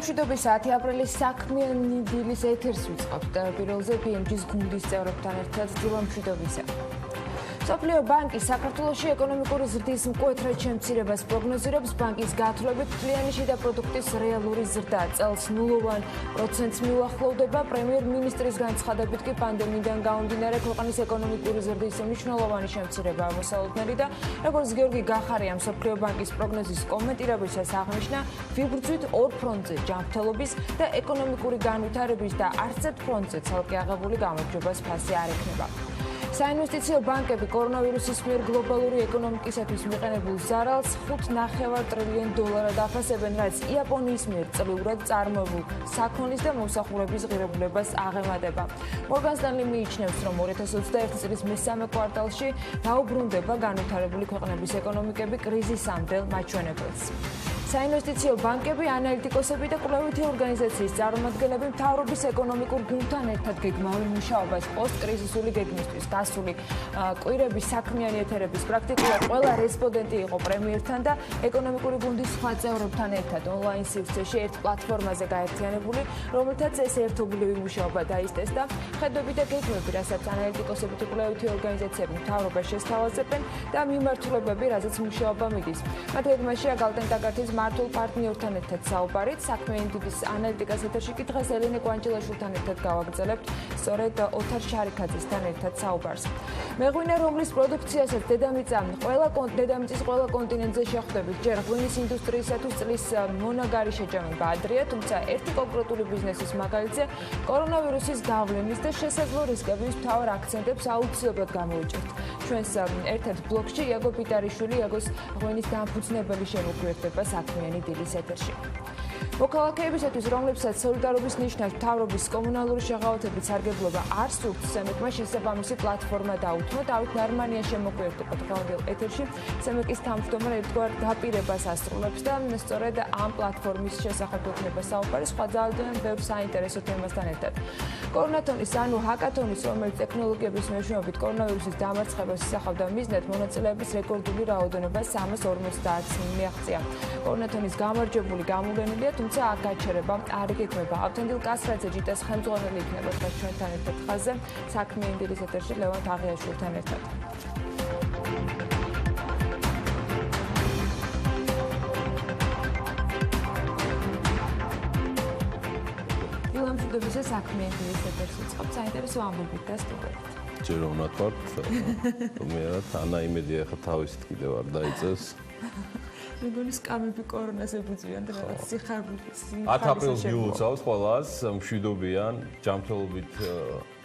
მშვიდობის 10 აპრილის საქმიანი დილის ეთერს ვიწყებთ პირველზე BMG-ს გუნდის წევრებთან ერთად დილა მშვიდობისა. სოფლიო ბანკი საქართველოში ეკონომიკური ზრდის მკვეთრად შემცირებას პროგნოზირებს. ბანკის გათვლებით მთლიანი შიდა პროდუქტის რეალური ზრდა წელს 0% მიუახლოვდება. პრემიერ-მინისტრის განცხადებით კი პანდემიიდან გამომდინარე ქვეყნის ეკონომიკური ზრდის მნიშვნელოვანი შემცირება მოსალოდნელი და როგორც გიორგი გახარია სოფლიო ბანკის პროგნოზის კომენტირებისას აღნიშნა, ვიბრძვით ორ ფრონტზე ჯანმრთელობის და ეკონომიკური განვითარების და არც ერთ ფრონტზე ცალკე აღებული გამარჯვებას ფასი არ ექნება. საინვესტიციო ბანკები კორონავირუსის მიერ გლობალური ეკონომიკისათვის მიყენებულ ზარალს $5.9 ტრილიონად აფასებენ, რაც იაპონიის მიერ წლიურად წარმოებულ საქონლის და მომსახურების ღირებულებას აღემატება. მორგან სტენლი მიიჩნევს, რომ 2021 წლის მესამე კვარტალში დაუბრუნდება განვითარებული ქვეყნების ეკონომიკები კრიზისამდელ მაჩვენებელს. საინვესტიციო ბანკები, ანალიტიკოსები და კვლევითი ორგანიზაციის წარმომადგენლები მთავრობის ეკონომიკურ გუნდთან ერთად გეგმავენ მუშაობას პოსტკრიზისული გეგმისთვის. გასული კვირების საქმიანი ეთერების პრაქტიკულად ყველა რესპონდენტი იყო პრემიერთან და ეკონომიკური გუნდის სხვა წევრებთან ერთად ონლაინ სივრცეში ერთ პლატფორმაზე გაერთიანებული, რომელთაც ეს ერთობლივი მუშაობა დაისწეს და ხედვები და გეგმები, რასაც ანალიტიკოსები და კვლევითი ორგანიზაციები მთავრობას შესთავაზებენ და მიმართულებები, რაზეც მუშაობა მიდის. მათ გეგმაში აგალტენ ტაგარტის მართულ პარტნიორთან ერთად საუბარით, საქმიანი დილის ანალიტიკას ეთერში კი დღეს ელენე კვანჭილაშვილთან ერთად გავაგრძელებთ, სწორედ ოთარ შარიქაძესთან ერთად საუბარს. მეღვინე, რომლის პროდუქციასაც დედამიწის ყველა კონტინენტზე შეხვდებით, ჯერ ღვინის ინდუსტრიისათვის წლის მონაგარი შეჯამება ადრეა, თუმცა ერთი კონკრეტული ბიზნესის მაგალითზე კორონავირუსის გავლენის და შესაძლო რისკების მთავარ აქცენტებს აუცილებლად გამოვიჭერთ. ჩვენს ერთ-ერთ ბლოგში იაგო პიტარიშვილი, იაგოს ღვინის დამფუძნებელი შემოგვიერთდება საქმიანი დილის ეთერში. მოქალაქეებისათვის, რომლებსაც სოლიდარობის ნიშნად მთავრობის კომუნალური შეღავათებით სარგებლობა არ სურთ, სემეკმა შესაბამისი პლატფორმა დაუთმო. დავით ნარმანია შემოგვიერთდება დღევანდელ ეთერში. სემეკის თავმჯდომარე ერთგვარ დაპირებას ასრულებს და სწორედ ამ პლატფორმის შესახებ ექნება საუბარი სხვა ძალიან ბევრ საინტერესო თემასთან ერთად. კორონათონის, ანუ ჰაკათონის, რომელიც ტექნოლოგიების მეშვეობით კორონავირუსის დამარცხებას ისახავდა მიზნად, მონაწილეების რეკორდული რაოდენობა 350-ს მიაღწია. კორონათონის გამარჯვებული გამოვლენილია, თუმცა აქ გაჩერება არ იგეგმება. ავთანდილ კასრაძე ჯიტას ხელმძღვანელი იქნება დღეს ჩვენთან ერთად ხაზზე საქმიანი დილის ეთერში ლევან თაღიაშვილთან ერთად. დილა მშვიდობისა საქმიანი დილის ეთერს ვიწყებთ საინტერესო ამბებით და სტუმრებით. ჯერ რომ ნათქვათ, მერად ანა იმედია ხა თავისით კიდევ არ დაიწევს. მეგონი სკამები კორონაზე ბუძვიან და რაღაც სიხარულის. 10 აპრილს გილოცავთ ყველას, მშვიდობიან, ჯანმრთელობით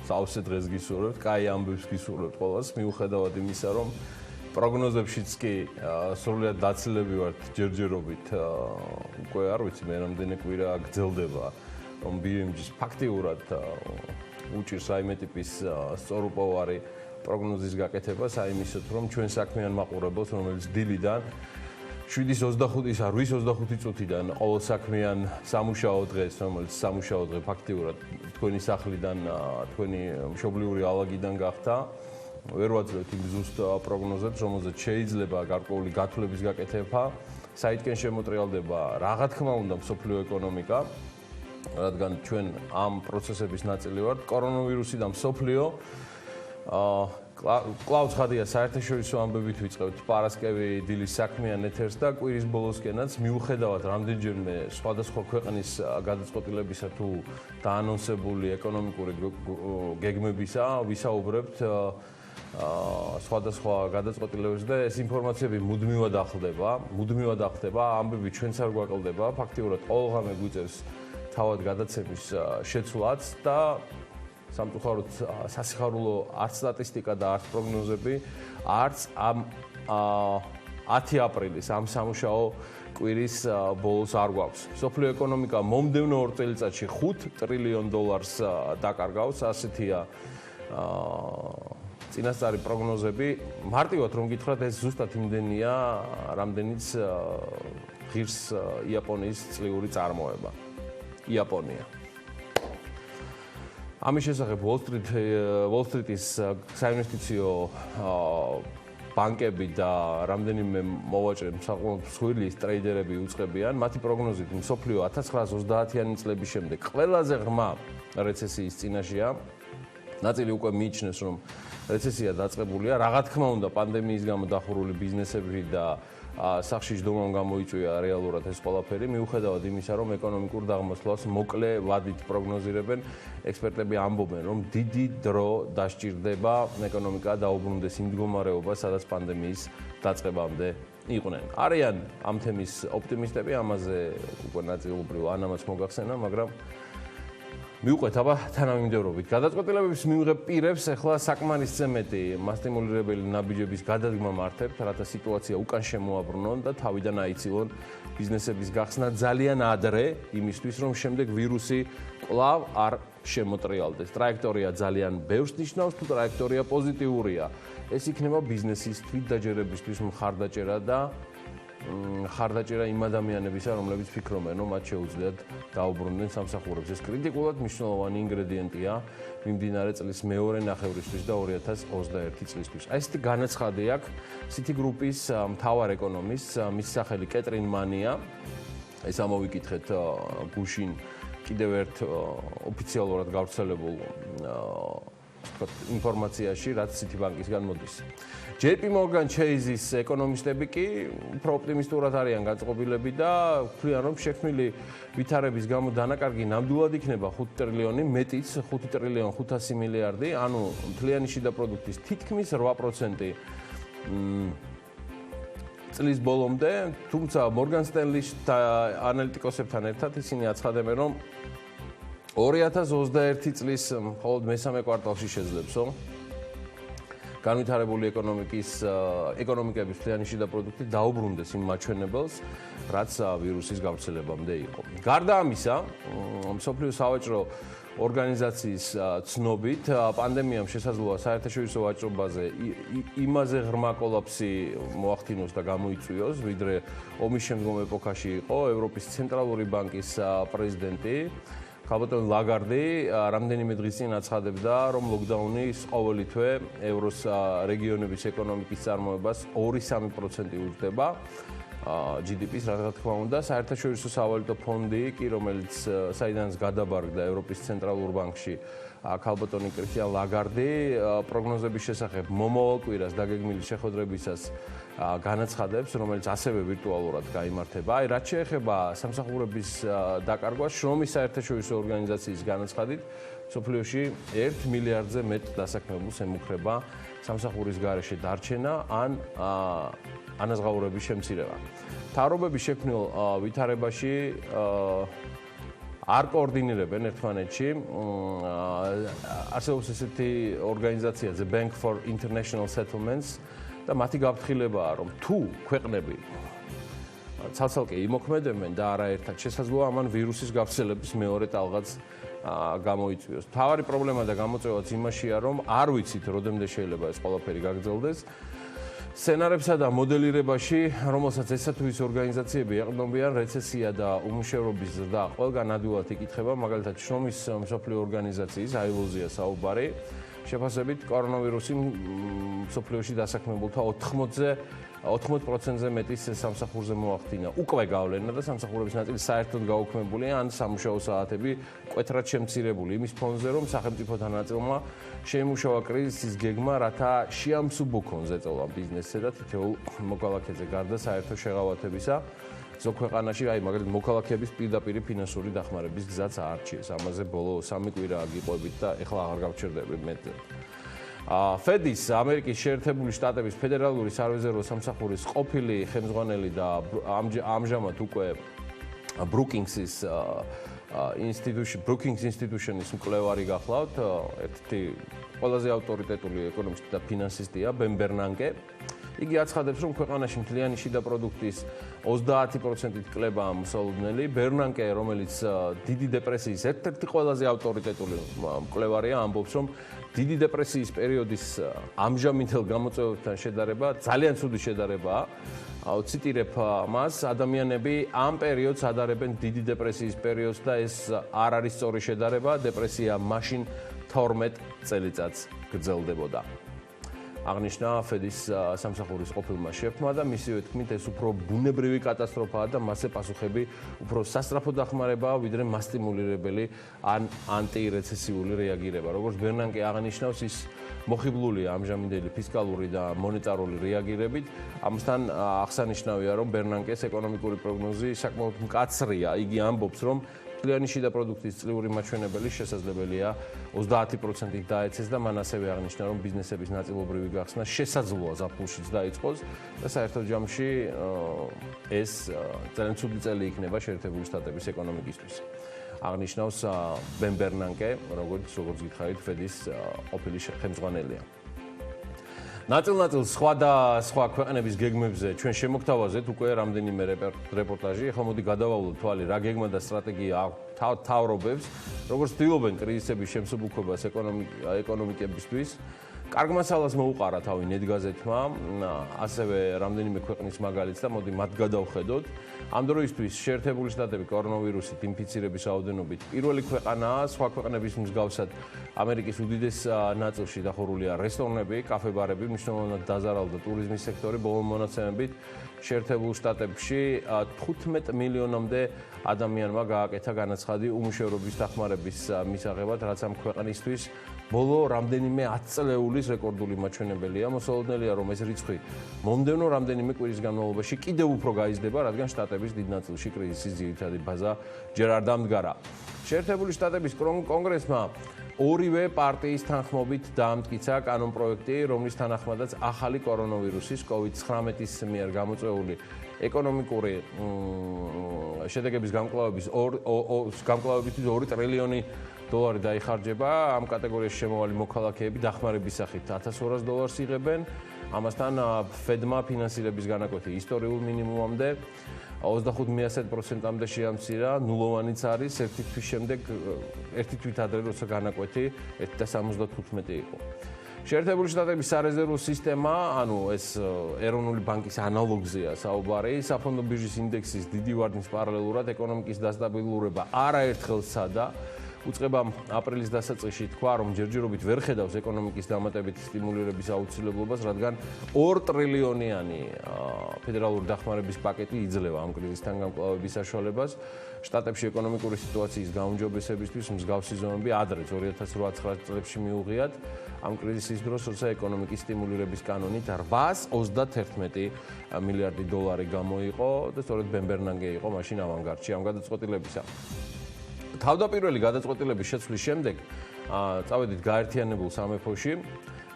სავსე დღეს გისურვებთ, კაი ამბებს გისურვებთ ყველას, მიუხედავად იმისა, რომ პროგნოზებშიც კი სრულად დაცილები ვართ ჯერჯერობით, უკვე არ ვიცი მე რამდენი კვირა გრძელდება, რომ BMG-ს ფაქტიურად უჭირს რაიმე ტიპის სწორუპოვარი პროგნოზის გაკეთებას, აიმისოთ, რომ ჩვენ საქმიან მაყურებელს, რომელიც დილიდან 7:25-ის არ 8:25 წუთიდან ყოველ საქმიან სამუშაო დღეს, რომელიც სამუშაო დღე ფაქტიურად თქვენი სახლიდან, თქვენი მშობლიური ალაგიდან გახდა, ვერ ვაძლევთ იმ ზუსტ პროგნოზებს, რომელზეც შეიძლება გარკვეული გათვლების გაკეთება, საითკენ შემოტრიალდება, რა თქმა უნდა, მსოფლიო ეკონომიკა, რადგან ჩვენ ამ პროცესების ნაწილი ვართ, კორონავირუსი და მსოფლიო კლაუს ხადია საერთაშორისო ამბებით ვიწყებთ პარასკევი დილის საქმიან ეთერს და კვირის ბოლოსკენაც მიუხედავად რამდენჯერმე სხვადასხვა ქვეყნის გადაწყვეტილებისა თუ დაანონსებული ეკონომიკური გეგმებისა ვისაუბრებთ სხვადასხვა გადაწყვეტილებებზე და ეს ინფორმაციები მუდმივად ახდება, ამბები ჩვენც არ გვაკლდება, ფაქტიურად ყოველდღე გვიწევს თავად გადაცემის შეცვლაც და სამწუხაროდ სასიხარულო არც სტატისტიკა და არც პროგნოზები არც ამ 10 აპრილის ამ სამუშაო კვირის ბოლოს არ გვაქვს. სოფლიო ეკონომიკა მომდევნო 2 წელიწადში $5 ტრილიონ დაკარგავს, ასეთია წინასწარი პროგნოზები. მარტივად რომ გითხრათ, ეს ზუსტად იმდენია, რამდენიც ღირს იაპონიის წლიური წარმოება. იაპონია. ამის შესახებ Wall Street-ის საინვესტიციო ბანკები და რამდენიმე მოვაჭრე მსხვილი ტრეიდერები უწყებიან, მათი პროგნოზით მსოფლიო 1930-იანი წლების შემდეგ ყველაზე ღრმა რეცესიის წინაშეა. ნაწილი უკვე მიიჩნევს, რომ რეცესია დაწყებულია. რა თქმა უნდა, პანდემიის გამო დახურული ბიზნესები და სახში ჯდომამ გამოიწვია რეალურად ეს ყველაფერი, მიუხედავად იმისა, რომ ეკონომიკურ დაღმართვას მოკლე ვადით პროგნოზირებენ, ექსპერტები ამბობენ, რომ დიდი დრო დასჭირდება ეკონომიკა დაუბრუნდეს იმ მდგომარეობას, სადაც პანდემიის დაწყებამდე იყვნენ. არიან ამ თემის ოპტიმისტები, ამაზე უკვე ნაწილობრივ ანამაც მოგახსენა, მაგრამ მივყვეთ აბა თანამიმდევრობით. გადაწყვეტილებების მიღებ პირებს ახლა საკმარისზე მეტი მასტიმულირებელი ნაბიჯების გადადგმა მართებთ, რათა სიტუაცია უკან შემოაბრუნონ და თავიდან აიცილონ ბიზნესების გახსნა ძალიან ადრე, იმისთვის რომ შემდეგ ვირუსი კვლავ არ შემოტრიალდეს. ტრაექტორია ძალიან ბევრს ნიშნავს, თუ ტრაექტორია პოზიტიურია. ეს იქნება ბიზნესის თვითდაჯერებისთვის მხარდაჭერა და ხარდაჭერა იმ ადამიანებისა, რომლებიც ფიქრობენ, რომ მათ შეუძლიათ დაუბრუნდნენ სამსახურებს. ეს კრიტიკულად მნიშვნელოვანი ინგრედიენტია მიმდინარე წლის მეორე ნახევრისთვის და 2021 წლისთვის. აი ესეთი განაცხადი აქვს Citigroup-ის მთავარ ეკონომისტს, მის სახელი კეტრინ მანია. ეს ამოვიკითხეთ გუშინ კიდევ ერთ ოფიციალურად გავრცელებულ ინფორმაციაში, რაც Citibank-ისგან მოდის. JP Morgan Chase-ის ეკონომისტები კი უფრო ოპტიმისტურად არიან განწყობილები და ქვიან, რომ შექმნილი ვითარების გამო დანაკარგი ნამდვილად იქნება 5 ტრილიონი, მეტიც 5 ტრილიონ 500 მილიარდი, ანუ მთლიანი შიდა პროდუქტის თითქმის 8% წლის ბოლომდე, თუმცა Morgan Stanley-ის ანალიტიკოსებთან ერთად ისინი აცხადებენ, რომ 2021 წლის მხოლოდ მესამე კვარტალში შეძლებსო განვითარებული ეკონომიკების მთლიანი შიდა პროდუქტი დაუბრუნდეს იმ მაჩვენებელს, რაც ვირუსის გავრცელებამდე იყო. გარდა ამისა, მსოფლიო სავაჭრო ორგანიზაციის ცნობით, პანდემიამ შესაძლოა საერთაშორისო ვაჭრობაზე იმაზე ღრმა კოლაფსი მოახდინოს და გამოიწვიოს, ვიდრე ომის შემდგომ ეპოქაში იყო ევროპის ცენტრალური ბანკის პრეზიდენტი ქალბატონი ლაგარდი რამდენიმე დღის წინ აცხადებდა, რომ ლოკდაუნის ყოველი თვე ევროს რეგიონების ეკონომიკის წარმოებას 2-3% უჯდება GDP-ს, რა თქმა უნდა, საერთაშორისო სავალუტო ფონდი კი, რომელიც საიდანაც გადაბარგდა ევროპის ცენტრალურ ბანკში ქალბატონი კრისტიან ლაგარდი პროგნოზების შესახებ მომავალ კვირას დაგეგმილი შეხვედრებისას განაცხადებს, რომელიც ასევე ვირტუალურად გაიმართება. აი, რაც შეეხება სამსახურების დაკარგვას, შრომის საერთაშორისო ორგანიზაციის განაცხადით, სოფლიოში 1 მილიარდზე მეტ დასაქმებულს ემუქრება სამსახურის გარეშე დარჩენა ან ანაზღაურების შემცირება. მთავრობების შექმნილ ვითარებაში არ კოორდინირებენ ერთმანეთში. არსებობს ესეთი ორგანიზაცია The Bank for International Settlements და მათი გაფრთხილებაა, რომ თუ ქვეყნები ცალ-ცალკე იმოქმედებენ და არაერთად შესაძლოა ამან ვირუსის გავრცელების მეორე ტალღაც გამოიწვიოს. მთავარი პრობლემა და გამოწვევაც იმაშია, რომ არ ვიცით, როდემდე შეიძლება ეს ყველაფერი გაგრძელდეს. სცენარებსა და მოდელირებაში, რომელსაც ესა თუ ის ორგანიზაციები ეყრდნობიან, რეცესია და უმუშევრობის ზრდა ყველგან ადვილად იკითხება, მაგალითად შრომის მსოფლიო ორგანიზაციის ILO-ზია საუბარი. შეფასებით კორონავირუსი მსოფლიოში დასაქმებულთა 80%-ზე მეტის სამსახურზე მოახდინა. უკვე გავლენა და სამსახურების ნაწილი საერთოდ გაუქმებულია, ან სამუშაო საათები მკვეთრად შემცირებული იმის ფონზე, რომ სახელმწიფოთა ნაწილმა შეიმუშავა კრიზისის გეგმა, რათა შეამსუბუქონ ზეწოლა ბიზნესზე და თითოეულ მოქალაქეზე გარდა საერთო შეღავათებისა. ზოგ ქვეყანაში, აი მაგალითად მოქალაქეების პირდაპირი ფინანსური დახმარების გზაც აარჩიეს. ამაზე ბოლო 3 კვირა გიყვებით და ეხლა აღარ გავჩერდები მეტ. Fed-ის ამერიკის შეერთებული შტატების ფედერალური სარეზერვო სამსახურის ყოფილი ხელმძღვანელი და ამჟამად უკვე Brookings Institution-ის მკვლევარი გახლავთ, ერთი ყველაზე ავტორიტეტული ეკონომისტი და ფინანსისტია, ბენ ბერნანკე. იგი აცხადებს, რომ ქვეყანაში მთლიანი შიდა პროდუქტის 30%-ით კლებაა მოსალოდნელი. ბერნანკე, რომელიც დიდი დეპრესიის ერთ-ერთი ყველაზე ავტორიტეტული მკვლევარია, ამბობს, რომ დიდი დეპრესიის პერიოდის ამჟამინდელ გამოწვევებთან შედარება ძალიან ცუდი შედარებაა. ციტირებ მას, ადამიანები ამ პერიოდს ადარებენ დიდი დეპრესიის პერიოდს და ეს არ არის სწორი შედარება, დეპრესია მაშინ 12 წელიწადს გრძელდებოდა. აღნიშნა ფედის სამსახურის ყოფილმა შეფმა და მისივე თქმით ეს უფრო ბუნებრივი კატასტროფაა და მასზე პასუხები უფრო სასწრაფო დახმარებაა ვიდრე მასტიმულირებელი ან ანტირეცესიული რეაგირება. როგორც ბერნანკე აღნიშნავს, ის მოხიბლულია ამჟამინდელი ფისკალური და მონეტარული რეაგირებით. ამასთან აღსანიშნავია, რომ ბერნანკეს ეკონომიკური პროგნოზი საკმაოდ მკაცრია. იგი ამბობს, რომ მთლიანი შიდა პროდუქტის წლიური მაჩვენებელი შესაძლებელია 30%-ით დაეცეს და მან ასევე აღნიშნა, რომ ბიზნესების ნაწილობრივი გახსნა შესაძლოა ზაფხულშიც დაიწყოს და საერთო ჯამში ეს ძალიან ცუდი წელი იქნება შეერთებული შტატების ეკონომიკისთვის. აღნიშნავს ბენ ბერნანკე, როგორც გითხარით, ფედის ყოფილი ხელმძღვანელია. ნაწილ-ნაწილ სხვა ქვეყნების გეგმებზე ჩვენ შემოგთავაზეთ უკვე რამდენიმე რეპორტაჟი. ეხლა მოდი გადავალოთ თვალი, რა გეგმა და სტრატეგია თავრობებს, როგორც ცდილობენ კრიზისების შემსუბუქებას ეკონომიკებისთვის. კარგ მასალას მოუყარა თავი ნეტგაზეთმა, ასევე რამდენიმე ქვეყნის მაგალითს და მოდი მათ გადავხედოთ. ამ დროისთვის შეერთებული შტატები კორონავირუსით ინფიცირების რაოდენობით პირველი ქვეყანაა, სხვა ქვეყნების მსგავსად ამერიკის უდიდეს ნაწილში დახურულია რესტორნები, კაფე-ბარები, მნიშვნელოვნად დაზარალდა ტურიზმის სექტორი, ბოლო მონაცემებით შეერთებულ შტატებში 15 მილიონამდე ადამიანმა გააკეთა განაცხადი უმუშევრობის დახმარების მისაღებად, რაც ამ ქვეყნისთვის ბოლო რამდენიმე 10 წლეულის რეკორდული მაჩვენებელია. მოსალოდნელია, რომ ეს რიცხვი მომდევნო რამდენიმე კვირის განმავლობაში კიდევ უფრო გაიზრდება, რადგან შტატების დიდ ნაწილში კრიზისის ძირითადი ბაზა ჯერ არ დამდგარა. შეერთებული შტატების კონგრესმა ორივე პარტიის თანხმობით დაამტკიცა კანონპროექტი, რომლის თანახმადაც ახალი კორონავირუსის COVID-19-ის მიერ გამოწვეული ეკონომიკური შედეგების გამკლავების 2 ტრილიონი დოლარი დაიხარჯება. ამ კატეგორიაში შემავალი მოქალაქეები დახმარების სახით $1,200 იღებენ. ამასთან ფედმა ფინანსირების განაკვეთი ისტორიულ მინიმუმამდე 25%-მდე შეამცირა, ნულოვანიც არის ერთი თვით ადრე, როცა განაკვეთი 1.75 იყო. შეერთებული შტატების სარეზერვო სისტემა, ანუ ეს ეროვნული ბანკის ანალოგზია საუბარი, საფონდო ბირჟის ინდექსის დიდი ვარდნის პარალელურად ეკონომიკის დასტაბილურება არაერთხელ სცადა. უწყებამ აპრილის დასაწყისში თქვა, რომ ჯერჯერობით ვერ ხედავს ეკონომიკის დამატებითი სტიმულირების აუცილებლობას, რადგან 2 ტრილიონიანი ფედერალური დახმარების პაკეტი იძლევა ამ კრიზისთან გამკლავების საშუალებას. შტატებში ეკონომიკური სიტუაციის გაუმჯობესებისთვის მსგავსი ზომები ადრეც 2008 წლებში მიუღიათ. ამ კრიზისის დროს, როცა ეკონომიკის სტიმულირების კანონით 831 მილიარდი დოლარი გამოიყო და სწორედ ბენ ბერნანკე იყო მაშინ ავანგარდში ამ გადაწყვეტილებისა. თავდაპირველი გადაწყვეტილების შეცვლის შემდეგ წავედით გაერთიანებულ სამეფოში.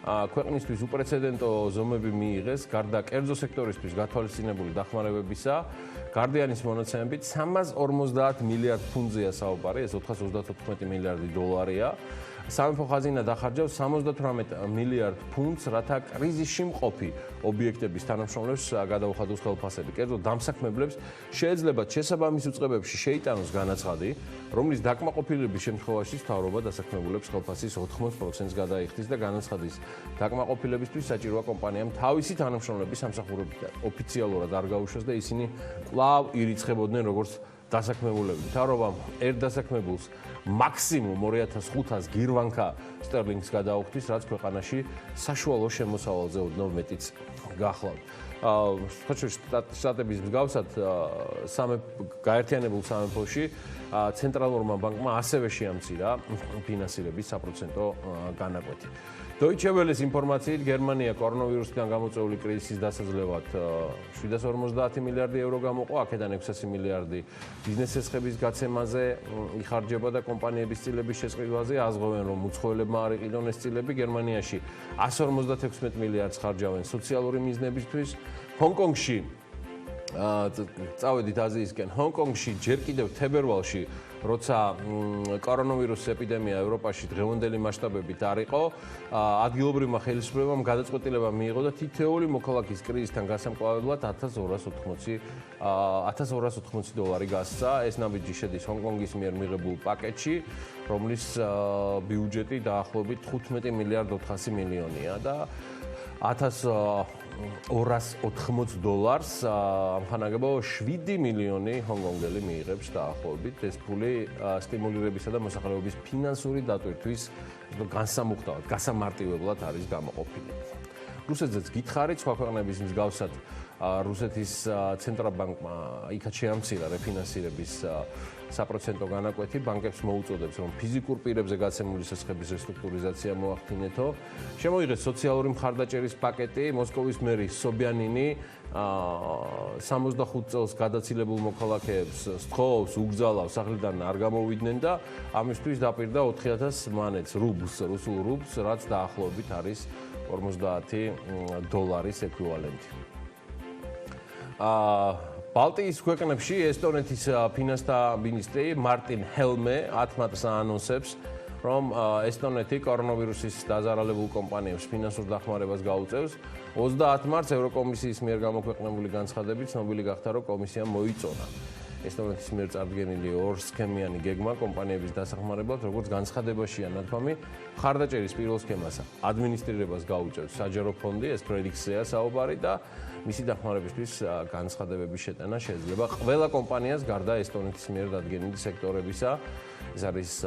ქვეყნისთვის უპრეცედენტო ზომები მიიღეს გარდა კერძო სექტორისთვის გათვალისწინებული დახმარებებისა. გარდიანის მონაცემებით 350 მილიარდ ფუნტზეა საუბარი, ეს 434 მილიარდი დოლარია. სამეფო ხაზინა დახარჯავს 78 მილიარდ ფუნტს, რათა კრიზისში მყოფი ობიექტების თანამშრომლებს გადაუხადოს ხელფასები. კერძო დამსაქმებლებს შეეძლებათ შესაბამის უწყებებში შეიტანოს განაცხადი, რომლის დაკმაყოფილების შემთხვევაში მთავრობა დასაქმებულებს ხელფასის 80%-ს გადაიხდის და განაცხადის დაკმაყოფილებისთვის საჭიროა კომპანიამ თავისი თანამშრომლების სამსახურებიდან ოფიციალურად არ გაუშვას და ისინი კვლავ ირიცხებოდნენ როგორც დასაქმებულები. მთავრობამ ერთ დასაქმებულს მაქსიმუმ 2500 გირვანკა სტერლინგს გადაუხდის, რაც ქვეყანაში საშუალო შემოსავალზე ოდნავ მეტიც გახლავთ. შტატების მსგავსად გაერთიანებულ სამეფოში ცენტრალურმა ბანკმა ასევე შეამცირა ფინანსირების საპროცენტო განაკვეთი. Deutsche Welle-ის ინფორმაციით, გერმანია კორონავირუსიდან გამოწვეული კრიზისის დასაძლევად 750 მილიარდი ევრო გამოყო, აქედან 600 მილიარდი ბიზნეს სესხების გაცემაზე იხარჯება და კომპანიების წილების შესყიდვაზე. აზღვევენ, რომ უცხოელებმა არ იყიდონ ეს წილები. გერმანიაში 156 მილიარდს ხარჯავენ სოციალური მიზნებისთვის. ჰონკონგში წავედით აზიისკენ, ჰონკონგში ჯერ კიდევ თებერვალში, როცა კორონავირუსის ეპიდემია ევროპაში დღევანდელი მასშტაბებით არ იყო, ადგილობრივმა ხელისუფლებამ გადაწყვეტილება მიიღო და თითოეული მოქალაქის კრიზისთან გასამკლავებლად $1,280 გასცა. ეს ნაბიჯი შედის ჰონკონგის მიერ მიღებულ პაკეტში, რომლის ბიუჯეტი დაახლოებით 15 მილიარდ 400 მილიონია და $1,280 ამხანაგებო 7 მილიონი ჰონკონგელი მიიღებს დაახლოებით. ეს ფული სტიმულირებისა და მოსახლეობის ფინანსური დატვირთვის განსამუხტავად, გასამარტივებლად არის გამოყოფილი. რუსეთზეც გითხარით, სხვა ქვეყნების მსგავსად რუსეთის ცენტრალბანკმა იქაც შეამცირა რეფინანსირების საპროცენტო განაკვეთი, ბანკებს მოუწოდებს, რომ ფიზიკურ პირებზე გაცემული შესხების რესტრუქტურიზაცია მოახდინეთო. შემოიღეს სოციალური მხარდაჭერის პაკეტი, მოსკოვის მერი სობიანინი 65 წელს გადაცილებულ მოქალაქეებს სთხოვს, უგზალავს, სახლიდან არ გამოვიდნენ და ამისთვის დაპირდა 4000 მანეთს, რუსულ რუბლს, რაც დაახლოებით არის $50 ეკვივალენტი. ბალტიის ქვეყნებში ესტონეთის ფინანსთა მინისტრი მარტინ ჰელმე 10 მარტს აანონსებს, რომ ესტონეთი კორონავირუსის დაზარალებულ კომპანიებს ფინანსურ დახმარებას გაუწევს. 30 მარტს ევროკომისიის მიერ გამოქვეყნებული განცხადებით ცნობილი გახდა, რომ კომისიამ მოიწონა ესტონეთის მიერ წარდგენილი ორსქემიანი გეგმა კომპანიების დასახმარებლად, როგორც განცხადებაშია ნათქვამი, მხარდაჭერის პირველ სქემას ადმინისტრირებას გაუწევს საჯარო ფონდი, ეს პრედიქციაა საუბარი და მისი დახმარებისთვის განცხადებების შეტანა შეიძლება ყველა კომპანიას გარდა ესტონეთის მიერ დადგენილი სექტორებისა. ეს არის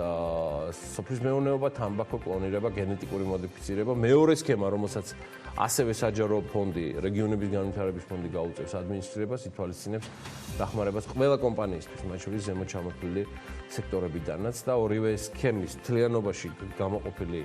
სოფლის მეურნეობა, თამბაქო, კლონირება, გენეტიკური მოდიფიცირება. მეორე სქემა, რომელსაც ასევე საჯარო ფონდი, რეგიონების განვითარების ფონდი გაუწევს ადმინისტრირებას, ითვალისწინებს დახმარებას ყველა კომპანიისთვის, მათ შორის ზემოთ ჩამოთვლილი სექტორებიდანაც და ორივე სქემის მთლიანობაში გამოყოფილი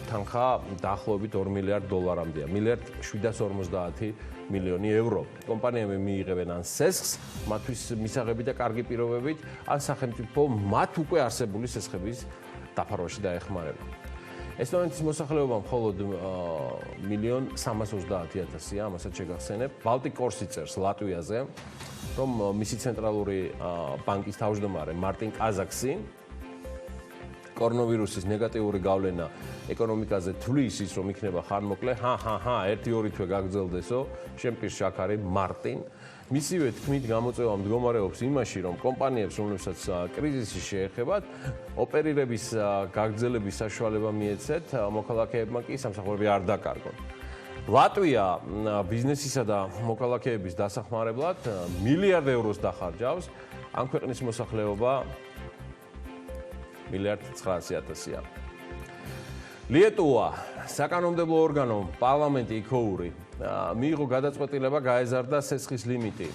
თანხა დაახლოებით $2 მილიარდამდეა, $1,750 მილიონი euro. კომპანიები მიიღებენ ან სესხს, მათთვის მისაღები და კარგი პირობებით, ან სახელმწიფო მათ უკვე არსებული სესხების დაფარვაში დაეხმარება. ესტონეთის მოსახლეობა მხოლოდ 1,330,000-ია, ამასაც შეგახსენებ. Baltic Course წერს ლატვიაზე, რომ მისი ცენტრალური ბანკის თავმჯდომარე მარტინ კაზაქსი კორონავირუსის ნეგატიური გავლენა ეკონომიკაზე თვლის ის, რომ იქნება ხანმოკლე, ერთი-ორი თვე გაგრძელდესო, შენ პირში აქ არის მარტინ. მისივე თქმით გამოწვევა მდგომარეობს იმაში, რომ კომპანიებს, რომლებსაც კრიზისი შეეხებათ, ოპერირების გაგრძელების საშუალება მიეცეთ, მოქალაქეებმა კი სამსახურები არ დაკარგონ. ლატვია ბიზნესისა და მოქალაქეების დასახმარებლად €1 მილიარდ დახარჯავს, ამ ქვეყნის მოსახლეობა 1,900,000-ია. ლიეტუვა, საკანონმდებლო ორგანო, პარლამენტი იქოური მიიღო გადაწყვეტილება გაეზარდა სესხის ლიმიტი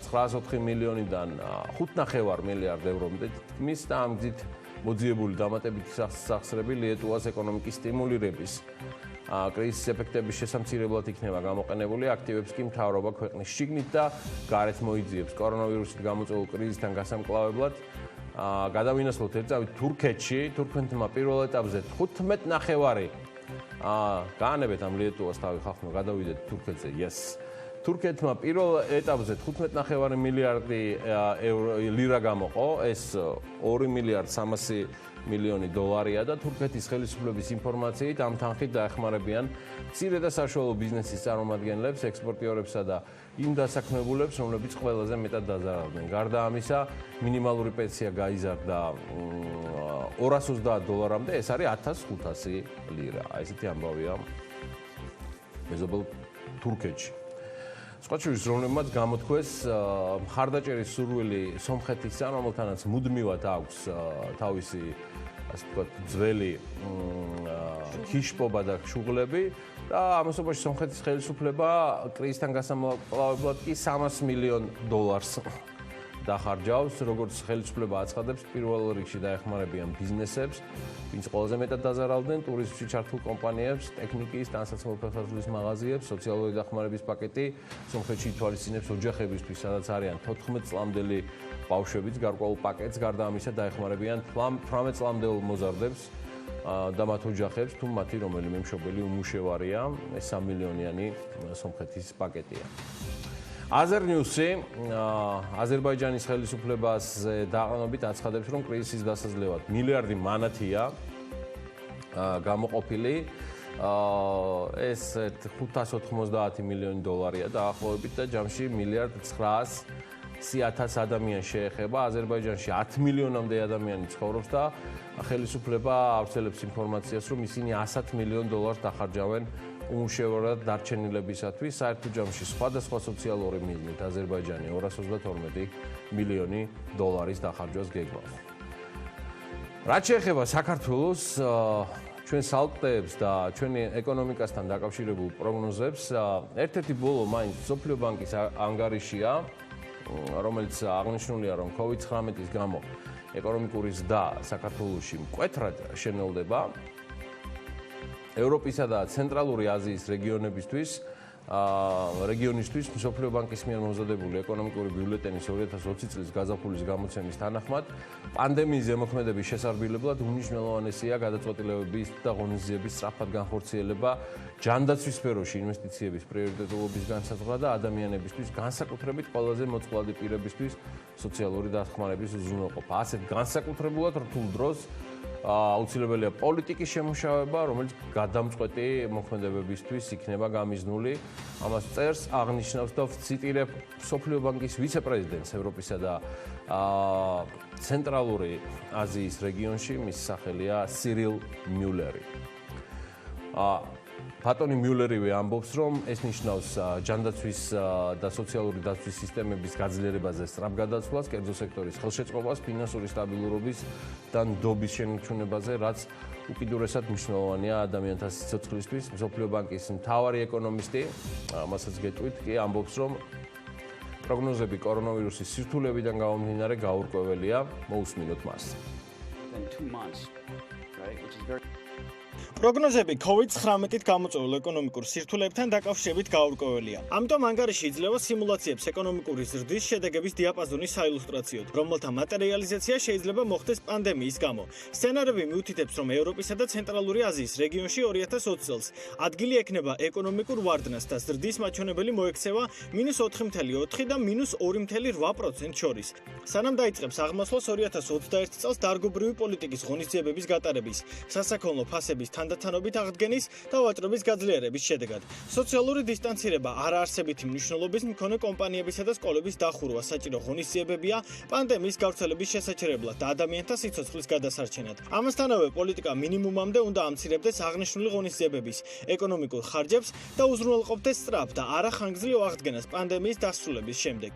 904 მილიონიდან 5,5 მილიარდ ევრომდე თქმის და ამ გზით მოძიებული დამატებითი სახსრები ლიეტუვას ეკონომიკის სტიმულირების კრიზისის ეფექტების შესამცირებლად იქნება გამოყენებული, აქტივებს კი მთავრობა ქვეყნის შიგნით და გარეთ მოიძიებს კორონავირუსით გამოწვეულ კრიზისთან გასამკლავებლად. გადავინაცვლოთ ერთწავით თურქეთში, თურქეთმა პირველ ეტაპზე 15,5 გაანებეთ ამ ლიეტუვას თავი ხალხმა გადავიდეთ თურქეთზე, yes. თურქეთმა პირველ ეტაპზე 15,5 მილიარდი ლირა გამოყო, ეს $2,300 მილიონი და თურქეთის ხელისუფლების ინფორმაციით ამ თანხით დაეხმარებიან მცირე და საშუალო ბიზნესის წარმომადგენლებს, ექსპორტიორებსა და იმ დასაქმებულებს, რომლებიც ყველაზე მეტად დაზარალდნენ. გარდა ამისა, მინიმალური პენსია გაიზარდა $230-მდე, ეს არის 1,500 ლირა. ესეთი ამბავია მეზობელ თურქეთში. სხვა შორის, რომლებმაც გამოთქვეს მხარდაჭერის სურვილი სომხეთისა, რომელთანაც მუდმივად აქვს თავისი ასე ვთქვათ, ძველი ქიშპობა და შუღლები და ამასობაში სომხეთის ხელისუფლება კრიზისთან გასამკლავებლად კი $300 მილიონ დახარჯავს, როგორც ხელისუფლება აცხადებს, პირველ რიგში დაეხმარებიან ბიზნესებს, ვინც ყველაზე მეტად დაზარალდნენ, ტურიზმში ჩართულ კომპანიებს, ტექნიკის, ტანსაცმელ ფეხსაცმლის მაღაზიებს, სოციალური დახმარების პაკეტი სომხეთში ითვალისწინებს ოჯახებისთვის, სადაც არიან 14 წლამდელი ბავშვებიც, გარკვეულ პაკეტს, გარდა ამისა დაეხმარებიან 18 წლამდელ მოზარდებს და მათ ოჯახებს, თუ მათი რომელიმე მშობელი უმუშევარია, ეს 3 მილიონიანი სომხეთის პაკეტია. აზერნიუსი აზერბაიჯანის ხელისუფლებას დაყრდნობით აცხადებს, რომ კრიზისის დასაძლევად მილიარდი მანათია გამოყოფილი. ეს 590 მილიონი დოლარია დაახლოებით და ჯამში 1,900,000 ადამიანი შეეხება. აზერბაიჯანში 10 მილიონამდე ადამიანი ცხოვრობს და ხელისუფლება ავრცელებს ინფორმაციას, რომ ისინი $100 მილიონ დახარჯავენ უმუშევარად დარჩენილებისათვის. საერთო ჯამში სხვადასხვა სოციალური მიზნით აზერბაიჯანი $232 მილიონი დახარჯვას გეგმავს. რაც შეეხება საქართველოს, ჩვენ სალტებს და ჩვენი ეკონომიკასთან დაკავშირებულ პროგნოზებს, ერთ-ერთი ბოლო მაინც მსოფლიო ბანკის ანგარიშია, რომელიც აღნიშნულია, რომ COVID-19-ის გამო ეკონომიკური ზრდა საქართველოში მკვეთრად შენელდება. ევროპისა და ცენტრალური აზიის რეგიონისთვის მსოფლიო ბანკის მიერ მომზადებული ეკონომიკური ბიულეტენის 2020 წლის გაზაფხულის გამოცემის თანახმად პანდემიის ზემოქმედების შესარბილებლად უმნიშვნელოვანესია გადაწყვეტილებების და ღონისძიების სწრაფად განხორციელება, ჯანდაცვის სფეროში ინვესტიციების პრიორიტეტულობის განსაზღვრა და ადამიანებისთვის, განსაკუთრებით ყველაზე მოწყვლადი პირებისთვის სოციალური დახმარების უზრუნველყოფა. ასეთ განსაკუთრებულად რთულ დროს აუცილებელია პოლიტიკის შემუშავება, რომელიც გადამწყვეტი მოქმედებებისთვის იქნება გამიზნული. ამას წერს, აღნიშნავს და ვციტირებ მსოფლიო ბანკის ვიცე-პრეზიდენტს ევროპისა და ცენტრალური აზიის რეგიონში, მის სახელია სირილ მიულერი. ბატონი მიულერივე ამბობს, რომ ეს ნიშნავს ჯანდაცვის და სოციალური დაცვის სისტემების გაძლიერებაზე სწრაფ გადაცვლას, კერძო სექტორის ხელშეწყობას, ფინანსური სტაბილურობის და ნდობის შენარჩუნებაზე, რაც უკიდურესად მნიშვნელოვანია ადამიანთა სიცოცხლისთვის. მსოფლიო ბანკის მთავარი ეკონომისტი, მასაც გეტყვით, კი ამბობს, რომ პროგნოზები კორონავირუსის სირთულებიდან გამომდინარე გაურკვეველია. მოусმინოთ მას. პროგნოზები COVID-19-ით გამოწვეულ ეკონომიკურ სირთულებთან დაკავშირებით გაურკვეველია. ამიტომ ანგარიში იძლევა სიმულაციებს ეკონომიკური ზრდის შედეგების დიაპაზონის საილუსტრაციოდ, რომელთა მატერიალიზაცია შეიძლება მოხდეს პანდემიის გამო. სცენარები მიუთითებს, რომ ევროპისა და ცენტრალური აზიის რეგიონში 2020 წელს ადგილი ექნება ეკონომიკურ ვარდნას და ზრდის მაჩვენებელი მოექცევა -4.4 და -2.8% შორის. სანამ დაიწყებს აღმასვლას 2021 წელს დარგობრივი პოლიტიკის ღონისძიებების გატარების, სასაქონლო ფასების თანდათანობით აღდგენის და ვაჭრობის გაძლიერების შედეგად. სოციალური დისტანცირება, არაარსებითი მნიშვნელობის მქონე კომპანიებისა და სკოლების დახურვა საჭირო ღონისძიებებია პანდემიის გავრცელების შესაჩერებლად და ადამიანთა სიცოცხლის გადასარჩენად. ამასთანავე პოლიტიკა მინიმუმამდე უნდა ამცირებდეს აღნიშნული ღონისძიებების ეკონომიკურ ხარჯებს და უზრუნველყოფდეს სწრაფ და არახანგრძლივ აღდგენას პანდემიის დასრულების შემდეგ.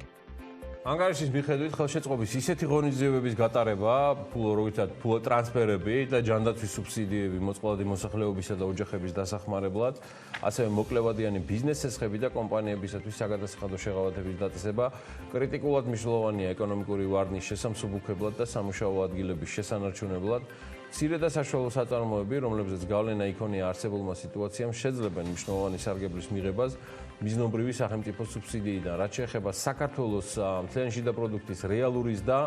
ანგარიშის მიხედვით ხელშეწყობის ისეთი ღონისძიებების გატარება, ფულო ტრანსფერები და ჯანდაცვის სუბსიდიები მოწყვლადი მოსახლეობისა და ოჯახების დასახმარებლად, ასევე მოკლევადიანი ბიზნეს ცეცხლები და კომპანიებისათვის საგადასახადო შეღავათების დაწესება კრიტიკულად მნიშვნელოვანია ეკონომიკური ვარდნის შესამსუბუქებლად და სამუშაო ადგილების შესანარჩუნებლად. მცირე და საშუალო საწარმოები, რომლებზეც გავლენა იქონია არსებულმა სიტუაციამ, შეძლებენ მნიშვნელოვანი სარგებლის მიღებას მიზნობრივი სახელმწიფო სუბსიდიიდან, რაც შეეხება საქართველოს მთლიანი შიდა პროდუქტის რეალური ზრდა,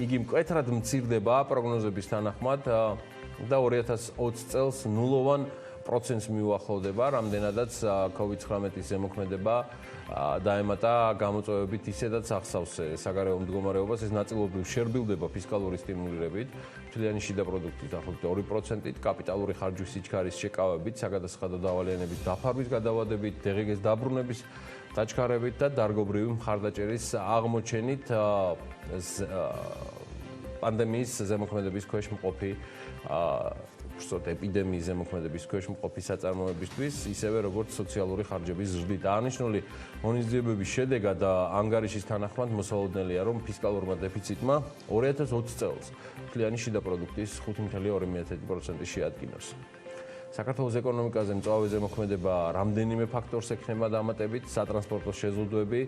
იგი მკვეთრად მცირდება პროგნოზების თანახმად და 2020 წელს ნულოვან პროცენტს მიუახლოვდება, რამდენადაც COVID-19-ის ზემოქმედება დაემატა გამოწვევებით ისედაც ახსავს საგარეო მდგომარეობას, ეს ნაწილობრივ შერბილდება ფისკალური სტიმულირებით, მთლიანი შიდა პროდუქტის დაახლოებით 2%-ით, კაპიტალური ხარჯვის სიჩქარის შეკავებით, საგადასახადო დავალიანების დაფარვის გადავადებით, დღგ-ის დაბრუნების დაჩქარებით და დარგობრივი მხარდაჭერის აღმოჩენით პანდემიის ზემოქმედების ქვეშ მყოფი ეპიდემიის ზემოქმედების ქვეშ მყოფი საწარმოებისთვის, ისევე როგორც სოციალური ხარჯების ზრდით. აღნიშნული ღონისძიებების შედეგად ანგარიშის თანახმად მოსალოდნელია, რომ ფისკალურმა დეფიციტმა 2020 წელს მთლიანი შიდა პროდუქტის 5.2% შეადგინოს. საქართველოს ეკონომიკაზე მწვავე ზემოქმედება რამდენიმე ფაქტორს ექნება დამატებით, სატრანსპორტო შეზღუდვები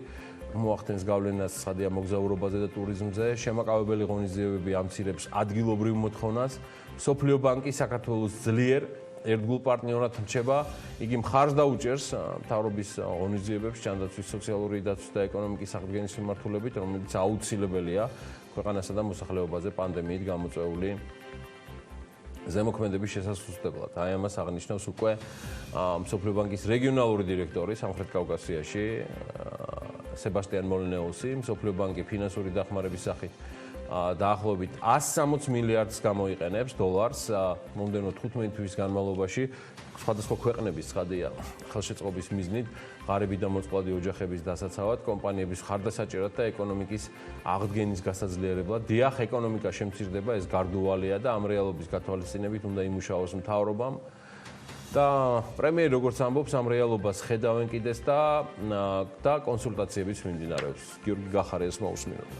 მოახდენს გავლენას ცხადია მოგზაურობაზე და ტურიზმზე, შემაკავებელი ღონისძიებები ამცირებს ადგილობრივ მოთხოვნას, მსოფლიო ბანკი საქართველოს ძლიერ ერთგულ პარტნიორად რჩება, იგი მხარს დაუჭერს მთავრობის ღონისძიებებს ჯანდაცვის, სოციალური დაცვის და ეკონომიკის აღდგენის მიმართულებით, რომელიც აუცილებელია ქვეყანასა და მოსახლეობაზე პანდემიით გამოწვეული ზემოქმედების შესასუსტებლად. აი ამას აღნიშნავს უკვე მსოფლიო ბანკის რეგიონალური დირექტორი სამხრეთ კავკასიაში სებასტიან მოლინეუსი. მსოფლიო ბანკი ფინანსური დახმარების სახით დაახლოებით 160 მილიარდს გამოიყენებს დოლარს მომდევნო 15 თვის განმავლობაში სხვადასხვა ქვეყნების ცხადია ხელშეწყობის მიზნით ღარიბი და მოწყვლადი ოჯახების დასაცავად, კომპანიების ხარდასაჭერად და ეკონომიკის აღდგენის გასაძლიერებლად. დიახ, ეკონომიკა შემცირდება, ეს გარდუვალია და ამ რეალობის გათვალისწინებით უნდა იმუშაოს მთავრობამ. და პრემიერი როგორც ამბობს, ამ რეალობას ხედავენ კიდეც და კონსულტაციებიც მიმდინარეობს. გიორგი გახარიას მოусმინოთ.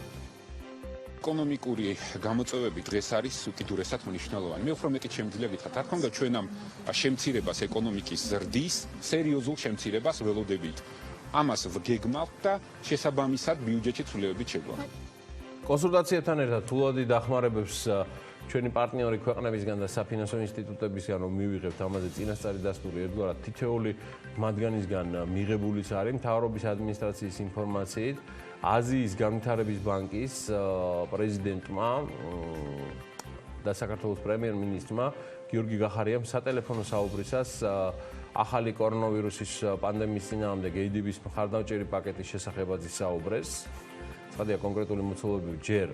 ეკონომიკური გამოწვევები დღეს არის უკიდურესად მნიშვნელოვანი. მე უფრო მეტი შემიძლია გითხრათ, რა თქმა უნდა, ჩვენ ამ შემცირებას ეკონომიკის ზრდის სერიოზულ შემცირებას ველოდებით. ამას ვგეგმავთ და შესაბამისად ბიუჯეტში ცვლილებებით შეგვაქვს. კონსულტაციებთან ერთად თულადი დახმარებებს ჩვენი პარტნიორი ქვეყნებისგან და საფინანსო ინსტიტუტებისგან რომ მივიღებთ ამაზე წინასწარი დასტური ერთგვარად თითოეული მათგანისგან მიღებულიც არის მთავრობის ადმინისტრაციის ინფორმაციით აზიის განვითარების ბანკის პრეზიდენტმა და საქართველოს პრემიერ-მინისტრმა გიორგი გახარიამ სატელეფონო საუბრისას ახალი კორონავირუსის პანდემიის წინააღმდეგ ADB-ის მხარდამჭერი პაკეტის შესახებაც ისაუბრეს. Სადია კონკრეტული მოცულობები ჯერ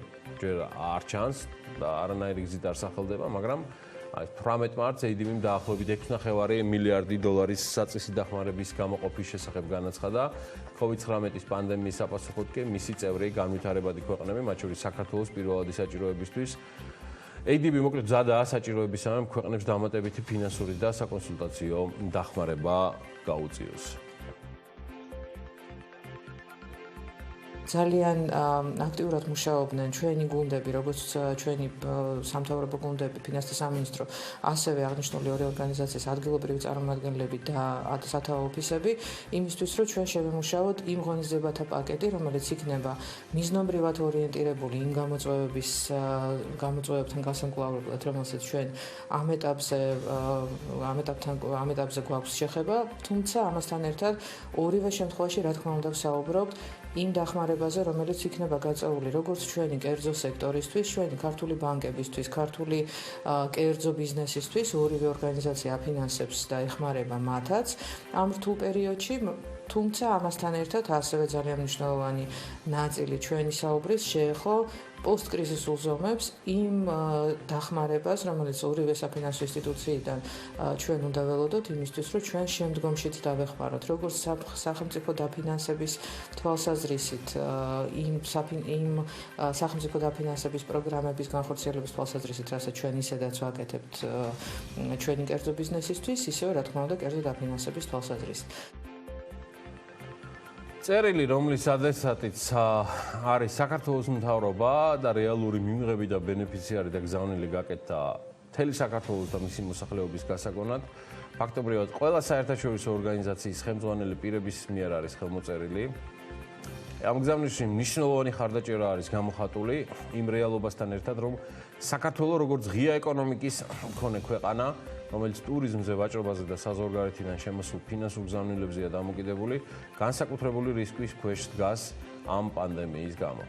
არ ჩანს და არანაირი გზით არ სახელდება, მაგრამ 18 მარტს ADB-მ დაახლოებით 6.5 მილიარდი დოლარის საწესი დახმარების გამოყოფის შესახებ განაცხადა. COVID-19-ის პანდემიის საპასუხოდ კი მისი წევრი განვითარებადი ქვეყნები, მათ შორის საქართველოს პირველადი საჭიროებისთვის ADB მოკლედ მზადაა საჭიროებისამებრ ქვეყნებს დამატებითი ფინანსური და საკონსულტაციო დახმარება გაუწიოს. ძალიან აქტიურად მუშაობდნენ ჩვენი გუნდები, როგორც ჩვენი სამთავრობო გუნდები, ფინანსთა სამინისტრო, ასევე აღნიშნული ორი ორგანიზაციის ადგილობრივი წარმომადგენლები და სათავო ოფისები, იმისთვის, რომ ჩვენ შევემუშაოთ იმ ღონისძიებათა პაკეტი, რომელიც იქნება მიზნობრივად ორიენტირებული იმ გამოწვევებთან გასამკლავრებლად, რომელსაც ჩვენ ამ ეტაპზე გვაქვს შეხება, თუმცა ამასთან ერთად ორივე შემთხვევაში, რა თქმა უნდა, ვსაუბრობთ იმ დახმარებაზე, რომელიც იქნება გაწეული როგორც ჩვენი კერძო სექტორისთვის, ჩვენი ქართული ბანკებისთვის, ქართული კერძო ბიზნესისთვის, ორივე ორგანიზაცია აფინანსებს და ეხმარება მათაც ამ რთულ პერიოდში. თუმცა ამასთან ერთად ასევე ძალიან მნიშვნელოვანი ნაწილი ჩვენი საუბრის შეეხო პოსტკრიზისულ ზომებს იმ დახმარებას, რომელიც ორივე საფინანსო ინსტიტუციიდან ჩვენ უნდა ველოდოთ იმისთვის, რომ ჩვენ შემდგომშიც დავეხმაროთ, როგორც სახელმწიფო დაფინანსების თვალსაზრისით, იმ სახელმწიფო დაფინანსების პროგრამების განხორციელების თვალსაზრისით, რასაც ჩვენ ისედაც ვაკეთებთ ჩვენი კერძო ბიზნესისთვის, ისევე რა თქმა უნდა, კერძო დაფინანსების თვალსაზრისით. წერილი, რომლის ადრესატიც არის საქართველოს მთავრობა და რეალური მიმღები და ბენეფიციარი და გზავნილი გაკეთდა მთელი საქართველოს და მისი მოსახლეობის გასაგონად, ფაქტობრივად ყველა საერთაშორისო ორგანიზაციის ხელმძღვანელი პირების მიერ არის ხელმოწერილი. ამ გზავნილში მნიშვნელოვანი ხარდაჭერა არის გამოხატული იმ რეალობასთან ერთად, რომ საქართველოს როგორც ღია ეკონომიკის მქონე ქვეყანა, რომელიც ტურიზმზე, ვაჭრობაზე და საზღვარგარეთიდან შემოსულ ფინანსურ გზავნილებზეა დამოკიდებული, განსაკუთრებული რისკის ქვეშ დგას ამ პანდემიის გამო.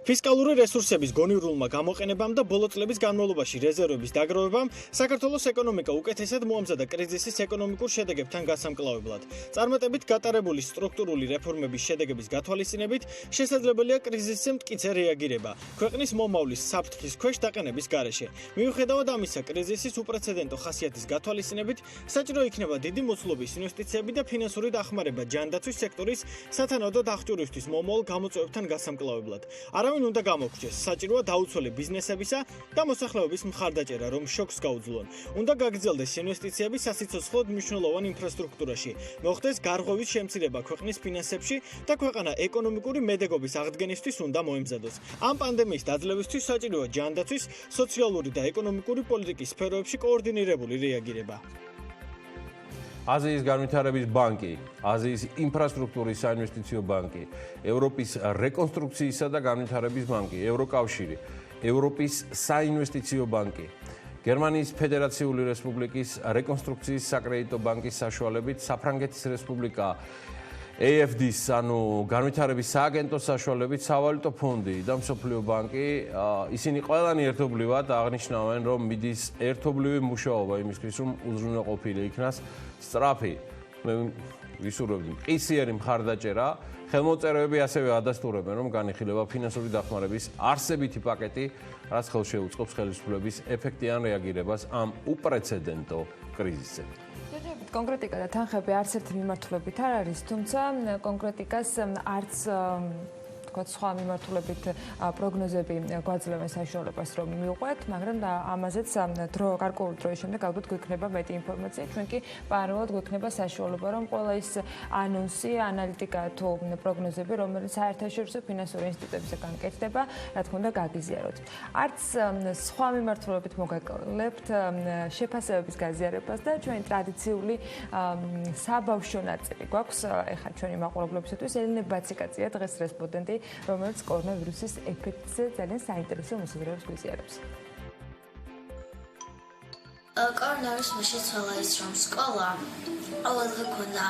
ფისკალური რესურსების გონივრულმა გამოყენებამ და ბოლო წლების განმავლობაში რეზერვების დაგროვებამ საქართველოს ეკონომიკა უკეთესად მოამზადა კრიზისის ეკონომიკურ შედეგებთან გასამკლავებლად. წარმატებით გატარებული სტრუქტურული რეფორმების შედეგების გათვალისწინებით შესაძლებელია კრიზისზე მტკიცე რეაგირება ქვეყნის მომავლის საფრთხის ქვეშ დაყენების გარეშე. მიუხედავად ამისა, კრიზისის უპრეცედენტო ხასიათის გათვალისწინებით საჭირო იქნება დიდი მოცულობის ინვესტიციები და ფინანსური დახმარება ჯანდაცვის სექტორის სათანადო დახჭურვისთვის მომავალ გამოწვევებთან გასამკლავებლად. არავინ უნდა გამოგრჩეს, საჭიროა დაუცველე ბიზნესებისა და მოსახლეობის მხარდაჭერა, რომ შოკს გაუძლონ. უნდა გაგრძელდეს ინვესტიციები სასიცოცხლოდ მნიშვნელოვან ინფრასტრუქტურაში, მოხდეს გარღვევის შემცირება ქვეყნის ფინანსებში და ქვეყანა ეკონომიკური მედეგობის აღდგენისთვის უნდა მოემზადოს. ამ პანდემიის დაძლევისთვის საჭიროა ჯანდაცვის, სოციალური და ეკონომიკური პოლიტიკის სფეროებში კოორდინირებული რეაგირება. აზიის განვითარების ბანკი, აზიის ინფრასტრუქტურის საინვესტიციო ბანკი, ევროპის რეკონსტრუქციისა და განვითარების ბანკი, ევროკავშირი, ევროპის საინვესტიციო ბანკი, გერმანიის ფედერაციული რესპუბლიკის რეკონსტრუქციის საკრედიტო ბანკის საშუალებით საფრანგეთის რესპუბლიკა, AFD-ის, ანუ განვითარების სააგენტოს საშუალებით სავალუტო ფონდი და მსოფლიო ბანკი, ისინი ყველანი ერთობლივად აღნიშნავენ, რომ მიდის ერთობლივი მუშაობა იმისთვის, რომ უზრუნველყოფილი იქნას სწრაფი, ვისურვებდი, მყისიერი მხარდაჭერა. ხელმოწერები ასევე ადასტურებენ, რომ განიხილება ფინანსური დახმარების არსებითი პაკეტი, რაც ხელშეუწყობს ხელისუფლების ეფექტიან რეაგირებას ამ უპრეცედენტო კრიზისზე. კონკრეტიკა და თანხები არც ერთი მიმართულებით არ არის, თუმცა კონკრეტიკას არც თქვა, სხვა მიმართულებით პროგნოზები გვაძლევენ საშუალებას რომ მივყვეთ, მაგრამ ამაზეც გარკვეული დროის შემდეგ ალბათ გვექნება მეტი ინფორმაცია. ჩვენ კი პარალელურად გვექნება საშუალება რომ ყველა ის ანონსი, ანალიტიკა თუ პროგნოზები, რომელიც საერთაშორისო ფინანსური ინსტიტუტებისგან კეთდება, რა თქმა უნდა, გაგიზიაროთ. არც სხვა მიმართულებით მოგაკლებთ შეფასებების გაზიარებას და ჩვენი ტრადიციული საბავშვო ნაწილი გვაქვს ეხლა ჩვენი მაყურებლობისათვის ელენე ბაციკაცია დღეს რესპონდენტი, რომელიც კორონავირუსის ეფექტზე ძალიან საინტერესო მოსაზრებებს გვიზიარებს. კორონავირუსმა შეცვალა ის, რომ სკოლა ყოველ ჰქონდა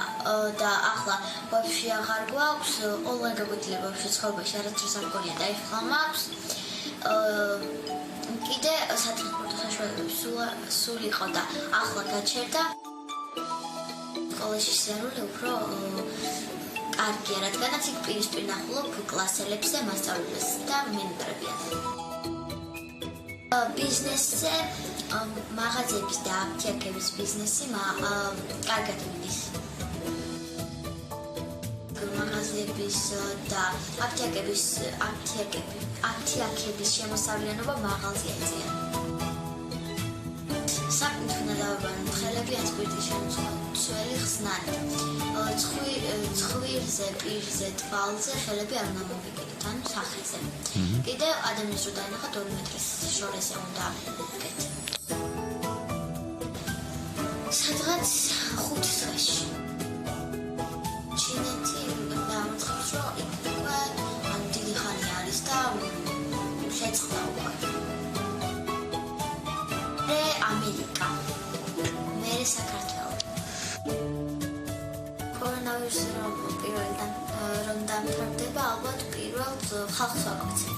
და ახლა ვაფშე აღარ გვაქვს, ონლაინ გაგვიძლია ვაფშე ცხოვრებაში არასდროს არ მგონია დაიხლა მაქვს. კიდე სატრანსპორტო საშუალებები სულ იყო და ახლა გაჩერდა. სკოლაში სიარული უფრო კარგია, რადგანაც იქ პირისპირ ნახულობ კლასელებს და მასწავლებლებს და მენტორებიან. ბიზნესზე მაღაზიების და აფთიაქების ბიზნესი კარგად მიდის. მაღაზიების და აფთიაქების შემოსავლიანობა მაღალზე აწია. საქმით უნდა დავაბანოთ ხელები ან სპირტის შემცველი ხსნარი. ცხვირზე, პირზე, თვალზე ხელები არ უნდა მოვიკიდოთ, ანუ სახეზე. კიდევ ადამიანს რო დაინახოთ 2 მეტრის შორესზე უნდა ვუკეთ. სადღაც 5 დღეში. ჩინეთი დამწყობს, რომ უკვე ან დიდი ხანი არის და შეწყდა უკვე. ამერიკა, მერე საქართველო. კორონავირუსი რომ დამთავრდება, ალბათ პირველად ხალხს ვაგვიცემ.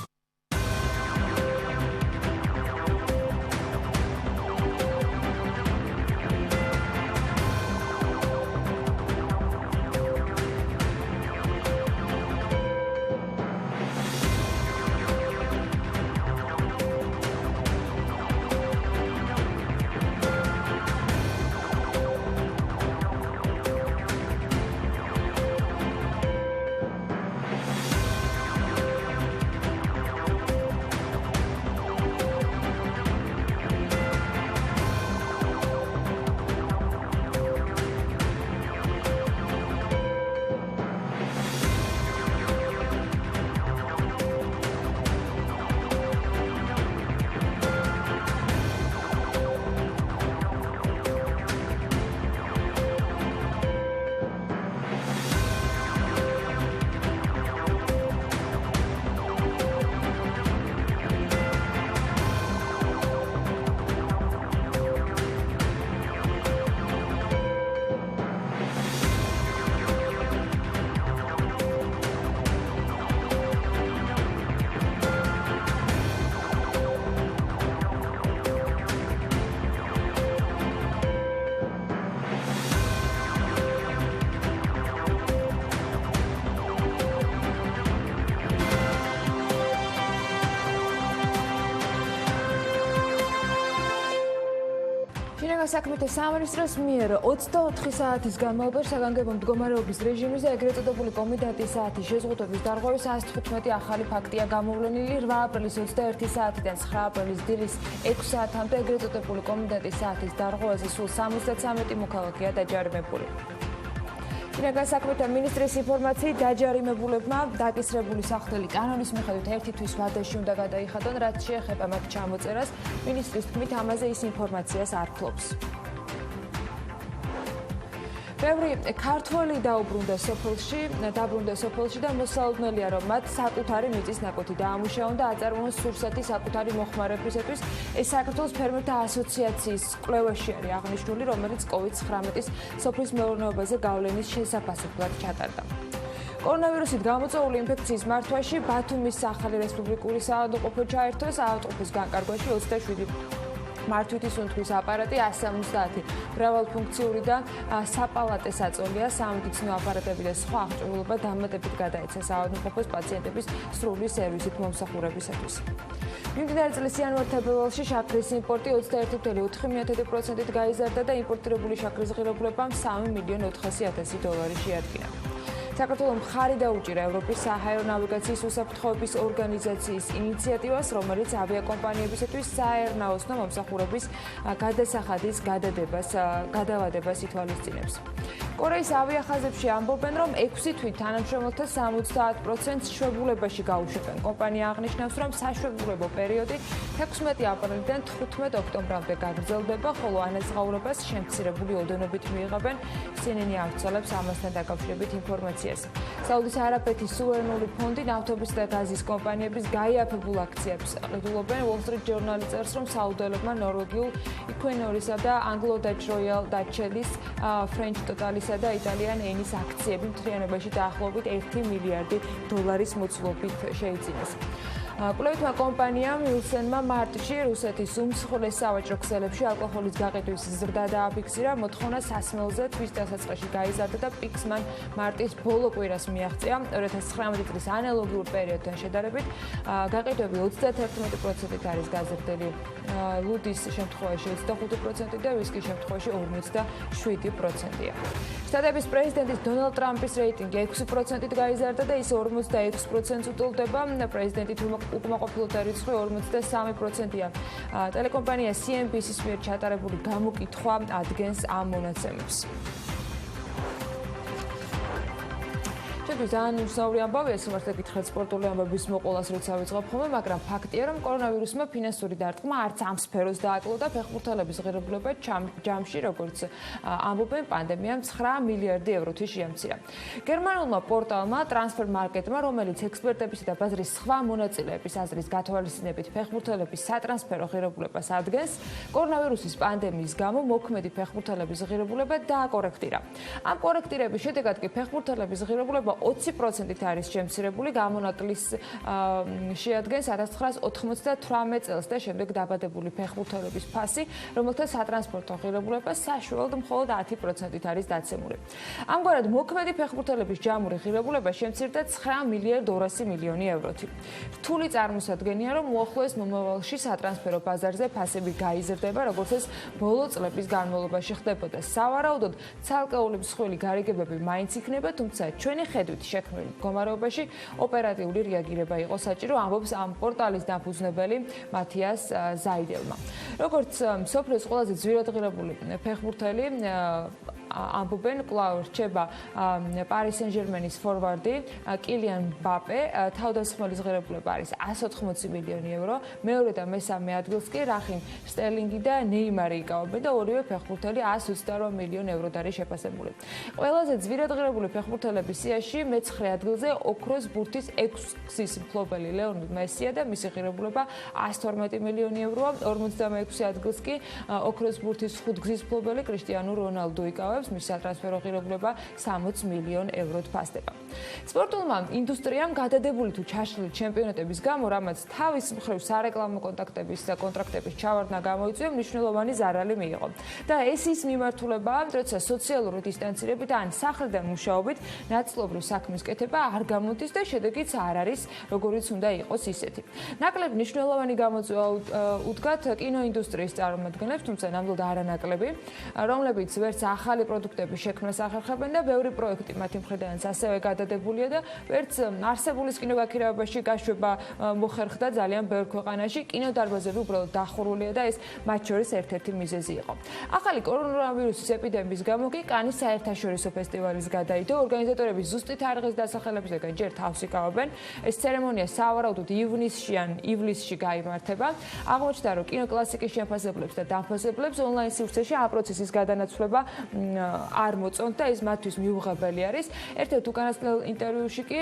საქმეთა სამინისტროს მიერ 24 საათის განმავლობაში საგანგებო მდგომარეობის რეჟიმზე ეგრეთ წოდებული კომიტეტის საათის შეზღუდვების დარღვევის 115 ახალი ფაქტია გამოვლენილი 8 აპრილის 21 საათიდან 9 აპრილის დილის 6 საათამდე ეგრეთ წოდებული კომიტეტის საათის დარღვევაზე სულ 73 მოქალაქეა დაჯარიმებული. შინაგან საქმეთა მინისტრის ინფორმაციით დაჯარიმებულებმა დაკისრებული სახელი კანონის მიხედვით 1 თვის ვადაში უნდა გადაიხადონ, რაც შეეხება მათ ჩამოწერას. მინისტრის თქმით, ამაზე ის ინფორმაციას არ ფლობს. ბევრი ქართველი დაუბრუნდა სოფელში და მოსალოდნელია, რომ მათ საკუთარი მიწის ნაკვეთი დაამუშავონ და აწარმოონ სურსათი საკუთარი მოხმარებისათვის. ეს საქართველოს ფერმერთა ასოციაციის კვლევაში არის აღნიშნული, რომელიც COVID-19 სოფლის მეურნეობაზე გავლენის შესაფასებლად ჩატარდა. კორონავირუსით გამოწვეული ინფექციის მართვაში ბათუმის ახალი რესპუბლიკური საავადმყოფო ჩაერთო, საავადმყოფოს განკარგვაში 27 მართვითი სუნთქვის აპარატი, 170 მრავალფუნქციური და საპალატე საწოლია, სამედიცინო აპარატები და სხვა აღჭურვილობა დამატებით გადაეცა საავადმყოფოს პაციენტების სრული სერვისით მომსახურებისათვის. მიმდინარე წლის იანვარ-თებერვალში შაქრის იმპორტი 21.4%-ით გაიზარდა და იმპორტირებული შაქრის ღირებულებამ $3,400,000 შეადგინა. საქართველოს მხარი დაუჭირა ევროპის საჰაერო ნავიგაციის უსაფრთხოების ორგანიზაციის ინიციატივას, რომელიც ავიაკომპანიებისათვის საერნაოსნო მომსახურების გადასახადის გადავადებას ითვალისწინებს. კორეის ავიახაზებში ამბობენ, რომ 6 თვით თანამშრომელთა 70%-ს შვებულებაში გაუშვებენ. კომპანია აღნიშნავს, რომ საშვებულებო პერიოდი 16 აპრილიდან 15 ოქტომბრამდე გაგრძელდება, ხოლო ანაზღაურებას შემცირებული ოდენობით მიიღებენ. CNN ავრცელებს ამასთან დაკავშირებით ინფორმაციას. საუდის არაბეთის სუვერენული ფონდი ნავთობის და გაზის კომპანიების გაიაფებულ აქციებს ყიდულობენ. Wall Street Journal წერს, რომ საუდელებმა ნორვეგიულ Equinor'ისა და Anglo-Dutch Royal Dutch Shell's, French Total'ისა და Italian Eni's აქციები მთლიანობაში დაახლოებით $1 მილიარდი მოცულობით შეიძინეს. კვლევითმა კომპანიამ Nielsen-მა მარტში რუსეთის უმსხვილეს სავაჭრო ქსელებში ალკოჰოლის გაყიდვის ზრდა დააფიქსირა. მოთხოვნა სასმელზე თვის დასაწყისში გაიზარდა და პიკს მან მარტის ბოლო კვირას მიაღწია. 2019 წლის ანალოგიურ პერიოდთან შედარებით გაყიდვები 31%-ით არის გაზრდილი. ლუდის შემთხვევაში 25% და ვისკის შემთხვევაში 47%-ია. შტატების პრეზიდენტის დონალდ ტრამპის რეიტინგი 6%-ით გაიზარდა და ის 46%-ს უტოლდება. პრეზიდენტი უკმაყოფილოთა რიცხვი 53%-ია. ტელეკომპანია CNBC-ის მიერ ჩატარებული გამოკითხვა ადგენს ამ მონაცემებს. ძალიან უცნაური ამბავია, სიმართლე გითხრათ, სპორტული ამბების მოყოლას როცა ვიწყებ ხოლმე, მაგრამ ფაქტია, რომ კორონავირუსმა ფინანსური დარტყმა არც ამ სფეროს დააკლო და ფეხბურთელების ღირებულება ჯამში, როგორც ამბობენ, პანდემიამ 9 მილიარდი ევროთი შეამცირა. გერმანულმა პორტალმა Transfer Market-მა, რომელიც ექსპერტებისა და ბაზრის სხვა მონაწილეების აზრის გათვალისწინებით ფეხბურთელების სატრანსფერო ღირებულებას ადგენს, კორონავირუსის პანდემიის გამო მოქმედი ფეხბურთელების ღირებულება დააკორექტირა. ამ კორექტირების შედეგად კი ფეხბურთელების ღირებულება 20%-ით არის შემცირებული, გამონაკლის შეადგენს 1998 წელს და შემდეგ დაბადებული ფეხბურთელების ფასი, რომელთა სატრანსპორტო ღირებულება საშუალოდ მხოლოდ 10%-ით არის დაცემული. ამგვარად, მოქმედი ფეხბურთელების ჯამური ღირებულება შემცირდა 9 მილიარდ 200 მილიონი ევროთი. რთული წარმოსადგენია, რომ უახლოეს მომავალში სატრანსფერო ბაზარზე ფასები გაიზრდება, როგორც ეს ბოლო წლების განმავლობაში ხდებოდა. სავარაუდოდ, ცალკეული მსხვილი გარიგებები მაინც იქნება, თუმცა ჩვენი ხედვით შექმნილ მდგომარეობაში ოპერატიული რეაგირება იყო საჭირო, ამბობს ამ პორტალის დამფუძნებელი მათიას ზაიდელმა. როგორც მსოფლიოს ყველაზე ძვირადღირებული ფეხბურთელი ამბობენ, კვლავ რჩება პარი სენ-ჟერმენის ფორვარდი კილიან მბაპე, თავდასხმელის ღირებულება არის 180 მილიონი ევრო, მეორე და მესამე ადგილს კი რახიმ სტერლინგი და ნეიმარი იკავებენ და ორივე ფეხბურთელი 128 მილიონ ევროდ არის შეფასებული. ყველაზე ძვირადღირებული ფეხბურთელების სიაში მე-9 ადგილზე ოქროს ბურთის 6 გზის მფლობელი ლეონელ მესია და მისი ღირებულება 112 მილიონი ევროა, 46 ადგილს კი ოქროს ბურთის 5 გზის მფლობელი კრისტიანო რონალდო იკავებს. მის სატრანსფერო ღირებულება 60 მილიონ ევროდ ფასდება. სპორტულმა ინდუსტრიამ გადადებული თუ ჩაშლილი ჩემპიონატების გამო, რამაც თავის მხრივ სარეკლამო კონტრაქტების ჩავარდნა გამოიწვია, მნიშვნელოვანი ზარალი მიიღო. და ეს ის მიმართულებაა, როცა სოციალური დისტანცირებით ან სახლიდან მუშაობით ნაწილობრივ საქმის კეთება არ გამოდის და შედეგიც არ არის, როგორიც უნდა იყოს ისეთი. ნაკლებ მნიშვნელოვანი გამოწვევა უდგათ კინოინდუსტრიის წარმომადგენლებს, თუმცა ნამდვილად არანაკლები, რომლებიც ვერც ახალი პროდუქტების შექმნას ახერხებენ და ბევრი პროექტი მათი მხრიდანაც ასევე გადადებულია და ვერც არსებულის კინოგაქირავებაში გაშვება მოხერხდა ძალიან ბევრ ქვეყანაში, კინოდარბაზები უბრალოდ დახურულია და ეს მათ შორის ერთ-ერთი მიზეზი იყო. ახალი კორონავირუსის ეპიდემიის გამო კი კანის საერთაშორისო ფესტივალის გადაიდო, ორგანიზატორები ზუსტი თარიღის დასახელებისგან ჯერ თავს იკავებენ. ეს ცერემონია სავარაუდოდ ივნისში ან ივლისში გაიმართება. აღმოჩნდა, რომ კინოკლასიკის შემფასებლებს და დამფასებლებს ონლაინ სივრცეში ამ პროცესის გადანაცვლება არ მოწონთ და ეს მათთვის მიუღებელი არის. ერთ-ერთ უკანასკნელ ინტერვიუში კი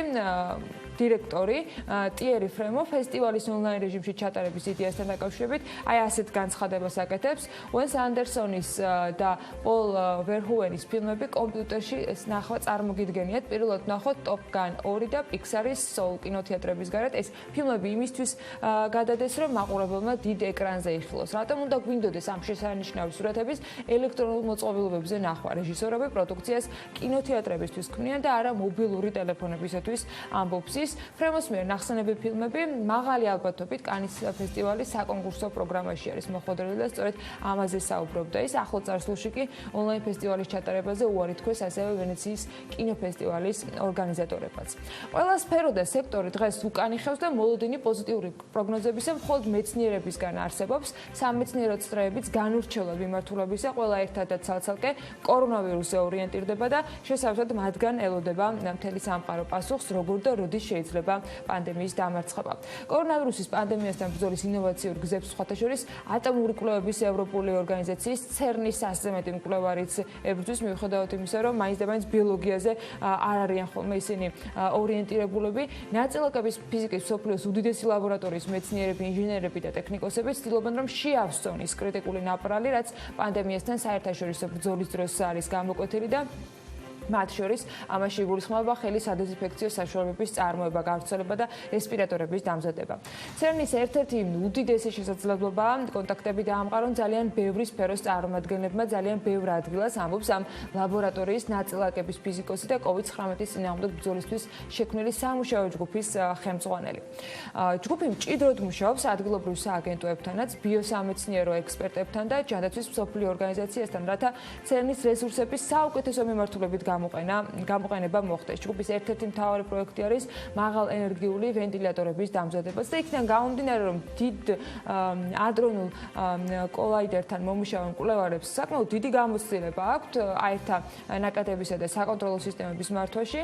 დირექტორი ტიერი ფრემო ფესტივალის ონლაინ რეჟიმში ჩატარების იდეასთან დაკავშირებით აი ასეთ განცხადებას აკეთებს. უენს ანდერსონის და პოლ ვერჰუენის ფილმები კომპიუტერში ნახვა წარმოგიდგენიათ. პირველად ნახოთ Top Gun 2 და Pixar-ის Soul კინოთეატრების გარეთ. ეს ფილმები იმისთვის გადადეს, რომ მაყურებელმა დიდ ეკრანზე იხილოს. რატომ უნდა გვინდოდეს ამ შესანიშნავი სურათების ელექტრონულ მოწყობილობებზე ნახვა? რეჟისორები პროდუქციას კინოთეატრებისთვის ქმნიან და არა მობილური ტელეფონებისათვის, ამბობს ის. ჯგუფის ფრემოს მიერ ნახსენები ფილმები მაღალი ალბათობით კანის ფესტივალის საკონკურსო პროგრამაში არის მოხვედრილი და სწორედ ამაზე საუბრობდა ის. ახლო წარსულში კი ონლაინ ფესტივალის ჩატარებაზე უარი თქვეს ასევე ვენეციის კინოფესტივალის ორგანიზატორებაც. ყველა სფერო და სექტორი დღეს უკან იხევს და მოლოდინი პოზიტიური პროგნოზებისა მხოლოდ მეცნიერებისგან არსებობს. სამეცნიერო წრეებიც განურჩევლად მიმართულებისა ყველა ერთად და ცალ-ცალკე კორონავირუსზე ორიენტირდება და შესაბამისად მათგან ელოდება მთელი სამყარო პასუხს, როგორ და როდის შეიძლება პანდემიის დამარცხება. კორონავირუსის პანდემიასთან ბრძოლის ინოვაციურ გზებს სხვათა შორის ატომური კვლევების ევროპული ორგანიზაციის CERN-ის 100-ზე მეტი მკვლევარიც ებრძვის, მიუხედავად იმისა, რომ მაინც და მაინც ბიოლოგიაზე არ არიან ხოლმე ისინი ორიენტირებულები. ნაწილაკების ფიზიკის მსოფლიოს უდიდესი ლაბორატორიის მეცნიერები, ინჟინერები და ტექნიკოსები ცდილობენ, რომ შეავსწონ ის კრიტიკული ნაპრალი, რაც პანდემიასთან საერთაშორისო ბრძოლის დროს არის გამოკვეთილი და მათ შორის ამაში იგულისხმება ხელის სადეზინფექციო საშუალებების წარმოება, გავრცელება და რესპირატორების დამზადება. CERN-ის ერთ-ერთი უდიდესი შესაძლებლობაა კონტაქტები დაამყარონ ძალიან ბევრი სფეროს წარმომადგენლებმა, ძალიან ბევრ ადგილას, ამბობს ამ ლაბორატორიის ნაწილაკების ფიზიკოსი და COVID-19-ის წინააღმდეგ ბრძოლისთვის შექმნილი სამუშაო ჯგუფის ხელმძღვანელი. ჯგუფი მჭიდროდ მუშაობს ადგილობრივ სააგენტოებთანაც, ბიოსამეცნიერო ექსპერტებთან და ჯანდაცვის მსოფლიო ორგანიზაციასთან, რათა CERN-ის რესურსების საუკეთესო მიმართულებით გამოყენება მოხდეს. ჯგუფის ერთ-ერთი მთავარი პროექტი არის მაღალენერგიული ვენტილატორების დამზადება და იქიდან გამომდინარე, რომ დიდ ადრონულ კოლაიდერთან მომუშავე მკვლევარებს საკმაოდ დიდი გამოცდილება აქვთ აირთა ნაკადებისა და საკონტროლო სისტემების მართვაში,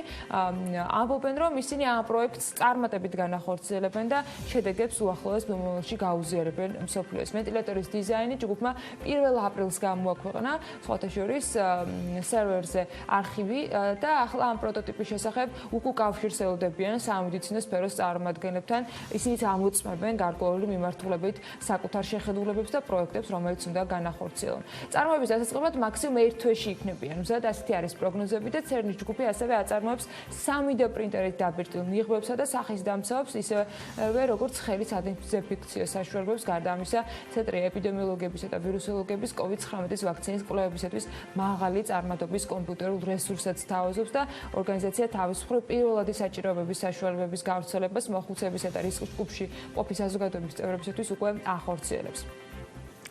ამბობენ, რომ ისინი ამ პროექტს წარმატებით განახორციელებენ და შედეგებს უახლოეს მომავალში გაუზიარებენ მსოფლიოს. ვენტილატორის დიზაინი ჯგუფმა 1 აპრილს გამოაქვეყნა, სხვათა შორის სერვერზე არხივი და ახლა ამ პროტოტიპის შესახებ უკუ კავშირს ელოდებიან სამედიცინო სფეროს წარმომადგენლებთან. ისინი ამოწმებენ გარკვეული მიმართულებით საკუთარ შეხედულებებს და პროექტებს, რომელიც უნდა განახორციელონ. წარმოების დასაწყებად მაქსიმუმ 1 თვეში იქნებიან. მზად ასეთი არის პროგნოზები და CERN-ის ჯგუფი ასევე აწარმოებს 3D პრინტერით დაბირტილ ნიღბებსა და სახის დამცავებს, ისევე როგორც ხელის ადეზინფექციო საშუალებებს. გარდა ამისა, ცენტრი ეპიდემიოლოგიებისა და ვირუსოლოგიების COVID-19 ვაქცინის კვლევებისათვის მაღალი წარმადობის კომპიუტერულ რესურსებს თავაზობს და ორგანიზაცია თავის მხრივ პირველადი საჭიროებების საშუალებების გავრცელებას მოხუცებისა და რისკის ჯგუფში ყოფი საზოგადოების წევრებისათვის უკვე ახორციელებს.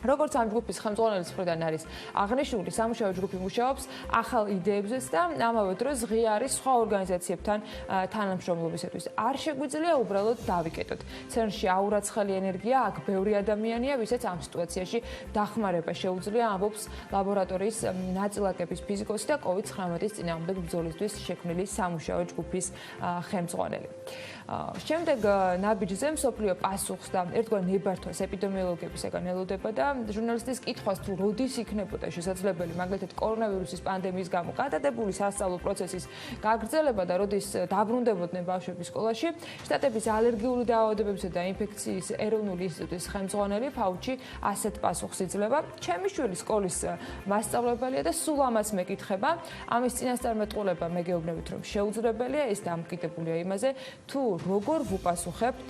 როგორც ამ ჯგუფის ხელმძღვანელის მხრიდან არის აღნიშნული, სამუშაო ჯგუფი მუშაობს ახალ იდეებზეც და ამავე დროს ღია არის სხვა ორგანიზაციებთან თანამშრომლობისათვის. არ შეგვიძლია უბრალოდ დავიკეტოთ. CERN-ში აურაცხელი ენერგია, აქ ბევრი ადამიანია, ვისაც ამ სიტუაციაში დახმარება შეუძლია, ამბობს ლაბორატორიის ნაწილაკების ფიზიკოსი და COVID-19-ის წინააღმდეგ ბრძოლისთვის შექმნილი სამუშაო ჯგუფის ხელმძღვანელი. შემდეგ ნაბიჯზე მსოფლიო პასუხს და ერთგვარ ნებართვას ეპიდემიოლოგიებისგან ელოდება და ჟურნალისტის კითხვას თუ როდის იქნებოდა შესაძლებელი მაგალითად კორონავირუსის პანდემიის გამო გადადებული სასწავლო პროცესის გაგრძელება და როდის დაბრუნდებოდნენ ბავშვები სკოლაში, შტატების ალერგიული დაავადებებისა და ინფექციის ეროვნული ინსტიტუტის ხელმძღვანელი ფაუჩი ასეთ პასუხს იძლევა. ჩემი შვილი სკოლის მასწავლებელია და სულ ამას მეკითხება. ამის წინასწარმეტყველება მე გეუბნებით, რომ შეუძლებელია, ეს დამოკიდებულია იმაზე, თუ როგორ ვუპასუხებთ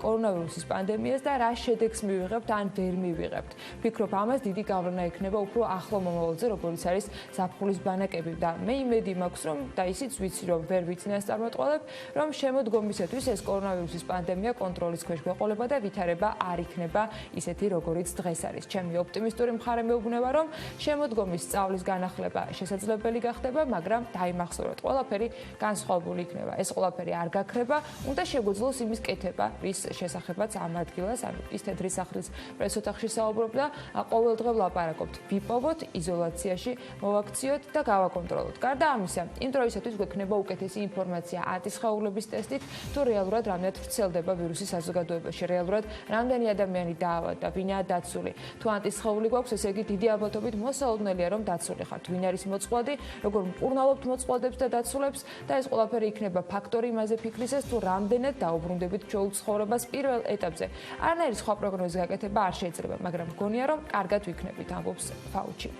კორონავირუსის პანდემიას და რა შედეგს მივიღებთ ან ვერ მივიღებთ. ფიქრობ, ამას დიდი გავლენა ექნება უფრო ახლო მომავალზე, როგორც არის ზაფხულის ბანაკები და მე იმედი მაქვს, რომ და ისიც ვიცი, რომ ვერ ვიცინასწარმეტყველებ, რომ შემოდგომისათვის ეს კორონავირუსის პანდემია კონტროლის ქვეშ გვეყოლება და ვითარება არ იქნება ისეთი, როგორიც დღეს არის. ჩემი ოპტიმისტური მხარე მეუბნება, რომ შემოდგომის სწავლის განახლება შესაძლებელი გახდება, მაგრამ დაიმახსოვროთ, ყველაფერი განსხვავებული იქნება. ეს ყველაფერი არ გაქრება, უნდა შეგვეძლოს იმის კეთება, რის შესახებაც ამ ადგილას, ის თეთრი სახლის პრესოთახში საუბრობდა, ყოველდღე ვლაპარაკობთ, ვიპოვოთ, იზოლაციაში მოვაქციოთ და გავაკონტროლოთ. გარდა ამისა, იმ დროისათვის გვექნება უკეთესი ინფორმაცია ათისხეულების ტესტით, თუ რეალურად რამდენად ვრცელდება ვირუსი საზოგადოებაში, რეალურად რამდენი ადამიანი დაავადდა, ვინაა დაცული. თუ ანტისხეული გვაქვს, ესე იგი დიდი ალბათობით მოსაოდნელია, რომ დაცული ხართ. ვინ არის მოწყვლადი, როგორ მკურნალობთ მოწყვლადებს და დაცულებს და ეს ყველაფერი იქნება ფაქტორი იმაზე ფიქრისას, თუ რამდენად დაუბრუნდებით ჩვეულ ცხოვრებას პირველ ეტაპზე. არანაირი სხვა პროგნოზის გაკეთება არ შეიძლება, მაგრამ მგონია, რომ კარგად ვიქნებით, ამბობს ფაუჩი.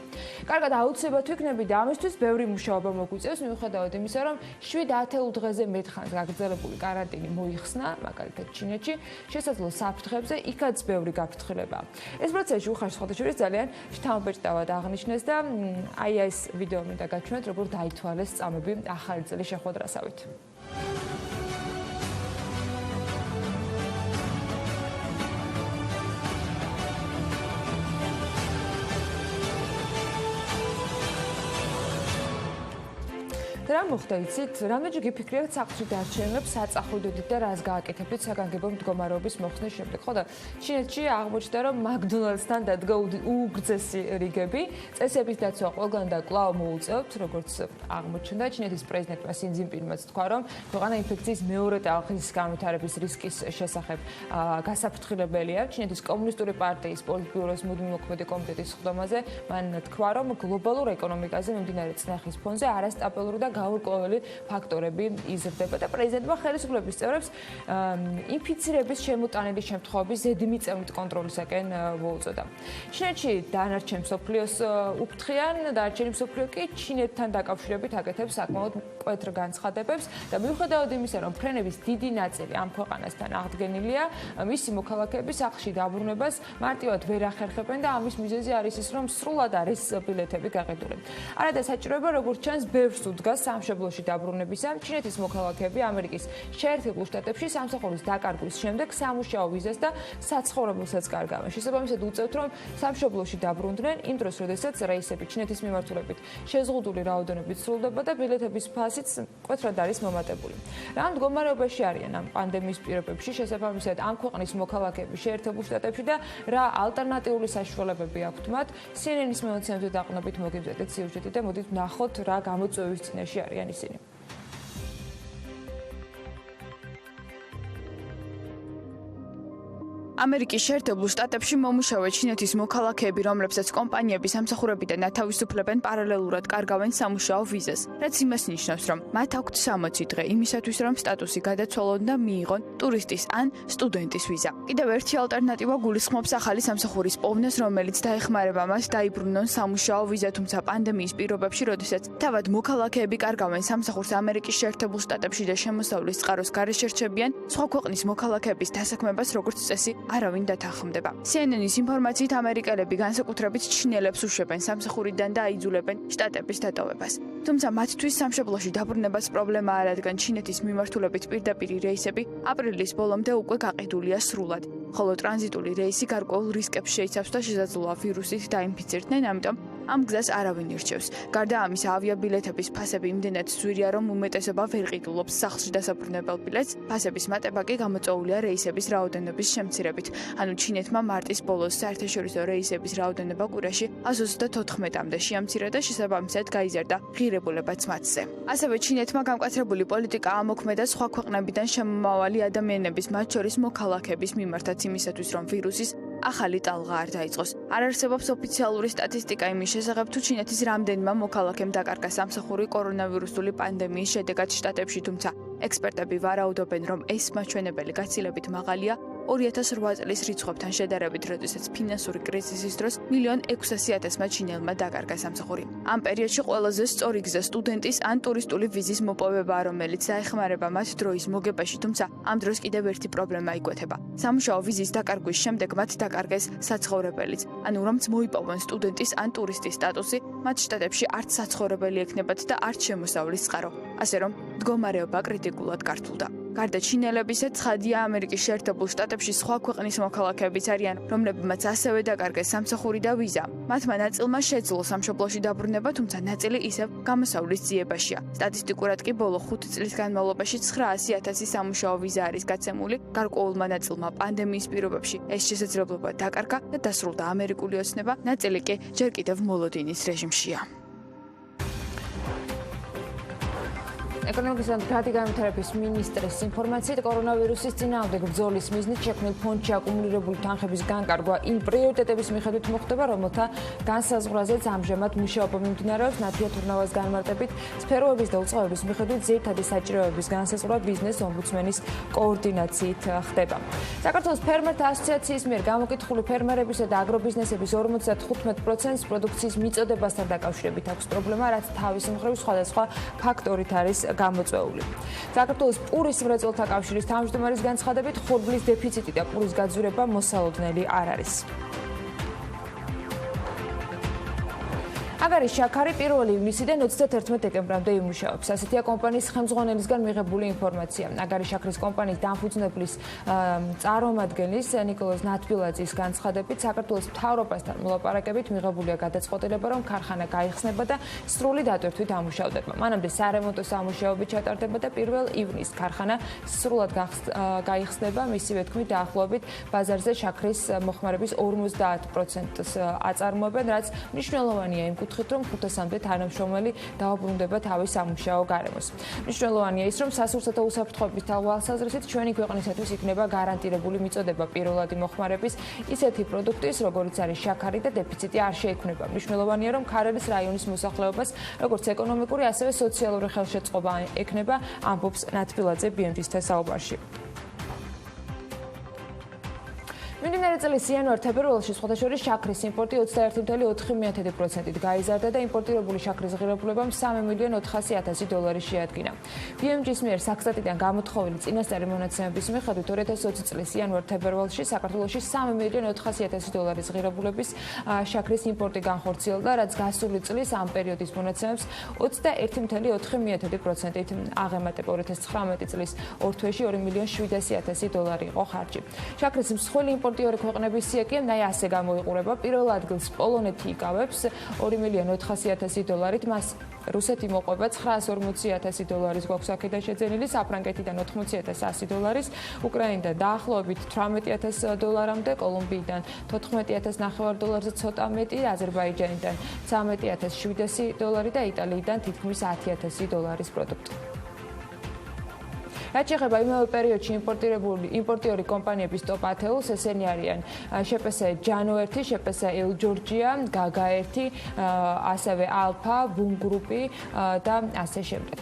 კარგად აუცილებლად ვიქნებით და ამისთვის ბევრი მუშაობა მოგვიწევს, მიუხედავად იმისა, რომ 7-10 დღეზე მეტ ხანს გაგრძელებული კარანტინი მოიხსნა, მაგალითად ჩინეთში, შესაძლო საფრთხებზე იქაც ბევრი გაფრთხილებაა. ეს პროცესი უხარს სხვათა შორის ძალიან შთამბეჭდავად აღნიშნეს და აი ეს ვიდეო მინდა გაჩვენოთ, როგორ დაითვალეს წამები ახალი წლის შეხვედრასავით. რა მოხდა იცით? რამდენჯერ გიფიქრეთ სახლში დარჩენილებს საწახვიდოდით და რას გააკეთებთ საგანგებო მდგომარეობის მოხსნის შემდეგ. ხო და ჩინეთში აღმოჩნდა რომ McDonald's-თან დადგა უგრძესი რიგები. წესების დაცვა ყველგან და კვლავ მოუწევთ, როგორც აღმოჩნდა ჩინეთის პრეზიდენტმა სინ ძინპინმა თქვა, რომ ქვეყანა ინფექციის მეორე ტალღის განვითარების რისკის შესახებ გასაფრთხილებელია. ჩინეთის კომუნისტური პარტიის პოლიტბიუროს მუდმივმოქმედი კომიტეტის ხდომაზე მან თქვა, რომ გლობალურ ეკონომიკაზე მიმდინარე წნეხის ფონზე არასტაბილური და გაურკვეველი ფაქტორები იზრდება და პრეზიდენტმა ხელისუფლების წევრებს ინფიცირების შემოტანილი შემთხვევების ზედმიწევნით კონტროლისაკენ მოუწოდა. ჩინეთში დანარჩენ მსოფლიოს უფრთხიან, დანარჩენი მსოფლიო კი ჩინეთთან დაკავშირებით აკეთებს საკმაოდ მკვეთრ განცხადებებს და მიუხედავად იმისა, რომ ფრენების დიდი ნაწილი ამ ქვეყანასთან აღდგენილია, მისი მოქალაქეები სახლში დაბრუნებას მარტივად ვერ ახერხებენ და ამის მიზეზი არის ის, რომ სრულად არის ბილეთები გაყიდული. არადა საჭიროება როგორც ჩანს ბევრს უდგას სამშობლოში დაბრუნებისა. ჩინეთის მოქალაქეები ამერიკის შეერთებულ შტატებში სამსახურის დაკარგვის შემდეგ სამუშაო ვიზას და საცხოვრებელსაც კარგავენ. შესაბამისად უწევთ, რომ სამშობლოში დაბრუნდნენ იმ დროს, როდესაც რეისები ჩინეთის მიმართულებით შეზღუდული რაოდენობით სრულდება და ბილეთების ფასიც მკვეთრად არის მომატებული. რა მდგომარეობაში არიან ამ პანდემიის პირობებში, შესაბამისად ამ ქვეყნის მოქალაქეები შეერთებულ შტატებში და რა ალტერნატიული საშუალებები აქვთ მათ? CNN-ის მონაცემებზე დაყრდნობით მოგიბზადეთ სიუჟეტი და მოდით ვნახოთ რა გამოწვევის წინაშე არიან ისინი. ამერიკის შეერთებულ შტატებში მომუშავე ჩინეთის მოქალაქეები, რომლებსაც კომპანიები სამსახურებიდან ათავისუფლებენ, პარალელურად კარგავენ სამუშაო ვიზას, რაც იმას ნიშნავს, რომ მათ აქვთ 60 დღე იმისათვის, რომ სტატუსი გადაცვალონ და მიიღონ ტურისტის ან სტუდენტის ვიზა. კიდევ ერთი ალტერნატივა გულისხმობს ახალი სამსახურის პოვნას, რომელიც დაეხმარება მას დაიბრუნონ სამუშაო ვიზა, თუმცა პანდემიის პირობებში, როდესაც თავად მოქალაქეები კარგავენ სამსახურს ამერიკის შეერთებულ შტატებში და შემოსავლის წყაროს გარეშე რჩებიან, სხვა ქვეყნის მოქალაქეების დასაქმებას როგორც წესი არავინ დათანხმდება. CNN-ის ინფორმაციით ამერიკელები განსაკუთრებით ჩინელებს უშვებენ სამსახურიდან და აიძულებენ შტატების დატოვებას. თუმცა მათთვის სამშობლოში დაბრუნებას პრობლემა არ ადგან. ჩინეთის მიმართულებით პირდაპირი რეისები აპრილის ბოლომდე უკვე გაყიდულია სრულად, ხოლო ტრანზიტული რეისი გარკვეულ რისკებს შეიცავს და შესაძლოა ვირუსით დაინფიცირდნენ, ამიტომ ამ გზას არავინ ირჩევს. გარდა ამისა, ავიაბილეთების ფასები იმდენად ძვირია, რომ უმეტესობა ვერ ყიდულობს სახლში დასაბრუნებელ ბილეთს. ფასების მატება კი გამოწვეულია რეისების რაოდენობის შემცირებით. ანუ ჩინეთმა მარტის ბოლოს საერთაშორისო რეისების რაოდენობა კვირაში 134-მდე შეამცირა და შესაბამისად გაიზარდა ღირებულებაც მათზე. ასევე ჩინეთმა გამკაცრებული პოლიტიკა ამოქმედა სხვა ქვეყნებიდან შემომავალი ადამიანების, მათ შორის მოქალაქეების მიმართაც იმისათვის, რომ ვირუსის ახალი ტალღა არ დაიწყოს. არ არსებობს ოფიციალური სტატისტიკა იმის შესახებ, თუ ჩინეთის რამდენმა მოქალაქემ დაკარგა სამსახური კორონავირუსული პანდემიის შედეგად შტატებში, თუმცა ექსპერტები ვარაუდობენ, რომ ეს მაჩვენებელი გაცილებით მაღალია 2008 წლის რიცხვებთან შედარებით, როდესაც ფინანსური კრიზისის დროს 1.600.000-მა ჩინელმა დაკარგა სამსახური. ამ პერიოდში ყველაზე სწორი გზა სტუდენტის ან ტურისტული ვიზის მოპოვებაა, რომელიც დაეხმარება მათ დროის მოგებაში, თუმცა ამ დროს კიდევ ერთი პრობლემა იკვეთება. სამუშაო ვიზის დაკარგვის შემდეგ მათ დაკარგეს საცხოვრებელიც, ანუ რომც მოიპოვონ სტუდენტის ან ტურისტის სტატუსი, მათ შტატებში არც საცხოვრებელი ექნებათ და არც შემოსავლის წყარო, ასე რომ მდგომარეობა კრიტიკულად გართულდა. გარდა ჩინელებისა, ცხადია ამერიკის შეერთებულ შტატებში სხვა ქვეყნის მოქალაქეებიც არიან, რომლებმაც ასევე დაკარგეს სამსახური და ვიზა. მათმა ნაწილმა შეძლო სამშობლოში დაბრუნება, თუმცა ნაწილი ისევ გამოსავლის ძიებაშია. სტატისტიკურად კი ბოლო 5 წლის განმავლობაში 900.000 სამუშაო ვიზა არის გაცემული. გარკვეულმა ნაწილმა პანდემიის პირობებში ეს შესაძლებლობა დაკარგა და დასრულდა ამერიკული ოცნება, ნაწილი კი ჯერ კიდევ მოლოდინის რეჟიმშია. ეკონომიკის და განვითარების მინისტრის ინფორმაციით, კორონავირუსის წინააღმდეგ ბრძოლის მიზნით შექმნილ ფონდში აკუმულირებული თანხების განკარგვა იმ პრიორიტეტების მიხედვით მოხდება, რომელთა განსაზღვრაზეც ამჟამად მუშაობა მიმდინარეობს. ნათიათურნავას განმარტებით, სფეროების და უწყებების მიხედვით ძირითადი საჭიროებების განსაზღვრა ბიზნეს ომბუდსმენის კოორდინაციით ხდება. საქართველოს ფერმერთა ასოციაციის მიერ გამოკითხული ფერმერებისა და აგრობიზნესების 55%-ს პროდუქციის მიწოდებასთან დაკავშირებით აქვს პრობლემა, რაც თავის მხრივ სხვადასხვა ფაქტორით არის გამოწვეული. საქართველოს პურის მრეწველთა კავშირის თავმჯდომარის განცხადებით, ხორბლის დეფიციტი და პურის გაძვირება მოსალოდნელი არ არის. აგარის შაქარი 1 ივნისიდან 31 დეკემბრამდე იმუშავებს. ასეთია კომპანიის ხელმძღვანელისგან მიღებული ინფორმაცია. აგარის შაქრის კომპანიის დამფუძნებლის წარმომადგენლის ნიკოლოზ ნათბილაძის განცხადებით, საქართველოს მთავრობასთან მოლაპარაკებით მიღებულია გადაწყვეტილება, რომ ქარხანა გაიხსნება და სრული დატვირთვით ამუშავდება. მანამდე სარემონტო სამუშაოები ჩატარდება და 1 ივნისს ქარხანა სრულად გაიხსნება. მისივე თქმით, დაახლოებით ბაზარზე შაქრის მოხმარების 50%-ს აწარმოებენ, რაც მნიშვნელოვანია იმ კუთხით, რომ 500-მდე თანამშრომელი დაუბრუნდება თავის სამუშაო გარემოს. მნიშვნელოვანია ის, რომ სასურსათო უსაფრთხოების თვალსაზრისით ჩვენი ქვეყნისათვის იქნება გარანტირებული მიწოდება პირველადი მოხმარების ისეთი პროდუქტის, როგორიც არის შაქარი და დეფიციტი არ შეექმნება. მნიშვნელოვანია, რომ ქარელის რაიონის მოსახლეობას როგორც ეკონომიკური, ასევე სოციალური ხელშეწყობა ექნება, ამბობს ნათბილაძე BMJ-ს თესაუბარში. მიმდინარე წლის იანვარ-თებერვალში სხვათა შორის შაქრის იმპორტი 21.4%-ით გაიზარდა და იმპორტირებული შაქრის ღირებულებამ $3,400,000 შეადგინა. BMJ-ის მიერ საქსტატიდან გამოთხოვილი წინასწარი მონაცემების მიხედვით 2020 წლის იანვარ-თებერვალში საქართველოში $3,400,000 ღირებულების შაქრის იმპორტი განხორციელდა, რაც გასული წლის ამ პერიოდის მონაცემებს 21.4%-ით აღემატება. 2019 წლის ორ თვეში $2,700,000 იყო ხარჯი. შაქრის მსხვილი იმპორტიორი ქვეყნების სია ასე გამოიყურება. პირველ ადგილს პოლონეთი იკავებს $2,400,000-ით, მას რუსეთი მოყვება $940,000 გვაქვს აქედან შეძენილი, საფრანგეთიდან $80,100, უკრაინიდან დაახლოებით $18,000-მდე, კოლუმბიიდან $14,500-ზე ცოტა მეტი, აზერბაიჯანიდან $13,700 და იტალიიდან თითქმის $10,000 პროდუქტი. რაც შეეხება იმავე პერიოდში იმპორტიორი კომპანიების ტოპ 10-ს, ესენი არიან შპს ჯანო 1, შპს ელ ჯორჯია, გაგა 1, ასევე ალფა, ბუმ გრუპი და ასე შემდეგ.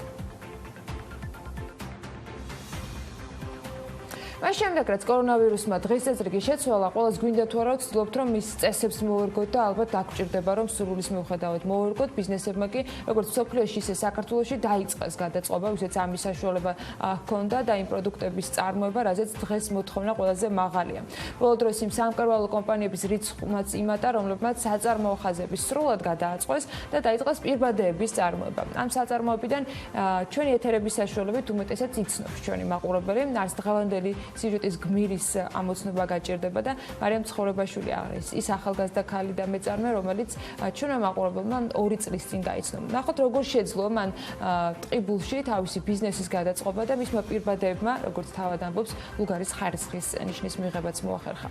მას შემდეგ, რაც კორონავირუსმა დღესდღეობით შეცვალა, ყველას გვინდა თუ არა ვცდილობთ, რომ მის წესებს მოვერგოთ და ალბათ დაგვჭირდება, რომ სურვილის მიუხედავად მოვერგოთ. ბიზნესებმა კი, როგორც სოფლიოში, ისე საქართველოში დაიწყეს გადაწყობა, ვისაც ამის საშუალება ჰქონდა და იმ პროდუქტების წარმოება, რაზეც დღეს მოთხოვნა ყველაზე მაღალია. ბოლო დროს იმ სამკერვალო კომპანიების რიცხვმაც იმატა, რომლებმაც საწარმოო ხაზები სრულად გადააწყვეს და დაიწყეს პირბადეების წარმოება. ამ საწარმოებიდან ჩვენი ეთერების საშუალებით უმეტესად იცნობს ჩვენი მაყურებელი, არც დღევანდელი სიუჟეტის გმირის ამოცნობა გაჭირდება და მარიამ ცხოვრებაშვილი არის ის ახალგაზრდა ქალი და მეწარმე, რომელიც ჩვენმა მაყურებელმა 2 წლის წინ გაიცნო. ნახოთ, როგორ შეძლო მან ტყიბულში თავისი ბიზნესის გადაწყობა და მისმა პირბადეებმა, როგორც თავად ამბობს, ლუგარის ხარისხის ნიშნის მიღებაც მოახერხა.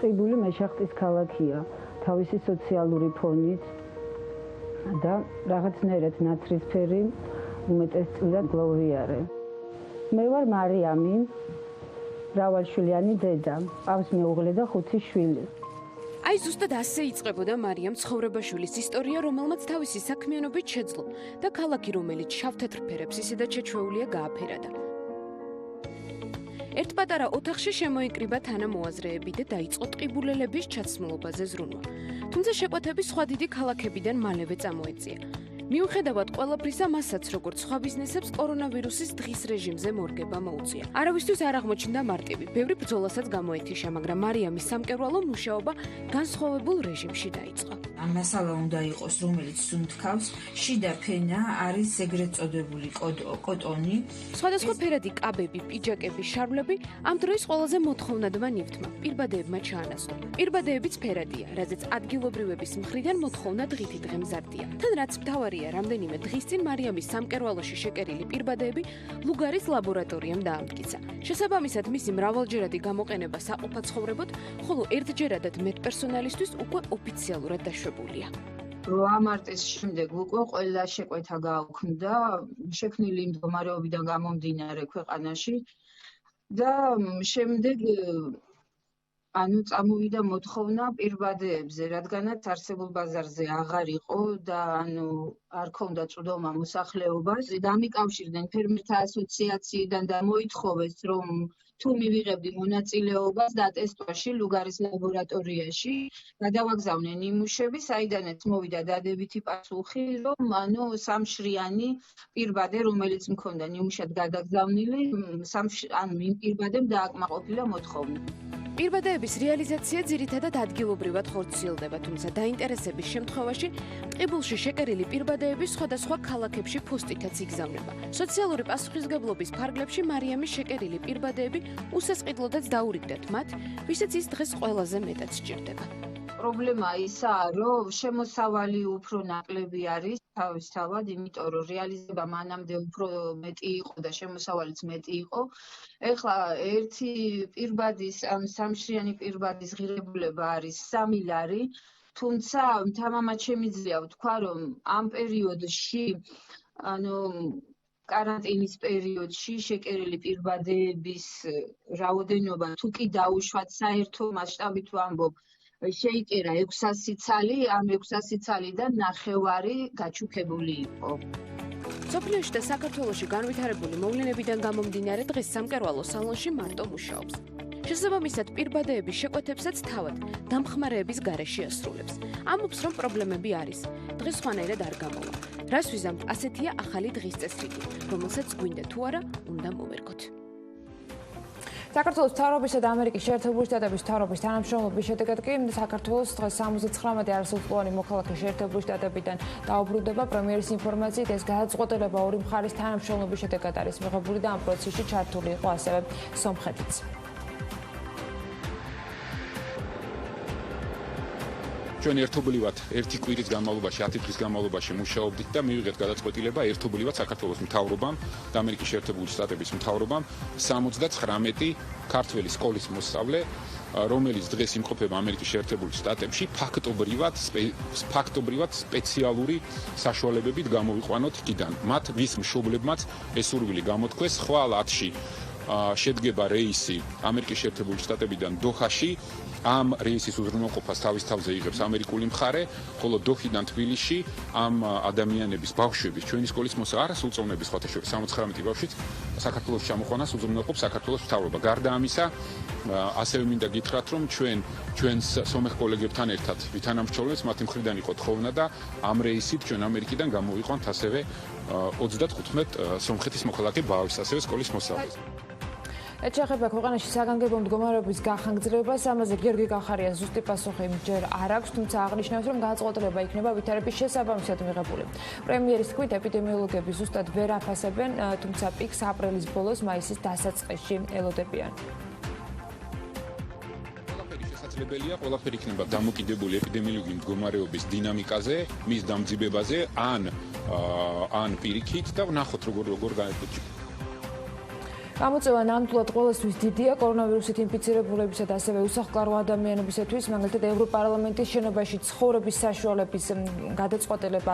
ტყიბული მეშახტის ქალაქია, თავისი სოციალური ფონით და რაღაცნაირად ნაცრისფერი, უმეტესწილად გლოვიარე. მე ვარ მარიამი, მრავალშვილიანი დედა, ყავს მეუღლე და 5 შვილი. აი ზუსტად ასე იწყებოდა მარიამ ცხოვრებაშვილის ისტორია, რომელმაც თავისი საქმიანობით შეძლო და ქალაქი, რომელიც შავ-თეთრ ფერებს ისედაც შეჩვეულია, გააფერადა. ერთ პატარა ოთახში შემოიკრიბა თანამოაზრეები და დაიწყო ტყიბულელების ჩაცმულობაზე ზრუნვა. თუმცა შეკვეთების სხვა დიდი ქალაქებიდან მალევე წამოეწია. მიუხედავად ყველაფრისა, მასაც როგორც სხვა ბიზნესებს კორონავირუსის დღის რეჟიმზე მორგება მოუწია. არავისთვის არ აღმოჩნდა მარტივი, ბევრი ბრძოლასაც გამოეთიშა, მაგრამ მარიამის სამკერვალო მუშაობა განსხვავებულ რეჟიმში დაიწყო. მასალა უნდა იყოს, რომელიც სუნთქავს, შიდა ფენა არის ეგრეთ წოდებული კოტონი. სხვადასხვა ფერადი კაბები, პიჯაკები, შარვლები ამ დროის ყველაზე მოთხოვნადმა ნივთმა, პირბადეებმა ჩაანაცვლა. პირბადეებიც ფერადია, რაზეც ადგილობრივების მხრიდან მოთხოვნა დღითი დღე მზარდია. თან რაც მთავარია, რამდენიმე დღის წინ მარიამის სამკერვალოში შეკერილი პირბადეები ლუგარის ლაბორატორიამ დაამტკიცა. შესაბამისად, მისი მრავალჯერადი გამოყენება საყოფაცხოვრებოდ, ხოლო ერთჯერადად მედპერსონალისთვის უკვე ოფიციალურად დაშვებულია. 8 მარტის შემდეგ უკვე ყველა შეკვეთა გააუქმდა შექმნილი მდგომარეობიდან გამომდინარე ქვეყანაში და შემდეგ ანუ წამოვიდა მოთხოვნა პირბადეებზე, რადგანაც არსებულ ბაზარზე აღარ იყო და ანუ არ ქონდა წვდომა მოსახლეობას. დამიკავშირდნენ ფერმერთა ასოციაციიდან და მოითხოვეს, რომ თუ მივიღებდი მონაწილეობას დატესტვაში ლუგარის ლაბორატორიაში, გადავაგზავნე ნიმუშები, საიდანაც მოვიდა დადებითი პასუხი, რომ ანუ სამშრიანი პირბადე, რომელიც მქონდა ნიმუშად გადაგზავნილი, ანუ იმ პირბადემ დააკმაყოფილა მოთხოვნა. პირბადეების რეალიზაცია ძირითადად ადგილობრივად ხორციელდება, თუმცა დაინტერესების შემთხვევაში ყიბულში შეკერილი პირბადეების სხვადასხვა ქალაქებში ფოსტითაც იგზავნება. სოციალური პასუხისმგებლობის ფარგლებში მარიამის შეკერილი პირბადეები უსასყიდლოდაც დაურიგდათ მათ, ვისაც ის დღეს ყველაზე მეტად სჭირდება. პრობლემა ისაა, რომ შემოსავალი უფრო ნაკლები არის თავისთავად, იმიტომ რომ რეალიზება მანამდე უფრო მეტი იყო და შემოსავალიც მეტი იყო. ეხლა ერთი პირბადის, სამშრიანი პირბადის ღირებულება არის 3 ლარი, თუმცა თამამად შემიძლია ვთქვა, რომ ამ პერიოდში, ანუ карантиნის პერიოდში შეკერილი პირბადეების რაოდენობა თუ კი დაუშვათ საერთო მასშტაბით ვამბობ, შეიკერა 600 ცალი, ამ 600 ცალიდან 9/2 გაჩუქებული იყო. სოფლიოში და საქართველოში განვითარებული მოვლენებიდან გამომდინარე დღეს სამკერვალო სალონში მარტო მუშაობს. შესაბამისად პირბადეების შეკვეთებსაც თავად დამხმარეების გარეშე ასრულებს. ამბობს, რომ პრობლემები არის. დღეს სხვანაირად არ გამოვა. რას ვიზამთ, ასეთია ახალი დღის წესრიგი, რომელსაც გვინდა თუ არა უნდა მოვერგოთ. საქართველოს მთავრობისა და ამერიკის შეერთებული შტატების მთავრობის თანამშრომლობის შედეგად კი საქართველოს დღეს 79 არასრულწლოვანი მოქალაქე შეერთებული შტატებიდან დაუბრუნდება. პრემიერის ინფორმაციით ეს გადაწყვეტილება ორი მხარის თანამშრომლობის შედეგად არის მიღებული და ამ პროცესში ჩართული იყო ასევე სომხეთიც. ჩვენ ერთობლივად ერთი კვირის განმავლობაში, 10 თვის განმავლობაში მუშაობდით და მივიღეთ გადაწყვეტილება ერთობლივად საქართველოს მთავრობამ და ამერიკის შეერთებული შტატების მთავრობამ 79 ქართველი სკოლის მოსწავლე, რომელიც დღეს იმყოფება ამერიკის შეერთებული შტატებში, ფაქტობრივად სპეციალური საშუალებებით გამოვიყვანოთ იქიდან. მათ ვის მშობლებმაც ეს სურვილი გამოთქვეს, ხვალ 10-ში შედგება რეისი ამერიკის შეერთებული შტატებიდან დოჰაში. ამ რეისის უზრუნველყოფას თავის თავზე იღებს ამერიკული მხარე, ხოლო დოჰიდან თბილისში ამ ადამიანების ბავშვების ჩვენი სკოლის არასრულწლოვნების სხვათა შორის 79 ბავშვით საქართველოს ჩამოყვანას უზრუნველყოფს საქართველოს მთავრობა. გარდა ამისა, ასევე მინდა გითხრათ, რომ ჩვენს სომეხ კოლეგებთან ერთად ვითანამშრომლებს მათი მხრიდან იყო თხოვნა და ამ რეისით ჩვენ ამერიკიდან გამოვიყვანთ ასევე 35 სომხეთის მოქალაქე ბავშვს, ასევე სკოლის მოსწავლეს. ეს შეეხება ქვეყანაში საგანგებო მდგომარეობის გახანგრძლივებას, ამაზე გიორგი კახარიას ზუსტი პასუხი ჯერ არ აქვს, თუმცა აღნიშნავს, რომ გადაწყვეტილება იქნება ვითარების შესაბამისად მიღებული. პრემიერის თქმით, ეპიდემიოლოგები ზუსტად ვერ აფასებენ, თუმცა პიკს აპრილის ბოლოს, მაისის დასაწყისში ელოდებიან. ყველაფერი იქნება დამოკიდებული ეპიდემიოლოგიური მდგომარეობის დინამიკაზე, მის დამძიმებაზე, ან პირიქით და ვნახოთ როგორ განვითარდება. გამოწვევა ნამდვილად ყოველთვის დიდია კორონავირუსით ინფიცირებულებისა და ასევე უსახლკარო ადამიანებისათვის, მაგალითად ევროპარლამენტის შენობაში ცხოვრების საშუალების გადაწყვეტილება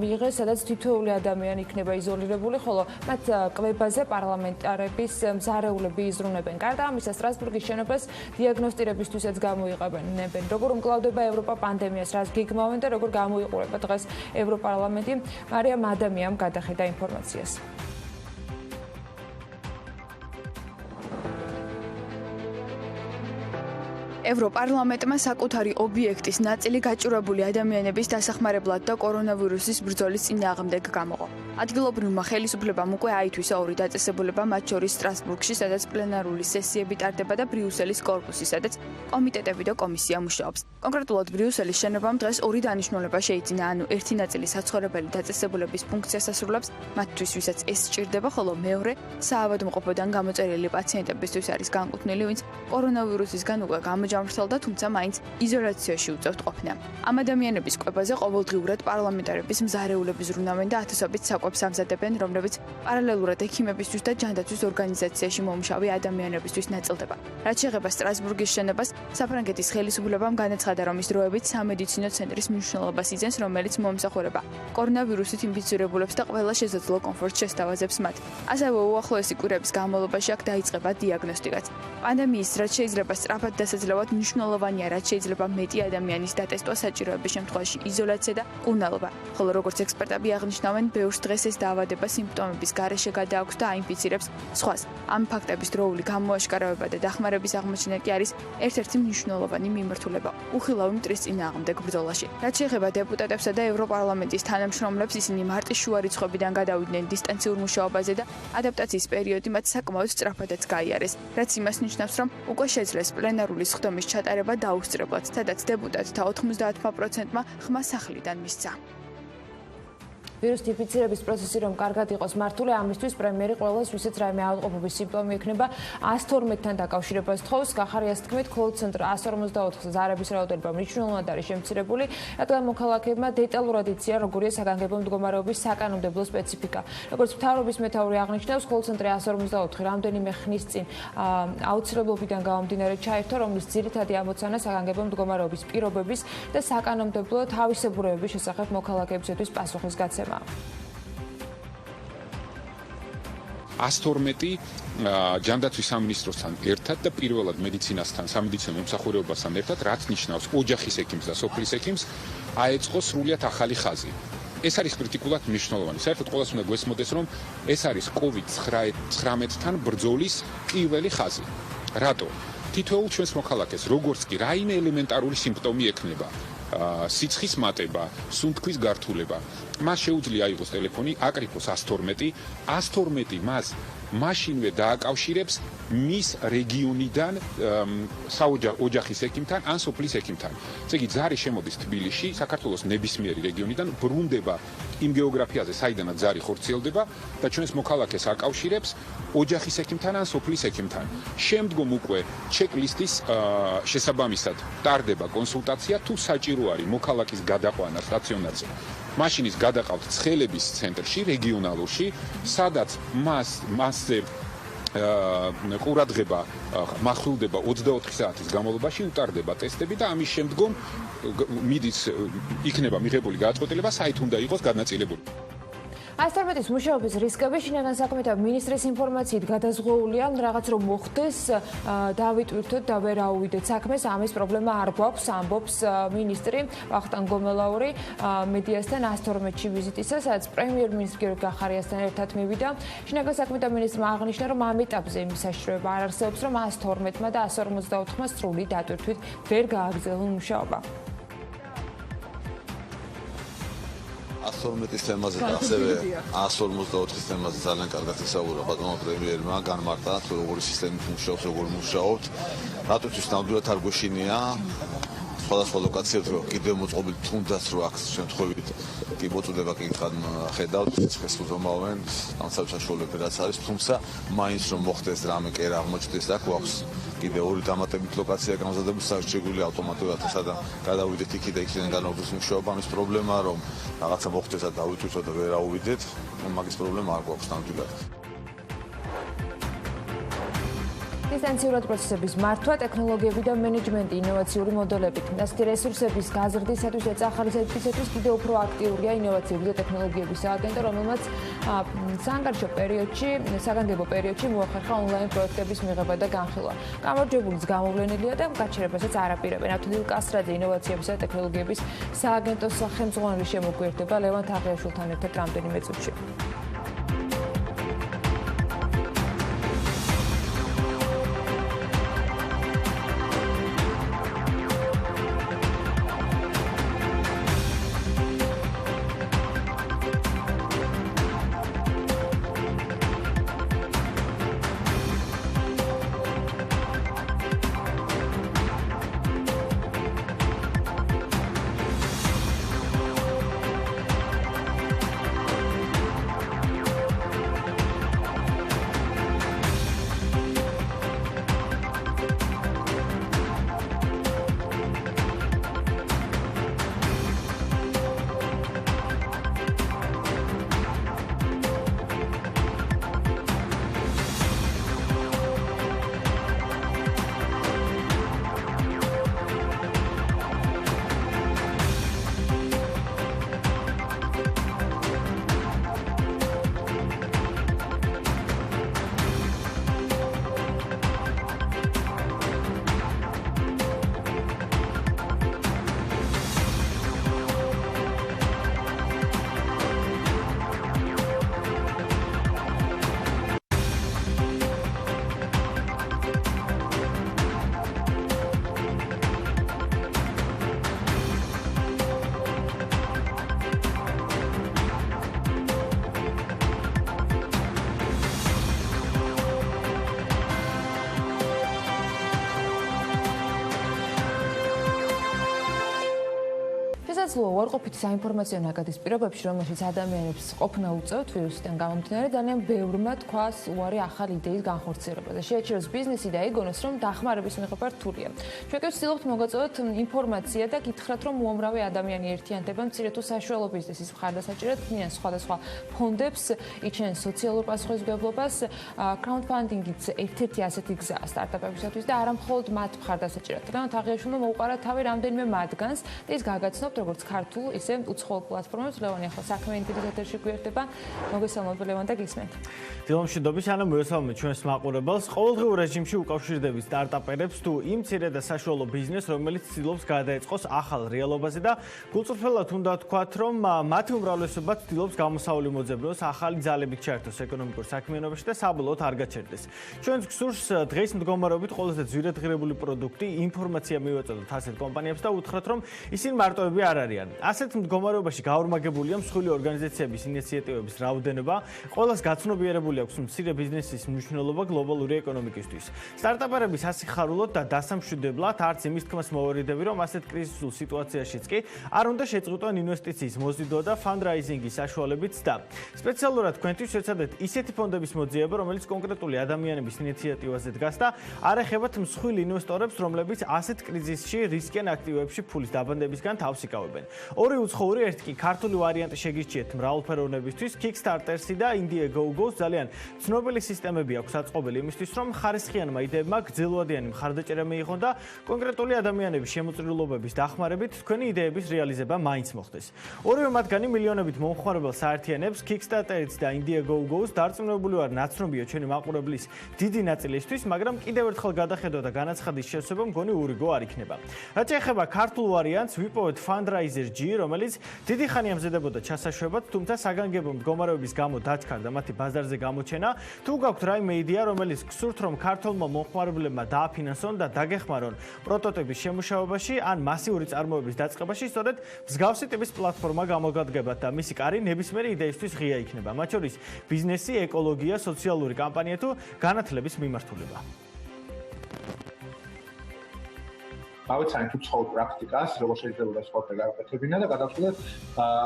მიიღეს, სადაც თითოეული ადამიანი იქნება იზოლირებული, ხოლო მათ კვებაზე პარლამენტარების მზარეულები იზრუნებენ. გარდა ამისა, სტრასბურგის შენობას დიაგნოსტირებისთვისაც გამოიყენებენ. როგორ უმკლავდება ევროპა პანდემიას, რას გიგმავენ და როგორ გამოიყურება დღეს ევროპარლამენტი, მარიამ ადამიანამ გადახედა ინფორმაციას. ევროპარლამენტმა საკუთარი ობიექტის ნაწილი გაჭირვებული ადამიანების დასახმარებლად და კორონავირუსის ბრძოლის წინააღმდეგ გამოყო. ადგილობრივმა ხელისუფლებამ უკვე აითვისა ორი დაწესებულება, მათ შორის სტრასბურგში, სადაც პლენარული სესიები ტარდება და ბრიუსელის კორპუსი, სადაც კომიტეტები და კომისია მუშაობს. კონკრეტულად ბრიუსელის შენობამ დღეს ორი დანიშნულება შეიძინა, ანუ ერთი ნაწილი საცხოვრებელი დაწესებულების ფუნქციას ასრულებს მათთვის, ვისაც ეს სჭირდება, ხოლო მეორე საავადმყოფოდან გამოწერილი პაციენტებისთვის არის განკუთვნილი, ვინც კორონავირუსისგან უკვე გამომჯამრთელდა, თუმცა მაინც იზოლაციაში უწევთ ყოფნა. ამ ადამიანების კვებაზე ყოველდღიურად პარლამენტარების მზარეულები ზრუნავენ და ათასობით საკვებს ამზადებენ, რომლებიც პარალელურად ექიმებისთვის და ჯანდაცვის ორგანიზაციაში მომუშავე ადამიანებისთვის ნაწილდება. რაც შეეხება სტრასბურგის შენობას, საფრანგეთის ხელისუფლებამ განაცხადა, რომ ის დროებით სამედიცინო ცენტრის მნიშვნელობას იძენს, რომელიც მომსახურება კორონავირუსით ინფიცირებულებს და ყველა შესაძლო კომფორტს შესთავაზებს მათ. ასევე უახლოესი კვირების განმავლობაში აქ დაიწყება დიაგნოსტიკაც. პანდემიის რაც შეიძლება სწრაფად დასაძლევა მიუხედავად მნიშვნელოვანია, რაც შეიძლება მეტი ადამიანის დატესტვა საჭიროების შემთხვევაში იზოლაცია და მკურნალობა. ხოლო როგორც ექსპერტები აღნიშნავენ, ბევრს დღეს ეს დაავადება სიმპტომების გარეშე გადააქვს და აინფიცირებს სხვას. ამ ფაქტების დროული გამოაშკარავება და დახმარების აღმოჩენა კი არის ერთ-ერთი მნიშვნელოვანი მიმართულება უხილავი მტრის წინააღმდეგ ბრძოლაში. რაც შეეხება დეპუტატებსა და ევროპარლამენტის თანამშრომლებს, ისინი მარტის შუა რიცხვებიდან გადავიდნენ დისტანციურ მუშაობაზე და ადაპტაციის პერიოდი მათ საკმაოდ სწრაფადაც გაიარეს, რაც იმას ნიშნავს, რომ უკვე შეძლეს პლენარული სხდომის ჩატარება დაუსწრებლად, სადაც დეპუტატთა 90%-მა ხმა სახლიდან მისცა. ვირუსით ინფიცირების პროცესი რომ კარგად იყოს მართული, ამისთვის პრემიერი ყველას, ვისაც რაიმე ავადმყოფობის სიმპტომი ექნება, 112-თან დაკავშირებას თხოვს. გახარიას თქმით, კოლ-ცენტრ 154-ზე ზარების რაოდენობა მნიშვნელოვნად არის შემცირებული, რადგან მოქალაქეებმა დეტალურად იციან, როგორია საგანგებო მდგომარეობის საკანონმდებლო სპეციფიკა. როგორც მთავრობის მეთაური აღნიშნავს, კოლ-ცენტრი 154 რამდენიმე ხნის წინ აუცილებლობიდან გამომდინარე ჩაერთო, რომლის ძირითადი ამოცანა საგანგებო მდგომარეობის პირობების და საკანონმდებლო თავისებურებების შესახებ მოქალაქეებისთვის პასუხის გაცემა. 112 ჯანდაცვის სამინისტროსთან ერთად და პირველად მედიცინასთან, სამედიცინო მომსახურებასთან ერთად, რაც ნიშნავს ოჯახის ექიმს და სოფლის ექიმს, აეწყო სრულიად ახალი ხაზი. ეს არის კრიტიკულად მნიშვნელოვანი. საერთოდ ყველას უნდა გვესმოდეს, რომ ეს არის COVID-19-თან ბრძოლის პირველი ხაზი. რატო? თითოეულ ჩვენს მოქალაქეს, როგორც კი რაიმე ელემენტარული სიმპტომი ექნება, სიცხის მატება, სუნთქვის გართულება, მას შეუძლია აიღოს ტელეფონი, აკრიფოს 112, 112 მას მაშინვე დააკავშირებს მის რეგიონიდან ოჯახის ექიმთან ან სოფლის ექიმთან. ესე იგი, ზარი შემოდის თბილისში, საქართველოს ნებისმიერი რეგიონიდან, ბრუნდება იმ გეოგრაფიაზე, საიდანაც ზარი ხორციელდება და ჩვენს მოქალაქეს აკავშირებს ოჯახის ექიმთან ან სოფლის ექიმთან. შემდგომ უკვე ჩეკლისტის შესაბამისად ტარდება კონსულტაცია, თუ საჭირო არის მოქალაქის გადაყვანა სტაციონარზე. მაშინ ის გადაყავთ ცხელების ცენტრში, რეგიონალურში, სადაც მასზე ყურადღება მახვილდება 24 საათის განმავლობაში, უტარდება ტესტები და ამის შემდგომ იქნება მიღებული გადაწყვეტილება, საით უნდა იყოს განაწილებული. 112-ის მუშაობის რისკები შინაგან საქმეთა მინისტრის ინფორმაციით გადაზღვეულია, რაღაც რომ მოხდეს, დავიტვირთოთ და ვერ აუვიდეთ საქმეს, ამის პრობლემა არ გვაქვს, ამბობს მინისტრი ვახტანგ გომელაური მედიასთან 112-ში ვიზიტისას, სადაც პრემიერ-მინისტრი გიორგი გახარიასთან ერთად მივიდა. შინაგან საქმეთა მინისტრმა აღნიშნა, რომ ამ ეტაპზე იმის საშიშროება არ არსებობს, რომ 112-მა და 154-მა სრული დატვირთვით ვერ გააგრძელონ მუშაობა. 112-ის თემაზე და ასევე 154-ის თემაზე ძალიან კარგად ისაუბრა ბატონო პრემიერმა, განმარტა თუ როგორი სისტემით მუშაობს, როგორ მუშაობთ. რატოთვის ნამდვილად არ გვეშინია სხვადასხვა ლოკაციებზე კიდევ მოწყობილი თუნდაც რო აქ შემთხვევით კი მოწოდება კითხად ხედავთ, ციხეს უზომავენ, ამცავ საშუალებები რაც არის, თუმცა მაინც რომ მოხდეს რამე კი რა აღმოჩნდეს და გვაქვს კიდე ორი დამატებით ლოკაცია გამზადებული, საერთოდ ავტომატურად სადაც გადავიდეთ იქით და იქიდან განავდეს მუშაობა, ამის პრობლემაა რომ რაღაცა მოხდეს და დავიტვირთოთ და ვერ აუვიდეთ, მაგის პრობლემა არ გვაქვს ნამდვილად. დისტანციურად პროცესების მართვა, ტექნოლოგიები და მენეჯმენტი, ინოვაციური მოდელებით. ასეთი რესურსების გაზრდისათვის და წახალისებისათვის კიდევ უფრო აქტიურია ინოვაციების და ტექნოლოგიების სააგენტო, რომელმაც საგანგებო პერიოდში მოახერხა ონლაინ პროექტების მიღება და განხილვა. გამარჯვებულიც გამოვლენილია და გაჩერებასაც არ აპირებენ. ათვილი კასრაძე ინოვაციების და ტექნოლოგიების სააგენტოს სახელმძღვანელი შემოგვიერთდება ლევან თაღიაშვილთან ერთად რამდენიმე წუთში. სრულ უარყოფითი საინფორმაციო ნაკადის პირობებში, რომელშიც ადამიანებს ყოფნა უწევთ ვირუსიდან გამომდინარე, ძალიან ბევრმა თქვას უარი ახალი იდეის განხორციელებაზე. შეაჩეროს ბიზნესი და ეგონოს, რომ დახმარების მიღება რთულია. ჩვენ კი ვცდილობთ მოგაწოდოთ ინფორმაცია და გითხრათ, რომ უამრავი ადამიანი ერთიანდება მცირე თუ საშუალო ბიზნესის მხარდასაჭერად, ქმნიან სხვადასხვა ფონდებს, იჩენენ სოციალურ პასუხისმგებლობას, crowdfunding-იც ერთ-ერთი ასეთი გზაა სტარტაპებისათვის და არა მხოლოდ მათ მხარდასაჭერად. რადგან თაღიაშვილმა მოუყარა თავი რამდენიმე მათგანს და ის გაგაცნობთ როგორც ქართულ, ისე უცხოურ პლატფორმებს. ლევანი ახლა საქმიანი დილის ეთერში გვერდება. მოგესალმებით ლევან და გისმენთ. დილომშვიდობის ანუ მოგესალმებით ჩვენს მაყურებელს. ყოველდღიურ რეჟიმში უკავშირდებით სტარტაპერებს თუ იმ მცირე და საშუალო ბიზნესს, რომელიც ცდილობს გადაეწყოს ახალ რეალობაზე და გულწრფელად უნდა თქვათ, რომ მათი უმრავლესობა ცდილობს გამოსავალი მოძებნოს, ახალი ძალებით ჩაერთოს ეკონომიკურ საქმიანობაში და საბოლოოდ არ გაჩერდეს. ჩვენს გსურს დღეს მდგომარეობით ყველაზე ძვირადღირებული პროდუქტი, ინფორმაცია მივაწოდოთ ასეთ კომპანიებს და უთხრათ, რომ ისინი მარტოები არ არიან. ასეთ მდგომარეობაში გაორმაგებულია მსხვილი ორგანიზაციების ინიციატივების რაოდენობა, ყველას გაცნობიერებული აქვს მცირე ბიზნესის მნიშვნელობა გლობალური ეკონომიკისთვის. სტარტაპერების ასიხარულოდ და დასამშვიდებლად არც იმის თქმას მოვარიდები, რომ ასეთ კრიზისულ სიტუაციაშიც კი არ უნდა შეწყვიტონ ინვესტიციის მოზიდვა და ფანდრაიზინგის საშუალებიც და სპეციალურად თქვენთვის ვეცადეთ ისეთი ფონდების მოძიება, რომელიც კონკრეტული ადამიანების ინიციატივაზე დგას და არ ეხებათ მსხვილ ინვესტორებს, რომლებიც ასეთ კრიზისში რისკიან აქტივებში ფულის დაბანდებისგან თავს იკავებენ. ორი უცხოური, ერთი კი ქართული ვარიანტი შეგირჩიეთ მრავალფეროვნებისთვის, Kickstarter-ი და Indiegogo-ს ძალიან ცნობილი სისტემები აქვს აწყობილი იმისთვის, რომ ხარისხიანმა იდეებმა გრძელვადიანი მხარდაჭერა მიიღონ და კონკრეტული ადამიანების შემოწირულობების დახმარებით თქვენი იდეების რეალიზება მაინც მოხდეს. ორივე მათგანი მილიონობით მომხმარებელს აერთიანებს. Kickstarter-იც და Indiegogo-ს დარწმუნებული ვარ, ნაცნობია ჩვენი მაყურებლის დიდი ნაწილისთვის, მაგრამ კიდევ ერთხელ გადახედვა და განაცხადის შესაძლებლობა მგონი ურიგო არ იქნება. რაც ეხება ქართულ ვარიანტს, ვიპოვეთ Fundraiser G, რომელიც დიდი ხანი ამზადებოდა ჩასაშვებად, თუმცა საგანგებო მდგომარეობის გამო დაჩქარდა მათი ბაზარზე გამოჩენა. თუ გაქვთ რაიმე იდეა, რომელიც გსურთ, რომ ქართულმა მომხმარებლებმა დააფინანსონ და დაგეხმარონ პროტოტიპის შემუშავებაში ან მასიური წარმოების დაწყებაში, სწორედ მსგავსი ტიპის პლატფორმა გამოგადგებათ და მისი კარი ნებისმიერი იდეისთვის ღია იქნება. მათ შორის ბიზნესი, ეკოლოგია, სოციალური კამპანია თუ განათლების მიმართულება. გავეცანით უცხოურ პრაქტიკას, როგორ შეიძლება სხვათა გავაკეთებინა და გადავწყვეტეთ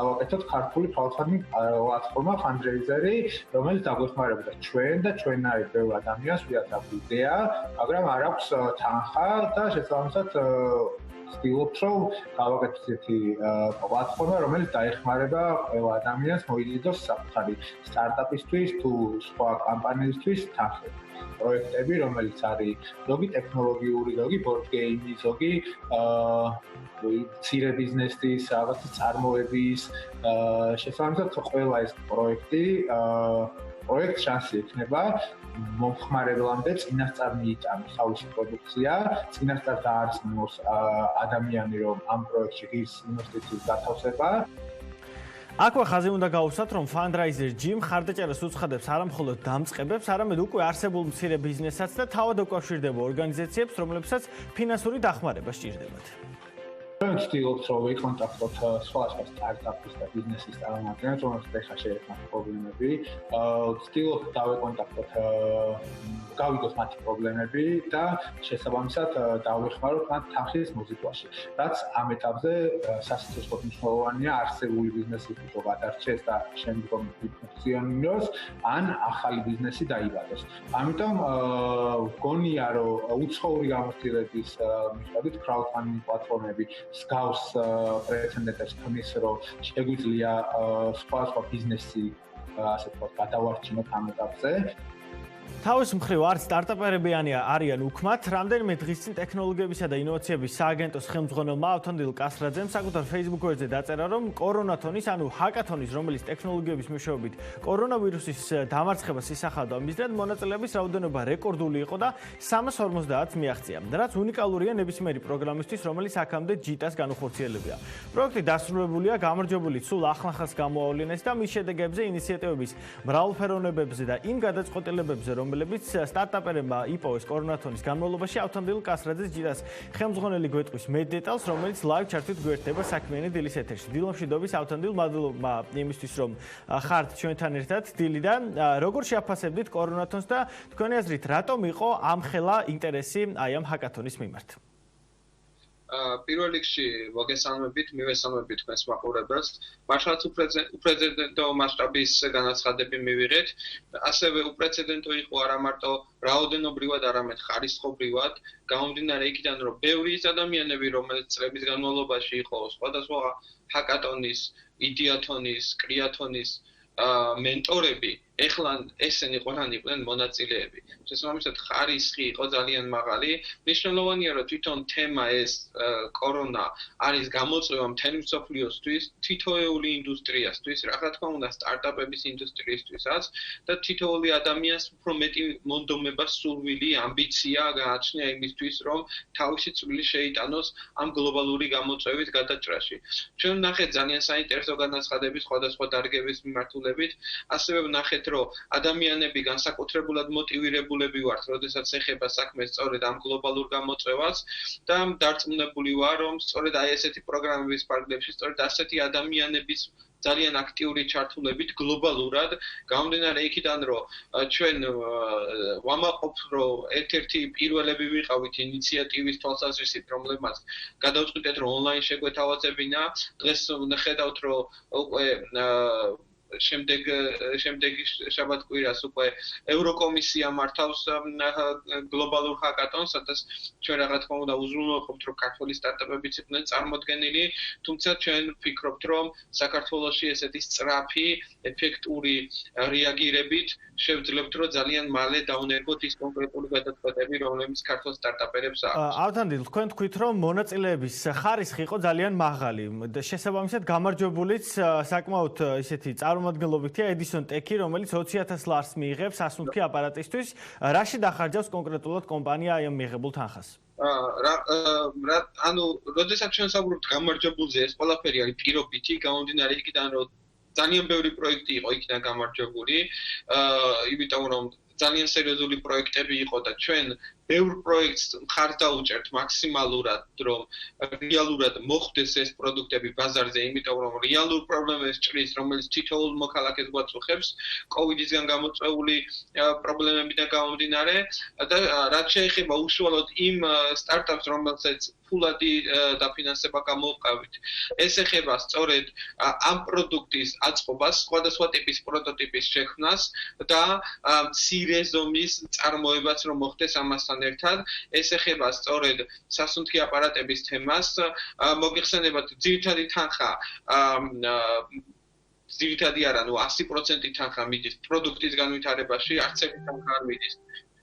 ვაკეთოთ ქართული crowdfunding პლატფორმა Fundraiser-ი, რომელიც დაგვეხმარებოდა ჩვენ და ჩვენაირ ბევრ ადამიანს, ვიაც აქვს იდეა, მაგრამ არ აქვს თანხა და შესაბამისად ვცდილობთ, რომ გავაკეთოთ ესეთი პლატფორმა, რომელიც დაეხმარება ყველა ადამიანს მოიძინოს საკუთარი სტარტაპისთვის თუ სხვა კამპანიისთვის თანხები. პროექტები, რომელიც არის ზოგი ტექნოლოგიური, ზოგი board game-ი, ზოგი მცირე ბიზნესის, რაღაცა წარმოების, შესაბამისად ყველა ეს პროექტ შანსი ექნება მომხმარებლამდე წინასწარ მიიტანოს თავისი პროდუქცია, წინასწარ დაარწმუნოს ადამიანი, რომ ამ პროექტში ის ინვესტიციის გათავსება. აქვე ხაზი უნდა გაუსვათ, რომ Fundraiser G მხარდაჭერას უცხადებს არა მხოლოდ დამწყებებს, არამედ უკვე არსებულ მცირე ბიზნესსაც და თავად უკავშირდება ორგანიზაციებს, რომლებსაც ფინანსური დახმარება სჭირდებათ. ჩვენ ვცდილობთ, რომ ვიკონტაქტოთ სხვადასხვა სტარტაპის და ბიზნესის წარმომადგენლებს, რომელთაც ეხლა შეექმნათ პრობლემები. ვცდილობთ დავიკონტაქტოთ, გავიგოთ მათი პრობლემები და შესაბამისად დავეხმაროთ მათ თანხის მოზიდვაში. რაც ამ ეტაპზე სასიცოცხლოდ მნიშვნელოვანია არსებული ბიზნესი თუ გადარჩეს და შემდგომ ფუნქციონიროს, ან ახალი ბიზნესი დაიბადოს. ამიტომ გონია, რომ უცხოური გამოცდილების მიხედვით crowdfunding პლატფორმები მსგავს პრეცედენტებს ქმნის, რომ შეგვიძლია სხვა ბიზნესი ასე ვთქვათ გადავარჩინოთ ამ ეტაპზე. თავის მხრივ არც სტარტაპერები არიან უქმად, რამდენიმე დღის წინ ტექნოლოგიებისა და ინოვაციების სააგენტოს ხელმძღვანელმა ავთანდილ კასრაძემ საკუთარ Facebook გვერდზე დაწერა, რომ კორონათონის, ანუ ჰაკათონის, რომელიც ტექნოლოგიების მეშვეობით კორონავირუსის დამარცხებას ისახავდა, მისდრად მონაწილეების რაოდენობა რეკორდული იყო და 350 მიაღწია, რაც უნიკალურია ნებისმიერი პროგრამისთვის, რომელიც აქამდე ჯიტას განუხორციელებია. პროექტი დასრულებულია, გამარჯვებული სულ ახლახანს გამოავლინეს და მის შედეგებზე ინიციატივების მრავალფეროვნებებზე და იმ გადაწყვეტილებებზე, რომლებიც სტარტაპერებმა იპოვეს კორონათონის განმავლობაში, ავთანდილ კასრაძის ჯიტას ხელმძღვანელი გვეტყვის მეტ დეტალს, რომელიც live chat-ით გვერდება საქმიანი დილის ეთერში. დილომშვიდობის ავთანდილ, მადლობა იმისთვის, რომ ხართ ჩვენთან ერთად დილიდან. როგორ შეაფასებდით კორონათონს და თქვენი აზრით, რატომ იყო ამხელა ინტერესი აი ამ ჰაკათონის მიმართ? პირველ რიგში მივესალმებით თქვენს მაყურებელს. მართლაც უპრეცედენტო მასშტაბის განაცხადები მივიღეთ. ასევე უპრეცედენტო იყო არა მარტო რაოდენობრივად, არამედ ხარისხობრივად. გამომდინარე იქიდან, რომ ბევრი ის ადამიანები, რომელიც წლების განმავლობაში იყო სხვადასხვა ჰაკატონის, იდეათონის, კრეათონის მენტორები, ეხლა ესენი ყველანი იყვნენ მონაწილეები. შესაბამისად, ხარისხი იყო ძალიან მაღალი. მნიშვნელოვანია, რომ თვითონ თემა ეს კორონა არის გამოწვევა მთელი მსოფლიოსთვის, თითოეული ინდუსტრიასთვის, რა თქმა უნდა, სტარტაპების ინდუსტრიისთვისაც და თითოეული ადამიანს უფრო მეტი მონდომება, სურვილი, ამბიცია გააჩნია იმისთვის, რომ თავისი წვლილი შეიტანოს ამ გლობალური გამოწვევის გადაჭრაში. ჩვენ ვნახეთ ძალიან საინტერესო განაცხადები სხვადასხვა დარგების მიმართულებით, ასევე ვნახეთ რომ ადამიანები განსაკუთრებულად მოტივირებულები ვართ, როდესაც ეხება საქმეს სწორედ ამ გლობალურ გამოწვევას და დარწმუნებული ვარ, რომ სწორედ აი ესეთი პროგრამების ფარგლებში, სწორედ ასეთი ადამიანების ძალიან აქტიური ჩართულებით გლობალურად, გამომდინარე იქიდან, რომ ჩვენ ვამაყობ, რომ ერთ-ერთი პირველები ვიყავით ინიციატივის თვალსაზრისით, რომლებმაც გადავწყვიტეთ, რომ ონლაინ შეგვეთავაზებინა. დღეს ხედავთ, რომ უკვე შემდეგი შაბათ-კვირას უკვე ევროკომისია მართავს გლობალურ ჰაკატონს, სადაც ჩვენ რა თქმა უნდა უზრუნველყოფთ, რომ ქართული სტარტაპებიც იყვნენ წარმოდგენილი, თუმცა ჩვენ ვფიქრობთ, რომ საქართველოში ესეთი სწრაფი, ეფექტური რეაგირებით შევძლებთ, რომ ძალიან მალე დავნერგოთ ის კონკრეტული გადაწყვეტები, რომლებიც ქართულ სტარტაპერებს აქვს. ავთანდილ, თქვენ თქვით, რომ მონაწილეების ხარისხი იყო ძალიან მაღალი. შესაბამისად, გამარჯვებულიც საკმაოდ ისეთი წარმომადგენლობითია Edison Tech-ი, რომელიც 20,000 ლარს მიიღებს ასუნთქი აპარატისთვის. რაში დახარჯავს კონკრეტულად კომპანია აი ამ მიღებულ თანხას? ანუ, როდესაც ჩვენ საუბრობთ გამარჯვებულზე, ეს ყველაფერი არის პირობითი, გამომდინარე იქიდან, რომ ძალიან ბევრი პროექტი იყო იქიდან გამარჯვებული, იმიტომ რომ ძალიან სერიოზული პროექტები იყო და ჩვენ ბევრ პროექტს მხარს დაუჭერთ მაქსიმალურად, რომ რეალურად მოხვდეს ეს პროდუქტები ბაზარზე, იმიტომ რომ რეალურ პრობლემებს ჭრის, რომელიც თითოეულ მოქალაქეს გვაწუხებს, კოვიდისგან გამოწვეული პრობლემებიდან გამომდინარე და რაც შეეხება უშუალოდ იმ სტარტაპს, რომელსაც ფულადი დაფინანსება გამოვყავით. ეს ეხება სწორედ ამ პროდუქტის აწყობას, სხვადასხვა ტიპის პროტოტიპის შექმნას და მცირე ზომის წარმოებაც რომ მოხდეს ამასთან ერთად. ეს ეხება სწორედ სასუნთქი აპარატების თემას. მოგიხსენებათ, ძირითადი თანხა ძირითადი არა, 100% თანხა მიდის პროდუქტის განვითარებაში, არც ერთი თანხა არ მიდის.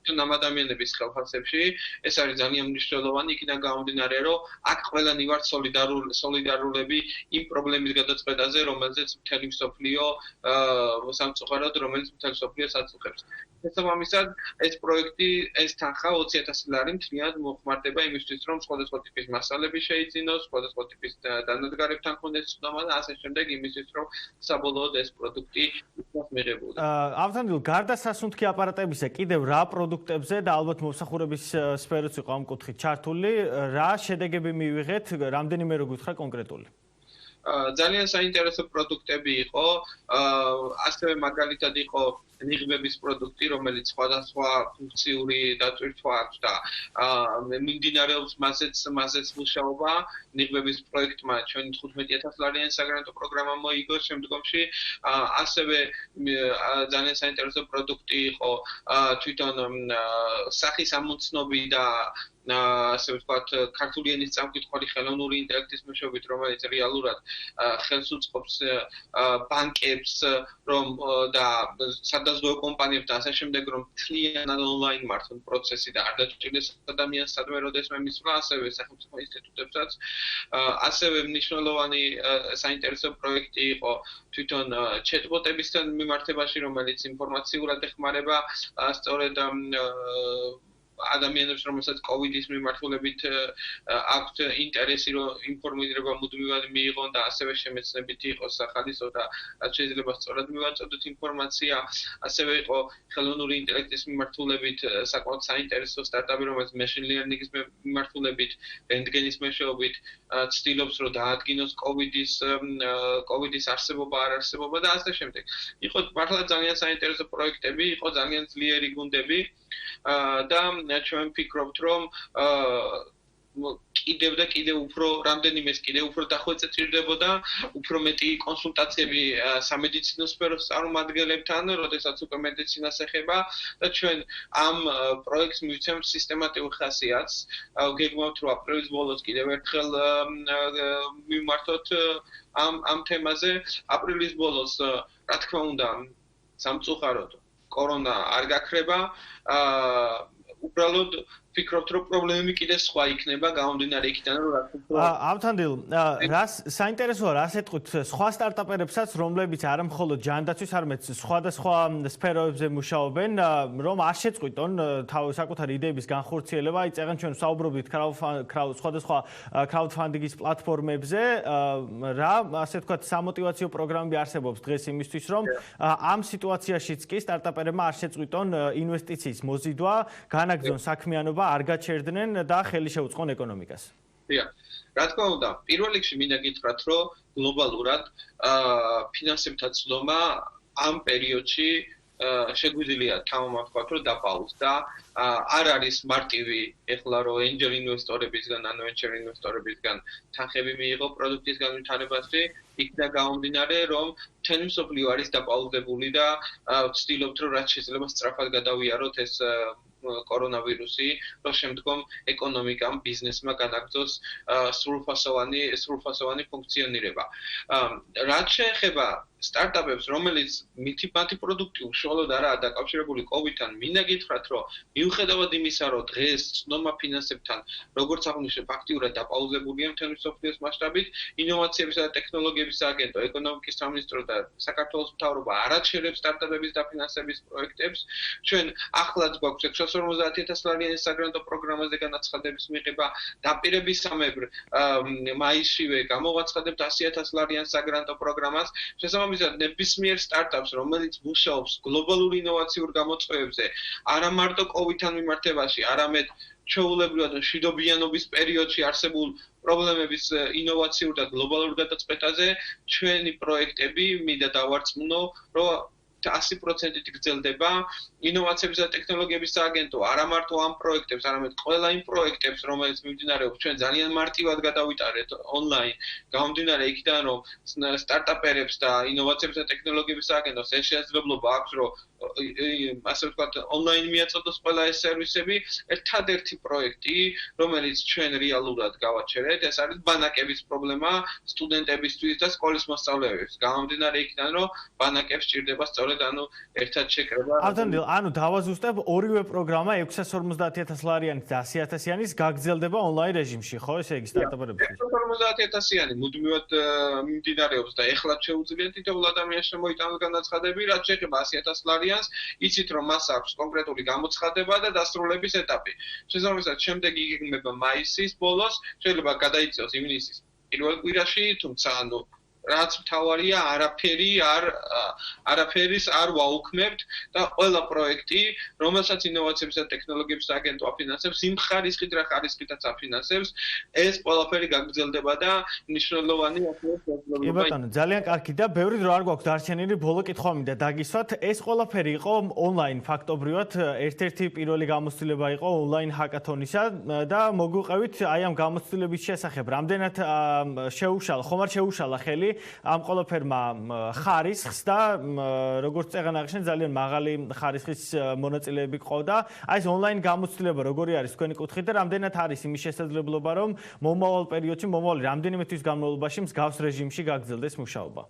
ამ ადამიანების ხელფასებში ეს არის ძალიან მნიშვნელოვანი, იქიდან გამომდინარე, რომ აქ ყველანი ვართ სოლიდარულები იმ პრობლემის გადაწყვეტაზე, რომელზეც მთელი მსოფლიო სამწუხაროდ, რომელიც მთელი მსოფლიოს აწუხებს. შესაბამისად, ეს პროექტი, ეს თანხა 20,000 ლარი მთლიანად მოხმარდება იმისთვის, რომ სხვადასხვა ტიპის მასალები შეიძინოს, სხვადასხვა ტიპის დანადგარებთან ქონდეს ცნობა და ასე შემდეგ, იმისთვის, რომ საბოლოოდ ეს პროდუქტი იქნას მიღებული. ავთანდილ, გარდა სასუნთქი აპარატებისა, კიდევ რა პროდუქტებზე და ალბათ მომსახურების სფეროც იყო ამ კუთხით ჩართული, რა შედეგები მივიღეთ, რამდენიმე რო გითხრა კონკრეტული? ძალიან საინტერესო პროდუქტები იყო, ასევე მაგალითად იყო ნიღბების პროდუქტი, რომელიც სხვადასხვა ფუნქციური დატვირთვა აქვს და მიმდინარეობს მასეც მუშაობა. ნიღბების პროექტმა ჩვენი 15,000 ლარიანი საგრანტო პროგრამა მოიგო შემდგომში. ასევე ძალიან საინტერესო პროდუქტი იყო თვითონ სახის ამოცნობი და ასე ვთქვათ, ქართული ენის წამკითხვარი ხელოვნური ინტელექტის მეშვეობით, რომელიც რეალურად ხელს უწყობს ბანკებს, რომ და სადაზღვევო კომპანიებს და ასე შემდეგ, რომ მთლიანად ონლაინ მართონ პროცესი და არ დაჭირდეს ადამიანს სადმე როდესმე მისვლა, ასევე სახელმწიფო ინსტიტუტებსაც. ასევე მნიშვნელოვანი საინტერესო პროექტი იყო თვითონ ჩატბოტებისთან მიმართებაში, რომელიც ინფორმაციულად ეხმარება სწორედ ადამიანებს, რომელსაც კოვიდის მიმართულებით აქვთ ინტერესი, რომ ინფორმირება მუდმივად მიიღონ და ასევე შემეცნებითი იყოს სახალისო და რაც შეიძლება სწორად მივაწოდოთ ინფორმაცია. ასევე იყო ხელოვნური ინტელექტის მიმართულებით საკმაოდ საინტერესო სტარტაპი, რომელიც machine learning-ის მიმართულებით, რენტგენის მეშვეობით ცდილობს, რომ დაადგინოს კოვიდის არსებობა, არ არსებობა და ასე შემდეგ. იყო მართლა ძალიან საინტერესო პროექტები, იყო ძალიან ძლიერი გუნდები და ჩვენ ვფიქრობთ, რომ კიდევ და კიდევ უფრო რამდენიმეს კიდევ უფრო დახვეწა ჭირდებოდა, უფრო მეტი კონსულტაციები სამედიცინო სფეროს წარმომადგენლებთან, როდესაც უკვე მედიცინას ეხება და ჩვენ ამ პროექტს მივცემთ სისტემატიურ ხასიათს. გეგმავთ, რომ აპრილის ბოლოს კიდევ ერთხელ მივმართოთ ამ თემაზე. აპრილის ბოლოს, რა თქმა უნდა, სამწუხაროდ კორონა არ გაქრება. უბრალოდ ვფიქრობთ, რომ პრობლემები კიდე სხვა იქნება გამომდინარე იქიდან, რომ რა თქმა უნდა ავთანდილ, რას საინტერესოა, რას ეთქვით სხვა სტარტაპებსაც, რომლებიც არა მხოლოდ ჯანდაცვის, არამედ სხვადასხვა სფეროებზე მუშაობენ, რომ არ შეწყვიტონ საკუთარი იდეების განხორციელება, აი წეგან ჩვენ ვსაუბრობდით სხვადასხვა crowdfunding-ის პლატფორმებზე, რა ასე ვთქვათ, სამოტივაციო პროგრამები არსებობს დღეს იმისთვის, რომ ამ სიტუაციაშიც კი სტარტაპერებმა არ შეწყვიტონ ინვესტიციის მოზიდვა, განაგრძონ საქმიანობა, არ გაჩერდნენ და ხელი შეუწყონ ეკონომიკას. დიახ. რა თქმა უნდა, პირველ რიგში მინდა გითხრათ, რომ გლობალურად ფინანსებთა ცდომა ამ პერიოდში შეგვიძლია თამამად ვთქვათ, რომ დაპაუს და არ არის მარტივი ეხლა რომ angel ინვესტორებისგან, ანუ venture ინვესტორებისგან თანხები მიიღო პროდუქტის განვითარებაში, იქნა გამომდინარე, რომ მთელი მსოფლიო არის დაპაუზებული და ვცდილობთ, რომ რაც შეიძლება სწრაფად გადავიაროთ ეს კორონავირუსი, რომ შემდგომ ეკონომიკამ, ბიზნესმა განაგრძოს სრულფასოვანი ფუნქციონირება. რაც შეეხება სტარტაპებს, რომელიც მათი პროდუქტი უშუალოდ არაა დაკავშირებული COVID-თან, მინდა გითხრათ, რომ მიუხედავად იმისა, რომ დღეს ცნობა ფინანსებთან, როგორც აღნიშნე, ფაქტიურად დაპაუზებულია მთელი მსოფლიოს მასშტაბით, ინოვაციებისა და ტექნოლოგიების სააგენტო, ეკონომიკის სამინისტრო და საქართველოს მთავრობა არ აჩერებს სტარტაპების დაფინანსების პროექტებს. ჩვენ ახლაც გვაქვს 650,000 ლარიანის საგრანტო პროგრამაზე განაცხადების მიღება, დაპირებისამებრ მაისშივე გამოვაცხადებთ 100,000 ლარიანის საგრანტო პროგრამას. შესაბამისად, ნებისმიერ სტარტაპს, რომელიც მუშაობს გლობალურ ინოვაციურ გამოწვევებზე, არა მარტო COVID-თან მიმართებაში, არამედ ჩვეულებრივად მშვიდობიანობის პერიოდში არსებულ პრობლემების ინოვაციურ და გლობალურ გადაწყვეტაზე, ჩვენი პროექტები მინდა დავარწმუნო, რომ 100%-ით გრძელდება. ინოვაციების და ტექნოლოგიების სააგენტო არა მარტო ამ პროექტებს, არამედ ყველა იმ პროექტებს, რომელიც მიმდინარეობს, ჩვენ ძალიან მარტივად გადავიტარეთ ონლაინ, გამომდინარე იქიდან, რომ სტარტაპერებს და ინოვაციების და ტექნოლოგიების სააგენტოს ეს შესაძლებლობა აქვს, რომ ასე ვთქვათ, ონლაინ მიაწოდოს ყველა ეს სერვისები. ერთადერთი პროექტი, რომელიც ჩვენ რეალურად გავაჩერეთ, ეს არის ბანაკების პრობლემა სტუდენტებისთვის და სკოლის მოსწავლეებს. გამომდინარე იქიდან, რომ ბანაკებს სჭირდება სწორედ ერთად შეკრება. ანუ დავაზუსტებ, ორივე პროგრამა 650,000 ლარიანის და 100,000-იანის გაგრძელდება ონლაინ რეჟიმში, ხო, ესე იგი სტარტაპებისთვის? 650,000-იანი მუდმივად მიმდინარეობს და ეხლა შეუძლიათ თითოეულ ადამიანს შემოიტანოს განაცხადები, რაც შეეხება 100,000 ლარიანს, იცით რომ მას აქვს კონკრეტული გამოცხადება და დასრულების ეტაპი. შესაბამისად, შემდეგ იგეგმება მაისის ბოლოს, შეიძლება გადაიწევს ივნისის პირველ კვირაში, თუმცა რაც მთავარია, არაფერის არ ვაუქმებთ და ყველა პროექტი, რომელსაც ინოვაციების და ტექნოლოგიების სააგენტო აფინანსებს, იმ ხარისხით რა ხარისხითაც აფინანსებს, ეს ყველაფერი გაგრძელდება და მნიშვნელოვანი კი ბატონო, ძალიან კარგი და ბევრი დრო არ გვაქვს დარჩენილი, ბოლო კითხვა მინდა დაგისვათ. ეს ყველაფერი იყო ონლაინ ფაქტობრივად, ერთ-ერთი პირველი გამოცდილება იყო ონლაინ ჰაკათონისა და მოგვიყევით აი ამ გამოცდილების შესახებ, რამდენად შეუშალა, ხომ არ შეუშალა ხელი ამ ყველაფერმა ხარისხს და როგორც წეგან აღნიშნეთ, ძალიან მაღალი ხარისხის მონაწილეები ყავდა. აი ეს ონლაინ გამოცდილება როგორი არის თქვენი კუთხით და რამდენად არის იმის შესაძლებლობა, რომ მომავალ პერიოდში, მომავალი რამდენიმე თვის განმავლობაში მსგავს რეჟიმში გაგრძელდეს მუშაობა?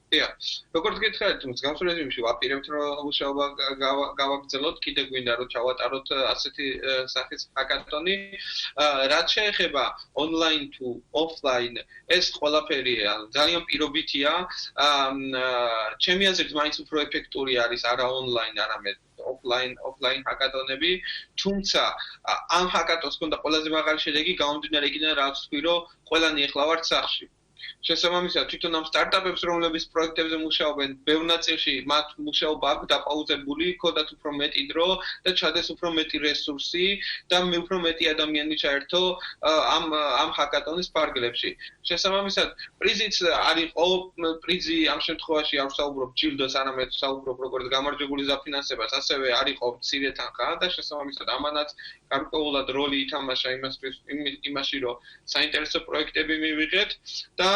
დიახ, როგორც გითხარით, მსგავს რეჟიმში ვაპირებთ, რომ მუშაობა გავაგრძელოთ, კიდე გვინდა რომ ჩავატაროთ ასეთი სახის ჰაკათონი. რაც შეეხება ონლაინ თუ ოფლაინ, ეს ყველაფერი ძალიან პირობითია. ჩემი აზრით, მაინც უფრო ეფექტური არის არა ონლაინ, არამედ ოფლაინ ჰაკათონები, თუმცა ამ ჰაკათონს ჰქონდა ყველაზე მაღალი შედეგი გამომდინარე იქიდან, რაც ვთქვი, რომ ყველანი ეხლა ვართ სახლში. შესაბამისად, თვითონ ამ სტარტაპებს, რომლებიც პროექტებზე მუშაობენ, ბევრ ნაწილში მათ მუშაობა აქვს დაპაუზებული, ქონდათ უფრო მეტი დრო და ჩადეს უფრო მეტი რესურსი და უფრო მეტი ადამიანი ჩაერთო ამ ჰაკატონის ფარგლებში. შესაბამისად, პრიზიც არ იყო, პრიზი ამ შემთხვევაში არ ვსაუბრობ ჯილდოს, არამედ ვსაუბრობ როგორც გამარჯვებული ზაფინანსებას, ასევე არ იყო მცირე თანხა და შესაბამისად ამანაც გარკვეულად როლი ითამაშა იმაში, რომ საინტერესო პროექტები მივიღეთ და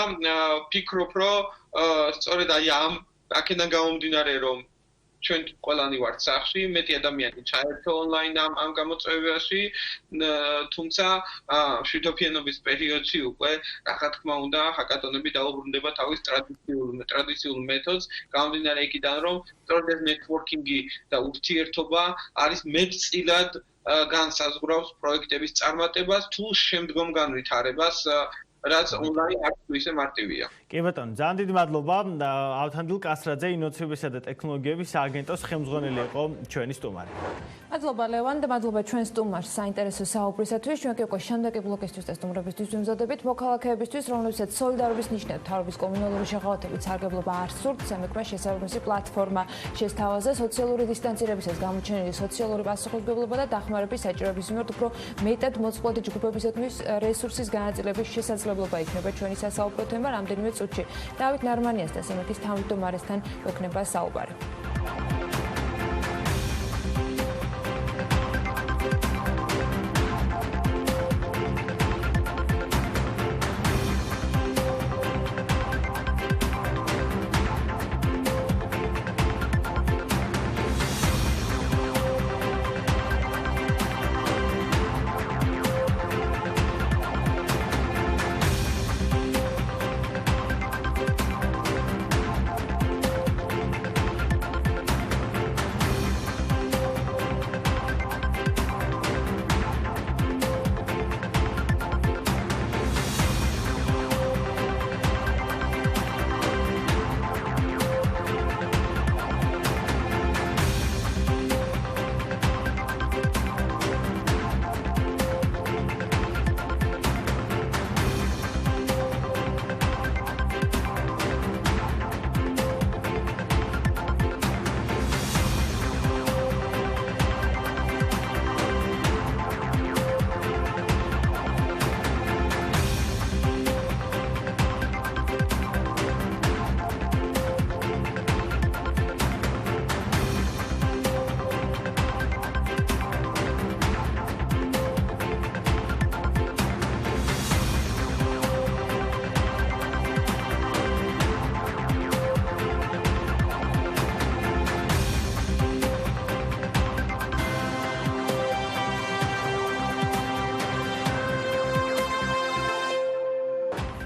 ფიქრობ, რომ სწორედ აი აქედან გამომდინარე, რომ ჩვენ ყველანი ვართ სახლში, მეტი ადამიანი ჩაერთო ონლაინ ამ გამოწვევაში, თუმცა მშვიდობიანობის პერიოდში უკვე, რა თქმა უნდა, ჰაკატონები დაუბრუნდება თავის ტრადიციულ მეთოდს, გამომდინარე იქიდან, რომ სწორედ ეს ნეტვორკინგი და ურთიერთობა არის მეტწილად განსაზღვრავს პროექტების წარმატებას თუ შემდგომ განვითარებას, რაც ონლაინ არ ისე მარტივია. კი ბატონო, ძალიან დიდი მადლობა. ავთანდილ კასრაძე, ინოვაციებისა და ტექნოლოგიების სააგენტოს ხელმძღვანელი იყო ჩვენი სტუმარი. მადლობა ლევან და მადლობა ჩვენ სტუმარს საინტერესო საუბრისათვის. ჩვენ კი უკვე შემდეგი ბლოკისთვის და სტუმრებისთვის ვიმზადებით მოქალაქეებისთვის, რომლებსაც სოლიდარობის ნიშნად თავის კომუნალური შეღავათებით სარგებლობა არ სურთ, სამექმნა შესაბამისი პლატფორმა შესთავაზა სოციალური დისტანცირებისას გამოჩენილი სოციალური პასუხისმგებლობა და დახმარების საჭიროების მიმართ უფრო მეტად მოწყვლადი ჯგუფებისათვის რესურსის განაწილების შესაძლებლობა იქნება ჩვენი სასაუბრო თემა რამდენიმე წუთში. დავით ნარმანიას და სემეთის თავმჯდომარესთან გვექნება საუბარი.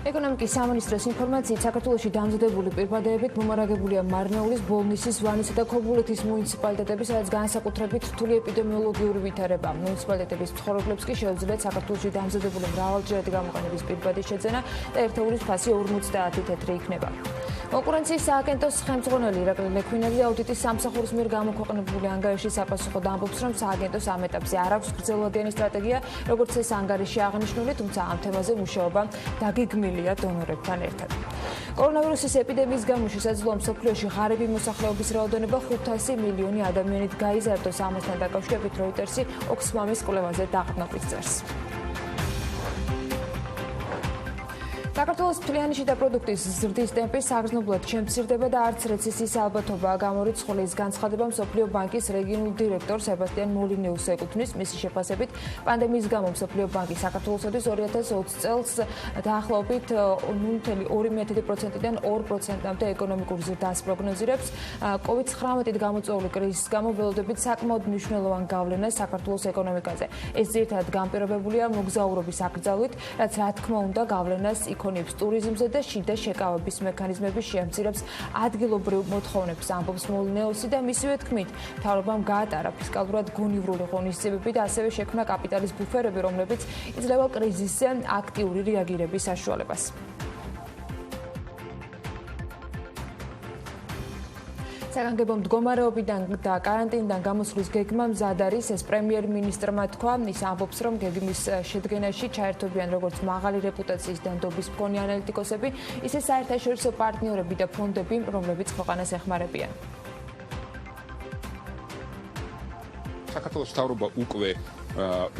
ეკონომიკის სამინისტროს ინფორმაციით საქართველოში დამზადებული პირბადეებით მომარაგებულია მარნეულის, ბოლნისის, ვანისა და ქობულეთის მუნიციპალიტეტები, სადაც განსაკუთრებით რთული ეპიდემიოლოგიური ვითარება. მუნიციპალიტეტების მცხოვრებლებს კი შეუძლიათ საქართველოში დამზადებული მრავალჯერადი გამოყენების პირბადის შეძენა და ერთეულის ფასი 50 თეთრი იქნება. კონკურენციის სააგენტოს ხელმძღვანელი ირაკლი ლექვინელი აუდიტის სამსახურის მიერ გამოქვეყნებული ანგარიშის საპასუხოდ ამბობს, რომ სააგენტოს ამ ეტაპზე არ აქვს გრძელვადიანი სტრატეგია, როგორც ეს ანგარიში აღნიშნული, თუმცა ამ თემაზე მუშაობა დაგეგმილია დონორებთან ერთად. კორონავირუსის ეპიდემიის გამო შესაძლოა მსოფლიოში ღარიბი მოსახლეობის რაოდენობა 500 მილიონი ადამიანით გაიზარდოს. ამასთან დაკავშირებით როიტერსი ოქსფამის კვლევაზე დაყრდნობით წერს. საქართველოს მთლიანი შიდა პროდუქტის ზრდის ტემპი საგრძნობლად შემცირდება და არც რეცესიის ალბათობაა გამორიცხული. ის განცხადება მსოფლიო ბანკის რეგიონულ დირექტორ სებასტიან მოლინეუს ეკუთვნის. მისი შეფასებით, პანდემიის გამო მსოფლიო ბანკი საქართველოსთვის 2020 წელს დაახლოებით 0.2%-დან 2%-მდე ეკონომიკურ ზრდას პროგნოზირებს. COVID-19-ით გამოწვეული კრიზისის გამო ველოდებით საკმაოდ მნიშვნელოვან გავლენას საქართველოს ეკონომიკაზე. ეს ძირითადად განპირობებულია მოგზაურობის აკრძალვით, რაც რა თქმა უნდა გავლენას იქონებს ტურიზმზე და შიდა შეკავების მექანიზმები შეამცირებს ადგილობრივ მოთხოვნებს, ამბობს მოლინეუსი და მისივე თქმით, მთავრობამ გაატარა ფისკალურად გონივრული ღონისძიებები და ასევე შექმნა კაპიტალის ბუფერები, რომლებიც იძლევა კრიზისზე აქტიური რეაგირების საშუალებას. საგანგებო მდგომარეობიდან და каранტინიდან გამოსვლის გეგმა მზად არის. ეს პრემიერ-მინისტრმა თქვა, ის ამბობს, რომ გეგმის შედგენაში ჩაერთვებიან როგორც მაღალი რეპუტაციის და ნდობის მქონე ანალიტიკოსები, ისე საერთაშორისო პარტნიორები და ფონდები, რომლებიც ქვეყანას ეხმარებიან. საქართველოს მთავრობა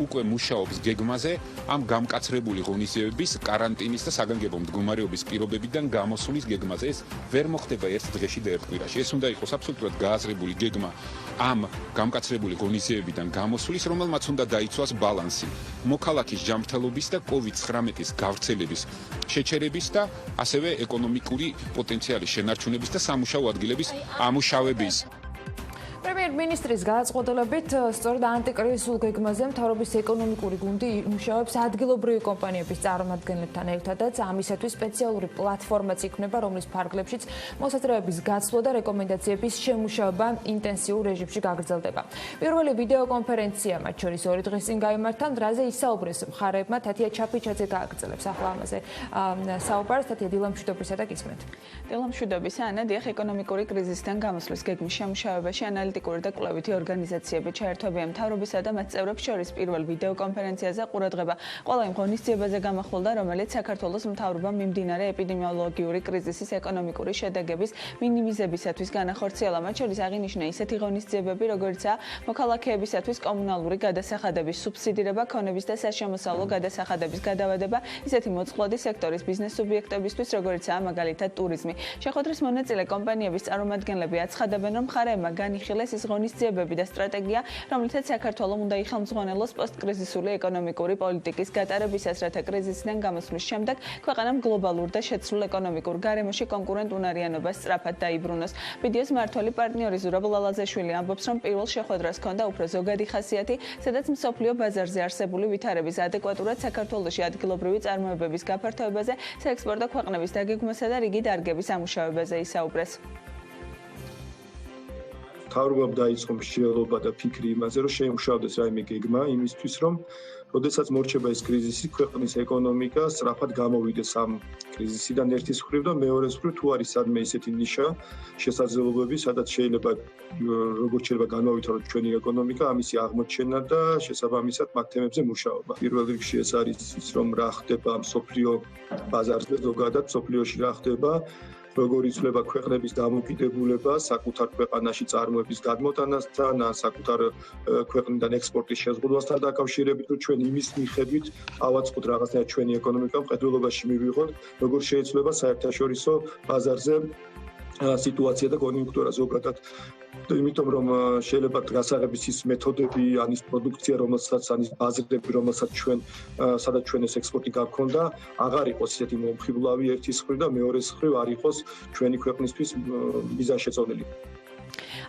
უკვე მუშაობს გეგმაზე ამ გამკაცრებული ღონისძიებების каранტინის და საგანგებო მდგომარეობის პირობებიდან გამოსვლის გეგმაზე. ეს ვერ მოხდება ერთ დღეში და ერთ კვირაში. ეს უნდა იყოს აბსოლუტურად გააზრებული გეგმა ამ გამკაცრებული ღონისძიებიდან გამოსვლის, რომელმაც უნდა დაიცვას ბალანსი მოქალაქის ჯანმრთელობის და COVID-19-ის გავრცელების შეჩერების და ასევე ეკონომიკური პოტენციალის შენარჩუნების და სამუშაო ადგილების ამუშავების. პრემიერ-მინისტრის გადაწყვეტილებით სწორედ ანტიკრიზისულ გეგმაზე მთავრობის ეკონომიკური გუნდი მუშაობს ადგილობრივი კომპანიების წარმომადგენლებთან ერთადაც. ამისათვის სპეციალური პლატფორმაც იქმნება, რომლის ფარგლებშიც მოსაზრებების გაცვლა და რეკომენდაციების შემუშავება ინტენსიურ რეჟიმში გაგრძელდება. პირველი ვიდეოკონფერენცია მათ შორის 2 დღის წინ გაიმართა, რაზე ისაუბრეს მხარეებმა. თათია ჩაფიჩაძე გააგრძელებს ახლა ამაზე საუბარს. თათია დილა მშვიდობისა და გისმენთ. დილა მშვიდობისა, ანა, დიახ, ეკონომიკური კრიზისიდან გამოსვლის გეგმის შემუშავებაში ანალიტიკური და კვლევითი ორგანიზაციები ჩაერთვებიან მთავრობისა და მათ წევრებს შორის პირველ ვიდეოკონფერენციაზე ყურადღება ყველა იმ ღონისძიებაზე გამახვილდა, რომელიც საქართველოს მთავრობამ მიმდინარე ეპიდემიოლოგიური კრიზისის ეკონომიკური შედეგების მინიმიზებისათვის განახორციელა. მათ შორის აღინიშნა ისეთი ღონისძიებები, როგორიცაა მოქალაქეებისათვის კომუნალური გადასახადების სუბსიდირება, ქონების და საშემოსავლო გადასახადების გადავადება, ისეთი მოწყვლადი სექტორის ბიზნეს სუბიექტებისთვის, როგორიცაა მაგალითად ტურიზმი. შეხვედრის მონაწილე კომპანიების წარმომადგენლები აცხადებენ, რომ მხარეებმა განიხილეს ის ღონისძიებები და სტრატეგია, რომლითაც საქართველოს უნდა იხელმძღვანელოს პოსტკრიზისული ეკონომიკური პოლიტიკის გატარებისას, რათა კრიზისიდან გამოსვლის შემდეგ ქვეყანამ გლობალურ და შეცვლილ ეკონომიკურ გარემოში კონკურენტუნარიანობა სწრაფად დაიბრუნოს. ბიდეოს მმართველი პარტნიორი ზურაბ ლალაზაშვილი ამბობს, რომ პირველ შეხვედრას ჰქონდა უფრო ზოგადი ხასიათი, სადაც მსოფლიო ბაზარზე არსებული ვითარების ადეკვატურად საქართველოში ადგილობრივი წარმოებების გაფართოებაზე, საექსპორტო ქვეყნების დაგეგმვასა და რიგი დარგების ამუშავებაზე ისაუბრეს. მთავრობამ დაიწყო მსჯელობა და ფიქრი იმაზე, რომ შეიმუშავდეს რაიმე გეგმა იმისთვის, რომ როდესაც მორჩება ეს კრიზისი, ქვეყნის ეკონომიკა სწრაფად გამოვიდეს ამ კრიზისიდან ერთის მხრივ და მეორეს მხრივ თუ არის სადმე ისეთი ნიშა, შესაძლებლობები, სადაც შეიძლება როგორც შეიძლება განავითაროთ ჩვენი ეკონომიკა, ამისი აღმოჩენა და შესაბამისად მათ თემებზე მუშაობა. პირველ რიგში ეს არის ის, რომ რა ხდება მსოფლიო ბაზარზე ზოგადად, მსოფლიოში რა ხდება, როგორ იცვლება ქვეყნების დამოკიდებულება საკუთარ ქვეყანაში წარმოების გადმოტანასთან, საკუთარ ქვეყნიდან ექსპორტის შეზღუდვასთან დაკავშირებით, რომ ჩვენ იმის მიხედვით ავაწყოთ რაღაცნაირად ჩვენი ეკონომიკა მყედველობაში მივიღოთ, როგორ შეიცვლება საერთაშორისო ბაზარზე სიტუაცია და კონიუნქტურა ზოგადად. იმიტომ რომ შეიძლება გასაღების ის მეთოდები, ანის პროდუქცია, რომელსაც ანის ბაზრები, რომელსაც სადაც ჩვენ ეს ექსპორტი გაქონდა, აღარ იყოს ისეთი მომხიბლავი ერთის მხრივ და მეორეს მხრივ არ იყოს ჩვენი ქვეყნისთვის მიზანშეწონილი.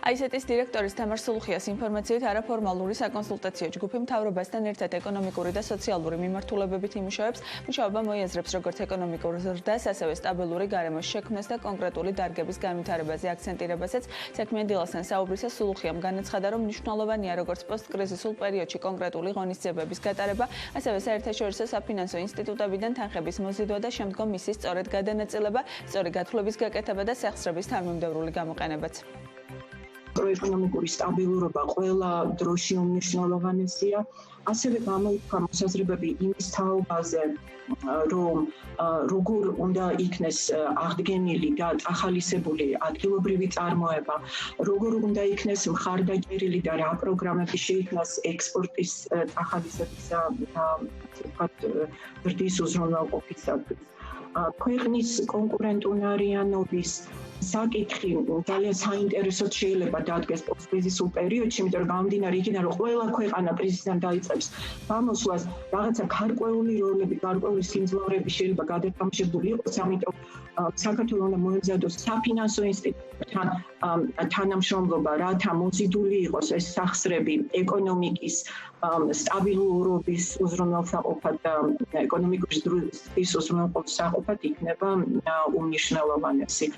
აისეტის დირექტორის თამარ სულუხიას ინფორმაციით არაფორმალური საკონსულტაციო ჯგუფი მთავრობასთან ერთად ეკონომიკური და სოციალური მიმართულებებით იმუშავებს. მუშაობა მოიაზრებს როგორც ეკონომიკურ ზრდას, ასევე სტაბილური გარემოს შექმნას და კონკრეტული დარგების განვითარებაზე აქცენტირებასაც. საქმიანი დილასთან საუბრისას სულუხიამ განაცხადა, რომ მნიშვნელოვანია როგორც პოსტკრიზისულ პერიოდში კონკრეტული ღონისძიებების გატარება, ასევე საერთაშორისო საფინანსო ინსტიტუტებიდან თანხების მოზიდვა და შემდგომ მისი სწორედ გადანაწილება, სწორი გათვლების გაკეთება და სახსრების თანმიმდევრული გამოყენებაც. ეკონომიკური სტაბილურობა ყველა დროში უმნიშვნელოვანესია. ასევე გამოიქვა მოსაზრებები იმის თაობაზე, რომ როგორ უნდა იქნეს აღდგენილი და ახალისებული ადგილობრივი წარმოება, როგორ უნდა იქნეს მხარდაჭერილი და რა პროგრამები შეიქმნას ექსპორტის ახალისებისა და ზრდის უზრუნველყოფისათვის. ქვეყნის კონკურენტუნარიანობის საკითხი ძალიან საინტერესოდ შეიძლება დადგეს პოსტკრიზისულ პერიოდში, იმიტომ რომ გამომდინარე იქიდან, რომ ყველა ქვეყანა კრიზისიდან დაიწყებს გამოსვლას, რაღაცა გარკვეული როლები, გარკვეული სიმძლავრეები შეიძლება გადათამაშებული იყოს, ამიტომ საქართველოს უნდა მოემზადოს საფინანსო ინსტიტუტთან თანამშრომლობა, რათა მოზიდული იყოს ეს სახსრები ეკონომიკის სტაბილურობის უზრუნველსაყოფად და ეკონომიკური ზრდის უზრუნველყოფისაყოფად იქნება უმნიშვნელოვანესი.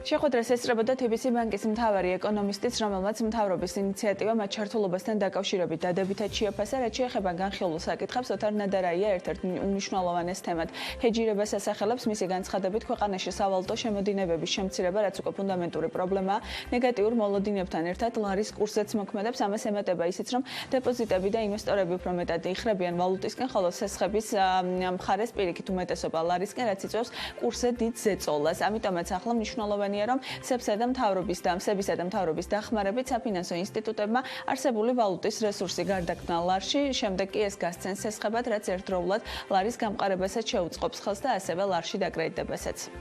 შეხვედრას ესწრებოდა TBC ბანკის მთავარი ეკონომისტიც, რომელმაც მთავრობის ინიციატივა მათ ჩართულობასთან დაკავშირებით დადებითად შეაფასა, რაც შეეხება განხილულ საკითხებს. ოთარ ნადარაია ერთ-ერთ უმნიშვნელოვანეს თემად ჰეჯირებას ასახელებს. მისი განცხადებით, ქვეყანაში სავალუტო შემოდინებების შემცირება, რაც უკვე ფუნდამენტური პრობლემაა, ნეგატიურ მოლოდინებთან ერთად ლარის კურსზეც მოქმედებს. ამას ემატება ისიც, რომ დეპოზიტები და ინვესტორები უფრო მეტად იხრებიან ვალუტისკენ, ხოლო სესხების მხარეს პირიქით უმეტესობა ლარისკენ, რაც იწვევს კურსზე დიდ ზეწოლას. ამიტომაც ახლა მნიშვნელოვანია, რომ სებსა და მთავრობის დახმარებით საფინანსო ინსტიტუტებმა არსებული ვალუტის რესურსი გარდაქმნა ლარში, შემდეგ კი ეს გასცენ სესხებად, რაც ერთდროულად ლარის გამყარებასაც შეუწყობს ხელს და ასევე ლარში დაკრედიტებასაც.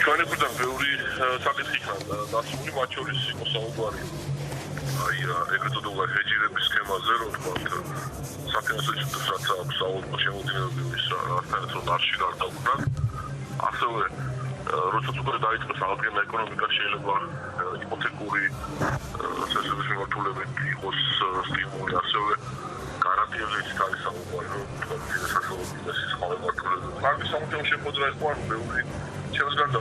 ჩვენი გვერდიდან ბევრი საკითხი იქნა დასმული, მათ შორის იყო საუბარი ეგრეთ წოდებული ჰეჯირების სქემაზე, რომ თქვათ საფინანსო ინსტიტუტებს რაც აქვს სავალუტო შემოდინებების რასთან ერთად ლარში გარდაუქმნათ. ასევე როდესაც უკვე დაიწყეს აღდგენა ეკონომიკას, შეიძლება იპოთეკური წესების მიმართულებით იყოს სტიმული, ასევე გარანტიებზე არის საუბარი, რომ თქვათ სასწავლო ბიზნესის სხვა მიმართულებებით. მაგის სამუშაო შეხვედრა იყო, ბევრი ჩემს გარდა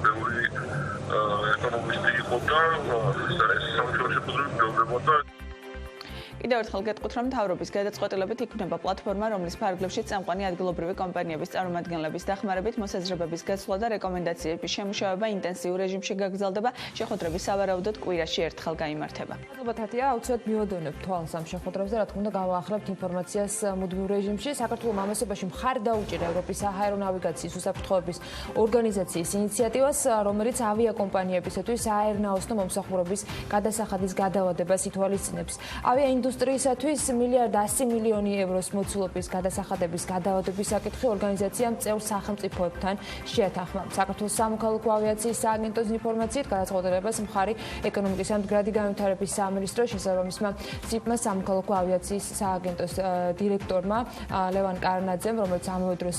ბევრი ეკონომისტი იყო და ეს სამუშაო შეხვედრა ბევრდებოდა. კიდევ ერთხელ გეტყვით, რომ მთავრობის გადაწყვეტილებით იქმნება პლატფორმა, რომლის ფარგლებში წამყვანი ადგილობრივი კომპანიების წარმომადგენლების დახმარებით მოსაზრებების გაცვლა და რეკომენდაციების შემუშავება ინტენსიურ რეჟიმში გაგრძელდება. შეხვედრები სავარაუდოდ კვირაში ერთხელ გაიმართება. ალბათ ათია, აუცილებლად მივოდევნებთ თვალს ამ შეხვედრებზე, რა თქმა უნდა, გავაახლებთ ინფორმაციას მუდმივ რეჟიმში. საქართველოს ამასობაში მხარი დაუჭირა ევროპის საჰაერო ნავიგაციის უსაფრთხოების ორგანიზაციის ინიციატივას, რომელიც ავიაკომპანიებისათვის საერნაოსნო მომსახურების გადასახადის გადავადებას ითვალისწინებს. ინდუსტრიისათვის 1.1 მილიარდი ევროს მოცულობის გადასახადების გადავადების საკითხი ორგანიზაციამ წევრ სახელმწიფოებთან შეათანხმა. საქართველოს სამოქალაქო ავიაციის სააგენტოს ინფორმაციით, გადაწყვეტილებას მხარი ეკონომიკის ამდგრადი განვითარების სამინისტროს შესაბამისმა ციფმა სამოქალაქო ავიაციის სააგენტოს დირექტორმა ლევან კარნაძემ, რომელიც ამავე დროს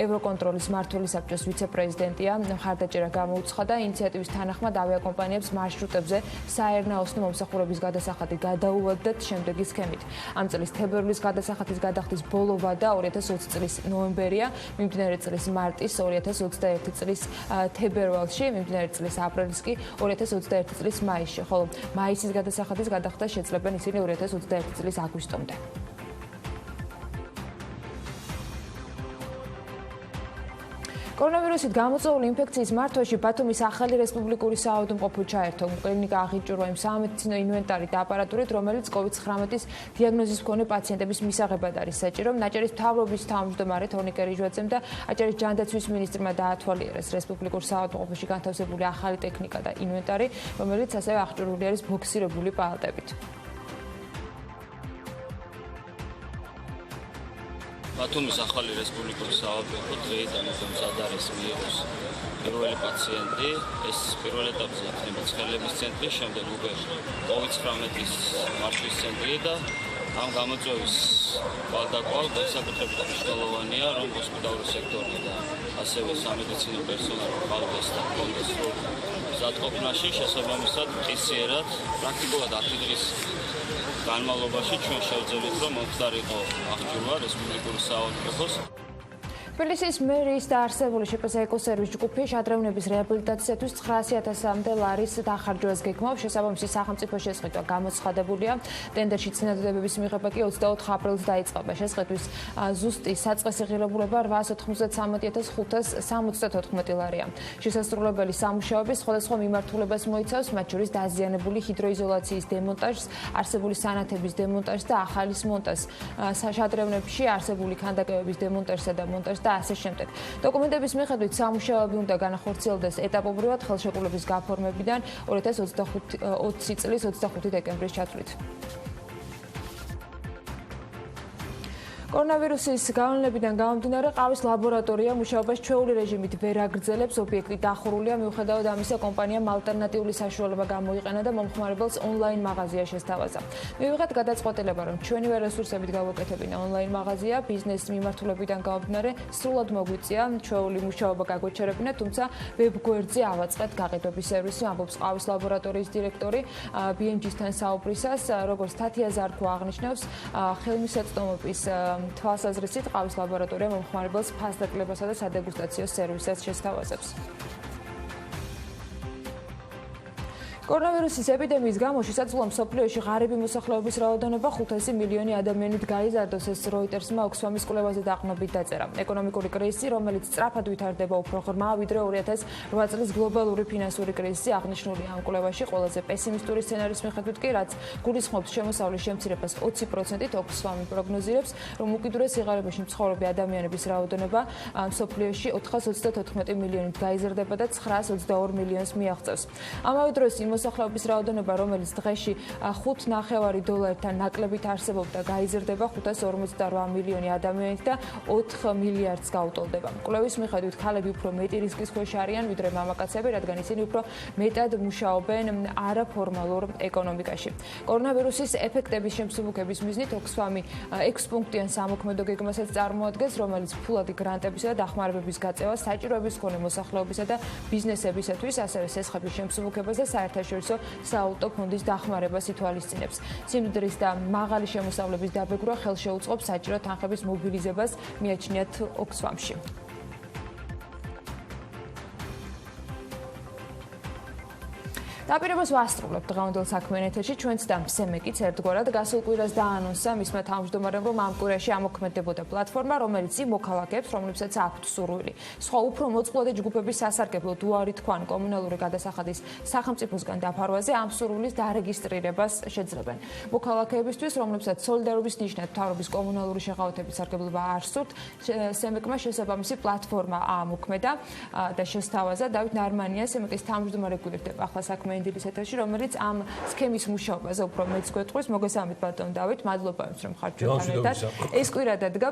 ევროკონტროლის მმართველი საბჭოს ვიცე-პრეზიდენტია, მხარდაჭერა გამოუცხადა და ინიციატივის თანახმად ავიაკომპანიებს მარშრუტებზე საერნაოსნო მომსახურების გადასახადი გადაუვადდათ შემდეგი სქემით. ამ წლის თებერვლის გადასახადის გადახდის ბოლო ვადა 2020 წლის ნოემბერია, მიმდინარე წლის მარტის, 2021 წლის თებერვალში, მიმდინარე წლის აპრილის კი 2021 წლის მაისში, ხოლო მაისის გადასახადის გადახდა შეძლებენ ისინი 2021 წლის აგვისტომდე. კორონავირუსით გამოწვეული ინფექციის მართვაში ბათუმის ახალი რესპუბლიკური საავადმყოფო ჩაერთო. კლინიკა აღიჭურვა იმ სამედიცინო ინვენტარით და აპარატურით, რომელიც COVID-19-ის დიაგნოზის მქონე პაციენტების მისაღებად არის საჭირო. აჭარის მთავრობის თავმჯდომარე თორნიკე რიჟვაძემ და აჭარის ჯანდაცვის მინისტრმა დაათვალიერეს რესპუბლიკურ საავადმყოფოში განთავსებული ახალი ტექნიკა და ინვენტარი, რომელიც ასევე აღჭურვილი არის ბოქსირებული პალატებით. ბათუმის ახალი რესპუბლიკური საავადმყოფო დღეიდან მზად არის მიიღოს პირველი პაციენტი. ეს პირველ ეტაპზე იქნება ცხელების ცენტრი, შემდეგ უკვე COVID-19-ის მართვის ცენტრი და ამ გამოწვევის კვალდაკვალ განსაკუთრებით მნიშვნელოვანია, რომ ჰოსპიტალური სექტორი და ასევე სამედიცინო პერსონალი ყავდეს და კონდეს მზადყოფნაში შესაბამისად ყისიერად პრაქტიკულად 10 დღის განმავლობაში ჩვენ შევძელით, რომ მომხდარიყო აღჭურვა რესპუბლიკური საავადმყოფოს. თბილისის მერიის დაარსებული შპს ეკოსერვის ჯგუფი შადრევნების რეაბილიტაციისათვის 900.000-მდე ლარის დახარჯვას გეგმავს. შესაბამისი სახელმწიფო შესყიდვა გამოცხადებულია. ტენდერში წინადადებების მიღება კი 24 აპრილს დაიწყება. შესყიდვის ზუსტი საწყისი ღირებულება 893.574 ლარია. შესასრულებელი სამუშაოების სხვადასხვა მიმართულებას მოიცავს, მათ შორის დაზიანებული ჰიდროიზოლაციის დემონტაჟს, არსებული სანათების დემონტაჟს და ახალის მონტაჟს, შადრევნებში არსებული ქანდაკებების დემონტაჟსა და მონტაჟს და ასე შემდეგ. დოკუმენტების მიხედვით სამუშაოები უნდა განახორციელდეს ეტაპობრივად ხელშეკრულების გაფორმებიდან 2020 წლის 25 დეკემბრის ჩათვლით. კორონავირუსის გავლენებიდან გამომდინარე, ყავის ლაბორატორია მუშაობას ჩვეული რეჟიმით ვერ აგრძელებს. ობიექტი დახურულია, მიუხედავად ამისა, კომპანიამ ალტერნატიული საშუალება გამოიყენა და მომხმარებელს ონლაინ მაღაზია შესთავაზა. მივიღეთ გადაწყვეტილება, რომ ჩვენივე რესურსებით გავაკეთებინა ონლაინ მაღაზია, ბიზნესის მიმართულებიდან გამომდინარე, სრულად მოგვიწია ჩვეული მუშაობა გაგვეჩერებინა, თუმცა ვებგვერდზე ავაწყეთ გაყიდვების სერვისი, ამბობს ყავის ლაბორატორიის დირექტორი BMG-სთან საუბრისას, როგორც თათია ზარქო აღნიშნავს, ხელმისაწვდომობის თვალსაზრისით ყავის ლაბორატორია მომხმარებელს ფასდაკლებასა და სადეგუსტაციო სერვისებს შესთავაზებს. კორონავირუსის ეპიდემიის გამო შესაძლოა მსოფლიოში ღარიბი მოსახლეობის რაოდენობა 500 მილიონი ადამიანით გაიზარდოს, ეს როიტერსმა ოქსფამის კვლევაზე დაყრდნობით დაწერა. ეკონომიკური კრიზისი, რომელიც სწრაფად ვითარდება უფრო ღრმა, ვიდრე 2008 წლის გლობალური ფინანსური კრიზისი აღნიშნულია ამ კვლევაში, ყველაზე პესიმისტური სცენარის მიხედვით კი, რაც გულისხმობს შემოსავლის შემცირებას 20%-ით, ოქსფამი პროგნოზირებს, რომ უკიდურეს სიღარიბეში მცხოვრები ადამიანების რაოდენობა მსოფლიოში 434 მილიონით გაიზარდება და 922 მილიონს მიაღწევს. ამავე დროს მოსახლეობის რაოდენობა, რომელიც დღეში $5.9 ნაკლებით არსებობდა, გაიზრდება 558 მილიონი ადამიანით და 4 მილიარდს გაუტოლდება. კვლევის მიხედვით, ქალები უფრო მეტი რისკის ქვეშ არიან, ვიდრე მამაკაცები, რადგან ისინი უფრო მეტად მუშაობენ არაფორმალურ ეკონომიკაში. კორონავირუსის ეფექტების შემსუბუქების მიზნით ოქსფამი 6 პუნქტიან სამოქმედო გეგმასაც წარმოადგენს, რომელიც ფულადი გრანტებისა და დახმარებების გაწევას, საჭიროების მქონე მოსახლეობისა და ბიზნესებისათვის, ასევე სესხების შემსუბუქებას და საერთაშორისო საავტო ფონდის დახმარებას ითვალისწინებს. სიმდიდრის და მაღალი შემოსავლების დაბეგრვა ხელშეუწყობს საჭირო თანხების მობილიზებას, მიაჩნიათ ოქსფამში. დაპირებას ვასრულებთ დღევანდელ საქმიან ეთერში, ჩვენც და მსემეკიც ერთგვარად გასულ კვირას დაანონსა მისმა თავმჯდომარემ, რომ ამ კვირაში ამოქმედებოდა პლატფორმა, რომელიც იმოქალაქეებს, რომლებსაც აქვთ სურვილი, სხვა უფრო მოწყვლადი ჯგუფების სასარგებლოდ უარი თქვან კომუნალური გადასახადის სახელმწიფოსგან დაფარვაზე ამ სურვილის დარეგისტრირებას შეძლებენ. მოქალაქეებისთვის, რომლებსაც სოლიდარობის ნიშნად მთავრობის კომუნალური შეღავათების სარგებლობა არ სურთ, სემეკმა შესაბამისი პლატფორმა ამოქმედა და შესთავაზა. დავით ნარმანია, სემეკის თავმჯდომარე გვერდება ახლა საქმიანი დილის ეთერში, რომელიც ამ სქემის მუშაობაზე უფრო მეც გვეტყვის. მოგესალმებით ბატონ დავით, მადლობა იმის რომ ხართ ჩვენთან ერთად. ეს კვირა დადგა,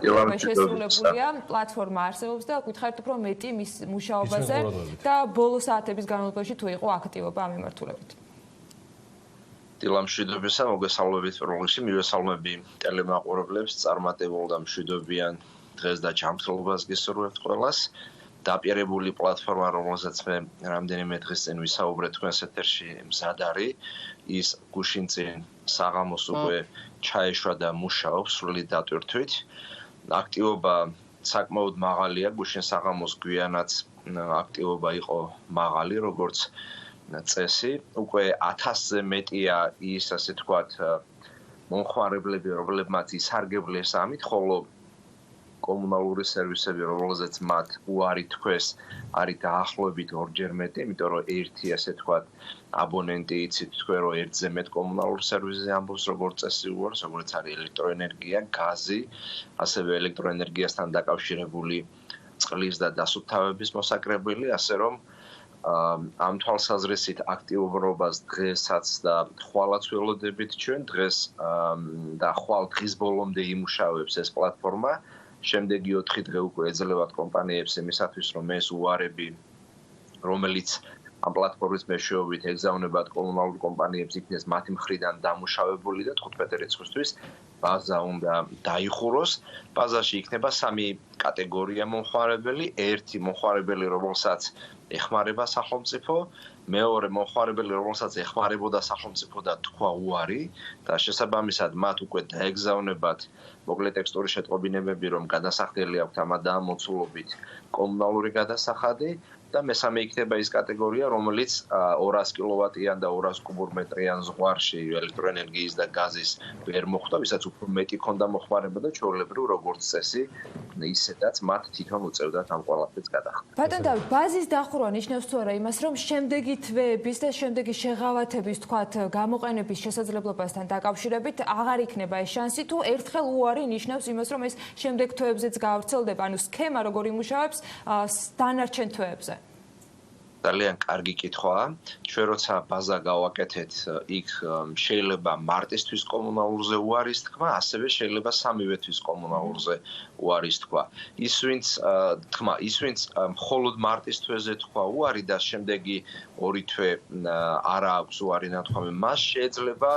შესრულებულია, პლატფორმა არსებობს და გითხარით უფრო მეტი მის მუშაობაზე და ბოლო საათების განმავლობაში თუ იყო აქტივობა ამ მიმართულებით. დილა მშვიდობისა, მოგესალმებით პირველ რიგში, მივესალმები ტელემაყურებლებს, წარმატებულ და მშვიდობიან დღეს და ჯანმრთელობას გისურვებთ ყველას. დაპირებული პლატფორმა, რომელზეც მე რამდენიმე დღის წინ ვისაუბრე თქვენს ეთერში, მზად არის. ის გუშინ წინ საღამოს უკვე ჩაეშვა და მუშაობს სრული დატვირთვით. აქტივობა საკმაოდ მაღალია, გუშინ საღამოს გვიანაც აქტივობა იყო მაღალი, როგორც წესი. უკვე 1000-ზე მეტია ის, ასე თქვათ, მომხმარებლები, რომლებმაც ისარგებლეს ამით, ხოლო კომუნალური სერვისები, რომელზეც მათ უარი თქვეს, არის დაახლოებით 2-ჯერ მეტი, იმიტომ რომ ერთი, ასე თქვათ, აბონენტი იცით თქვენ, რომ ერთზე მეტ კომუნალურ სერვისზე ამბობს, როგორც წესი უარს, როგორც არის ელექტროენერგია, გაზი, ასევე ელექტროენერგიასთან დაკავშირებული წყლის და დასუფთავების მოსაკრებელი, ასე რომ ამ თვალსაზრისით აქტიურობას დღესაც და ხვალაც ველოდებით ჩვენ დღეს და ხვალ დღის ბოლომდე იმუშავებს ეს პლატფორმა. შემდეგი 4 დღე უკვე ეძლევათ კომპანიებს იმისათვის, რომ ეს უარები, რომელიც ამ პლატფორმის მეშვეობით ეგზავნებათ კომუნალურ კომპანიებს, იქნეს მათი მხრიდან დამუშავებული და 15 რიცხვისთვის ბაზა უნდა დაიხუროს. ბაზაში იქნება 3 კატეგორია მომხმარებელი, ერთი მომხმარებელი, რომელსაც ეხმარება სახელმწიფო, მეორე მომხმარებელი, რომელსაც ეხმარებოდა სახელმწიფო და თქვა უარი და შესაბამისად მათ უკვე დაეგზავნებათ მოკლე ტექსტური შეტყობინებები, რომ გადასახდელი აქვთ ამ ადამიანმოცულობით კომუნალური გადასახადი და მესამე იქნება ის კატეგორია, რომელიც 200 კილოვატიან და 200 კუბურმეტრიან ზღვარში ელექტროენერგიის და გაზის ვერ მოხვდა, ვისაც უფრო მეტი ქონდა მოხმარება და ჩვეულებრივ როგორც წესი, ისედაც მათ თვითონ უწევდათ ამ ყველაფერს გადახდა. ბატონ დავით, ბაზის დახურვა ნიშნავს თუ არა იმას, რომ შემდეგი თვეების და შემდეგი შეღავათების, თქვათ, გამოყენების შესაძლებლობასთან დაკავშირებით აღარ იქნება ეს შანსი, თუ ერთხელ უარი ნიშნავს იმას, რომ ეს შემდეგ თვეებზეც გავრცელდება, ანუ სქემა როგორ იმუშავებს დანარჩენ თვეებზე? ძალიან კარგი კითხვაა. ჩვენ როცა ბაზა გავაკეთეთ, იქ შეიძლება მარტისთვის კომუნალურზე უარის თქვა, ასევე შეიძლება სამივე თვის კომუნალურზე უარის თქვა. ის ვინც მხოლოდ მარტის თვეზე თქვა უარი და შემდეგი 2 თვე არა აქვს უარი ნათქვამი, მას შეიძლება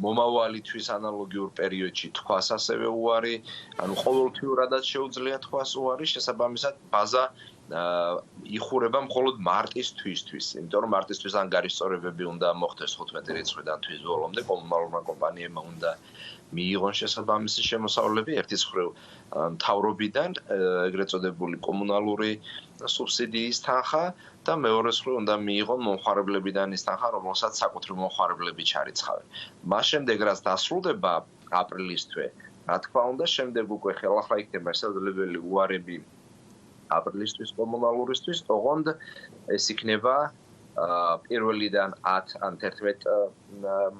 მომავალი თვის ანალოგიურ პერიოდში თქვას ასევე უარი, ანუ ყოველთვიურადაც შეუძლია თქვას უარი, შესაბამისად ბაზა იხურება მხოლოდ მარტისთვისთვის, იმიტომ რომ მარტისთვის ანგარიშწორებები უნდა მოხდეს 15 რიცხვიდან თვის ბოლომდე, კომუნალურმა კომპანიებმა უნდა მიიღონ შესაბამისი შემოსავლები ერთის მხრივ მთავრობიდან, ეგრეთ წოდებული კომუნალური სუბსიდიის თანხა და მეორეს მხრივ უნდა მიიღონ მომხმარებლებიდან ის თანხა, რომელსაც საკუთრივ მომხმარებლები ჩარიცხავენ. მას შემდეგ რაც დასრულდება აპრილის თვე, რა თქმა უნდა, შემდეგ უკვე ხელახლა იქნება შესაძლებელი უარები აპრილისთვის კომუნალურისთვის, ოღონდ ეს იქნება პირველიდან 10 ან 11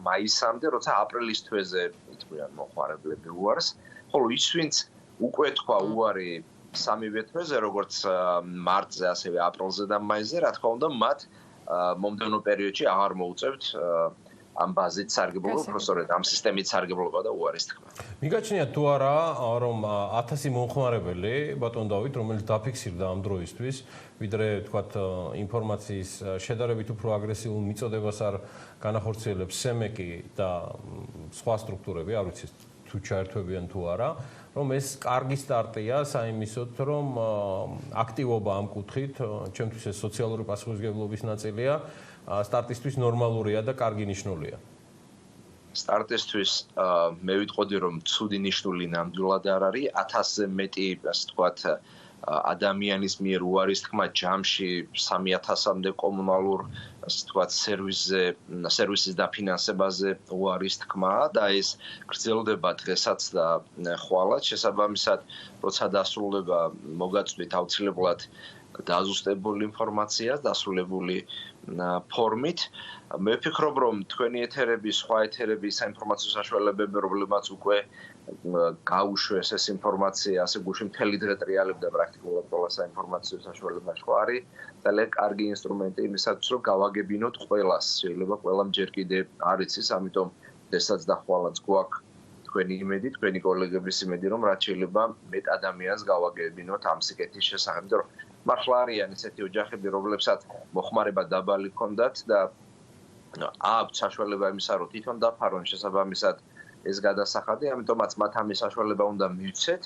მაისამდე, როცა აპრილის თვეზე იტყვიან მომხმარებლები უარს, ხოლო ის ვინც უკვე თქვა უარი სამივე თვეზე, როგორც მარტზე, ასევე აპრილზე და მაისზე, რა თქმა უნდა, მათ მომდევნო პერიოდში აღარ მოუწევთ ამ ბაზით სარგებლობა, უბრალოდ ამ სისტემით სარგებლობა და უარის თქმა. მიგაჩნიათ თუ არა, რომ 1000 მომხმარებელი, ბატონ დავით, რომელიც დაფიქსირდა ამ დროისთვის, ვიდრე თქვათ ინფორმაციის შედარებით უფრო აგრესიულ მიწოდებას არ განახორციელებს სემეკი და სხვა სტრუქტურები, არ ვიცი თუ ჩაერთვებიან თუ არა, რომ ეს კარგი სტარტია საიმისოდ, რომ აქტივობა ამ კუთხით, ჩემთვის ეს სოციალური პასუხისმგებლობის ნაწილია, სტარტისთვის ნორმალურია და კარგი ნიშნულია. სტარტისთვის მე ვიტყოდი, რომ ცუდი ნიშნული ნამდვილად არ არის, 1000-ზე მეტი, ასე ვთქვათ, ადამიანის მიერ უარის თქმა ჯამში 3000-მდე კომუნალურ, ასე ვთქვათ, სერვისის დაფინანსებაზე უარის თქმა და ეს გრძელდება დღესაც და ხვალად, შესაბამისად, როცა დასრულდება მოგაწვდით აუცილებლად დაზუსტებული ინფორმაცია, დასრულებული ფორმით. მე ვფიქრობ, რომ თქვენი ეთერები, სხვა ეთერები, საინფორმაციო საშუალებები, რომლებმაც უკვე გაუშვეს ეს ინფორმაცია, ასე გუშინ მთელი დღე ტრიალებდა პრაქტიკულად ყველა საინფორმაციო საშუალება სხვა არის, ძალიან კარგი ინსტრუმენტი იმისათვის, რომ გავაგებინოთ ყველას. შეიძლება ყველამ ჯერ კიდევ არ იცის, ამიტომ დღესაც და ხვალაც გვაქვს თქვენი იმედი, თქვენი კოლეგების იმედი, რომ რაც შეიძლება მეტ ადამიანს გავაგებინოთ ამ სიკეთის შესახებ, იმიტომ რომ მართლა არიან ესეთი ოჯახები, რომლებსაც მოხმარება დაბალი ჰქონდათ და აქვთ საშუალება იმისა, რომ თვითონ დაფარონ შესაბამისად ეს გადასახადი, ამიტომაც მათ ამის საშუალება უნდა მივცეთ,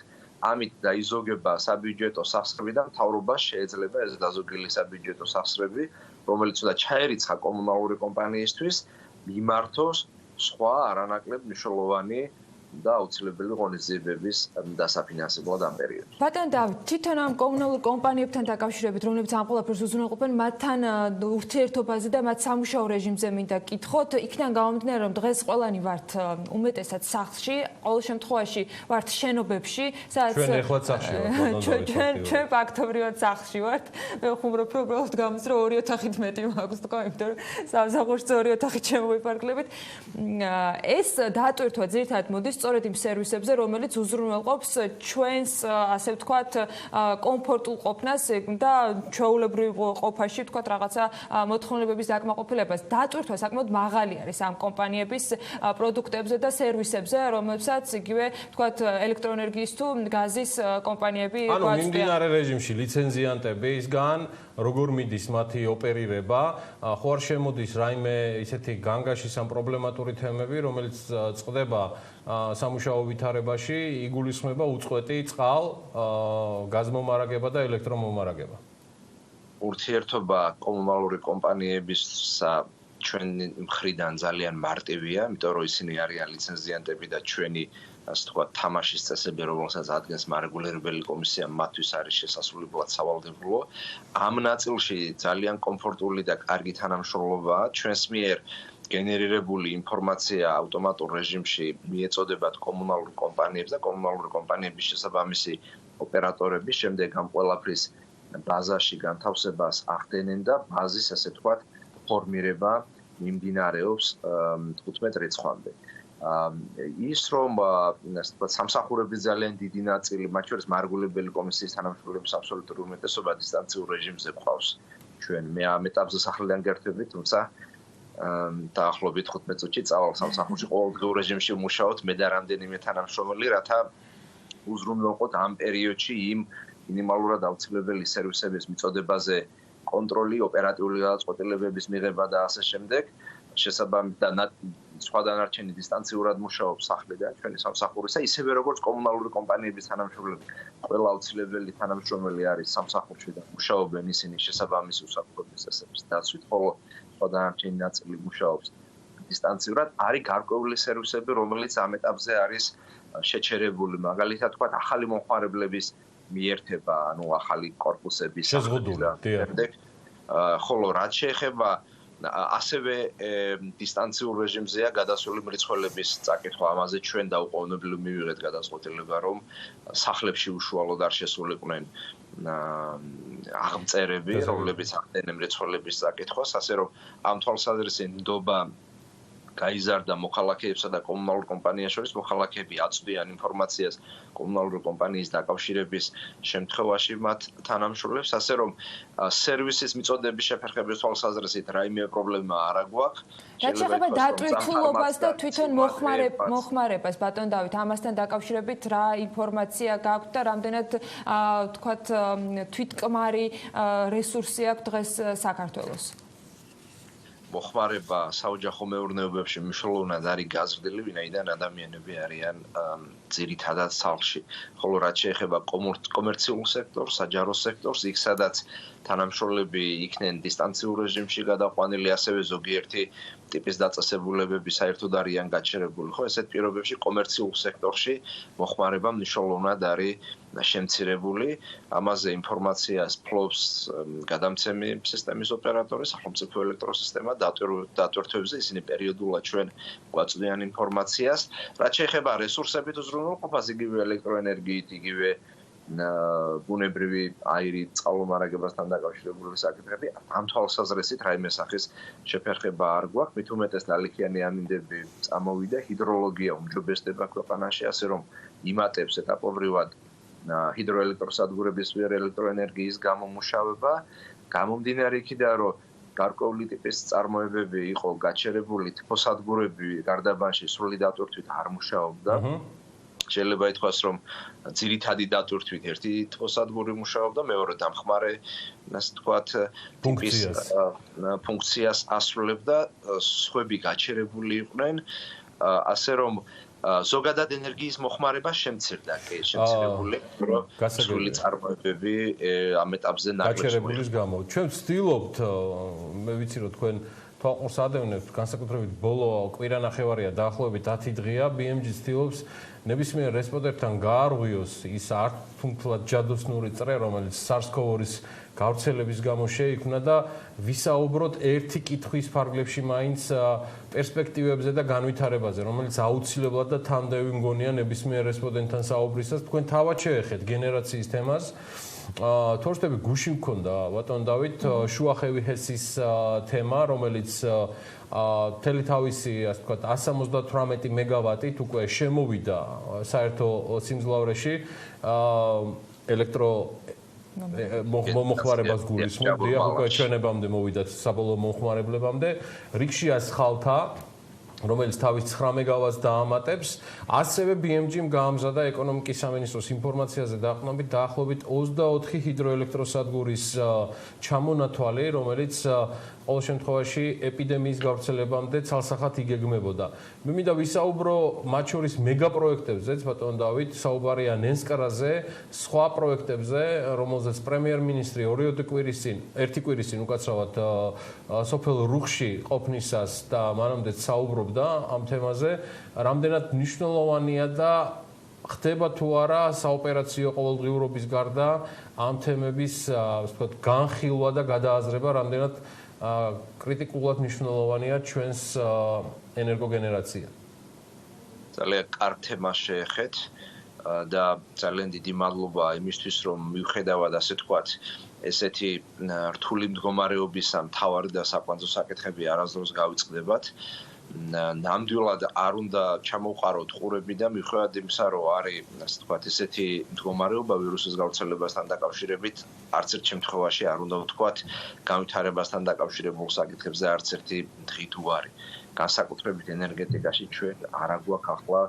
ამით დაიზოგება საბიუჯეტო სახსრები და მთავრობას შეეძლება ეს დაზოგილი საბიუჯეტო სახსრები, რომელიც უნდა ჩაერიცხა კომუნალური კომპანიისთვის, მიმართოს სხვა არანაკლებ მნიშვნელოვანი და აუცილებელი ღონისძიებების დასაფინანსებლად ამ პერიოდში. ბატონ დავით, თვითონ ამ კომუნალურ კომპანიებთან დაკავშირებით, რომლებიც ამ ყველაფერს უზრუნველყოფენ, მათთან ურთიერთობაზე და მათ სამუშაო რეჟიმზე მინდა გკითხოთ, იქიდან გამომდინარე, რომ დღეს ყველანი ვართ უმეტესად სახლში, ყოველ შემთხვევაში ვართ შენობებში, სადაც ჩვენ ეხლაც სახლში ვართ, ჩვენ ფაქტობრივად სახლში ვართ. მე ვხუმრობ, რომ უბრალოდ გამოს, რომ ორი ოთახით მეტი მაქვს თქო, იმიტომ რომ სამსახურში ორი ოთახით შემოვიფარგლებით. ეს დაატვირთვა ძირითადად მოდის სწორედ იმ სერვისებზე, რომელიც უზრუნველყოფს ჩვენს, ასე ვთქვათ, კომფორტულ ყოფნას და ჩვეულებრივ ყოფაში, ვთქვათ, რაღაცა მოთხოვნებების დაკმაყოფილებას. დაატვირთვა საკმაოდ მაღალი არის ამ კომპანიების პროდუქტებზე და სერვისებზე, რომელსაც იგივე, ვთქვათ, ელექტროენერგიის თუ გაზის კომპანიები ანუ მიმდინარე რეჟიმში ლიცენზიანტებისგან როგორ მიდის მათი ოპერირება, ხო არ შემოდის რაიმე ისეთი განგაშის ან პრობლემატური თემები, რომელიც წყდება სამუშაო ვითარებაში, იგულისხმება უწყვეტი წყალ, გაზმომარაგება და ელექტრომომარაგება. ურთიერთობა კომუნალური კომპანიების ჩვენი მხრიდან ძალიან მარტივია, იმიტომ რომ ისინი არიან ლიცენზიანტები და ჩვენი, ასე ვთქვათ, თამაშის წესები, რომელსაც ადგენს მარეგულირებელი კომისია, მათთვის არის შესასრულებლად სავალდებულო. ამ ნაწილში ძალიან კომფორტული და კარგი თანამშრომლობაა. ჩვენს მიერ გენერირებული ინფორმაცია ავტომატურ რეჟიმში მიეწოდებათ კომუნალურ კომპანიებს და კომუნალური კომპანიების შესაბამისი ოპერატორები შემდეგ ამ ყველაფრის ბაზაში განთავსებას ახდენენ და ბაზის, ასე ვთქვათ, ფორმირება მიმდინარეობს 15 რიცხვამდე. ის რომ სამსახურების ძალიან დიდი ნაწილი, მათ შორის მარეგულირებელი კომისიის თანამშრომლების აბსოლუტური უმეტესობა დისტანციურ რეჟიმზე ყავს. ჩვენ მე ამ ეტაპზე სახლიდან გერთვებით, თუმცა დაახლოებით 15 წუთში წავალ სამსახურში ყოველდღიურ რეჟიმში ვმუშაობთ მე და რამდენიმე თანამშრომელი, რათა უზრუნველყოთ ამ პერიოდში იმ მინიმალურად აუცილებელი სერვისების მიწოდებაზე კონტროლი, ოპერატიული გადაწყვეტილებების მიღება და ასე შემდეგ. შესაბამისად სხვა დანარჩენი დისტანციურად მუშაობს სახლიდან ჩვენი სამსახურისა, ისევე როგორც კომუნალური კომპანიების თანამშრომლები. ყველა აუცილებელი თანამშრომელი არის სამსახურში და მუშაობენ ისინი შესაბამისი უსაფრთხოების წესების დაცვით, ხოლო სხვა დანარჩენი ნაწილი მუშაობს დისტანციურად. არის გარკვეული სერვისები, რომელიც ამ ეტაპზე არის შეჩერებული, მაგალითად თქვა ახალი მომხმარებლების მიერთება, ანუ ახალი корпуსების შემდეგ, ხოლო რაც შეეხება ასევე დისტანციურ რეჟიმზეა გადასული მრიცხველების წაკითხვა, ამაზე ჩვენ დაუყოვნებლივ მივიღეთ გადაწყვეტილება, რომ სახლებში უშუალოდ არ შესულიყვნენ აღმწერები, რომლებიც ახდენენ მრიცხველების წაკითხვას, ასე რომ ამ თვალსაზრისით ნდობა გაიზარდა მოქალაქეებსა და კომუნალურ კომპანიას შორის, მოქალაქეები აწვდიან ინფორმაციას კომუნალური კომპანიის დაკავშირების შემთხვევაში მათ თანამშრომლებს, ასე რომ სერვისის მიწოდების შეფერხების თვალსაზრისით რაიმე პრობლემა არ აქვს. რაც შეეხება დატვირთულობას და თვითონ მოხმარებას, ბატონ დავით, ამასთან დაკავშირებით რა ინფორმაცია გაქვთ და რამდენად თქვათ თვითკმარი რესურსი აქვს დღეს საქართველოს? მოხმარება საოჯახო მეურნეობებში მნიშვნელოვნად არის გაზრდილი, ვინაიდან ადამიანები არიან ძირითადად სახლში. ხოლო რაც შეეხება კომერციულ სექტორს, საჯარო სექტორს, იქ სადაც თანამშრომლები იქნენ დისტანციურ რეჟიმში გადაყვანილი, ასევე ზოგიერთი ტიპის დაწესებულებები საერთოდ არიან გაჩერებული. ხო, ესეთ პირობებში კომერციულ სექტორში მოხმარება მნიშვნელოვნად არის შემცირებული. ამაზე ინფორმაციას ფლობს გადამცემი სისტემის ოპერატორი, სახელმწიფო ელექტროსისტემა, დატვირთვებზე ისინი პერიოდულად ჩვენ გვაწვდიან ინფორმაციას. რაც შეეხება რესურსებით უზრუნველყოფას, იგივე ელექტროენერგიით, იგივე ბუნებრივი აირით, წყალმომარაგებასთან დაკავშირებული საკითხები, ამ თვალსაზრისით რაიმე სახის შეფერხება არ გვაქვს, მით უმეტეს ნალექიანი ამინდები წამოვიდა, ჰიდროლოგია უმჯობესდება ქვეყანაში, ასე რომ იმატებს ეტაპობრივად ჰიდროელექტროსადგურების მიერ ელექტროენერგიის გამომუშავება, გამომდინარე იქიდან, რომ გარკვეული ტიპის წარმოებები იყო გაჩერებული, თბოსადგურები გარდაბანში სრული დატვირთვით არ მუშაობდა. შეიძლება ითქვას, რომ ძირითადი დატვირთვით ერთი თბოსადგური მუშაობდა, მეორე დამხმარე, ასე ვთქვათ, ტიპის ფუნქციას ასრულებდა, სხვები გაჩერებული იყვნენ, ასე რომ ზოგადად ენერგიის მოხმარება შემცირდა, კი, შემცირებული, რომ სრული წარმოებები ამ ეტაპზე გაჩერებულის გამო. ჩვენ ვცდილობთ, მე ვიცი, რომ თქვენ თვალყურს ადევნებთ, განსაკუთრებით ბოლო კვირანახევარია, დაახლოებით 10 დღეა, BMG ცდილობს ნებისმიერ რესპონდენტთან გაარღვიოს ის ართუნთლად ჯადოსნური წრე, რომელიც SARS-CoV-2-ის გავრცელების გამო შეიქმნა და ვისაუბროთ ერთი კითხვის ფარგლებში მაინც პერსპექტივებზე და განვითარებაზე, რომელიც აუცილებლად და თანდევი მგონია ნებისმიერ რესპონდენტთან საუბრისას. თქვენ თავად შეეხეთ გენერაციის თემას. თორშტები გუში მქონდა, ბატონ დავით, შუახევი ჰესის თემა, რომელიც მთელი თავისი, ასე ვთქვათ, 178 მეგავატით უკვე შემოვიდა საერთო სიმძლავრეში ელექტრო მოხმარებას გულისხმობ, დიახ, უკვე ჩვენებამდე მოვიდა საბოლოო მომხმარებლებამდე. რიგშია სხალთა, რომელიც თავის 9 მეგავატს დაამატებს, ასევე BMG-მ გაამზადა ეკონომიკის სამინისტროს ინფორმაციაზე დაყრდნობით დაახლოებით 24 ჰიდროელექტროსადგურის ჩამონათვალი, რომელიც ყოველ შემთხვევაში ეპიდემიის გავრცელებამდე ცალსახად იგეგმებოდა. მე მინდა ვისაუბრო მათ შორის მეგაპროექტებზეც, ბატონ დავით, საუბარია ნენსკრაზე, სხვა პროექტებზე, რომელზეც პრემიერ-მინისტრი ერთი კვირის წინ უკაცრავად სოფელ რუხში ყოფნისას და მანამდე საუბრობდა ამ თემაზე, რამდენად მნიშვნელოვანია და ხდება თუ არა საოპერაციო ყოველდღიურობის გარდა ამ თემების, ასე ვთქვათ, განხილვა და გადააზრება, რამდენად კრიტიკულად მნიშვნელოვანია ჩვენს ენერგოგენერაცია. ძალიან კარგ თემას შეეხეთ და ძალიან დიდი მადლობა იმისთვის, რომ მიუხედავად, ასე ვთქვათ, ესეთი რთული მდგომარეობისა მთავარი და საკვანძო საკითხები არასდროს გავიწყდებათ. ნამდვილად არ უნდა ჩამოვყაროთ ყურები და მიუხედავად იმისა, რომ არის, ასე ვთქვათ, ესეთი მდგომარეობა ვირუსის გავრცელებასთან დაკავშირებით, არც ერთ შემთხვევაში არ უნდა ვთქვათ, განვითარებასთან დაკავშირებულ საკითხებზე არც ერთი დღე თუ არის. განსაკუთრებით ენერგეტიკაში ჩვენ არ აგვაქვს ახლა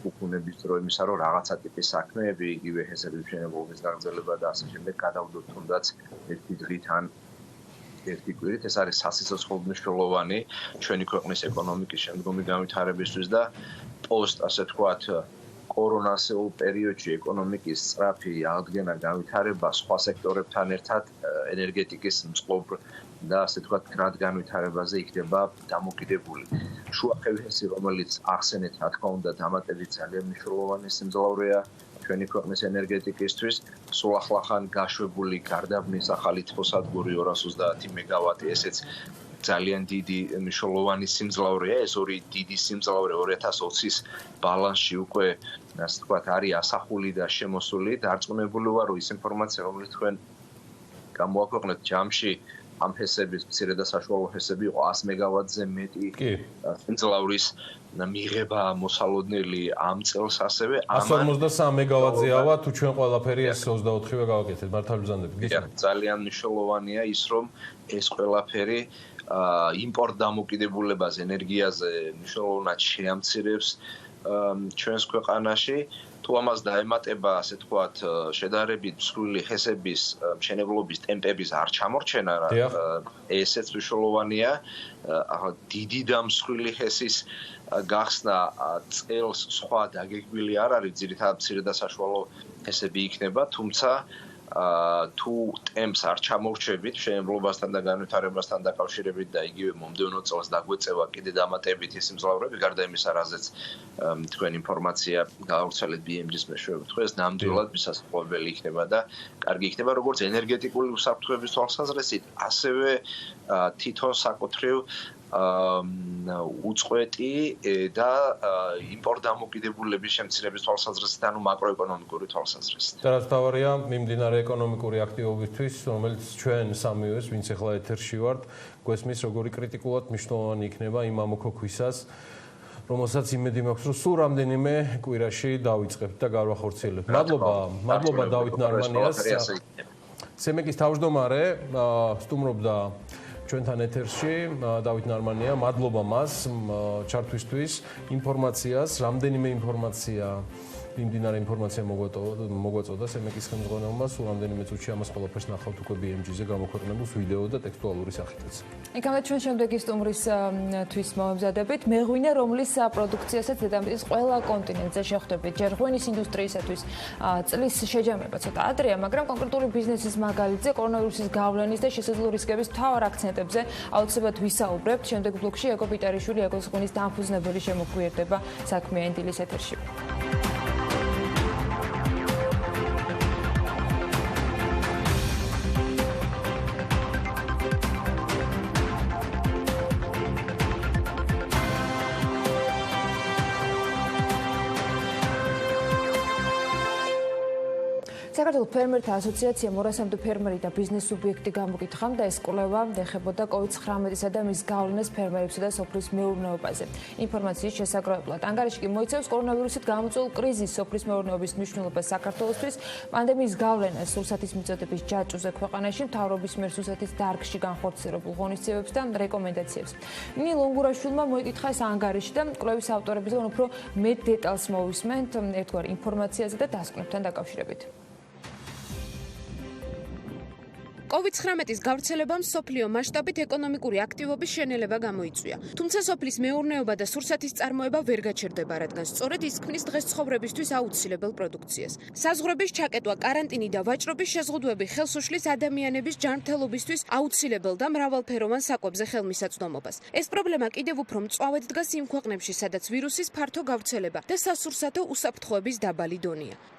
უქონების დრო იმისა, რომ რაღაცა ტიპის საქმეები, იგივე ჰესების მშენებლობის გაგრძელება და ასე შემდეგ გადავდოთ თუნდაც ერთი დღით ან ერთი კვირით. ეს არის სასიცოცხლო მნიშვნელოვანი ჩვენი ქვეყნის ეკონომიკის შემდგომი განვითარებისთვის და პოსტ, ასე ვთქვათ, კორონასეულ პერიოდში ეკონომიკის სწრაფი აღდგენა განვითარება სხვა სექტორებთან ერთად ენერგეტიკის მწყობრ და ასე ვთქვათ გრად განვითარებაზე იქნება დამოკიდებული. შუახევი, რომელიც ახსენეთ, რა თქმა უნდა, დამატებით ძალიან მნიშვნელოვანი სიმძლავრეა ჩვენი ქვეყნის ენერგეტიკისთვის. სულ ახლახან გაშვებული გარდაბნის ახალი თბოსადგური 230 მეგავატი, ესეც ძალიან დიდი მნიშვნელოვანი სიმძლავრეა. ეს ორი დიდი სიმძლავრე 2020-ის ბალანსში უკვე, ასე ვთქვათ, არის ასახული და შემოსული. დარწმუნებული ვარ, რომ ის ინფორმაცია, რომელიც თქვენ გამოაქვეყნეთ ჯამში, ამ ჰესების, მცირე და საშუალო ჰესები იყო 100 მეგავატზე მეტი სიმძლავრის მიღება მოსალოდნელი ამ წელს ასევე. 153 მეგავატზეავა თუ ჩვენ ყველაფერი 124-ვე გავაკეთეთ, მართალი ბრძანდებით. ძალიან მნიშვნელოვანია ის, რომ ეს ყველაფერი იმპორტ დამოკიდებულებას ენერგიაზე მნიშვნელოვნად შეამცირებს ჩვენს ქვეყანაში. თუ ამას დაემატება, ასე ვთქვათ, შედარებით მსხვილი ჰესების მშენებლობის ტემპების არ ჩამორჩენა, ესეც მნიშვნელოვანია. დიდი და მსხვილი ჰესის გახსნა წელს სხვა დაგეგმილი არ არის, ძირითადად მცირე და საშუალო ჰესები იქნება, თუმცა თუ ტემპს არ ჩამორჩებით მშენებლობასთან და განვითარებასთან დაკავშირებით და იგივე მომდევნო წელს დაგვეწევა კიდე დამატებით ის სიმძლავრეები, გარდა იმისა, რაზეც თქვენ ინფორმაცია გაავრცელეთ BMG-ის მეშვეობით, ეს ნამდვილად მისასალმებელი იქნება და კარგი იქნება როგორც ენერგეტიკული უსაფრთხოების თვალსაზრისით, ასევე თვითონ საკუთრივ უწყვეტი და იმპორტ დამოკიდებულების შემცირების თვალსაზრისით, ანუ მაკროეკონომიკური თვალსაზრისით. და რაც თავარია, მიმდინარე ეკონომიკური აქტივობისთვის, რომელიც ჩვენ სამივეს, ვინც ახლა ეთერში ვართ, გვესმის, როგორი კრიტიკულად მნიშვნელოვანი იქნება იმ ამოქოქვისას, რომელსაც იმედი მაქვს, რომ სულ რამდენიმე კვირაში დავიწყებთ და გავახორციელებთ. მადლობა დავით ნარმანიას. სემეკის თავმჯდომარე სტუმრობდა ჩვენთან ეთერში დავით ნარმანია, მადლობა მას ჩართვისთვის, ინფორმაციას, რამდენიმე ინფორმაცია, მიმდინარე ინფორმაცია მოგვაწოდა სემეკის ხელმძღვანელმა, სულ რამდენიმე წუთში ამას ყველაფერს ნახავთ უკვე BMG-ზე გამოქვეყნებულს ვიდეო და ტექსტუალური სახითაც. იქამდე ჩვენ შემდეგი სტუმრისთვის მოვემზადებით, მეღვინე, რომლის პროდუქციასაც დედამიწის ყველა კონტინენტზე შეხვდებით. ჯერ ღვინის ინდუსტრიისათვის წლის შეჯამება ცოტა ადრეა, მაგრამ კონკრეტული ბიზნესის მაგალითზე, კორონავირუსის გავლენის და შესაძლო რისკების მთავარ აქცენტებზე აუცილებლად ვისაუბრებთ. შემდეგ ბლოკში ეკო პიტერიშვილი, ეკოს ღვინის დამფუძნებელი შემოგვიერთდება საქმიანი დილის ეთერში. საქართველოს ფერმერთა ასოციაციამ 200-მდე ფერმერი და ბიზნეს სუბიექტი გამოგითხამდა ეს კვლევა ეხებოდა COVID-19-ისა და მის გავლენას ფერმერებსა და სოფლის მეურნეობაზე. ინფორმაციის შესაგროვებლად ანგარიში კი მოიცავს კორონავირუსით გამოწვეულ კრიზისს, სოფლის მეურნეობის მნიშვნელობას საქართველოსთვის, პანდემიის გავლენას სურსათის მიწოდების ჯაჭვზე ქვეყანაში, მთავრობის მიერ სურსათის დარგში განხორციელებულ ღონისძიებებს და რეკომენდაციებს. ნინი ლონგურაშვილმა მოიკითხა ეს ანგარიში და კვლევის ავტორებისგან უფრო მეტ დეტალს მოვისმენთ ერთგვარ ინფორმაციაზე და დასკვნებთან დაკავშირებით. COVID-19-ის გავრცელებამ სოფლიო მასშტაბით ეკონომიკური აქტივობის შენელება გამოიწვია. თუმცა სოფლის მეურნეობა და სურსათის წარმოება ვერ გაჩერდება, რადგან სწორედ ის ქმნის დღეს ცხოვრებისთვის აუცილებელ პროდუქციას. საზღვრების ჩაკეტვა, კარანტინი და ვაჭრობის შეზღუდვები ხელს უშლის ადამიანების ჯანმრთელობისთვის აუცილებელ და მრავალფეროვან საკვებზე ხელმისაწვდომობას. ეს პრობლემა კიდევ უფრო მწვავედ დგას იმ ქვეყნებში, სადაც ვირუსის ფართო გავრცელება და სასურსათო უსაფრთხოების დაბალი დონეა.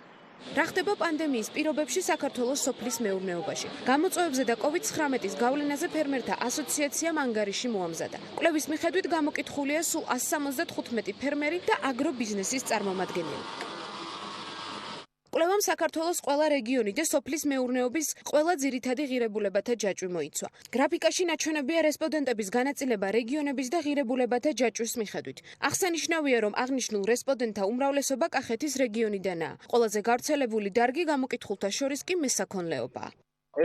რა ხდება პანდემიის პირობებში საქართველოს სოფლის მეურნეობაში? გამოწვევებზე და COVID-19-ის გავლენაზე ფერმერთა ასოციაციამ ანგარიში მოამზადა. კვლევის მიხედვით გამოკითხულია სულ 175 ფერმერი და აგრობიზნესის წარმომადგენელი. კვლევამ საქართველოს ყველა რეგიონი და სოფლის მეურნეობის ყველა ძირითადი ღირებულებათა ჯაჭვი მოიცვა. გრაფიკაში ნაჩვენებია რესპონდენტების განაწილება რეგიონების და ღირებულებათა ჯაჭვის მიხედვით. აღსანიშნავია, რომ აღნიშნულ რესპონდენტთა უმრავლესობა კახეთის რეგიონიდანაა. ყველაზე გავრცელებული დარგი გამოკითხულთა შორის კი მესაქონლეობაა.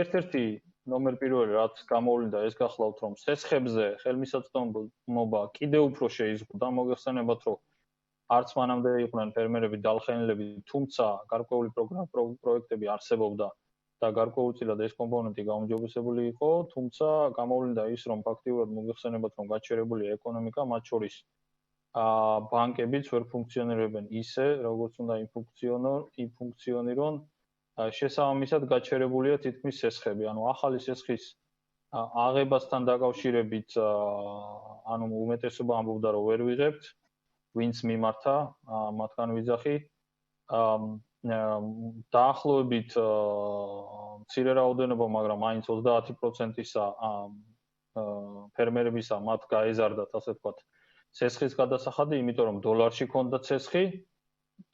ერთ-ერთი ნომერ პირველი რაც გამოვლინდა ეს გახლავთ, რომ სესხებზე ხელმისაწვდომობა კიდევ უფრო შეიზღუდა, მოგეხსენებათ, რომ არც მანამდე იყვნენ ფერმერები დალხენილები, თუმცა გარკვეული პროექტები არსებობდა და გარკვეულწილად ეს კომპონენტი გაუმჯობესებული იყო, თუმცა გამოვლინდა ის, რომ ფაქტიურად მოგეხსენებათ, რომ გაჩერებულია ეკონომიკა, მათ შორის ბანკებიც ვერ ფუნქციონირებენ ისე, როგორც უნდა იფუნქციონირონ, შესაბამისად გაჩერებულია თითქმის სესხები, ანუ ახალი სესხის აღებასთან დაკავშირებით, ანუ უმეტესობა ამბობდა, რომ ვერ ვიღებთ, ვინც მიმართა, მათგან ვიძახი. დაახლოებით მცირე რაოდენობა, მაგრამ მაინც 30%-ისა ფერმერებისა მათ გაეზარდათ, ასე ვთქვათ, სესხის გადასახადი, იმიტომ რომ დოლარში ჰქონდათ სესხი,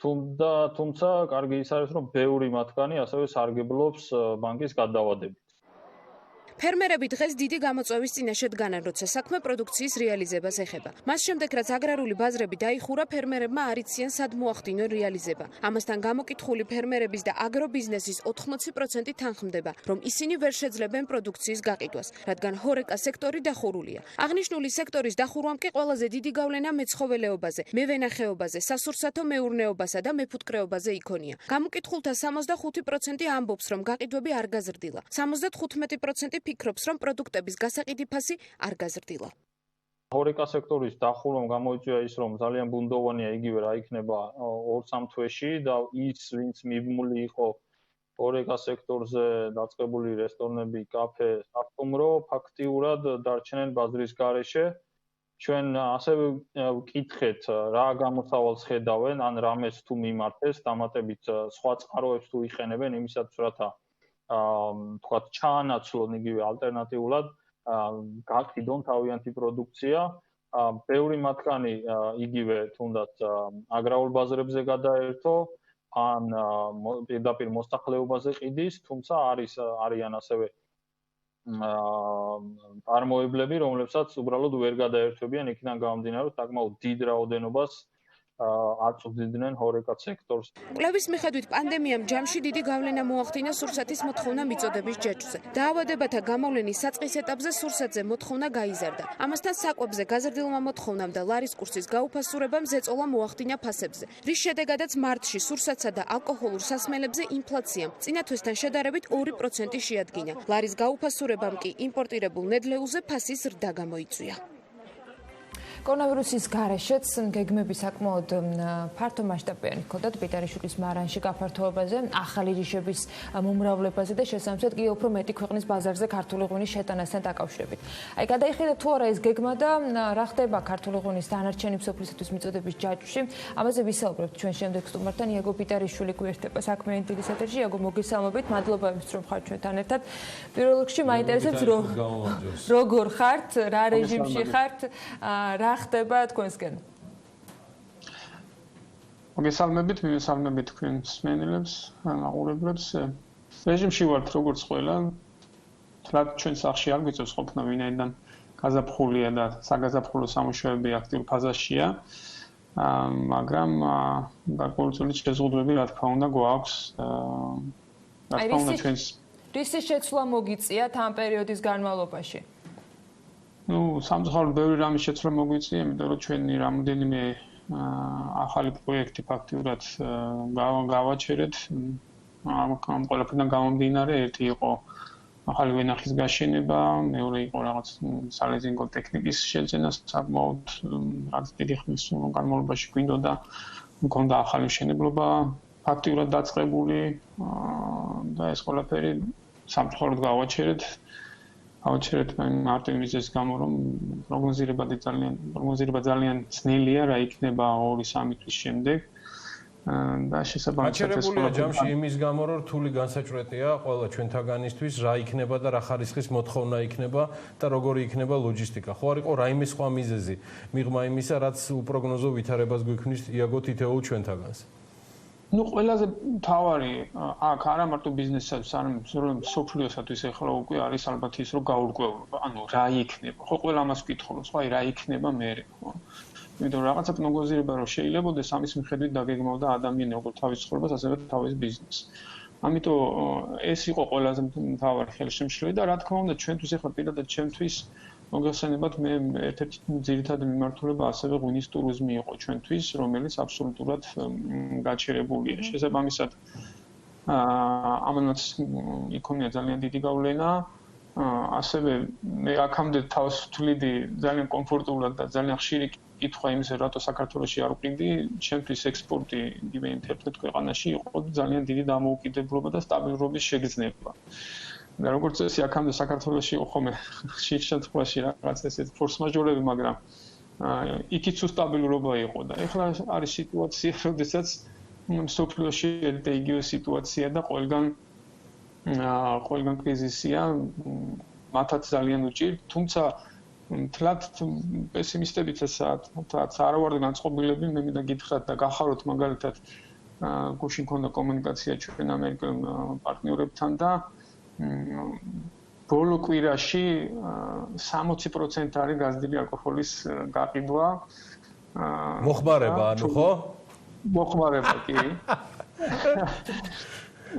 თუმცა კარგი ის არის, რომ ბევრი მათგანი ასევე სარგებლობს ბანკის გადავადებით. ფერმერები დღეს დიდი გამოწვევის წინაშე დგანან, როცა საქმე პროდუქციის რეალიზებას ეხება. მას შემდეგ, რაც აგრარული ბაზრები დაიხურა, ფერმერებმა არ იციან, სად მოახდინონ რეალიზება. ამასთან გამოკითხული ფერმერების და აგრობიზნესის 80% თანხმდება, რომ ისინი ვერ შეძლებენ პროდუქციის გაყიდვას, რადგან ჰორეკა სექტორი დახურულია. აღნიშნული სექტორის დახურვამ კი ყველაზე დიდი გავლენა მეცხოველეობაზე, მევენახეობაზე, სასურსათო მეურნეობასა და მეფუტკრეობაზე იქონია. გამოკითხულთა 65% ამბობს, რომ გაყიდვები არ გაზრდილა. 75% ფიქრობს, რომ პროდუქტების გასაყიდი ფასი არ გაზრდილა. ჰორეკა სექტორის დახურვამ გამოიწვია ის, რომ ძალიან ბუნდოვანია იგივე რა იქნება 2-3 თვეში და ის, ვინც მიბმული იყო ჰორეკა სექტორზე დაწყებული რესტორნები, კაფე, საფტუმრო, ფაქტიურად დარჩნენ ბაზრის გარეშე. ჩვენ ასევე ვკითხეთ, რა გამოსავალს ხედავენ, ან რამეს თუ მიმართეს, დამატებით სხვა წყაროებს თუ იყენებენ იმისათვის, რათა თქვათ ჩაანაცვლონ იგივე ალტერნატიულად გაყიდონ თავიანთი პროდუქცია. ბევრი მათგანი იგივე თუნდაც აგრარულ ბაზრებზე გადაერთო, ან პირდაპირ მოსახლეობაზე ყიდის, თუმცა არიან ასევე წარმოებლები, რომლებსაც უბრალოდ ვერ გადაერთვებიან იქიდან გამომდინარე, რომ საკმაოდ დიდ რაოდენობას აწვდიდნენ ჰორეკა სექტორს. კვლევის მიხედვით პანდემიამ ჯამში დიდი გავლენა მოახდინა სურსათის მოთხოვნა მიწოდების ჯაჭვზე. დაავადებათა გამოვლენის საწყის ეტაპზე სურსათზე მოთხოვნა გაიზარდა. ამასთან საკვებზე გაზრდილმა მოთხოვნამ და ლარის კურსის გაუფასურებამ ზეწოლა მოახდინა ფასებზე, რის შედეგადაც მარტში სურსათსა და ალკოჰოლურ სასმელებზე ინფლაციამ წინა თვესთან შედარებით 2% შეადგინა. ლარის გაუფასურებამ კი იმპორტირებულ ნედლეულზე ფასის ზრდა გამოიწვია. კორონავირუსის გარეშეც გეგმები საკმაოდ ფართო მასშტაბიანი ჰქონდათ პიტარიშვილის მარანში გაფართოებაზე, ახალი ჯიშების მომრავლებაზე და შესაბამისად კი უფრო მეტი ქვეყნის ბაზარზე ქართული ღვინის შეტანასთან დაკავშირებით. აი, გადაიხადეთ თუ არა ეს გეგმა და რა ხდება ქართული ღვინის დანარჩენი მსოფლიოსთვის მიწოდების ჯაჭვში. ამაზე ვისაუბრებთ ჩვენ შემდეგ სტუმართან. იაგო პიტარიშვილი გვერდება საქმიანი დილის ეთერში. იაგო, მოგესალმებით, მადლობა იმისთვის, რომ ხართ ჩვენთან ერთად. პირველ რიგში მაინტერესებს როგორ ხართ, რა რეჟიმში ხართ, რა ხდება თქვენსკენ? მოგესალმებით, მივესალმებით თქვენს მსმენელებს, მაყურებლებს. რეჟიმში ვართ როგორც ყველა. თლად ჩვენ სახში არ გვიწევს ყოფნა, ვინაიდან გაზაფხულია და საგაზაფხულო სამუშაოები აქტიურ ფაზაშია. მაგრამ გარკვეულწილად შეზღუდვები რა თქმა უნდა გვაქვს. რა თქმა უნდა ჩვენს რისი შეცვლა მოგიწიათ ამ პერიოდის განმავლობაში? სამწუხაროდ ბევრი რამის შეცვლა მოგვიწია, იმიტომ რომ ჩვენი რამოდენიმე ახალი პროექტი ფაქტიურად გავაჩერეთ. ამ ყველაფერთან გამომდინარე, ერთი იყო ახალი ვენახის გაშენება, მეორე იყო რაღაც სალეზინგო ტექნიკის შეძენა, საკმაოდ რაც დიდი ხნის განმავლობაში გვინდოდა, მქონდა ახალი მშენებლობა ფაქტიურად დაწყებული და ეს ყველაფერი სამწუხაროდ გავაჩერეთ. ავაჩერეთ მარტო იმის გამო, რომ პროგნოზირება ძალიან ძნელია, რა იქნება 2-3 თვის შემდეგ. და შესაბამისად აჩერებულია ჯამში იმის გამო, რომ რთული განსაჭრეტია ყველა ჩვენთაგანისთვის, რა იქნება და რა ხარისხის მოთხოვნა იქნება და როგორი იქნება ლოჯისტიკა. ხო არ იყო რაიმე სხვა მიზეზი მიღმა იმისა, რაც უპროგნოზო ვითარებას გვიქმნის იაგო თითოეულ ჩვენთაგანს. ყველაზე მთავარი აქ არა მარტო ბიზნესსაც, არამედ სოფლიოსათვის ეხლა უკვე არის ალბათ ის, რომ გაურკვევლობა. ანუ რა იქნება? ხო ყველა ამას ვკითხულობს, ხო აი რა იქნება მერე, ხო? იმიტომ რომ რაღაცა პროგნოზირება რომ შეიძლებაოდეს, ამის მიხედვით დაგეგმავდა ადამიანი როგორც თავის ცხოვრებას, ასევე თავის ბიზნესს. ამიტომ ეს იყო ყველაზე მთავარი ხელშემშლელი და რა თქმა უნდა ჩვენთვის ეხლა პირადად ჩემთვის მოგეხსენებათ მე ერთ-ერთი ძირითადი მიმართულება ასევე ღვინის ტურიზმი იყო ჩვენთვის, რომელიც აბსოლუტურად გაჩერებულია. შესაბამისად ამანაც იქონია ძალიან დიდი გავლენა. ასევე მე აქამდე თავს ვთვლიდი ძალიან კომფორტულად და ძალიან ხშირი კითხვა იმისა, რატო საქართველოში არ ვყიდი, ჩემთვის ექსპორტი იგივე 11 ქვეყანაში იყო ძალიან დიდი დამოუკიდებლობა და სტაბილურობის შეგრძნება. და როგორც წესი, აქამდე საქართველოში იყო ხოლმე ხშირ შემთხვევაში რაღაც ესეთ ფორს-მაჟორები, მაგრამ იქით სულ სტაბილურობა იყო და ეხლა არის სიტუაცია, როდესაც მსოფლიოში ერთ იგივე სიტუაცია და ყველგან კრიზისია, მათაც ძალიან უჭირთ, თუმცა თლად პესიმისტებიც არ ვარ განწყობილები, მე მინდა გითხრათ და გახაროთ მაგალითად გუშინ მქონდა კომუნიკაცია ჩვენ ამერიკელ პარტნიორებთან და ბოლო კვირაში 60% არის გაზრდილი ალკოჰოლის გაყიდვა. მოხმარება, ანუ ხო? მოხმარება კი.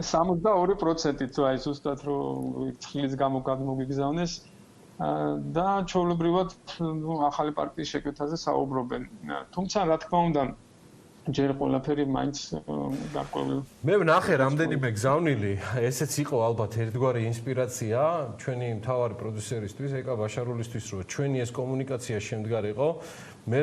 62% თუ აი ზუსტად რომ ცხლის გამო გადმოგიგზავნეს და ჩვეულებრივად ახალი პარტიის შეკვეთაზე საუბრობენ. თუმცა რა თქმა უნდა ჯერ ყველაფერი მაინც გარკვეული. მე ვნახე რამდენიმე გზავნილი, ესეც იყო ალბათ ერთგვარი ინსპირაცია ჩვენი მთავარი პროდიუსერისთვის, ეკა ბაშარულისთვის, რომ ჩვენი ეს კომუნიკაცია შემდგარიყო. მე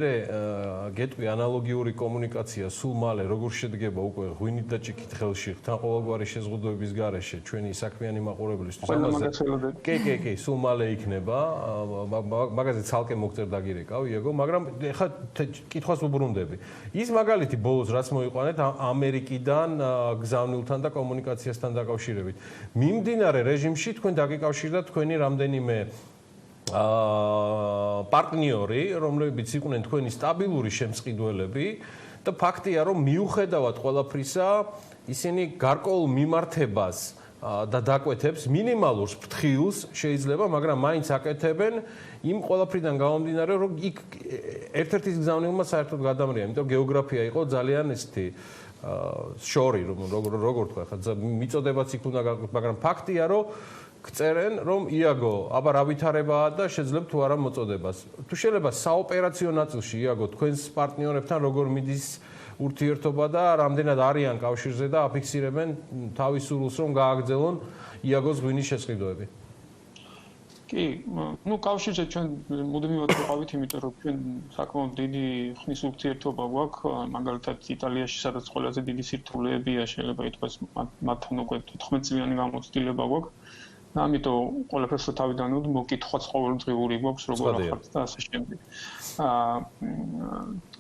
გეტყვი ანალოგიური კომუნიკაცია სულ მალე როგორ შედგება უკვე ღვინით და ჭიქით ხელში თან ყოველგვარი შეზღუდვების გარეშე ჩვენი საქმიანი მაყურებლისთვის ამაზე კი სულ მალე იქნება მაგაზე ცალკე მოგწერდა გირეკავ იეგო მაგრამ ეხლა კითხვას უბრუნდები ის მაგალითი ბოლოს რაც მოიყვანეთ ამერიკიდან გზავნილთან და კომუნიკაციასთან დაკავშირებით მიმდინარე რეჟიმში თქვენ დაგიკავშირდა თქვენი რამდენიმე პარტნიორი, რომლებიც იყვნენ თქვენი სტაბილური შემწყიდველები და ფაქტია, რომ მიუხედავად ყველაფრისა, ისინი გარკვეულ მიმართებას და დაკვეთებს მინიმალურს ფრთხილს შეიძლება, მაგრამ მაინც აკეთებენ იმ ყველაფრიდან გამომდინარე, რომ იქ ერთ-ერთი გზავნილმა საერთოდ გადამრია, იმიტომ გეოგრაფია იყო ძალიან ესეთი შორი, როგორ თქვა, ხა მიწოდებაც იქ უნდა, მაგრამ ფაქტია, რომ გწერენ რომ იაგო, აბა რა ვითარებაა და შეძლებთ თუ არა მოწოდებას. თუ შეიძლება საოპერაციო ნაწილში იაგო თქვენს პარტნიორებთან როგორ მიდის ურთიერთობა და რამდენად არიან კავშირზე და აფიქსირებენ თავის სურვილს რომ გააგრძელონ იაგოს ღვინის შესყიდვები. კი, ну კავშირზე ჩვენ მუდმივად ვიყავით, იმიტომ რომ ჩვენ საკმაოდ დიდი ხნის ურთიერთობა გვაქვს, მაგალითად იტალიაში, სადაც ყველაზე დიდი სირთულეებია, შეიძლება ითქვას მათთან უკვე 14 წლიანი გამოცდილება გვაქვს. ამიტომ ყველაფერს თავიდან მოკითხვაც ყოველდღიური გვაქვს როგორ ახართ და ასე შემდეგ.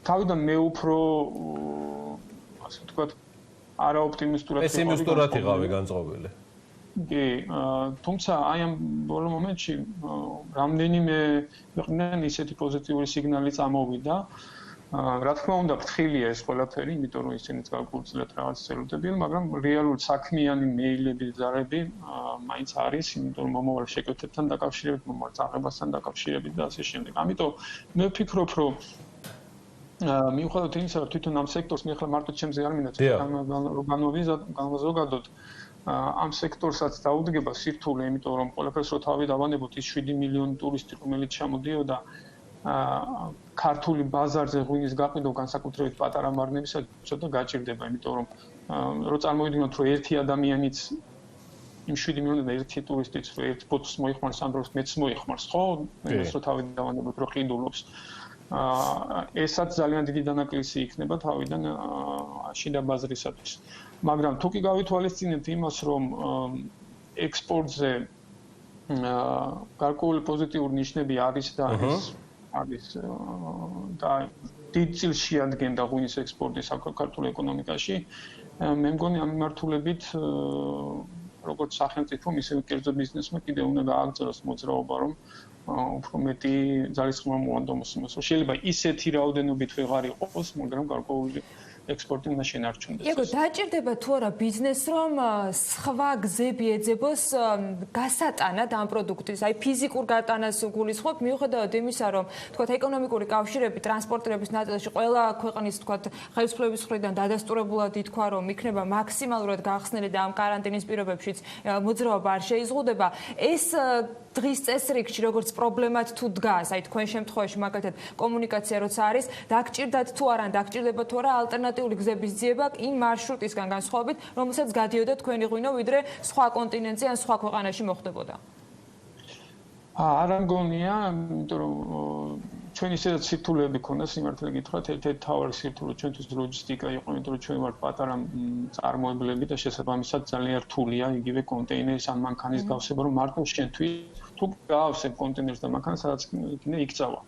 თავიდან მე უფრო ასე ვთქვათ არაოპტიმისტურად პესიმისტურად იყავი განწყობილი. კი, თუმცა აი ამ ბოლო მომენტში რამდენიმე ქვეყნიდან ისეთი პოზიტიური სიგნალი წამოვიდა. რა თქმა უნდა, ფრთხილია ეს ყველაფერი, იმიტომ რომ ისინიც გაგვიძლიათ რაღაც ელოდებიან, მაგრამ რეალურად საქმიანი მეილები, ზარები მაინც არის, იმიტომ რომ მომავალ შეკვეთებთან დაკავშირებით, მომავალ წაღებასთან დაკავშირებით და ასე შემდეგ. ამიტომ მე ვფიქრობ, რომ მიუხედავად იმისა, რომ თვითონ ამ სექტორს მე ახლა მარტო ჩემზე არ მინდა განვაზოგადოთ, ამ სექტორსაც დაუდგება სირთულე, იმიტომ რომ ყველაფერს რო თავი დავანებოთ ის 7 მილიონი ტურისტი, რომელიც ჩამოდიოდა ქართული ბაზარზე ღვინის გაყიდვა განსაკუთრებით პატარა მარნებისა ცოტა გაჭირდება, იმიტომ რომ რო წარმოვიდგინოთ, რომ ერთი ადამიანიც იმ 7 მილიონი და ერთი ტურისტიც რო ერთ ბოთლს მოიხმარს, ამ დროს მეც მოიხმარს, ხო? ეს რო თავი დავანებოთ, რომ ყიდულობს. ესაც ძალიან დიდი დანაკლისი იქნება თავიდან შიდა ბაზრისათვის. მაგრამ თუ კი გავითვალისწინებთ იმას, რომ ექსპორტზე გარკვეული პოზიტიური ნიშნები არის და არის და დიდ წილს შეადგენდა ღვინის ექსპორტი საქართველოს ეკონომიკაში, მე მგონი ამ მიმართულებით როგორც სახელმწიფომ, ისე კერძო ბიზნესმა კიდევ უნდა გააგრძელოს მოძრაობა, რომ უფრო მეტი ძალისხმევა მოანდომოს იმას, რომ შეიძლება ისეთი რაოდენობით ვეღარ იყოს, მაგრამ გარკვეული ექსპორტი უნდა შენარჩუნდეს. იაგო, დაჭირდება თუ არა ბიზნესს, რომ სხვა გზები ეძებოს გასატანად ამ პროდუქტის, აი ფიზიკურ გატანას გულისხმობ, მიუხედავად იმისა, რომ თქვათ ეკონომიკური კავშირები ტრანსპორტირების ნაწილში ყველა ქვეყნის თქვათ ხელისუფლების მხრიდან დადასტურებულად ითქვა, რომ იქნება მაქსიმალურად გახსნილი და ამ კარანტინის პირობებშიც მოძრაობა არ შეიზღუდება. ეს დღის წესრიგში როგორც პრობლემად თუ დგას, აი თქვენ შემთხვევაში მაგალითად კომუნიკაცია როცა არის, დაგჭირდათ თუ არა, დაგჭირდება თუ არა ალტერნატიული გზების ძიება იმ მარშრუტისგან განსხვავებით, რომელსაც გადიოდა თქვენი ღვინო, ვიდრე სხვა კონტინენტზე ან სხვა ქვეყანაში მოხდებოდა. არ ამგონია, იმიტომ რომ ჩვენ ისედაც სირთულეები ქონდა სიმართლე გითხრათ, ერთ-ერთი მთავარი სირთულე ჩვენთვის ლოჯისტიკა იყო, იმიტომ რომ ჩვენ ვართ პატარა წარმოებლები და შესაბამისად ძალიან რთულია იგივე კონტეინერის ან მანქანის გავსება, რომ მარტო შენთვის თუ გავსებ კონტეინერს და მანქანას სადაც იქნება იქცავა.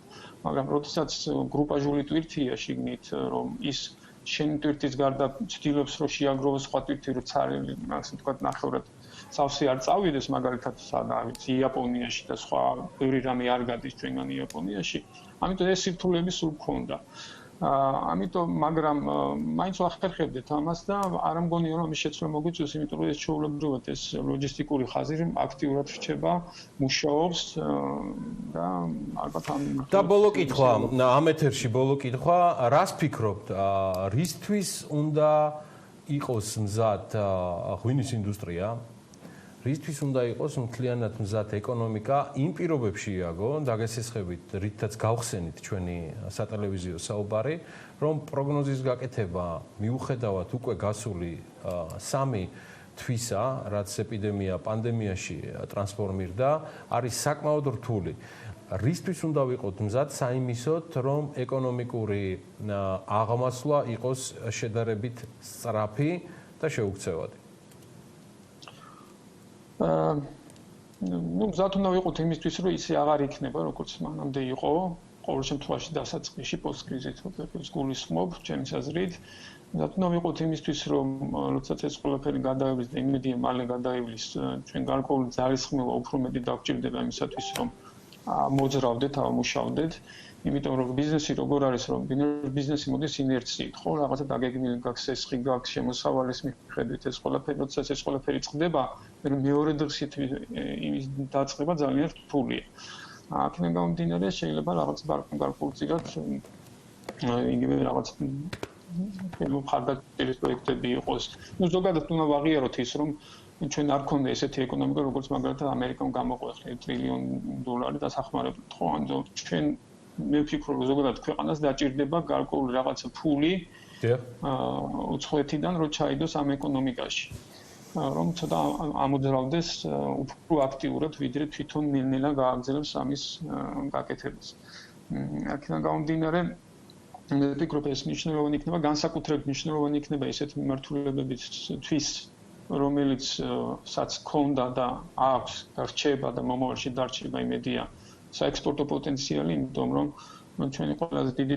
მაგრამ როდესაც გრუპაჟული ტვირთია შიგნით, რომ ის შენი ტვირთის გარდა ცდილობს რომ შეაგროვოს სხვა ტვირთი, რომ ცარიელი, ასე ვთქვათ, ნახევრად სავსე არ წავიდეს, მაგალითად, სადაც იაპონიაში და სხვა ბევრი რამე არ გადის ჩვენგან იაპონიაში. ამიტომ ეს სირთულეები სულ გქონდა. ამიტომ მაგრამ მაინც ვახერხებდეთ ამას და არ ამგონია რომ ამის შეცვლა მოგვიწევს, იმიტომ რომ ეს ჩვეულებრივად ეს ლოჯისტიკური ხაზი აქტიურად რჩება, მუშაობს და ალბათ ამ და ბოლო კითხვა, ამ ეთერში ბოლო კითხვა, რას ფიქრობთ, რისთვის უნდა იყოს მზად ღვინის ინდუსტრია? რისთვის უნდა იყოს მთლიანად მზად ეკონომიკა იმ პირობებში იაგო, დაგესესხებით, რითაც გავხსენით ჩვენი სატელევიზიო საუბარი, რომ პროგნოზის გაკეთება მიუხედავად უკვე გასული 3 თვისა, რაც ეპიდემია პანდემიაში ტრანსფორმირდა, არის საკმაოდ რთული. რისთვის უნდა ვიყოთ მზად საიმისოდ, რომ ეკონომიკური აღმასვლა იყოს შედარებით სწრაფი და შეუქცევადი. მზად უნდა ვიყოთ იმისთვის, რომ ისე აღარ იქნება, როგორც მანამდე იყო, ყოველ შემთხვევაში დასაწყისში პოსტკრიზით, როგორც გულისხმობ, ჩემი აზრით. მზად უნდა ვიყოთ იმისთვის, რომ როდესაც ეს ყველაფერი გადაივლის და იმედია მალე გადაივლის, ჩვენ გარკვეული ძალისხმევა უფრო მეტი დაგჭირდება იმისათვის, რომ მოძრავდეთ, ამუშავდეთ. იმიტომ რომ ბიზნესი როგორ არის, რომ ბიზნესი მოდის ინერციით, ხო, რაღაცა დაგეგმილი გაქვს, სესხი გაქვს, შემოსავალის მიხედვით ეს ყველაფერი, როდესაც ეს ყველაფერი წყდება, მეორე დღის იმის დაწყება ძალიან რთულია. აქედან გამომდინარე, შეიძლება რაღაც გარკვეულწილად იგივე რაღაც მხარდაჭერის პროექტები იყოს. ზოგადად უნდა ვაღიაროთ ის, რომ ჩვენ არ ქონდა ესეთი ეკონომიკა, როგორც მაგალითად ამერიკამ გამოყვეხლა $1 ტრილიონი დასახმარებლად, ხო, ან ჩვენ მე ვფიქრობ, რომ ზოგადად ქვეყანას დაჭირდება გარკვეული რაღაცა ფული უცხოეთიდან, რომ ჩაიდოს ამ ეკონომიკაში. რომ ცოტა ამოძრავდეს უფრო აქტიურად, ვიდრე თვითონ ნელ-ნელა გააგრძელებს ამის გაკეთებას. აქედან გამომდინარე, მე ვფიქრობ, ეს მნიშვნელოვანი იქნება, განსაკუთრებით მნიშვნელოვანი იქნება ესეთი მიმართულებებისთვის, რომელიც საც ქონდა და აქვს და რჩება და მომავალში დარჩება იმედია საექსპორტო პოტენციალი, იმიტომ რომ ჩვენი ყველაზე დიდი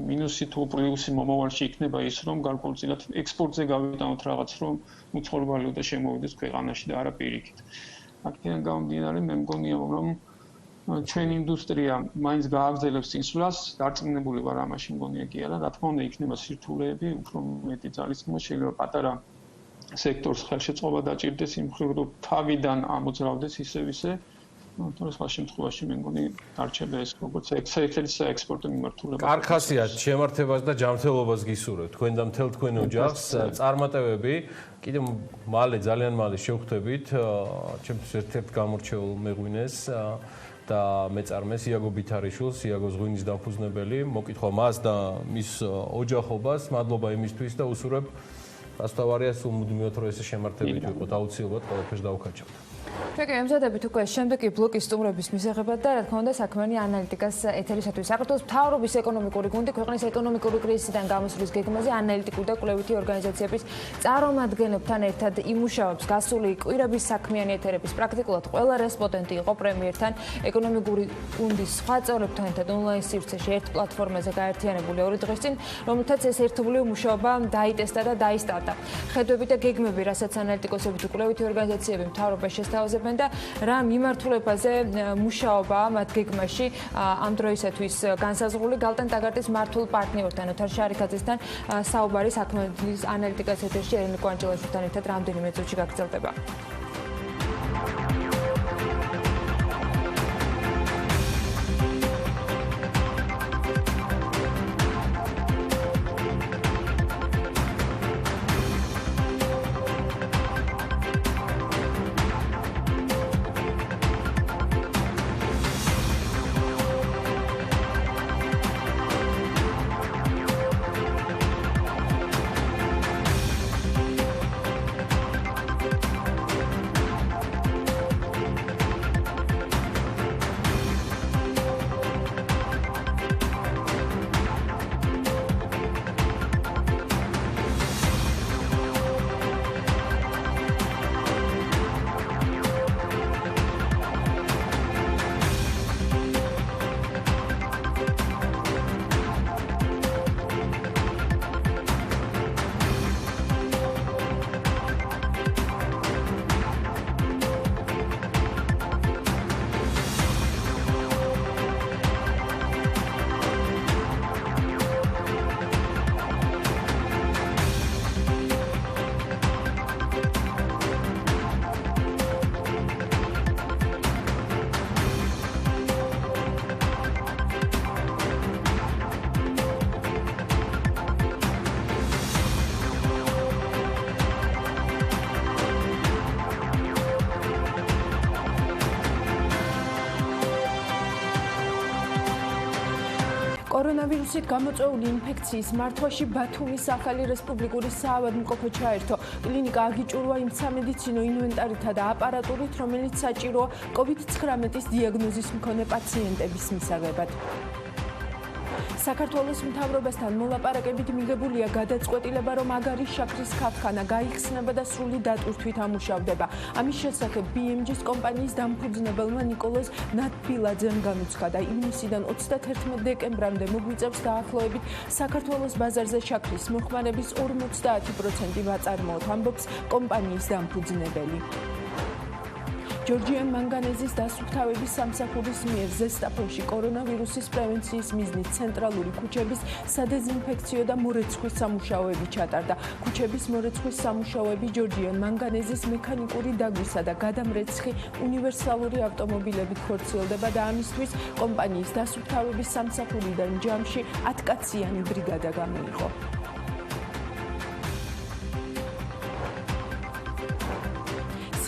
მინუსი თუ პლუსი მომავალში იქნება ის, რომ გარკვეულწილად ექსპორტზე გავიტანოთ რაღაც, რომ უცხოური ვალუტა შემოვიდეს ქვეყანაში და არა პირიქით. აქედან გამომდინარე, მე მგონია, რომ ჩვენი ინდუსტრია მაინც გააგრძელებს წინსვლას, დარწმუნებული ვარ ამაში, მგონია კი არა, რა თქმა უნდა, იქნება სირთულეები, უფრო მეტი ძალისხმევა, შეიძლება პატარა სექტორს ხელშეწყობა დაჭირდეს იმ მხრივ, რომ თავიდან ამოძრავდეს ისე თორე სხვა შემთხვევაში მე მგონი დარჩება ეს როგორც საექსპორტო მიმართულება. კარგ ხასიათს, შემართებას და ჯანმრთელობას გისურვებთ. თქვენ და მთელ თქვენ ოჯახს წარმატებები. კიდევ მალე, ძალიან მალე შევხვდებით ჩემთვის ერთ-ერთ გამორჩეულ მეღვინეს და მეწარმეს იაგო ბითარიშვილს, იაგოს ღვინის დამფუძნებელი. მოკითხვა მას და მის ოჯახობას, მადლობა იმისთვის და უსურვებ ასთავარია სულ მუდმივად რომ ესე შემართებით ვიყოთ, აუცილებლად ყველაფერს დავუქაჩავთ. ჩვენ გემზადებით უკვე შემდეგი ბლოკის სტუმრების მისაღებად და რა თქმა უნდა საქმიანი ანალიტიკას ეთერისათვის. საქართველოს მთავრობის ეკონომიკური გუნდი ქვეყნის ეკონომიკური კრიზისიდან გამოსვლის გეგმაზე ანალიტიკური და კვლევითი ორგანიზაციების წარმომადგენლებთან ერთად იმუშავებს. გასული კვირების საქმიანი ეთერების პრაქტიკულად ყველა რესპონდენტი იყო პრემიერთან ეკონომიკური გუნდის სხვა წევრებთან ერთად ონლაინ სივრცეში ერთ პლატფორმაზე გაერთიანებული 2 დღის წინ, რომელთაც ეს ერთობლივი მუშაობა დაიტესტა და დაისტარდა. ხედვები და გეგმები, რასაც ანალიტიკოსები თუ კვლევითი ორგანიზაციები მთავრობას შესთავაზებენ და რა მიმართულებაზე მუშაობაა მათ გეგმაში ამ დროისათვის განსაზღვრული. გალტენ ტაგარტის მართულ პარტნიორთან ოთარ შარიქაძესთან საუბარი საქმეების ანალიტიკას ეთერში ერენი კვანჭილაშვილთან ერთად რამდენიმე წუთში გაგრძელდება. კორონავირუსით გამოწვეული ინფექციის მართვაში ბათუმის ახალი რესპუბლიკური საავადმყოფო ჩაერთო. კლინიკა აგიჭურვა იმ სამედიცინო ინვენტარითა და აპარატურით, რომელიც საჭიროა COVID-19-ის დიაგნოზის მქონე პაციენტების მისაღებად. საქართველოს მთავრობასთან მოლაპარაკებით მიღებულია გადაწყვეტილება, რომ აგარის შაქრის ქარხანა გაიხსნება და სრული დატვირთვით ამუშავდება. ამის შესახებ BMG-ის კომპანიის დამფუძნებელმა ნიკოლოზ ნათბილაძემ განუცხადა, ივნისიდან 31 დეკემბრამდე მოგვიწევს დაახლოებით საქართველოს ბაზარზე შაქრის მოხმარების 50% ვაწარმოოთ, ამბობს კომპანიის დამფუძნებელი. ჯორჯიან მანგანეზის დასუფთავების სამსახურის მიერ ზესტაფონში კორონავირუსის პრევენციის მიზნით ცენტრალური ქუჩების სადეზინფექციო და მორეცხვის სამუშაოები ჩატარდა. ქუჩების მორეცხვის სამუშაოები ჯორჯიან მანგანეზის მექანიკური დაგვისა და გადამრეცხი უნივერსალური ავტომობილებით ხორციელდება და ამისთვის კომპანიის დასუფთავების სამსახურიდან ჯამში 10 კაციანი ბრიგადა გამოიყო.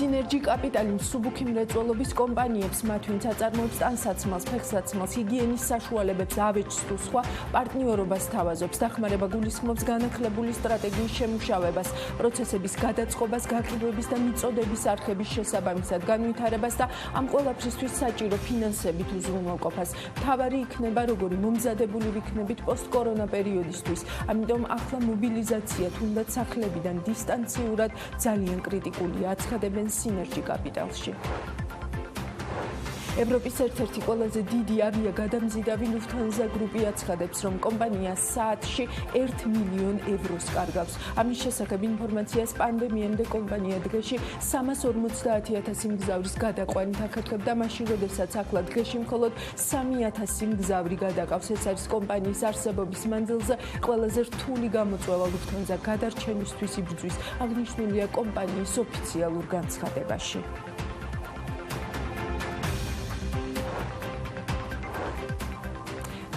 სინერჯი კაპიტალი მსუბუქი მრეწველობის კომპანიებს, მათ ვინც აწარმოებს ტანსაცმელს, ფეხსაცმელს, ჰიგიენის საშუალებებს, ავეჯს თუ სხვა პარტნიორობას თავაზობს. დახმარება გულისხმობს განახლებული სტრატეგიის შემუშავებას, პროცესების გადაწყობას, გაყიდვების და მიწოდების არხების შესაბამისად განვითარებას და ამ ყველაფრისთვის საჭირო ფინანსებით უზრუნველყოფას. მთავარი იქნება, როგორი მომზადებული ვიქნებით პოსტკორონა პერიოდისთვის. ამიტომ ახლა მობილიზაცია თუნდაც სახლებიდან დისტანციურად ძალიან კრიტიკულია, აცხადებენ სინერჯი კაპიტალში. ევროპის ერთ-ერთი ყველაზე დიდი ავიაგადამზიდავი ლუფთანზა გრუპი აცხადებს, რომ კომპანია საათში 1 მილიონ ევროს კარგავს. ამის შესახებ ინფორმაციას პანდემიამდე კომპანია დღეში 350,000 მგზავრის გადაყვანით ახერხებდა, მაშინ როდესაც ახლა დღეში მხოლოდ 3,000 მგზავრი გადაყავს. ეს არის კომპანიის არსებობის მანძილზე ყველაზე რთული გამოწვევა ლუფთანზა გადარჩენისთვის იბრძვის, აღნიშნულია კომპანიის ოფიციალურ განცხადებაში.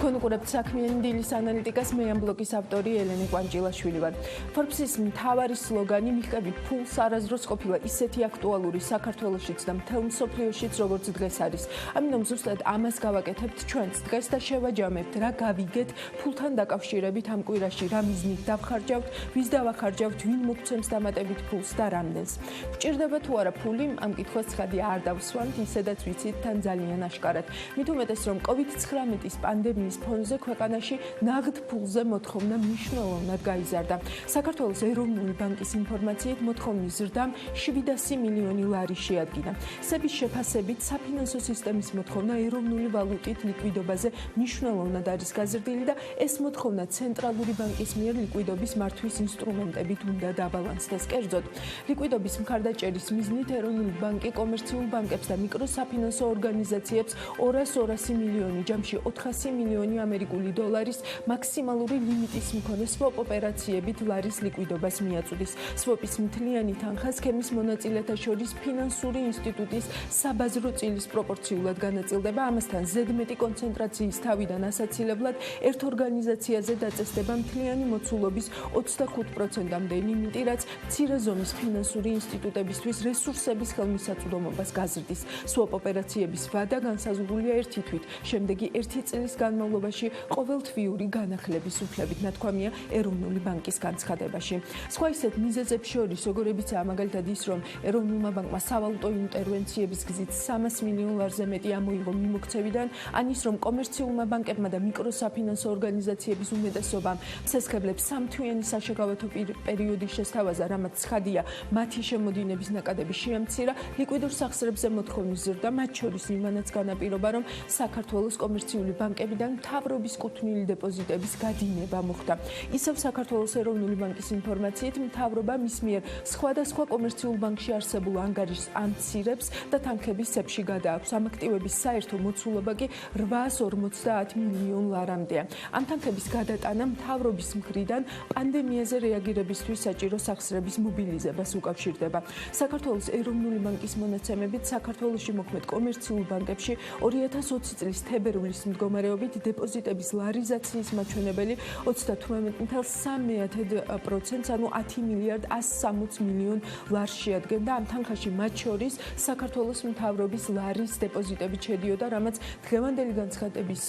კონკურენტ საქმიანი დილის ანალიტიკას მე ამ ბლოკის ავტორი ელენე კვანჭილაშვილი ვარ. Forbes-ის მთავარი სლოგანი მიღები ფულს არასდროს ყოფილა ისეთი აქტუალური საქართველოშიც და მთელ მსოფლიოშიც როგორც დღეს არის. ამიტომ ზუსტად ამას გავაკეთებთ ჩვენც დღეს და შევაჯამებთ რა გავიგეთ ფულთან დაკავშირებით ამ კვირაში, რა მიზნით დავხარჯავთ, ვის დავახარჯავთ, ვინ მოგცემს დამატებით ფულს და რამდენს. გჭირდება თუ არა ფული, ამ კითხვას ცხადია არ დავსვამთ, ისედაც ვიცით თან ძალიან აშკარად. მით უმეტეს რომ COVID-19-ის პანდემიის ფონზე ქვეყანაში ნაღდ ფულზე მოთხოვნა მნიშვნელოვნად გაიზარდა. საქართველოს ეროვნული ბანკის ინფორმაციით მოთხოვნის ზრდამ 700 მილიონი ლარი შეადგინა. სების შეფასებით საფინანსო სისტემის მოთხოვნა ეროვნული ვალუტით ლიკვიდობაზე მნიშვნელოვნად არის გაზრდილი და ეს მოთხოვნა ცენტრალური ბანკის მიერ ლიკვიდობის მართვის ინსტრუმენტებით უნდა დაბალანსდეს. კერძოდ, ლიკვიდობის მხარდაჭერის მიზნით ეროვნული ბანკი კომერციულ ბანკებს და მიკროსაფინანსო ორგანიზაციებს 200 მილიონი, ჯამში 400 მილიონი ამერიკული დოლარის მაქსიმალური ლიმიტის მქონე swap ოპერაციებით ლარის ლიკვიდობას მიაწვდის. swap-ის მთლიანი თანხა სქემის მონაწილეთა შორის ფინანსური ინსტიტუტის საბაზრო წილის პროპორციულად განაწილდება. ამასთან ზედმეტი კონცენტრაციის თავიდან ასაცილებლად ერთ ორგანიზაციაზე დაწესდება მთლიანი მოცულობის 25%-ამდე ლიმიტი, რაც მცირე ზომის ფინანსური ინსტიტუტებისთვის რესურსების ხელმისაწვდომობას გაზრდის. swap ოპერაციების ვადა განსაზღვრულია ერთი თვით, შემდეგი ერთი წლის განმავლობაში ყოველთვიური განახლების უფლებით, ნათქვამია ეროვნული ბანკის განცხადებაში. სხვა ისეთ მიზეზებს შორის, როგორებიცაა მაგალითად ის, რომ ეროვნულმა ბანკმა სავალუტო ინტერვენციების გზით 300 მილიონ ლარზე მეტი ამოიღო მიმოქცევიდან, ან ის, რომ კომერციულმა ბანკებმა და მიკროსაფინანსო ორგანიზაციების უმეტესობამ ცესქებლებს სამთვიანი საშეკავათო პერიოდი შესთავაზა, რამაც ცხადია მათი შემოდინების ნაკადები შეამცირა, ლიკვიდურ სახსრებზე მოთხოვნის ზრდა, მათ შორის იმანაც განაპირობა, რომ საქართველოს კომერციული ბანკებიდან მთავრობის კუთვნილი დეპოზიტების გადინება მოხდა. ისევ საქართველოს ეროვნული ბანკის ინფორმაციით, მთავრობა მის მიერ სხვადასხვა კომერციულ ბანკში არსებულ ანგარიშს ამცირებს და თანხების სებში გადააქვს. ამ აქტივების საერთო მოცულობა კი 850 მილიონ ლარამდეა. ამ თანხების გადატანა მთავრობის მხრიდან პანდემიაზე რეაგირებისთვის საჭირო სახსრების მობილიზებას უკავშირდება. საქართველოს ეროვნული ბანკის მონაცემებით, საქართველოში მოქმედ კომერციულ ბანკებში 2020 წლის თებერვლის მდგომარეობით დეპოზიტების ლარიზაციის მაჩვენებელი 38.3%, ანუ 10 მილიარდ 160 მილიონ ლარს შეადგენდა. ამ თანხაში მათ შორის საქართველოს მთავრობის ლარის დეპოზიტები შედიოდა, რამაც დღევანდელი განცხადების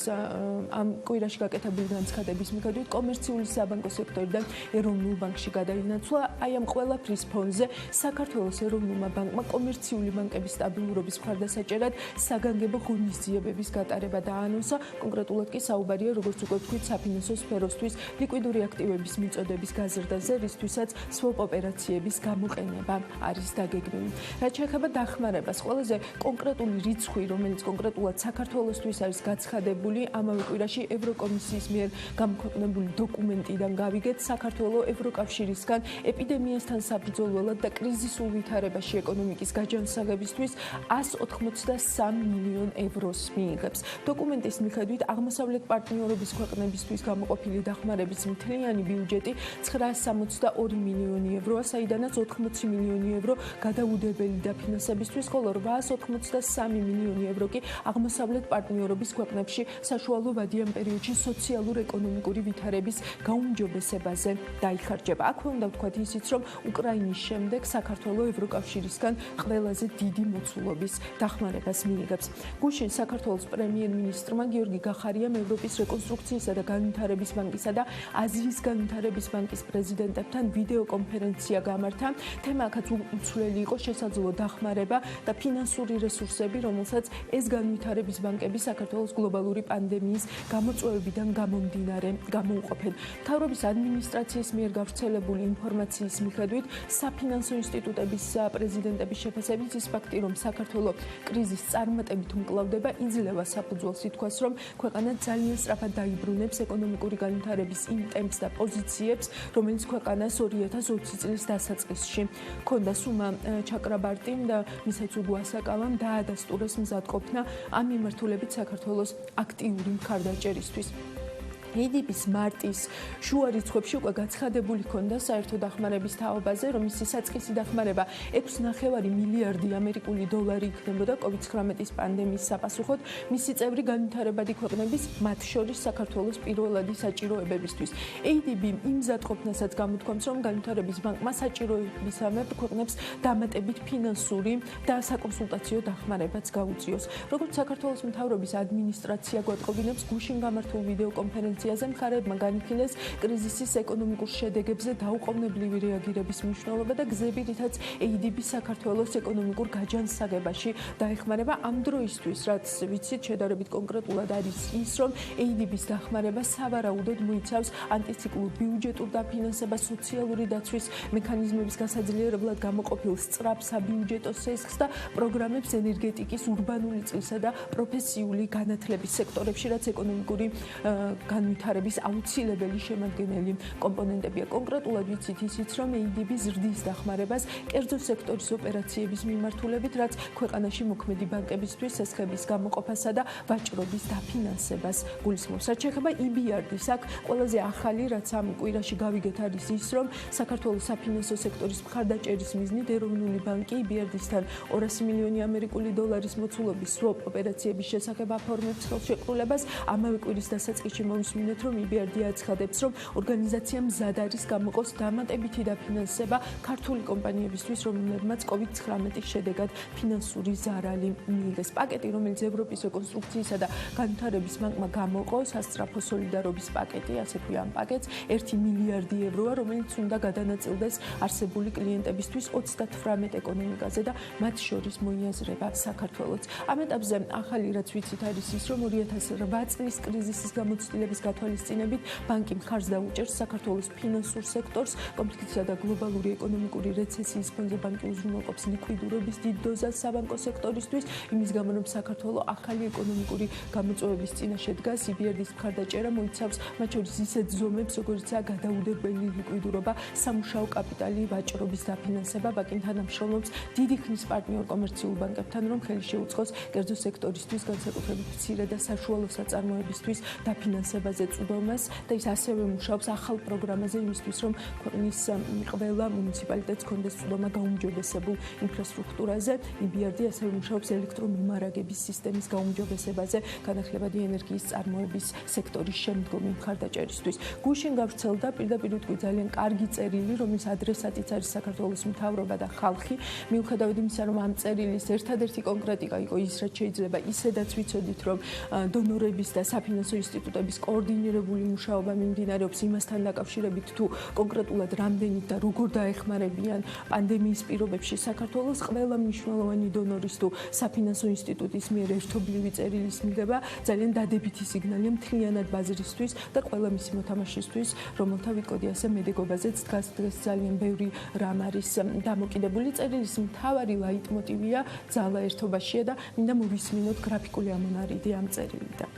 ამ კვირაში გაკეთებული განცხადების მიხედვით კომერციული საბანკო სექტორიდან ეროვნულ ბანკში გადაინაცვლა. აი ამ ყველაფრის ფონზე საქართველოს ეროვნულმა ბანკმა კომერციული ბანკების სტაბილურობის მხარდასაჭერად საგანგებო ღონისძიებების გატარება დაანონსა. კონკრეტულად კი საუბარია, როგორც უკვე ვთქვით, საფინანსო სფეროსთვის ლიკვიდური აქტივების მიწოდების გაზრდაზე, რისთვისაც swap ოპერაციების გამოყენება არის დაგეგმილი. რაც შეეხება დახმარებას, ყველაზე კონკრეტული რიცხვი, რომელიც კონკრეტულად საქართველოსთვის არის გაცხადებული, ამავე კვირაში ევროკომისიის მიერ გამოქვეყნებული დოკუმენტიდან გავიგეთ, საქართველოს ევროკავშირისგან ეპიდემიასთან საბრძოლველად და კრიზისულ ვითარებაში ეკონომიკის გაჯანსაღებისთვის 183 მილიონ ევროს მიიღებს. დოკუმენტის მიხედვით აღმოსავლეთ პარტნიორობის ქვეყნებისთვის გამოყოფილი დახმარების მთლიანი ბიუჯეტი 962 მილიონი ევროა, საიდანაც 80 მილიონი евро გადაუდებელი დაფინანსებისთვის, ხოლო 883 მილიონი евро კი აღმოსავლეთ პარტნიორობის ქვეყნებში საშუალო ვადიან პერიოდში სოციალურ-ეკონომიკური ვითარების გაუმჯობესებაზე დაიხარჯება. აქვე უნდა ვთქვათ ისიც, რომ უკრაინის შემდეგ საქართველოს ევროკავშირისგან ყველაზე დიდი მოცულობის დახმარებას მიიღებს. გუშინ საქართველოს პრემიერ-მინისტრმა გიორგი გახარიამ ევროპის რეკონსტრუქციისა და განვითარების ბანკისა და აზიის განვითარების ბანკის პრეზიდენტებთან ვიდეო კონფერენცია გამართა. თემა აქაც უცვლელი იყო შესაძლო დახმარება და ფინანსური რესურსები, რომელსაც ეს განვითარების ბანკები საქართველოს გლობალური პანდემიის გამოწვევებიდან გამომდინარე გამოუყოფენ. მთავრობის ადმინისტრაციის მიერ გავრცელებული ინფორმაციის მიხედვით, საფინანსო ინსტიტუტების პრეზიდენტების შეფასებით ის ფაქტი, რომ საქართველოს კრიზის წარმატებით უმკლავდება, იძლევა საფუძველს ითქვას, რომ ქვეყანა ძალიან სწრაფად დაიბრუნებს ეკონომიკური განვითარების იმ ტემპს და პოზიციებს, რომელიც ქვეყანას 2020 წლის დასაწყისში ჰქონდა. სუმა ჩაკრაბარტიმ და მისაც უგვასაკავამ დაადასტურეს მზადყოფნა ამ მიმართულებით საქართველოს აქტიური მხარდაჭერისთვის. EDB-ის მარტის შუა რიცხვებში უკვე გაცხადებული ჰქონდა საერთო დახმარების თაობაზე, რომ მისი საწყისი დახმარება 6.5 მილიარდი ამერიკული დოლარი იქნებოდა COVID-19 პანდემიის საპასუხოდ მისი წევრი განვითარებადი ქვეყნების, მათ შორის საქართველოს პირველადი საჭიროებებისთვის. EDB იმ მზადყოფნასაც გამოთქვამს, რომ განვითარების ბანკმა საჭიროებისამებრ ქვეყნებს დამატებით ფინანსური და საკონსულტაციო დახმარებაც გაუწიოს. როგორც საქართველოს მთავრობის ადმინისტრაცია გვატყობინებს, გუშინ გამართულ ვიდეო კონფერენციაზე მხარეებმა განიხილეს კრიზისის ეკონომიკურ შედეგებზე დაუყოვნებლივი რეაგირების მნიშვნელობა და გზები, რითაც EDB საქართველოს ეკონომიკურ გაჯანსაღებაში დაეხმარება. ამ დროისთვის, რაც ვიცით, შედარებით კონკრეტულად არის ის, რომ EDB-ის დახმარება სავარაუდოდ მოიცავს ანტიციკლურ ბიუჯეტურ დაფინანსებას, სოციალური დაცვის მექანიზმების გასაძლიერებლად გამოყოფილ სწრაფ საბიუჯეტო სესხს და პროგრამებს ენერგეტიკის, ურბანული წყლისა და პროფესიული განათლების სექტორებში, რაც ეკონომიკური განვითარების აუცილებელი შემადგენელი კომპონენტებია. კონკრეტულად ვიცით ისიც, რომ EDB ზრდის დახმარებას კერძო სექტორის ოპერაციების მიმართულებით, რაც ქვეყანაში მოქმედი ბანკებისთვის სესხების გამოყოფასა და ვაჭრობის დაფინანსებას გულისხმობს. რაც შეეხება EBRD-ს, აქ ყველაზე ახალი, რაც ამ კვირაში გავიგეთ, არის ის, რომ საქართველოს საფინანსო სექტორის მხარდაჭერის მიზნით ეროვნული ბანკი EBRD-სთან 200 მილიონი ამერიკული დოლარის მოცულობის swap ოპერაციების შესახებ აფორმებს ხელშეკრულებას. ამავე კვირის დასაწყისში მოვისმინეთ, რომ EBRD აცხადებს, რომ ორგანიზაცია მზად არის გამოყოს დამატებითი დაფინანსება ქართული კომპანიებისთვის, რომლებმაც COVID-19-ის შედეგად ფინანსური ზარალი მიიღეს. პაკეტი, რომელიც ევროპის რეკონსტრუქციისა და განვითარების ბანკმა გამოყო, სასწრაფო სოლიდარობის პაკეტი, ასე ქვია ამ პაკეტს, 1 მილიარდი ევროა, რომელიც უნდა გადანაწილდეს არსებული კლიენტებისთვის 38 ეკონომიკაზე და მათ შორის მოიაზრება საქართველოც. ამ ეტაპზე ახალი, რაც ვიცით, არის ის, რომ 2008 წლის კრიზისის გამოცდილების გათვალისწინებით ბანკი მხარს დაუჭერს საქართველოს ფინანსურ სექტორს, კონფლიქტისა და გლობალური ეკონომიკური რეცესიის ფონზე ბანკი უზრუნველყოფს ლიკვიდურობის დიდ დოზას საბანკო სექტორისთვის, იმის გამო, რომ საქართველოს ახალი ეკონომიკური გამოწვევების წინაშე დგას. EBRD-ის მხარდაჭერა მოიცავს მათ შორის ისეთ ზომებს, როგორიცაა გადაუდებელი ლიკვიდურობა, სამუშაო კაპიტალი, ვაჭრობის დაფინანსება. ბანკი თანამშრომლობს დიდი ხნის პარტნიორ კომერციულ ბანკებთან, რომ ხელი შეუწყოს კერძო სექტორისთვის, განსაკუთრებით მცირე და საშუალო საწარმოებისთვის დაფინანსებას პროგრამაზე წვდომას და ის ასევე მუშაობს ახალ პროგრამაზე იმისთვის, რომ ქვეყნის ყველა მუნიციპალიტეტს კონდეს წვდომა გაუმჯობესებულ ინფრასტრუქტურაზე. EBRD ასევე მუშაობს ელექტრომომარაგების სისტემის გაუმჯობესებაზე, განახლებადი ენერგიის წარმოების სექტორის შემდგომი მხარდაჭერისთვის. გუშინ გავრცელდა პირდაპირ ვიტყვი ძალიან კარგი წერილი, რომლის ადრესატიც არის საქართველოს მთავრობა და ხალხი. მიუხედავად იმისა, რომ ამ წერილის ერთადერთი კონკრეტიკა იყო ის, რაც შეიძლება ისედაც ვიცოდით, რომ დონორების და საფინანსო ინსტიტუტების კოორდინირებული მუშაობა მიმდინარეობს იმასთან დაკავშირებით, თუ კონკრეტულად რამდენით და როგორ დაეხმარებიან პანდემიის პირობებში საქართველოს. ყველა მნიშვნელოვანი დონორის თუ საფინანსო ინსტიტუტის მიერ ერთობლივი წერილის მიღება ძალიან დადებითი სიგნალია მთლიანად ბაზრისთვის და ყველა მისი მოთამაშისთვის, რომელთა ვიტყოდი ასე მედეგობაზეც დგას დღეს ძალიან ბევრი რამ არის დამოკიდებული. წერილის მთავარი ლაიტმოტივია ძალა ერთობაშია და მინდა მოვისმინოთ გრაფიკული ამონარიდი ამ წერილიდან.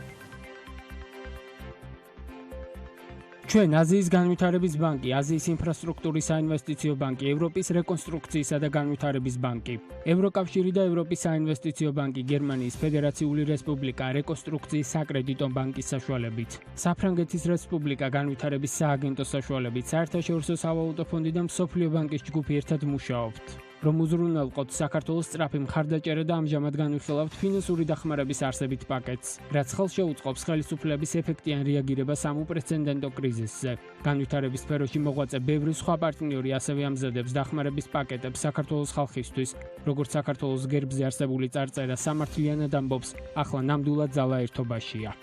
ჩვენ აზიის განვითარების ბანკი, აზიის ინფრასტრუქტურის საინვესტიციო ბანკი, ევროპის რეკონსტრუქციისა და განვითარების ბანკი, ევროკავშირი და ევროპის საინვესტიციო ბანკი, გერმანიის ფედერაციული რესპუბლიკა რეკონსტრუქციის საკრედიტო ბანკის საშუალებით, საფრანგეთის რესპუბლიკა განვითარების სააგენტოს საშუალებით, საერთაშორისო სავალუტო ფონდი და მსოფლიო ბანკის ჯგუფი ერთად მუშაობთ. რომ უზრუნველყოთ საქართველოს სწრაფი მხარდაჭერა და ამჟამად განვიხილავთ ფინანსური დახმარების არსებით პაკეტს, რაც ხელს შეუწყობს ხელისუფლების ეფექტიან რეაგირებას ამ უპრეცედენტო კრიზისზე. განვითარების სფეროში მოღვაწე ბევრი სხვა პარტნიორი ასევე ამზადებს დახმარების პაკეტებს საქართველოს ხალხისთვის, როგორც საქართველოს გერბზე არსებული წარწერა სამართლიანად ამბობს, ახლა ნამდვილად ძალა ერთობაშია.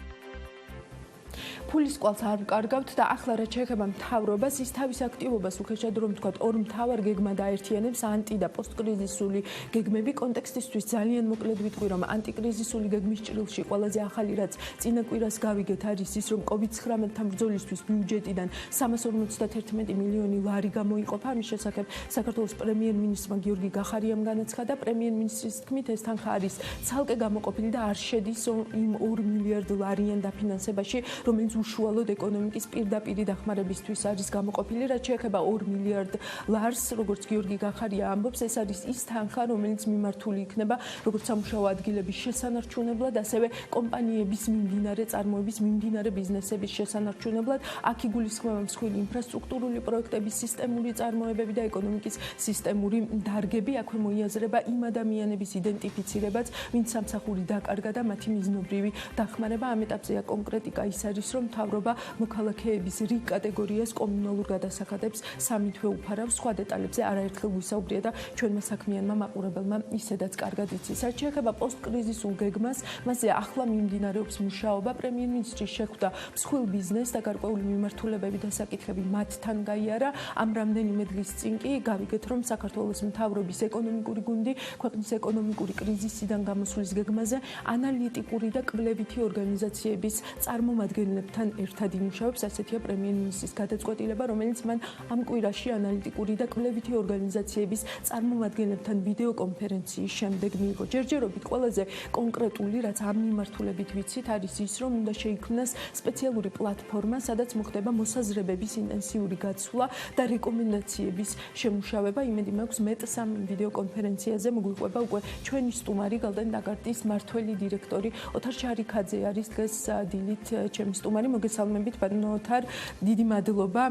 ფულის კვალს არ ვკარგავთ და ახლა რაც შეეხება მთავრობას, ის თავის აქტივობას უხეშად რომ ვთქვათ ორ მთავარ გეგმა დაერთიანებს ანტი და პოსტკრიზისული გეგმები. კონტექსტისთვის ძალიან მოკლედ ვიტყვი, რომ ანტიკრიზისული გეგმის ჭრილში ყველაზე ახალი რაც წინა კვირას გავიგეთ არის ის, რომ COVID-19-თან ბრძოლისთვის ბიუჯეტიდან 351 მილიონი ლარი გამოიყოფა. ამის შესახებ საქართველოს პრემიერ-მინისტრმა გიორგი გახარიამ განაცხადა. პრემიერ-მინისტრის თქმით, ეს თანხა არის ცალკე გამოყოფილი და არ შედის იმ 2 მილიარდ ლარიან დაფინანსებაში, რომელიც უშუალოდ ეკონომიკის პირდაპირი დახმარებისთვის არის გამოყოფილი. რაც შეეხება 2 მილიარდ ლარს, როგორც გიორგი გახარია ამბობს, ეს არის ის თანხა, რომელიც მიმართული იქნება როგორც სამუშაო ადგილების შესანარჩუნებლად, ასევე კომპანიების მიმდინარე წარმოების, მიმდინარე ბიზნესების შესანარჩუნებლად. აქ იგულისხმება მსხვილი ინფრასტრუქტურული პროექტების სისტემური წარმოებები და ეკონომიკის სისტემური დარგები. აქვე მოიაზრება იმ ადამიანების იდენტიფიცირებაც, ვინც სამსახური დაკარგა და მათი მიზნობრივი დახმარება. ამ ეტაპზეა კონკრეტიკა ის არის, რომ მთავრობა მოქალაქეების რიგ კატეგორიას კომუნალურ გადასახადებს 3 თვე უფარავს. სხვა დეტალებზე არაერთხელ ვისაუბრია და ჩვენმა საქმიანმა მაყურებელმა ისედაც კარგად იცის. რაც შეეხება პოსტკრიზისულ გეგმას, მასზე ახლა მიმდინარეობს მუშაობა. პრემიერ-მინისტრის შეხვდა მსხვილ ბიზნესს და გარკვეული მიმართულებები და საკითხები მათთან გაიარა. ამ რამდენიმე დღის წინ კი გავიგეთ, რომ საქართველოს მთავრობის ეკონომიკური გუნდი ქვეყნის ეკონომიკური კრიზისიდან გამოსვლის გეგმაზე ანალიტიკური და კვლევითი ორგანიზაციების წარმომადგენლებთან ერთად იმუშავებს. ასეთია პრემიერ-მინისტრის გადაწყვეტილება, რომელიც მან ამ კვირაში ანალიტიკური და კვლევითი ორგანიზაციების წარმომადგენლებთან ვიდეო კონფერენციის შემდეგ მიიღო. ჯერჯერობით ყველაზე კონკრეტული, რაც ამ მიმართულებით ვიცით, არის ის, რომ უნდა შეიქმნას სპეციალური პლატფორმა, სადაც მოხდება მოსაზრებების ინტენსიური გაცვლა და რეკომენდაციების შემუშავება. იმედი მაქვს, მეტს ამ ვიდეო კონფერენციაზე მოგვიყვება უკვე ჩვენი სტუმარი, გალდენ დაგარტის მმართველი დირექტორი ოთარ ჩარიქაძე არის დღეს დილით ჩემი სტუმარი. მოგესალმებით ბატონო ოთარ, დიდი მადლობა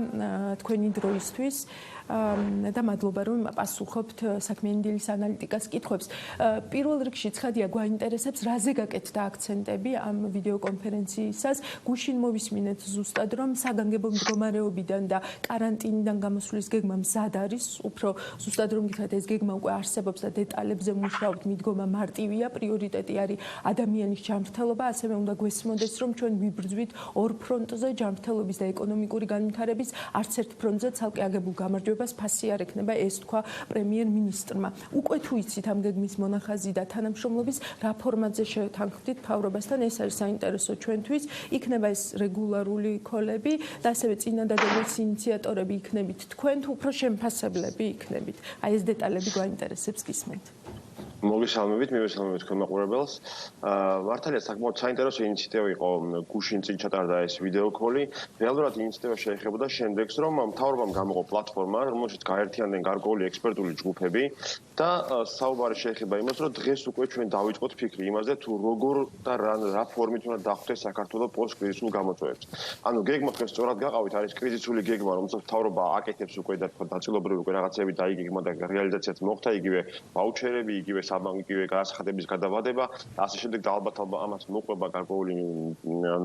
თქვენი დროისთვის და მადლობა რომ პასუხობთ საქმიანი დილის ანალიტიკას კითხვებს. პირველ რიგში ცხადია გვაინტერესებს რაზე გაკეთდა აქცენტები ამ ვიდეო კონფერენციისას. გუშინ მოვისმინეთ ზუსტად რომ საგანგებო მდგომარეობიდან და კარანტინიდან გამოსვლის გეგმა მზად არის. უფრო ზუსტად რომ გითხრათ, ეს გეგმა უკვე არსებობს და დეტალებზე მუშაობთ. მიდგომა მარტივია, პრიორიტეტი არის ადამიანის ჯანმრთელობა. ასევე უნდა გვესმოდეს რომ ჩვენ ვიბრძვით ორ ფრონტზე, ჯანმრთელობის და ეკონომიკური განვითარების არც ერთ ფრონტზე ცალკე აგებულ გამარჯვებას ფასი არ ექნება, ეს თქვა პრემიერ-მინისტრმა. უკვე თუ იცით ამ გეგმის მონახაზი და თანამშრომლობის რა ფორმატზე შეთანხმდით მთავრობასთან, ეს არის საინტერესო ჩვენთვის. იქნება ეს რეგულარული კოლები და ასევე წინადადების ინიციატორები იქნებით თქვენ, თუ უფრო შემფასებლები იქნებით. აი ეს დეტალები გვაინტერესებს, გისმენთ. მოგესალმებით, მივესალმებით თქვენ მაყურებელს. მართალია საკმაოდ საინტერესო ინიციატივა იყო გუშინ წინ ჩატარდა ეს ვიდეო კოლი. რეალურად ინიციატივა შეეხებოდა შემდეგს, რომ მთავრობამ გამოყო პლატფორმა, რომელშიც გაერთიანდნენ გარკვეული ექსპერტული ჯგუფები და საუბარი შეეხება იმას, რომ დღეს უკვე ჩვენ დავიწყოთ ფიქრი იმაზე, თუ როგორ და რა ფორმით უნდა დახვდეს საქართველოს პოსტკრიზისულ გამოწვევებს. ანუ გეგმა თქვენ სწორად გაყავით, არის კრიზისული გეგმა, რომელსაც მთავრობა აკეთებს უკვე და თქვა დაწყილობრივი უკვე რაღაცები დაიგეგმა და რეალიზაციაც მოხდა, იგივე ვაუჩერები, იგივე იგივე განაცხადების გადავადება, ასე შემდეგ და ალბათ ამას მოყვება გარკვეული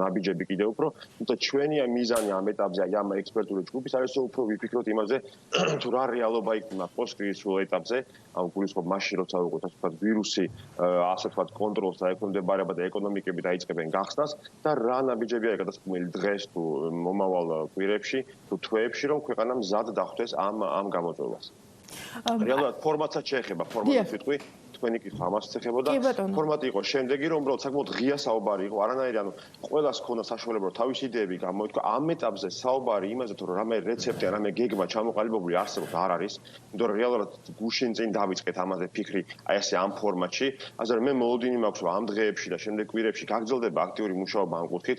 ნაბიჯები კიდევ უფრო. თუმცა ჩვენი მიზანი ამ ეტაპზე, აი ამ ექსპერტული ჯგუფის არის უფრო ვიფიქროთ იმაზე, თუ რა რეალობა იქნება პოსტკრიზისულ ეტაპზე, ამ გულისხმობ მაშინ როცა უკვე ასე ვთქვათ ვირუსი ასე ვთქვათ კონტროლს და ექვემდებარება და ეკონომიკები დაიწყებენ გახსნას და რა ნაბიჯებია გადაწყვეტილი დღეს თუ მომავალ კვირებში თუ თვეებში, რომ ქვეყანა მზად დახვდეს ამ გამოწვევას. რეალურად ფორმატსაც შეეხება, ფორმატს ვიტყვი, თქვენი კითხვა ამას ეხებოდა. ფორმატი იყო შემდეგი, რომ უბრალოდ საკმაოდ ღია საუბარი იყო, არანაირი, ანუ ყველას ქონდა საშუალება, რომ თავისი იდეები გამოითქვა. ამ ეტაპზე საუბარი იმაზე, თუ რამე რეცეპტი, რამე გეგმა ჩამოყალიბებული არსებობს არ არის, იმიტომ რომ რეალურად გუშინ წინ დავიწყეთ ამაზე ფიქრი, აი ესე ამ ფორმატში, ასე რომ მე მოლოდინი მაქვს, რომ ამ დღეებში და შემდეგ კვირებში გაგრძელდება აქტიური მუშაობა ამ კუთხით,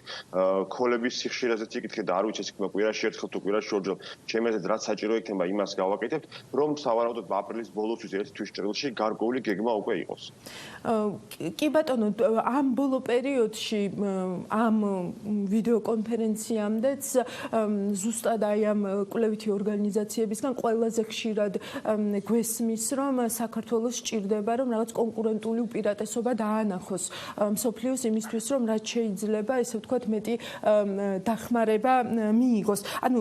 ქოლების სიხშირეზეც იკითხე და არ ვიცი ეს იქნება კვირაში ერთხელ თუ კვირაში ორჯერ, ჩემი აზრით რაც საჭირო იქნება იმას გავაკეთებთ, რომ სავარაუდოდ აპრილის ბოლოსთვის ერთ თვის ჭრილში გარკვეული გეგმა უკვე იყოს. კი ბატონო, ამ ბოლო პერიოდში ამ ვიდეო კონფერენციამდეც ზუსტად აი ამ კვლევითი ორგანიზაციებისგან ყველაზე ხშირად გვესმის, რომ საქართველოს სჭირდება, რომ რაღაც კონკურენტული უპირატესობა დაანახოს მსოფლიოს იმისთვის, რომ რაც შეიძლება, ესე ვთქვათ, მეტი დახმარება მიიღოს. ანუ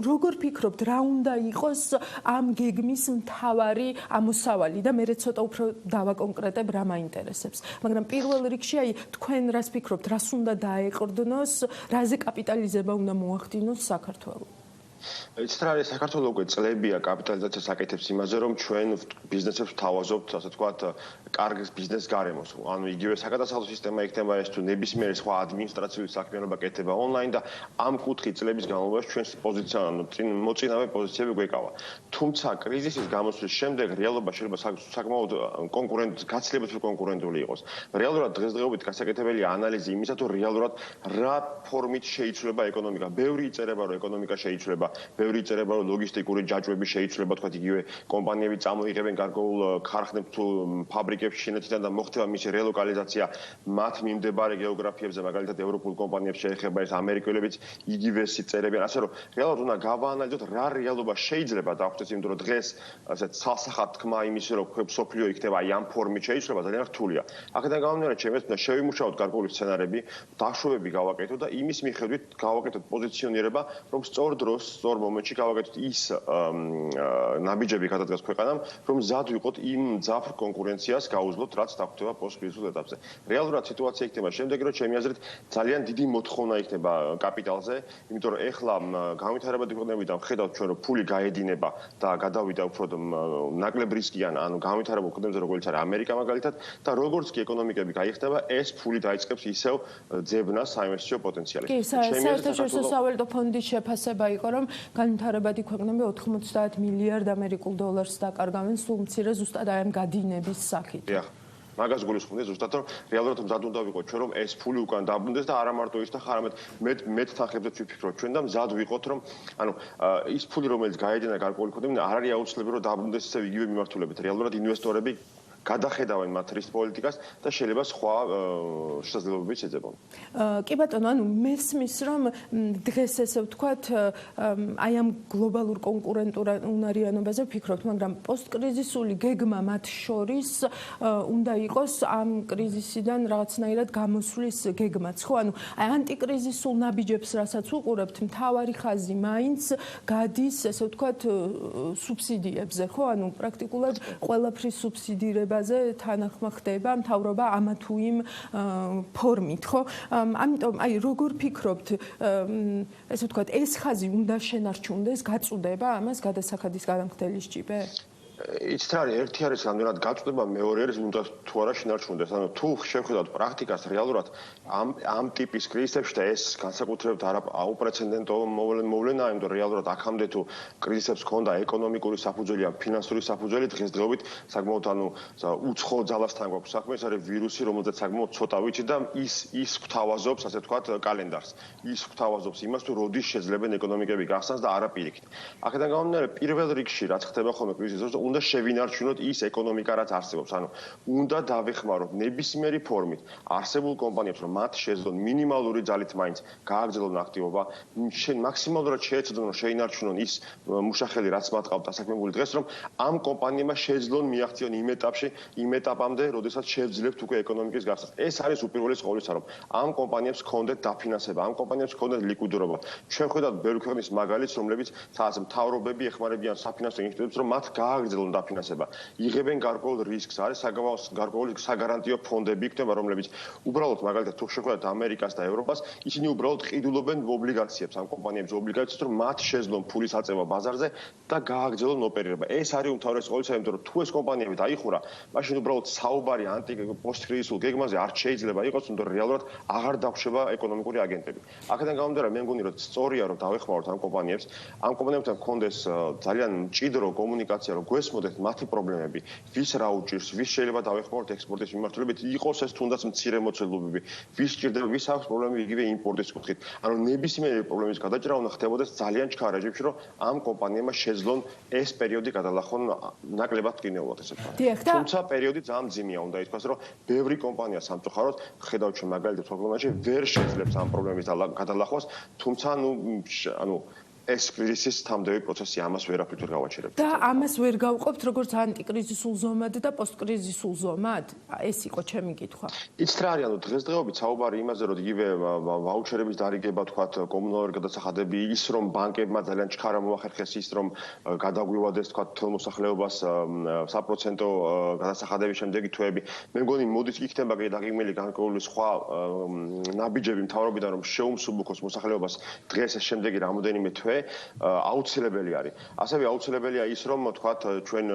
როგორ ფიქრობთ, რა უნდა იყოს ამ გეგმის მთავარი ამოსავალი და მე ცოტა უფრო დავაკონკრეტებ რა მაინტერესებს. მაგრამ პირველ რიგში აი თქვენ რას ფიქრობთ, რას უნდა დაეყრდნოს, რაზე კაპიტალიზება უნდა მოახდინოს საქართველოს? იცით რა არის საქართველოს უკვე წლებია კაპიტალიზაციას აკეთებს იმაზე, რომ ჩვენ ბიზნესებს ვთავაზობთ, ასე ვთქვათ, კარგ ბიზნეს გარემოს. ანუ იგივე საკადასტრო სისტემა იქნება ეს თუ ნებისმიერი სხვა ადმინისტრაციული საქმიანობა კეთდება ონლაინ და ამ კუთხით წლების განმავლობაში ჩვენს პოზიცია, ანუ მოწინავე პოზიციები გვეკავა. თუმცა კრიზისის გამოსვლის შემდეგ რეალობა შეიძლება საკმაოდ გაცილებით კონკურენტული იყოს. რეალურად დღესდღეობით გასაკეთებელია ანალიზი იმისა, თუ რეალურად რა ფორმით შეიცვლება ეკონომიკა. ბევრი იწერება, რომ ეკონომიკა შეიცვლება. ბევრი იწერება, რომ ლოგისტიკური ჯაჭვები შეიცვლება, თქვათ იგივე კომპანიები წამოიღებენ გარკვეულ ქარხნებს თუ ფაბრიკებს ჩინეთიდან და მოხდება მისი რელოკალიზაცია მათ მიმდებარე გეოგრაფიებზე, მაგალითად ევროპულ კომპანიებს შეეხება ეს ამერიკელებიც იგივეს იწერებიან, ასე რომ რეალურად უნდა გავაანალიზოთ რა რეალობა შეიძლება დახვდეს, იმიტომ რომ დღეს ასეთ სასახად თქმა იმის, რომ მსოფლიო იქნება აი ამ ფორმით შეიცვლება ძალიან რთულია. აქედან გამომდინარე, ჩემს უნდა შევიმუშაოთ გარკვეული სცენარები, დაშვებები გავაკეთოთ და იმის მიხედვით გავაკეთოთ პოზიციონირება, რომ სწორ დროს სწორ მომენტში გავაკეთოთ ის ნაბიჯები გადადგას ქვეყანამ, რომ მზად ვიყოთ იმ მძაფრ კონკურენციას გაუძლოთ, რაც დახვდება პოსტკრიზისულ ეტაპზე. რეალურად სიტუაცია იქნება შემდეგი, რომ ჩემი აზრით ძალიან დიდი მოთხოვნა იქნება კაპიტალზე, იმიტომ რომ ეხლა განვითარებადი ქვეყნებიდან ხედავთ ჩვენ, რომ ფული გაედინება და გადავიდა უფრო ნაკლებ რისკიან, ანუ განვითარებულ ქვეყნებზე, როგორც არის ამერიკა მაგალითად, და როგორც კი ეკონომიკები გაიხდება, ეს ფული დაიწყებს ისევ ძებნას საინვესტიციო პოტენციალით. კი, საერთაშორისო სავალუტო ფონდის შეფასება იყო, რომ განვითარებადი ქვეყნები 90 მილიარდ ამერიკულ დოლარს დაკარგავენ სულ მცირე ზუსტად აი ამ გადინების სახით. მაგას გულისხმობთ ზუსტად, რომ რეალურად მზად უნდა ვიყოთ ჩვენ, რომ ეს ფული უკან დაბრუნდეს და არა მარტო ის და არამედ მეტ თანხებზეც ვიფიქროთ ჩვენ და მზად ვიყოთ, რომ ანუ ის ფული, რომელიც გაედინა გარკვეული ქვეყნებიდან, არ არის აუცილებელი, რომ დაბრუნდეს ისევ იგივე მიმართულებით. რეალურად ინვესტორები გადახედავენ მათ რისკ პოლიტიკას და შეიძლება სხვა შესაძლებლობებიც ეძებონ. კი ბატონო, ანუ მესმის, რომ დღეს ესე ვთქვათ, აი ამ გლობალურ კონკურენტუნარიანობაზე ვფიქრობთ, მაგრამ პოსტკრიზისული გეგმა მათ შორის უნდა იყოს ამ კრიზისიდან რაღაცნაირად გამოსვლის გეგმაც, ხო? ანუ აი ანტიკრიზისულ ნაბიჯებს, რასაც უყურებთ, მთავარი ხაზი მაინც გადის, ესე ვთქვათ, სუბსიდიებზე, ხო? ანუ პრაქტიკულად ყველაფრის სუბსიდირება თანახმა ხდება მთავრობა ამა თუ იმ ფორმით, ხო? ამიტომ აი როგორ ფიქრობთ, ესე ვთქვათ, ეს ხაზი უნდა შენარჩუნდეს, გაწუდება ამას გადასახადის გადამხდელის ჭიბე? იცით რა არის, ერთი არის რამდენად გაწყვეტება, მეორე არის უნდა თუ არა შინარჩუნდეს. ანუ თუ შევხედავთ პრაქტიკას, რეალურად ამ ტიპის კრიზისებში და ეს განსაკუთრებით აუპრეცედენტო მოვლენაა, იმიტომ რეალურად აქამდე თუ კრიზისებს ჰქონდა ეკონომიკური საფუძველი ან ფინანსური საფუძველი, დღესდღეობით საკმაოდ უცხო ძალასთან გვაქვს საქმე, ეს არის ვირუსი, რომელზეც საკმაოდ ცოტა ვიცი და ის გვთავაზობს, ასე ვთქვათ, კალენდარს. ის გვთავაზობს იმას, თუ როდის შეძლებენ ეკონომიკები გახსნას და არა პირიქით. აქედან გამომდინარე, პირველ რიგში რაც ხდება ხოლმე კრიზისის დროს, უნდა შევინარჩუნოთ ის ეკონომიკა, რაც არსებობს. ანუ უნდა დავეხმაროთ ნებისმიერი ფორმით არსებულ კომპანიებს, რომ მათ შეძლონ მინიმალური ძალით მაინც გააგრძელონ აქტივობა, მაქსიმალურად შეეცადონ, რომ შეინარჩუნონ ის მუშახელი, რაც მათ ყავთ დასაქმებული დღეს, რომ ამ კომპანიებმა შეძლონ მიაღწიონ იმ ეტაპში, იმ ეტაპამდე, როდესაც შევძლებთ უკვე ეკონომიკის გახსნას. ეს არის უპირველეს ყოვლისა, რომ ამ კომპანიებს ჰქონდეთ დაფინანსება, ამ კომპანიებს ჰქონდეთ ლიკვიდურობა. ჩვენ ხედავთ ბევრი ქვეყნის მაგალითს, რომლებიც სადაც მთავრობები ეხმარებიან საფინანსო ინსტიტუტებს, რომ მათ გააგრძელონ დაფინანსება. იღებენ გარკვეულ რისკს, არის გარკვეული საგარანტიო ფონდები იქნება, რომლებიც უბრალოდ მაგალითად თუ შეხვდათ ამერიკას და ევროპას, ისინი უბრალოდ ყიდულობენ ობლიგაციებს, ამ კომპანიებს ობლიგაციებს, რომ მათ შეძლონ ფულის აწევა ბაზარზე და გააგრძელონ ოპერირება. ეს არის უმთავრესი ყოვლისა, იმიტომ რომ თუ ეს კომპანიები დაიხურა, მაშინ უბრალოდ საუბარი პოსტკრიზისულ გეგმაზე არ შეიძლება იყოს, იმიტომ რომ რეალურად აღარ დაგვშება ეკონომიკური აგენტები. აქედან გამომდინარე, მე მგონი, რომ სწორია, რომ დავეხმაროთ ამ კომპანიებს. ამ კომპანიებთან გქონდეს ძალიან მჭიდრო კომუნიკაცია, რომ გვესმოდეთ მათი პრობლემები, ვის რა უჭირს, ვის შეიძლება დავეხმაროთ ექსპორტის მიმართულებით, იყოს ეს თუნდაც მცირე მოცულობები, ვის ჭირდება, ვის აქვს პრობლემები იგივე იმპორტის კუთხით. ანუ ნებისმიერი პრობლემის გადაჭრა უნდა ხდებოდეს ძალიან ჩქარ რეჟიმში, რომ ამ კომპანიებმა შეძლონ ეს პერიოდი გადალახონ ნაკლებად ტკინეულად, ესე ვთქვათ. თუმცა პერიოდი ძალიან მძიმეა, უნდა ითქვას, რომ ბევრი კომპანია სამწუხაროდ, ხედავთ ჩვენ მაგალითად პროგრამაში, ვერ შეძლებს ამ პრობლემის გადალახვას, თუმცა ანუ ეს კრიზისის თამდევი პროცესი ამას ვერაფრით ვერ გავაჩერებთ. და ამას ვერ გავყოფთ როგორც ანტიკრიზისულ ზომად და პოსტკრიზისულ ზომად? ეს იყო ჩემი კითხვა. იცით რა არის, ანუ დღესდღეობით საუბარი იმაზე, რომ იგივე ვაუჩერების დარიგება, თქვათ, კომუნალური გადასახადები, ის რომ ბანკებმა ძალიან ჩქარა მოახერხეს ის, რომ გადაგვივადეს, თქვათ, თელმოსახლეობას საპროცენტო გადასახადების შემდეგი თვეები. მე მგონი, მოდის იქნება დაგეგმილი განკარგული სხვა ნაბიჯები მთავრობიდან, რომ შეუმსუბუქოს მოსახლეობას დღეს ეს შემდეგი რამოდენიმე თვე აუცილებელი არის. ასევე აუცილებელია ის, რომ თქვათ, ჩვენ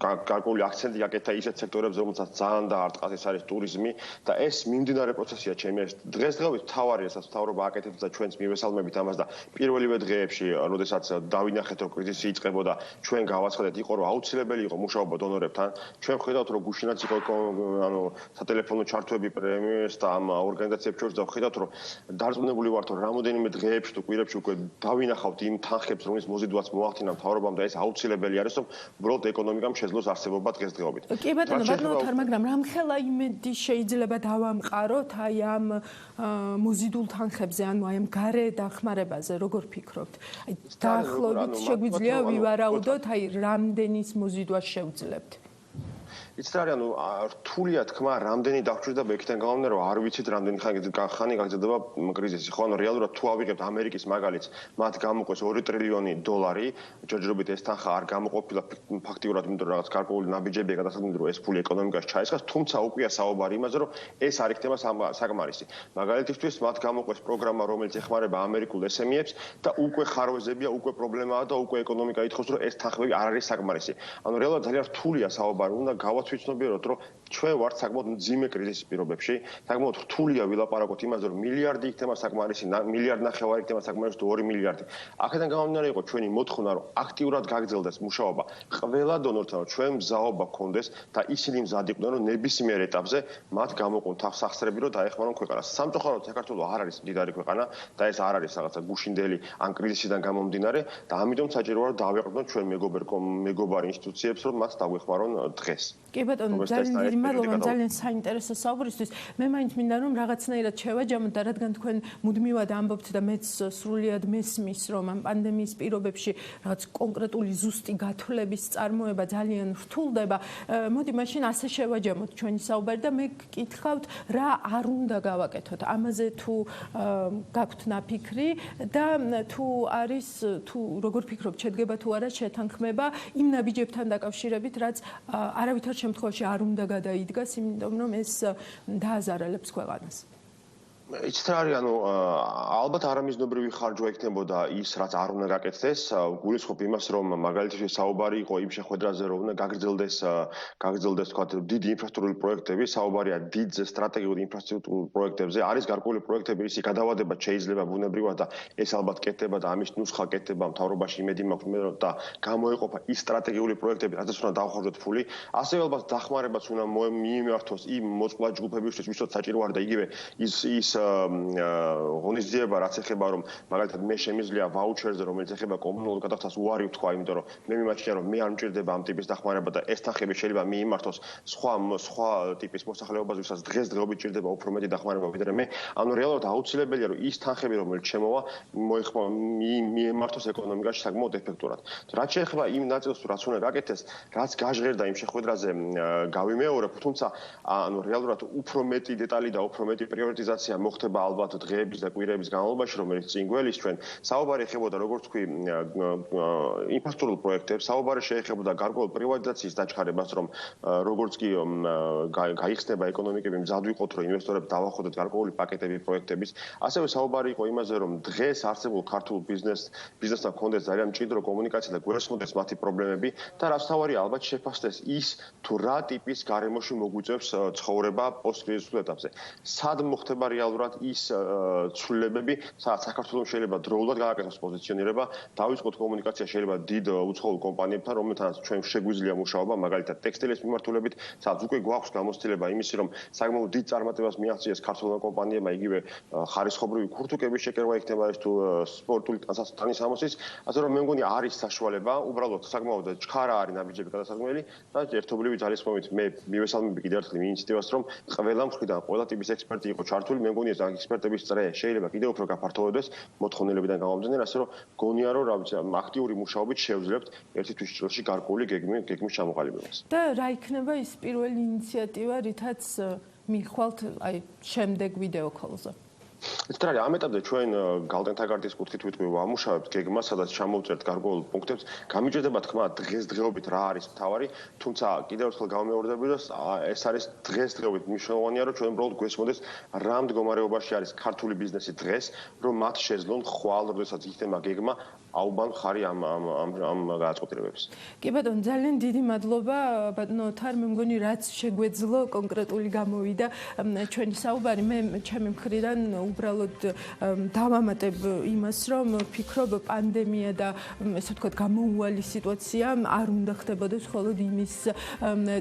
გარკვეული აქცენტი აკეთა ისეთ სექტორებზე, რომელსაც ძალიან დაარტყათ, ეს არის ტურიზმი და ეს მიმდინარე პროცესია ჩემი აზრით. დღესდღეობით მთავარი, რასაც მთავრობა აკეთებს და ჩვენც მივესალმებით ამას და პირველივე დღეებში, როდესაც დავინახეთ, რომ კრიზისი იწყებოდა, ჩვენ გავაცხადეთ, იყო რომ აუცილებელი იყო მუშაობა დონორებთან. ჩვენ ხედავთ, რომ გუშინაც იყო ანუ სატელეფონო ჩართვები პრემიეს და ამ ორგანიზაციებს შორის და ხედავთ, რომ დარწმუნებული ვართ, რომ რამოდენიმე დღეებში თუ კვირებში უკვე დავინახავთ იმ თანხებს, რომლის მოზიდვაც მოახდინა მთავრობამ და ეს აუცილებელი არის, რომ უბრალოდ ეკონომიკამ შეძლოს არსებობა დღესდღეობით. კი ბატონო, მაგრამ რამხელა იმედი შეიძლება დავამყაროთ აი ამ მოზიდულ თანხებზე, ანუ აი ამ გარე დახმარებაზე, როგორ ფიქრობთ? აი დაახლოებით შეგვიძლია ვივარაუდოთ, აი რამდენის მოზიდვას შევძლებთ? იცით რა არის, ანუ რთულია თქმა, რამდენი დაგვჭირდება იქიდან გამომდინარე, რომ არ ვიცით რამდენი ხანი გაგრძელდება კრიზისი. ხო, ანუ რეალურად თუ ავიღებთ ამერიკის მაგალითს, მათ გამოყვეს 2 ტრილიონი დოლარი, ჯერჯერობით ეს თანხა არ გამოყოფილა ფაქტიურად, იმიტომ რომ რაღაც გარკვეული ნაბიჯებია გადასახადებული, რომ ეს ფული ეკონომიკაში ჩაესხას, თუმცა უკვე საუბარი იმაზე, რომ ეს არ იქნება საკმარისი. მაგალითისთვის მათ გამოყვეს პროგრამა, რომელიც ეხმარება ამერიკულ SME-ებს და უკვე ხარვეზებია, უკვე პრობლემაა და უკვე ეკონომიკა ითხოვს, რომ ეს თანხები არ არის საკმარისი. ანუ რეალურად ძალიან რთულია საუბარი, უნდა გავაცვიცნობიეროთ, რომ ჩვენ ვართ საკმაოდ მძიმე კრიზისის პირობებში, საკმაოდ რთულია ვილაპარაკოთ იმაზე, რომ მილიარდი იქნება საკმარისი, მილიარდ ნახევარი იქნება საკმარისი თუ 2 მილიარდი. აქედან გამომდინარე იყო ჩვენი მოთხოვნა, რომ აქტიურად გაგრძელდეს მუშაობა ყველა დონორთან, რომ ჩვენ მზაობა გქონდეს და ისინი მზად იყვნენ, რომ ნებისმიერ ეტაპზე მათ გამოყონ სახსრები, რომ დაეხმარონ ქვეყანას. სამწუხაროდ საქართველო არ არის მდიდარი ქვეყანა და ეს არ არის რაღაცა გუშინდელი ან კრიზისიდან გამომდინარე და ამიტომ საჭიროა რომ დავეყრდნოთ ჩვენ მეგობარ ინსტიტუციებს, რომ მათ დაგვეხმარონ დღეს. კი ბატონო, ძალიან მადლობა, ძალიან საინტერესო საუბრისთვის. მე მაინც მინდა რომ რაღაცნაირად შევაჯამოთ და რადგან თქვენ მუდმივად ამბობთ და მეც სრულიად მესმის, რომ ამ პანდემიის პირობებში რაღაც კონკრეტული ზუსტი გათვლების წარმოება ძალიან რთულდება. მოდი მაშინ ასე შევაჯამოთ ჩვენი საუბარი და მე გკითხავთ, რა არ უნდა გავაკეთოთ? ამაზე თუ გაქვთ ნაფიქრი და თუ არის თუ როგორ ფიქრობთ, შედგება თუ არა შეთანხმება იმ ნაბიჯებთან დაკავშირებით, რაც არავითარ შემთხვევაში არ უნდა გადაიდგას, იმიტომ რომ ეს დააზარალებს ქვეყანას. იცით რა არის, ანუ ალბათ არამიზნობრივი ხარჯვა იქნებოდა ის, რაც არ უნდა გაკეთდეს. გულისხმობ იმას, რომ მაგალითად საუბარი იყო იმ შეხვედრაზე, რომ უნდა გაგრძელდეს თქვა დიდი ინფრასტრუქტურული პროექტები, საუბარია დიდ სტრატეგიულ ინფრასტრუქტურულ პროექტებზე. არის გარკვეული პროექტები, ისი გადავადება შეიძლება ბუნებრივად და ეს ალბათ კეთდება და ამის ნუსხა კეთდება მთავრობაში იმედი მაქვს და გამოეყოფა ის სტრატეგიული პროექტები, რადგან უნდა დავხარჯოთ ფული. ასევე ალბათ დახმარებაც უნდა მიიმართოს იმ მოწყვლად ჯგუფებისთვის, ვისაც საჭირო არ და იგივე ის ღონისძიება რაც ეხება რომ მაგალითად მე შემიძლია ვაუჩერზე რომელიც ეხება კომუნალურ გადახდას უარი ვთქვა, იმიტომ რომ მე მიმაჩნია რომ მე არ მჭირდება ამ ტიპის დახმარება და ეს თანხები შეიძლება მიიმართოს სხვა ტიპის მოსახლეობაზე, ვისაც დღესდღეობით ჭირდება უფრო მეტი დახმარება ვიდრე მე. ანუ რეალურად აუცილებელია რომ ის თანხები რომელიც შემოვა მიემართოს ეკონომიკაში საკმაოდ ეფექტურად. რაც შეეხება იმ ნაწილს რაც უნდა გაკეთდეს, რაც გაჟღერდა იმ შეხვედრაზე გავიმეორებ, თუმცა ანუ რეალურად უფრო მეტი დეტალი და უფრო მეტი პრიორიტიზაცია მოხდება ალბათ დღეების და კვირების განმავლობაში, რომელიც წინ გველის ჩვენ საუბარი ეხებოდა როგორც თქვი ინფრასტრუქტურულ პროექტებს, საუბარი შეეხებოდა გარკვეულ პრივატიზაციის დაჩქარებას, რომ როგორც კი გაიხსნება ეკონომიკები, მზად ვიყოთ, რომ ინვესტორებს დავახოდოთ გარკვეული პაკეტები პროექტების. ასევე საუბარი იყო იმაზე, რომ დღეს არსებულ ქართულ ბიზნესთან ჰქონდეს ძალიან მჭიდრო კომუნიკაცია და გვესმოდეს მათი პრობლემები და რაც თავარია ალბათ შეფასდეს ის თუ რა ტიპის გარემოში მოგვიწევს ცხოვრება პოსტკრიზისულ ეტაპზე. სად მოხდება რეალურად ის ცვლილებები, სადაც საქართველოს შეიძლება დროულად გააკეთოს პოზიციონირება, დავიწყოთ კომუნიკაცია შეიძლება დიდ უცხოურ კომპანიებთან, რომელთანაც ჩვენ შეგვიძლია მუშაობა, მაგალითად ტექსტილის მიმართულებით, სადაც უკვე გვაქვს გამოცდილება იმისი, რომ საკმაოდ დიდ წარმატებას მიაღწიეს ქართულმა კომპანიებმა, იგივე ხარისხობრივი ქურთუკების შეკერვა იქნება ეს თუ სპორტული ტანის ამოსის, ასე რომ მე მგონი არის საშუალება, უბრალოდ საკმაოდ ჩქარა არის ნაბიჯები გადასარგმელი და ერთობლივი ძალისხმევით მე მივესალმები კიდევ ერთხელ ინიციატივას, რომ ყველა მხრიდან ყველა ტიპის ექსპერტი იყო ჩართული. მე მგონია ამ ექსპერტების წრე შეიძლება კიდევ უფრო გაფართოვდეს მოთხოვნილებიდან გამომდინარე, ასე რომ გონია რომ რა ვიცი აქტიური მუშაობით შევძლებთ ერთი თვის ჭრილში გარკვეული გეგმის ჩამოყალიბებას. და რა იქნება ის პირველი ინიციატივა, რითაც მიხვალთ აი შემდეგ ვიდეო კოლზე? ისტრალი ამ ეტაპზე ჩვენ გალდენთაგარდის კუთხით ვიტყვი ვამუშავებთ გეგმას, სადაც ჩამოვწერთ გარკვეულ პუნქტებს. გამიჭირდება თქმა დღესდღეობით რა არის მთავარი, თუმცა კიდევ ერთხელ გამეორდები, რომ ეს არის დღესდღეობით მნიშვნელოვანია, რომ ჩვენ უბრალოდ გვესმოდეს რა მდგომარეობაში არის ქართული ბიზნესი დღეს, რომ მათ შეძლონ ხვალ, როდესაც იქნება გეგმა აუბან ხარი ამ გადაწყვეტილებებს. კი ბატონო, ძალიან დიდი მადლობა ბატონო თარ, მე მგონი რაც შეგვეძლო კონკრეტული გამოვიდა ჩვენი საუბარი. მე ჩემი მხრიდან უბრალოდ დავამატებ იმას, რომ ვფიქრობ პანდემია და ესე ვთქვათ გამოუვალი სიტუაცია არ უნდა ხდებოდეს მხოლოდ იმის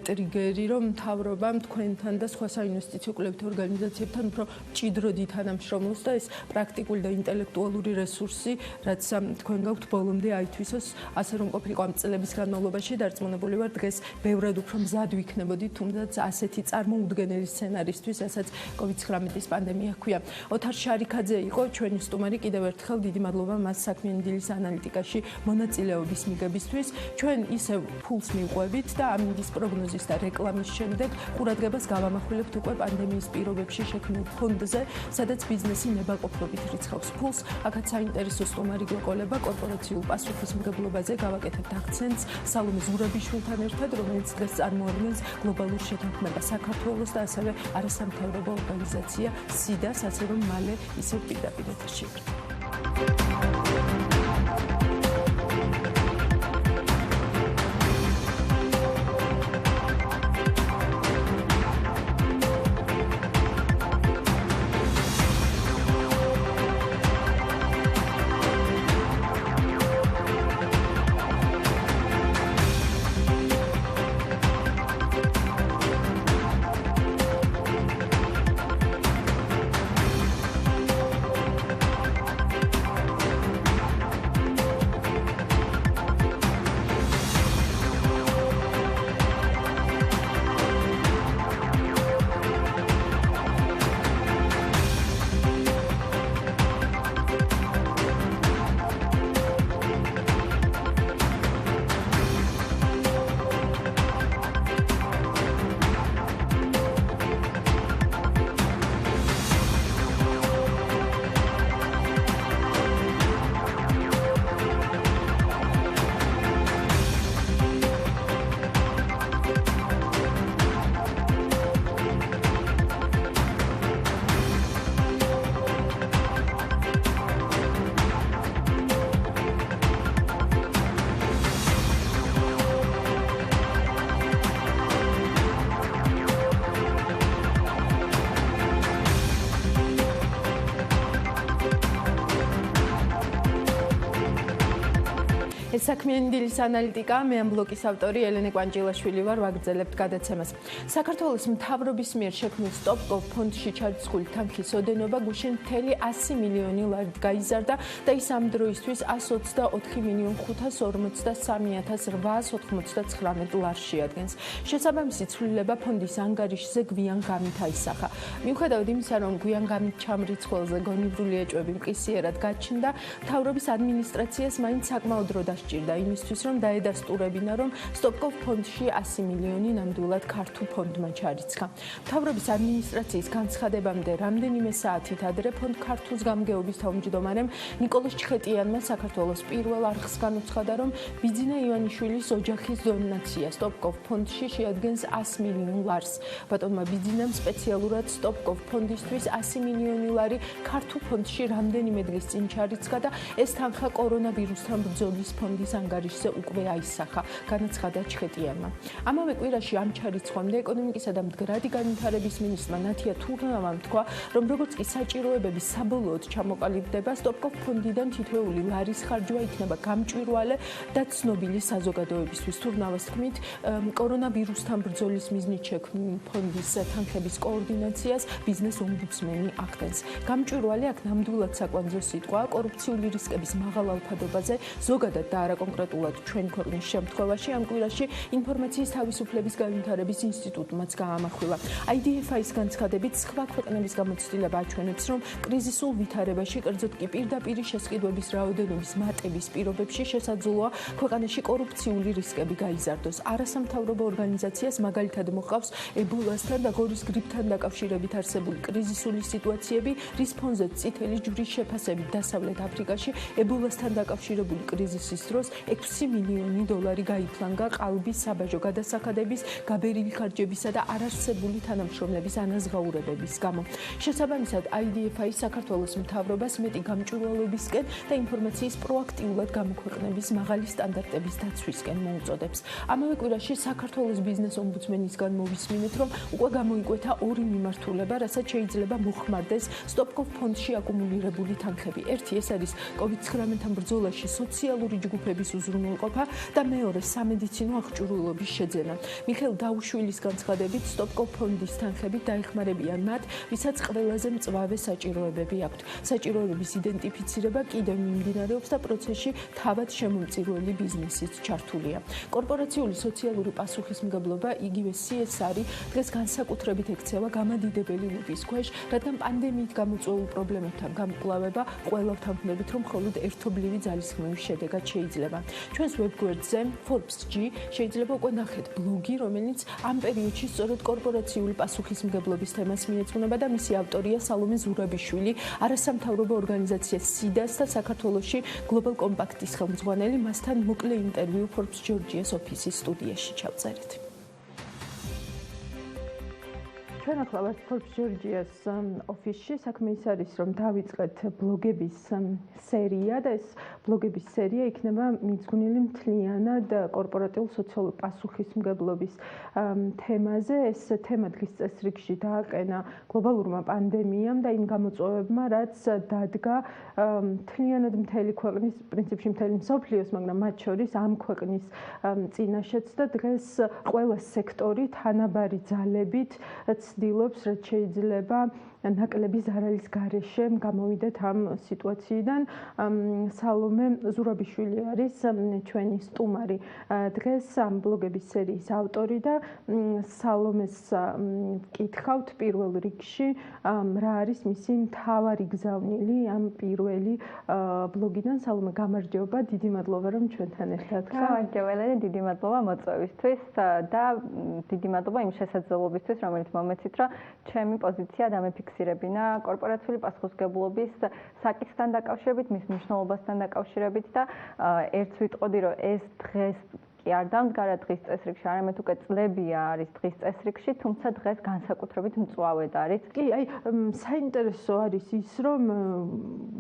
ტრიგერი, რომ მთავრობამ თქვენთან და სხვა საინვესტიციო კვლევითი ორგანიზაციებთან უფრო მჭიდროდ ითანამშრომლოს და ეს პრაქტიკული და ინტელექტუალური რესურსი, რაც თქვენ გაქვთ ბოლომდე აითვისოს, ასე რომ ყოფილიყო ამ წლების განმავლობაში დარწმუნებული ვარ დღეს ბევრად უფრო მზად ვიქნებოდით, თუნდაც ასეთი წარმოუდგენელი სცენარისთვის, რასაც COVID-19 პანდემია ჰქვია. ოთარ შარიქაძე იყო ჩვენი სტუმარი, კიდევ ერთხელ დიდი მადლობა მას საქმიანი დილის ანალიტიკაში მონაწილეობის მიღებისთვის. ჩვენ ისევ ფულს მივყვებით და ამინდის პროგნოზის და რეკლამის შემდეგ ყურადღებას გავამახვილებთ უკვე პანდემიის პირობებში შექმნილ ფონდზე, სადაც ბიზნესი ნებაყოფლობით რიცხავს ფულს. აქაც საინტერესო სტუმარი გვეყოლება კორპორაციულ პასუხისმგებლობაზე გავაკეთებთ აქცენტს სალომე ზურაბიშვილთან ერთად, რომელიც დღეს წარმოადგენს გლობალურ შეთანხმებას საქართველოს და ასევე არასამთავრობო ორგანიზაცია სიდას, ასე რომ მალე ისევ პირდაპირ ეთერში ვიყავით. ეს საქმიანი დილის ანალიტიკა, მე ამ ბლოკის ავტორი ელენე კვანჭილაშვილი ვარ, ვაგრძელებთ გადაცემას. საქართველოს მთავრობის მიერ შექმნილ სტოპ-გოვ ფონდში ჩარიცხული თანხის ოდენობა გუშინ მთელი 100 მილიონი ლარით გაიზარდა და ის ამ დროისთვის 124,543,899 ლარს შეადგენს. შესაბამისი ცვლილება ფონდის ანგარიშზე გვიან გამით აისახა. მიუხედავად იმისა, რომ გვიან გამით ჩამრიცხველზე გონივრული ეჭვები მყისიერად გაჩნდა, მთავრობის ადმინისტრაციას მაინც საკმაოდ დრო დასჭირდა იმისთვის, რომ დაედასტურებინა, რომ სტოპ-გოვ ფონდში 100 მილიონი ნამდვილად ქართულ ფონდმა ჩარიცხა. მთავრობის ადმინისტრაციის განცხადებამდე რამდენიმე საათით ადრე ფონდ ქართულს გამგეობის თავმჯდომარემ ნიკოლოზ ჩხეტიანმა საქართველოს პირველ არხს განუცხადა, რომ ბიძინა ივანიშვილის ოჯახის დონაცია სტოპ-გოვ ფონდში შეადგენს 100 მილიონ ლარს. ბატონმა ბიძინამ სპეციალურად სტოპ-გოვ ფონდისთვის 100 მილიონი ლარი ქართულ ფონდში რამდენიმე დღის წინ ჩარიცხა და ეს თანხა კორონავირუსთან ბრძოლის ფონდის ანგარიშზე უკვე აისახა, განაცხადა ჩხეტიანმა. ამავე კვირაში ამ ჩარიცხვამდე ეკონომიკისა და მდგრადი განვითარების მინისტრმა ნათია თურნავამ თქვა, რომ როგორც კი საჭიროებები საბოლოოდ ჩამოყალიბდება, სტოპ-გოვ ფონდიდან თითოეული ლარის ხარჯვა იქნება გამჭვირვალე და ცნობილი საზოგადოებისთვის. თურნავას თქმით, კორონავირუსთან ბრძოლის მიზნით შექმნილი ფონდის თანხების კოორდინაციას ბიზნეს ომბუდსმენი ახდენს. გამჭვირვალე აქ ნამდვილად საკვანძო სიტყვა, კორუფციული რისკების მაღალ ალფადობაზე, ზოგადად და არა კონკრეტულად ჩვენ ქვეყნის შემთხვევაში ამ კვირაში ინფორმაციის თავისუფლების განვითარების ინსტიტუტმაც გაამახვილა. IDFI-ის განცხადებით სხვა ქვეყნების გამოცდილება აჩვენებს, რომ კრიზისულ ვითარებაში, კერძოდ კი პირდაპირი შესყიდვების რაოდენობის მატების პირობებში შესაძლოა ქვეყანაში კორუფციული რისკები გაიზარდოს. არასამთავრობო ორგანიზაციას მაგალითად მოჰყავს ებოლასთან და ღორის გრიპთან დაკავშირებით არსებული კრიზისული სიტუაციები, რის ფონზეც წითელი ჯვრის შეფასებით დასავლეთ აფრიკაში ებოლასთან დაკავშირებული კრიზისის დროს 6 მილიონი დოლარი გაიფლანგა ყალბის საბაჟო გადასახადების, გაბერილი ხარჯებისა და არარსებული თანამშრომლების ანაზღაურებების გამო. შესაბამისად, IDFI საქართველოს მთავრობას მეტი გამჭვირვალობისკენ და ინფორმაციის პროაქტიულად გამოქვეყნების მაღალი სტანდარტების დაცვისკენ მოუწოდებს. ამავე კვირაში საქართველოს ბიზნეს ომბუდსმენისგან მოვისმინეთ, რომ უკვე გამოიკვეთა ორი მიმართულება, რასაც შეიძლება მოხმარდეს სტოპ-გოვ ფონდში აკუმულირებული თანხები. ერთი ეს არის COVID-19-თან ბრძოლაში სოციალური ჯგუფების უზრუნველყოფა და მეორე სამედიცინო აღჭურვილობის შეძენა. მიხეილ დაუშვილის განცხადებით, სტოპ-გოვ ფონდის თანხებით დაეხმარებიან მათ, ვისაც ყველაზე მწვავე საჭიროებები აქვთ. საჭიროებების იდენტიფიცირება კიდევ მიმდინარეობს და პროცესში თავად შემომწირველი ბიზნესიც ჩართულია. კორპორაციული სოციალური პასუხისმგებლობა, იგივე CSR-ი დღეს განსაკუთრებით ექცევა გამადიდებელი ლუპის ქვეშ, რადგან პანდემიით გამოწვეულ პრობლემებთან გამკლავება ყველა ვთანხმდებით, რომ მხოლოდ ერთობლივი ძალისხმევის შედეგად შეიძლება. ჩვენს ვებგვერდზე Forbes-G შეიძლება უკვე ნახეთ ბლოგი, რომელიც ამ პერიოდში სწორედ კორპორაციული პასუხისმგებლობის თემას მიეძღვნება და მისი ავტორია სალომე ზურაბიშვილი, არასამთავრობო ორგანიზაცია SIDA-ს და საქართველოში Global Compact-ის ხელმძღვანელი. მასთან მოკლე ინტერვიუ Forbes Georgia's ოფისის სტუდიაში ჩავწერეთ. ჩვენ ახლა ვართ Forbes Georgia's ოფისში. საქმე ის არის, რომ დავიწყეთ ბლოგების სერია და ეს ბლოგების სერია იქნება მიძღვნილი მთლიანად კორპორატიულ სოციალურ პასუხისმგებლობის თემაზე. ეს თემა დღის წესრიგში დააყენა გლობალურმა პანდემიამ და იმ გამოწვევებმა, რაც დადგა მთლიანად მთელი ქვეყნის, პრინციპში მთელი მსოფლიოს, მაგრამ მათ შორის ამ ქვეყნის წინაშეც და დღეს ყველა სექტორი თანაბარი ძალებით ცდილობს, რაც შეიძლება ნაკლები ზარალის გარეშე გამოვიდეთ ამ სიტუაციიდან. სალომე ზურაბიშვილი არის ჩვენი სტუმარი დღეს ამ ბლოგების სერიის ავტორი და სალომეს ვკითხავთ პირველ რიგში, რა არის მისი მთავარი გზავნილი ამ პირველი ბლოგიდან. სალომე, გამარჯობა, დიდი მადლობა, რომ ჩვენთან ერთად ხარ. გამარჯობა, ელენე, დიდი მადლობა მოწვევისთვის და დიდი მადლობა იმ შესაძლებლობისთვის, რომელიც მომეცით, რომ ჩემი პოზიცია დამეფიქსირებინა კორპორაციული პასუხისმგებლობის საკითხთან დაკავშირებით, მის მნიშვნელობასთან დაკავშირებით და ერთს ვიტყოდი, რომ ეს დღეს ბანკი არ დამდგარა დღის წესრიგში, არამედ უკვე წლებია არის დღის წესრიგში, თუმცა დღეს განსაკუთრებით მწვავედ არის. კი, აი, საინტერესო არის ის, რომ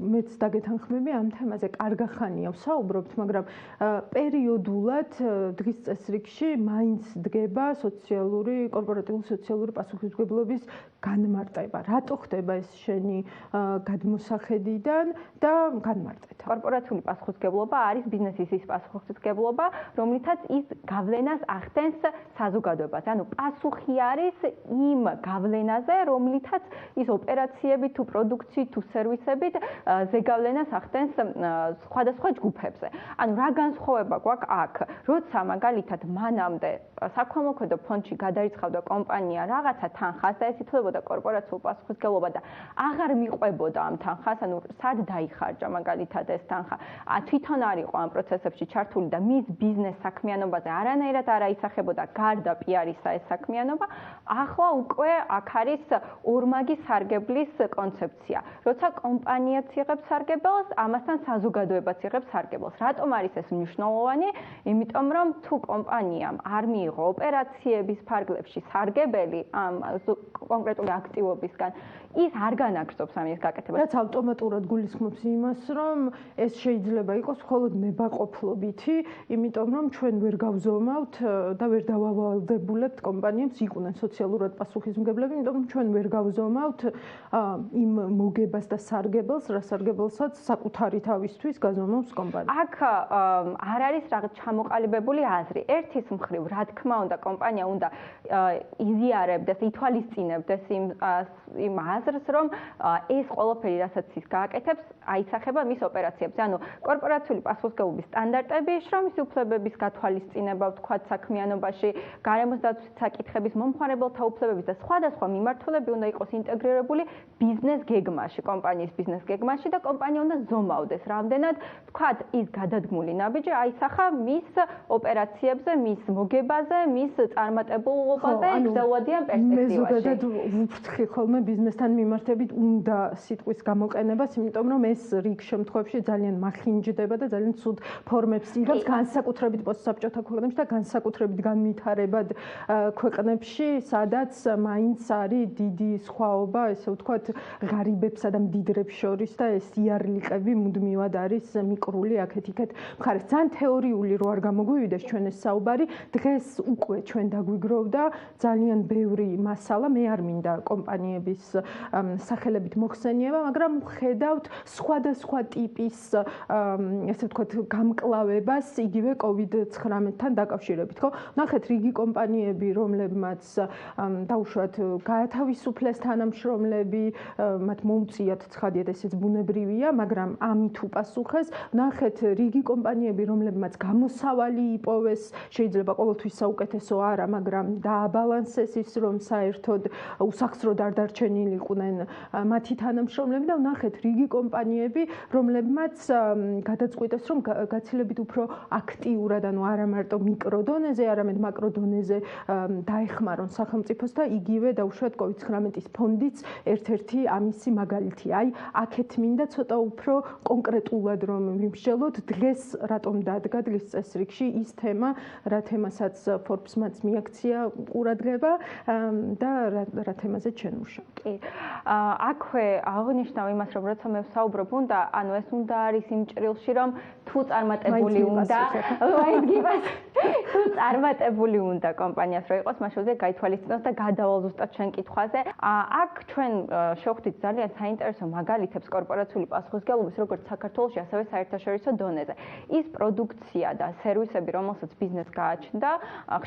მეც დაგეთანხმები ამ თემაზე, კარგა ხანია ვსაუბრობთ, მაგრამ პერიოდულად დღის წესრიგში მაინც დგება კორპორატიული სოციალური პასუხისმგებლობის განმარტება. რატო ხდება ეს შენი გადმოსახედიდან და განმარტეთ? კორპორაციული პასუხისმგებლობა არის ბიზნესის ის პასუხისმგებლობა, რომლითაც ის გავლენას ახდენს საზოგადოებას. ანუ პასუხი არის იმ გავლენაზე, რომლითაც ის ოპერაციებით თუ პროდუქციით თუ სერვისებით ზეგავლენას ახდენს სხვადასხვა ჯგუფებზე. ანუ რა განსხვავება გვაქვს აქ? როცა მაგალითად მანამდე საქველმოქმედო ფონდში გადაიწყავდა კომპანია რაღაცა თანხას და ეს ითვლებოდა კორპორაციულ პასუხისმგებლობა და აღარ მიყვებოდა ამ თანხას, ანუ სად დაიხარჯა მაგალითად ეს თანხა. თვითონ არ იყო ამ პროცესებში ჩართული და მის ბიზნეს საქმიანობაზე არანაირად არ აისახებოდა გარდა PR-ისა ეს საქმიანობა, ახლა უკვე აქ არის ორმაგი სარგებლის კონცეფცია. როცა კომპანიაც იღებს სარგებელს, ამასთან საზოგადოებაც იღებს სარგებელს. რატომ არის ეს მნიშვნელოვანი? იმიტომ რომ თუ კომპანიამ არ მიიღო ოპერაციების ფარგლებში სარგებელი ამ კონკრეტული აქტივობისგან, ის არ განაგრძობს ამის გაკეთებას. რაც ავტომატურად გულისხმობს იმას, რომ ეს შეიძლება იყოს მხოლოდ ნებაყოფლობითი, იმიტომ რომ ჩვენ ვერ გავზომავთ და ვერ დავავალდებულებთ კომპანიებს იყვნენ სოციალურად პასუხისმგებლები, იმიტომ რომ ჩვენ ვერ გავზომავთ იმ მოგებას და სარგებელს, რა სარგებელსაც საკუთარი თავისთვის გაზომავს კომპანია. აქ არ არის რაღაც ჩამოყალიბებული აზრი. ერთის მხრივ, რა თქმა უნდა, კომპანია უნდა იზიარებდეს, ითვალისწინებდეს იმ აზრს, რომ ეს ყველაფერი, რასაც ის გააკეთებს, აისახება მის ოპერაციებზე. ანუ კორპორაციული პასუხისმგებლობის სტანდარტები, შრომის უფლებების გათვალისწინება, ვთქვათ, საქმიანობაში, გარემოს დაცვის საკითხების, მომხმარებელთა უფლებების და სხვადასხვა მიმართულები უნდა იყოს ინტეგრირებული ბიზნეს გეგმაში, კომპანიის ბიზნეს გეგმაში და კომპანია უნდა ზომავდეს, რამდენად, ვთქვათ, ის გადადგმული ნაბიჯი აისახა მის ოპერაციებზე, მის მოგებაზე, მის წარმატებულობაზე, გრძელვადიან პერსპექტივაში. მე ზოგადად ვუფრთხი ხოლმე ბიზნესთან მიმართებით უნდა სიტყვის გამოყენებას, იმიტომ რომ ეს რიგ შემთხვევებში ძალიან მახინჯდება და ძალიან ცუდ ფორმებს იღებს განსაკუთრებით პოსტსაბჭოთა ქვეყნებში და განსაკუთრებით განვითარებად ქვეყნებში, სადაც მაინც არის დიდი სხვაობა, ესე ვთქვათ, ღარიბებსა და მდიდრებს შორის და ეს იარლიყები მუდმივად არის მიკრული აქეთ-იქეთ მხარეს. ძალიან თეორიული რო არ გამოგვივიდეს ჩვენ ეს საუბარი, დღეს უკვე ჩვენ დაგვიგროვდა ძალიან ბევრი მასალა, მე არ მინდა კომპანიების სახელებით მოხსენიება, მაგრამ ხედავთ სხვადასხვა ტიპის ესე ვთქვათ გამკლავებას იგივე COVID-19-თან დაკავშირებით, ხო? ნახეთ რიგი კომპანიები, რომლებმაც დაუშვათ გაათავისუფლეს თანამშრომლები, მათ მოუწიათ ცხადიად, ესეც ბუნებრივია, მაგრამ ამით უპასუხეს. ნახეთ რიგი კომპანიები, რომლებმაც გამოსავალი იპოვეს, შეიძლება ყოველთვის საუკეთესო არა, მაგრამ დააბალანსეს ის, რომ საერთოდ უსახსროდ არ დარჩენილიყვნენ მათი თანამშრომლები და ნახეთ რიგი კომპანიები, რომლებმაც გადაწყვიტეს, რომ გაცილებით უფრო აქტიურად, ანუ არა მარტო მიკროდონეზე, არამედ მაკროდონეზე დაეხმარონ სახელმწიფოს და იგივე დაუშვათ COVID-19-ის ფონდიც ერთ-ერთი ამისი მაგალითია. აი, აქეთ მინდა ცოტა უფრო კონკრეტულად რომ ვიმსჯელოთ, დღეს რატომ დადგა დღის წესრიგში ის თემა, რა თემასაც Forbes-მაც მიაქცია ყურადღება და რა თემაზე ჩვენ მუშაობთ. კი. აქვე აღნიშნავ იმას, რომ როცა მე ვსაუბრობ, უნდა, ანუ ეს უნდა არის იმ ჭრილში, რომ თუ წარმატებული უნდა, თუ წარმატებული უნდა კომპანიას რო იყოს, მაშინ უნდა გაითვალისწინოს და გადავალ ზუსტად ჩვენ კითხვაზე. აქ ჩვენ შევხვდით ძალიან საინტერესო მაგალითებს კორპორაციული პასუხისმგებლობის, როგორც საქართველოში, ასევე საერთაშორისო დონეზე. ის პროდუქცია და სერვისები, რომელსაც ბიზნეს გააჩნდა,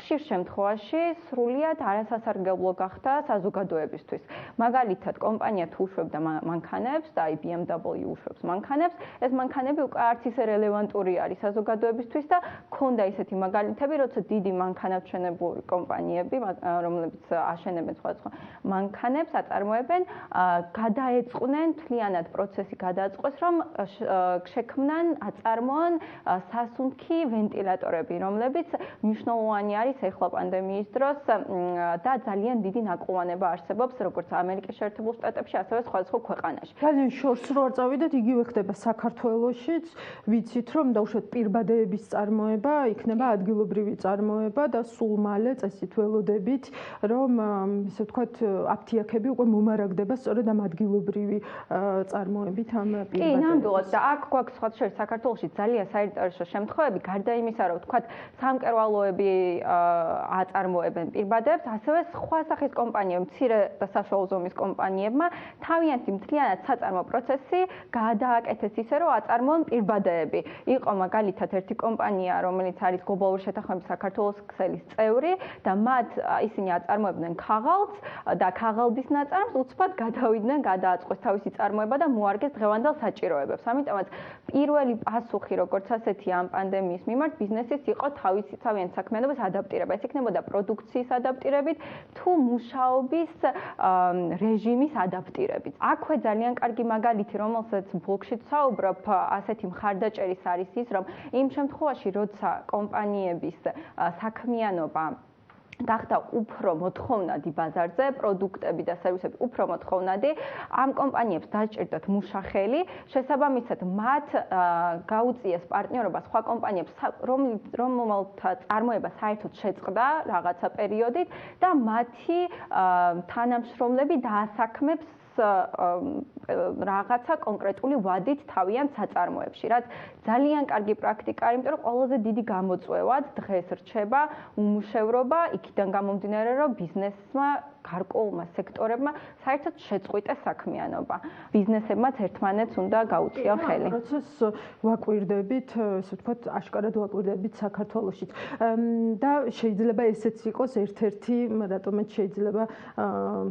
ხშირ შემთხვევაში სრულიად არასასარგებლო გახდა საზოგადოებისთვის. მაგალითად, კომპანია თუ უშვებდა მანქანებს და BMW უშვებს მანქანებს, ეს მანქანები უკვე არც ისე რელევანტური არის საზოგადოებისთვის და ქონდა ისეთი მაგალითები, როცა დიდი მანქანათმშენებლური კომპანიები, რომლებიც აშენებენ სხვადასხვა მანქანებს, აწარმოებენ, გადაეწყნენ მთლიანად პროცესი გადააწყვეს, რომ შექმნან, აწარმოონ სასუნთქი ვენტილატორები, რომლებიც მნიშვნელოვანი არის ეხლა პანდემიის დროს და ძალიან დიდი ნაკლოვანება არსებობს როგორც ამერიკის შეერთებულ შტატებში, ასევე სხვადასხვა ქვეყანაში. ძალიან შორს რო არ წავიდეთ, იგივე ხდება საქართველოშიც, ვიცით რომ დაუშვათ პირბადეების წარმოება განვითარება იქნება ადგილობრივი წარმოება და სულ მალე წესით ველოდებით, რომ ესე ვთქვათ, აფთიაქები უკვე მომარაგდება სწორედ ამ ადგილობრივი წარმოებით ამ პირბადებით. კი, ნამდვილად და აქ გვაქვს სხვა შორის საქართველოში ძალიან საინტერესო შემთხვევები, გარდა იმისა, რომ ვთქვათ, სამკერვალოები აწარმოებენ პირბადებს, ასევე სხვა სახის კომპანიებმა, მცირე და საშუალო ზომის კომპანიებმა თავიანთი მთლიანად საწარმო პროცესი გადააკეთეს ისე, რომ აწარმოონ პირბადეები. იყო მაგალითად ერთი კომპანია, რომელიც არის გლობალური შეთანხმების საქართველოს ქსელის წევრი და მათ ისინი აწარმოებდნენ ქაღალდს და ქაღალდის ნაწარმს უცბად გადავიდნენ, გადააწყვეს თავისი წარმოება და მოარგეს დღევანდელ საჭიროებებს. ამიტომაც პირველი პასუხი, როგორც ასეთი ამ პანდემიის მიმართ ბიზნესის იყო თავიანთ საქმიანობას ადაპტირება. ეს იქნებოდა პროდუქციის ადაპტირებით თუ მუშაობის რეჟიმის ადაპტირებით. აქვე ძალიან კარგი მაგალითი, რომელსაც ბლოგში ვსაუბრობ, ასეთი მხარდაჭერის არის ის, რომ იმ შემთხვევაში, როცა კომპანიების საქმიანობა გახდა უფრო მოთხოვნადი ბაზარზე, პროდუქტები და სერვისები უფრო მოთხოვნადი, ამ კომპანიებს დაჭირდათ მუშახელი, შესაბამისად მათ გაუწიეს პარტნიორობა სხვა კომპანიებს, რომელთა წარმოება საერთოდ შეწყდა რაღაცა პერიოდით და მათი თანამშრომლები დაასაქმებს რაღაცა კონკრეტული ვადით თავიანთ საწარმოებში, რაც ძალიან კარგი პრაქტიკაა, იმიტომ რომ ყველაზე დიდი გამოწვევად დღეს რჩება უმუშევრობა, იქიდან გამომდინარე, რომ ბიზნესმა გარკვეულმა სექტორებმა საერთოდ შეწყვიტეს საქმიანობა. ბიზნესებმაც ერთმანეთს უნდა გაუწიონ ხელი. პროცესს ვაკვირდებით, ესე ვთქვათ, აშკარად ვაკვირდებით საქართველოშიც. და შეიძლება ესეც იყოს ერთ-ერთი, რატომაც შეიძლება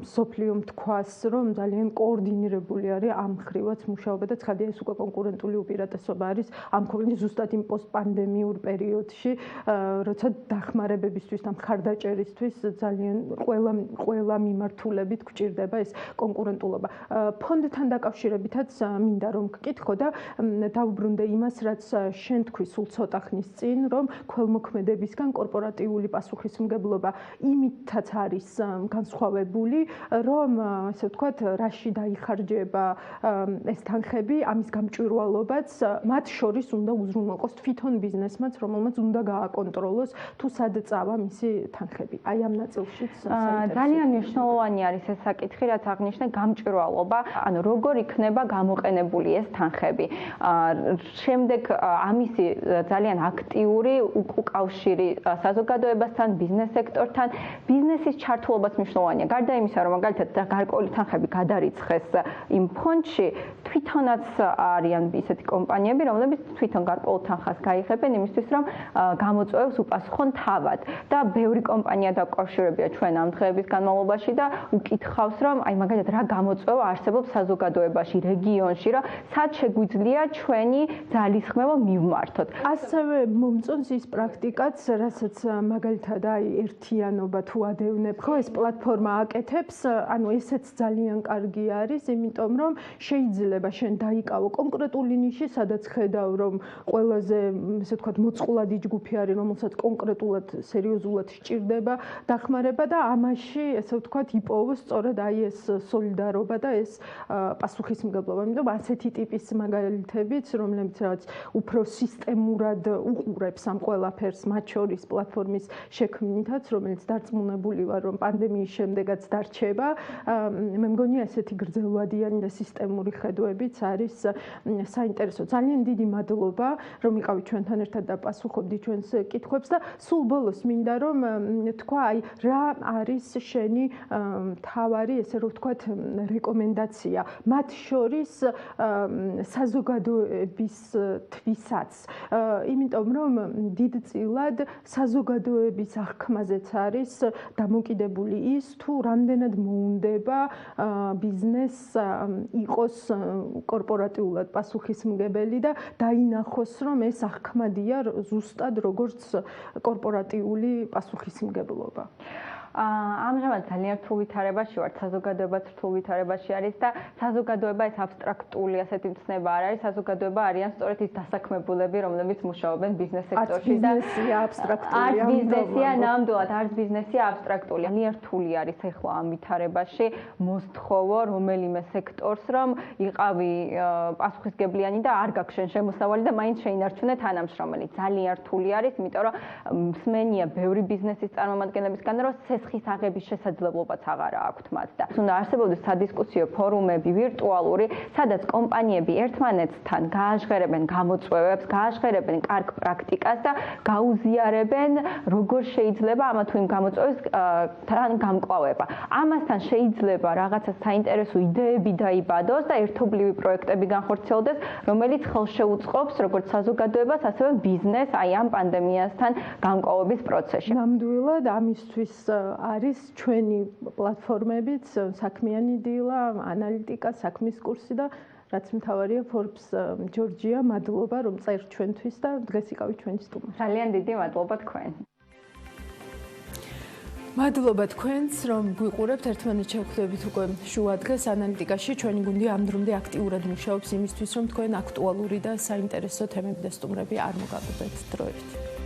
სოფლიომ თქვას, რომ ძალიან კოორდინირებული არის ამ ხრივაც მუშაობა და ცხადია ეს უკვე კონკურენტული უპირატესობა არის ამ ქვეყნის ზუსტად იმ პოსტპანდემიურ პერიოდში, როცა დახმარებებისთვის და მხარდაჭერისთვის ძალიან ყველა მიმართულებით გვჭირდება ეს კონკურენტულობა. ფონდთან დაკავშირებითაც მინდა რომ გკითხო და დავუბრუნდე იმას, რაც შენ თქვი სულ ცოტა ხნის წინ, რომ ქველმოქმედებისგან კორპორატიული პასუხისმგებლობა იმითაც არის განსხვავებული, რომ ესე ვთქვათ, რაში დაიხარჯება ეს თანხები, ამის გამჭვირვალობაც მათ შორის უნდა უზრუნველყოს თვითონ ბიზნესმაც, რომელმაც უნდა გააკონტროლოს თუ სად წავა მისი თანხები. აი ამ ნაწილშიც ძალიან მნიშვნელოვანი არის ეს საკითხი, რაც აღნიშნე გამჭვირვალობა, ანუ როგორ იქნება გამოყენებული ეს თანხები. შემდეგ ამისი ძალიან აქტიური უკავშირი საზოგადოებასთან, ბიზნეს სექტორთან, ბიზნესის ჩართულობაც მნიშვნელოვანია. გარდა იმისა, რომ მაგალითად გარკვეული თანხები გადარიცხეს იმ ფონდში, თვითონაც არიან ისეთი კომპანიები, რომლებიც თვითონ გარკვეულ თანხას გაიღებენ იმისთვის, რომ გამოწვევებს უპასუხონ თავად. და ბევრი კომპანია დაკავშირებია ჩვენ ამ დღეების განმავლობაში და უკითხავს, რომ აი მაგალითად რა გამოწვევა არსებობს საზოგადოებაში, რეგიონში, რომ სად შეგვიძლია ჩვენი ძალისხმევა მივმართოთ. ასევე მომწონს ის პრაქტიკაც, რასაც მაგალითად აი ერთიანობა თუ ადევნებ, ხო ეს პლატფორმა აკეთებს, ანუ ესეც ძალიან კარგი არის, იმიტომ რომ შეიძლება შენ დაიკავო კონკრეტული ნიში, სადაც ხედავ, რომ ყველაზე, ესე ვთქვათ, მოწყვლადი ჯგუფი არის, რომელსაც კონკრეტულად სერიოზულად სჭირდება დახმარება და ამაში, ესე ვთქვათ, იპოვოს სწორედ აი ეს სოლიდარობა და ეს პასუხისმგებლობა. იმიტომ ასეთი ტიპის მაგალითებიც, რომლებიც რაღაც უფრო სისტემურად უყურებს ამ ყველაფერს, მათ შორის პლატფორმის შექმნითაც, რომელიც დარწმუნებული ვარ, რომ პანდემიის შემდეგაც დარჩება, მე მგონია ესეთი გრძელვადიანი და სისტემური ხედვებიც არის საინტერესო. ძალიან დიდი მადლობა, რომ იყავით ჩვენთან ერთად და პასუხობდით ჩვენს კითხვებს და სულ ბოლოს მინდა რომ თქვა, აი რა არის შენი მთავარი, ესე რომ ვთქვათ, რეკომენდაცია მათ შორის საზოგადოებისთვისაც. იმიტომ რომ დიდწილად საზოგადოების აღქმაზეც არის დამოკიდებული ის, თუ რამდენად მოუნდება ბიზნესს იყოს კორპორატიულად პასუხისმგებელი და დაინახოს, რომ ეს აღქმადია ზუსტად როგორც კორპორატიული პასუხისმგებლობა. ამჟამად ძალიან რთულ ვითარებაში ვართ, საზოგადოებაც რთულ ვითარებაში არის და საზოგადოება ეს აბსტრაქტული ასეთი მცნება არ არის, საზოგადოება არიან სწორედ ის დასაქმებულები, რომლებიც მუშაობენ ბიზნეს სექტორში და ბიზნესია აბსტრაქტული. არც ბიზნესია ნამდვილად, არც ბიზნესია აბსტრაქტული. ძალიან რთული არის ახლა ამ ვითარებაში მოსთხოვო რომელიმე სექტორს, რომ იყავი პასუხისგებლიანი და არ გაქვს შენ შემოსავალი და მაინც შეინარჩუნე თანამშრომელი. ძალიან რთული არის, იმიტომ რომ მსმენია ბევრი ბიზნესის წარმომადგენლებისგან, რომ ცესხის აღების შესაძლებლობაც აღარ აქვთ მათ და უნდა არსებობდეს სადისკუსიო ფორუმები ვირტუალური, სადაც კომპანიები ერთმანეთთან გააჟღერებენ გამოწვევებს, გააჟღერებენ კარგ პრაქტიკას და გაუზიარებენ, როგორ შეიძლება ამა თუ იმ გამოწვევებთან გამკლავება. ამასთან შეიძლება რაღაცა საინტერესო იდეები დაიბადოს და ერთობლივი პროექტები განხორციელდეს, რომელიც ხელშეუწყობს როგორც საზოგადოებას, ასევე ბიზნესს აი ამ პანდემიასთან გამკლავების პროცესში. ნამდვილად ამისთვის არის ჩვენი პლატფორმებიც, საქმიანი დილა, ანალიტიკა, საქმის კურსი და რაც მთავარია Forbes ჯორჯია, მადლობა რომ წერთ ჩვენთვის და დღეს იყავით ჩვენი სტუმარი. ძალიან დიდი მადლობა თქვენ. მადლობა თქვენს, რომ გვიყურებთ, ერთმანეთს შევხვდებით უკვე შუა დღეს ანალიტიკაში. ჩვენი გუნდი ამ დრომდე აქტიურად მუშაობს იმისთვის, რომ თქვენ აქტუალური და საინტერესო თემები და სტუმრები არ მოგაგვიყვეთ დროებით.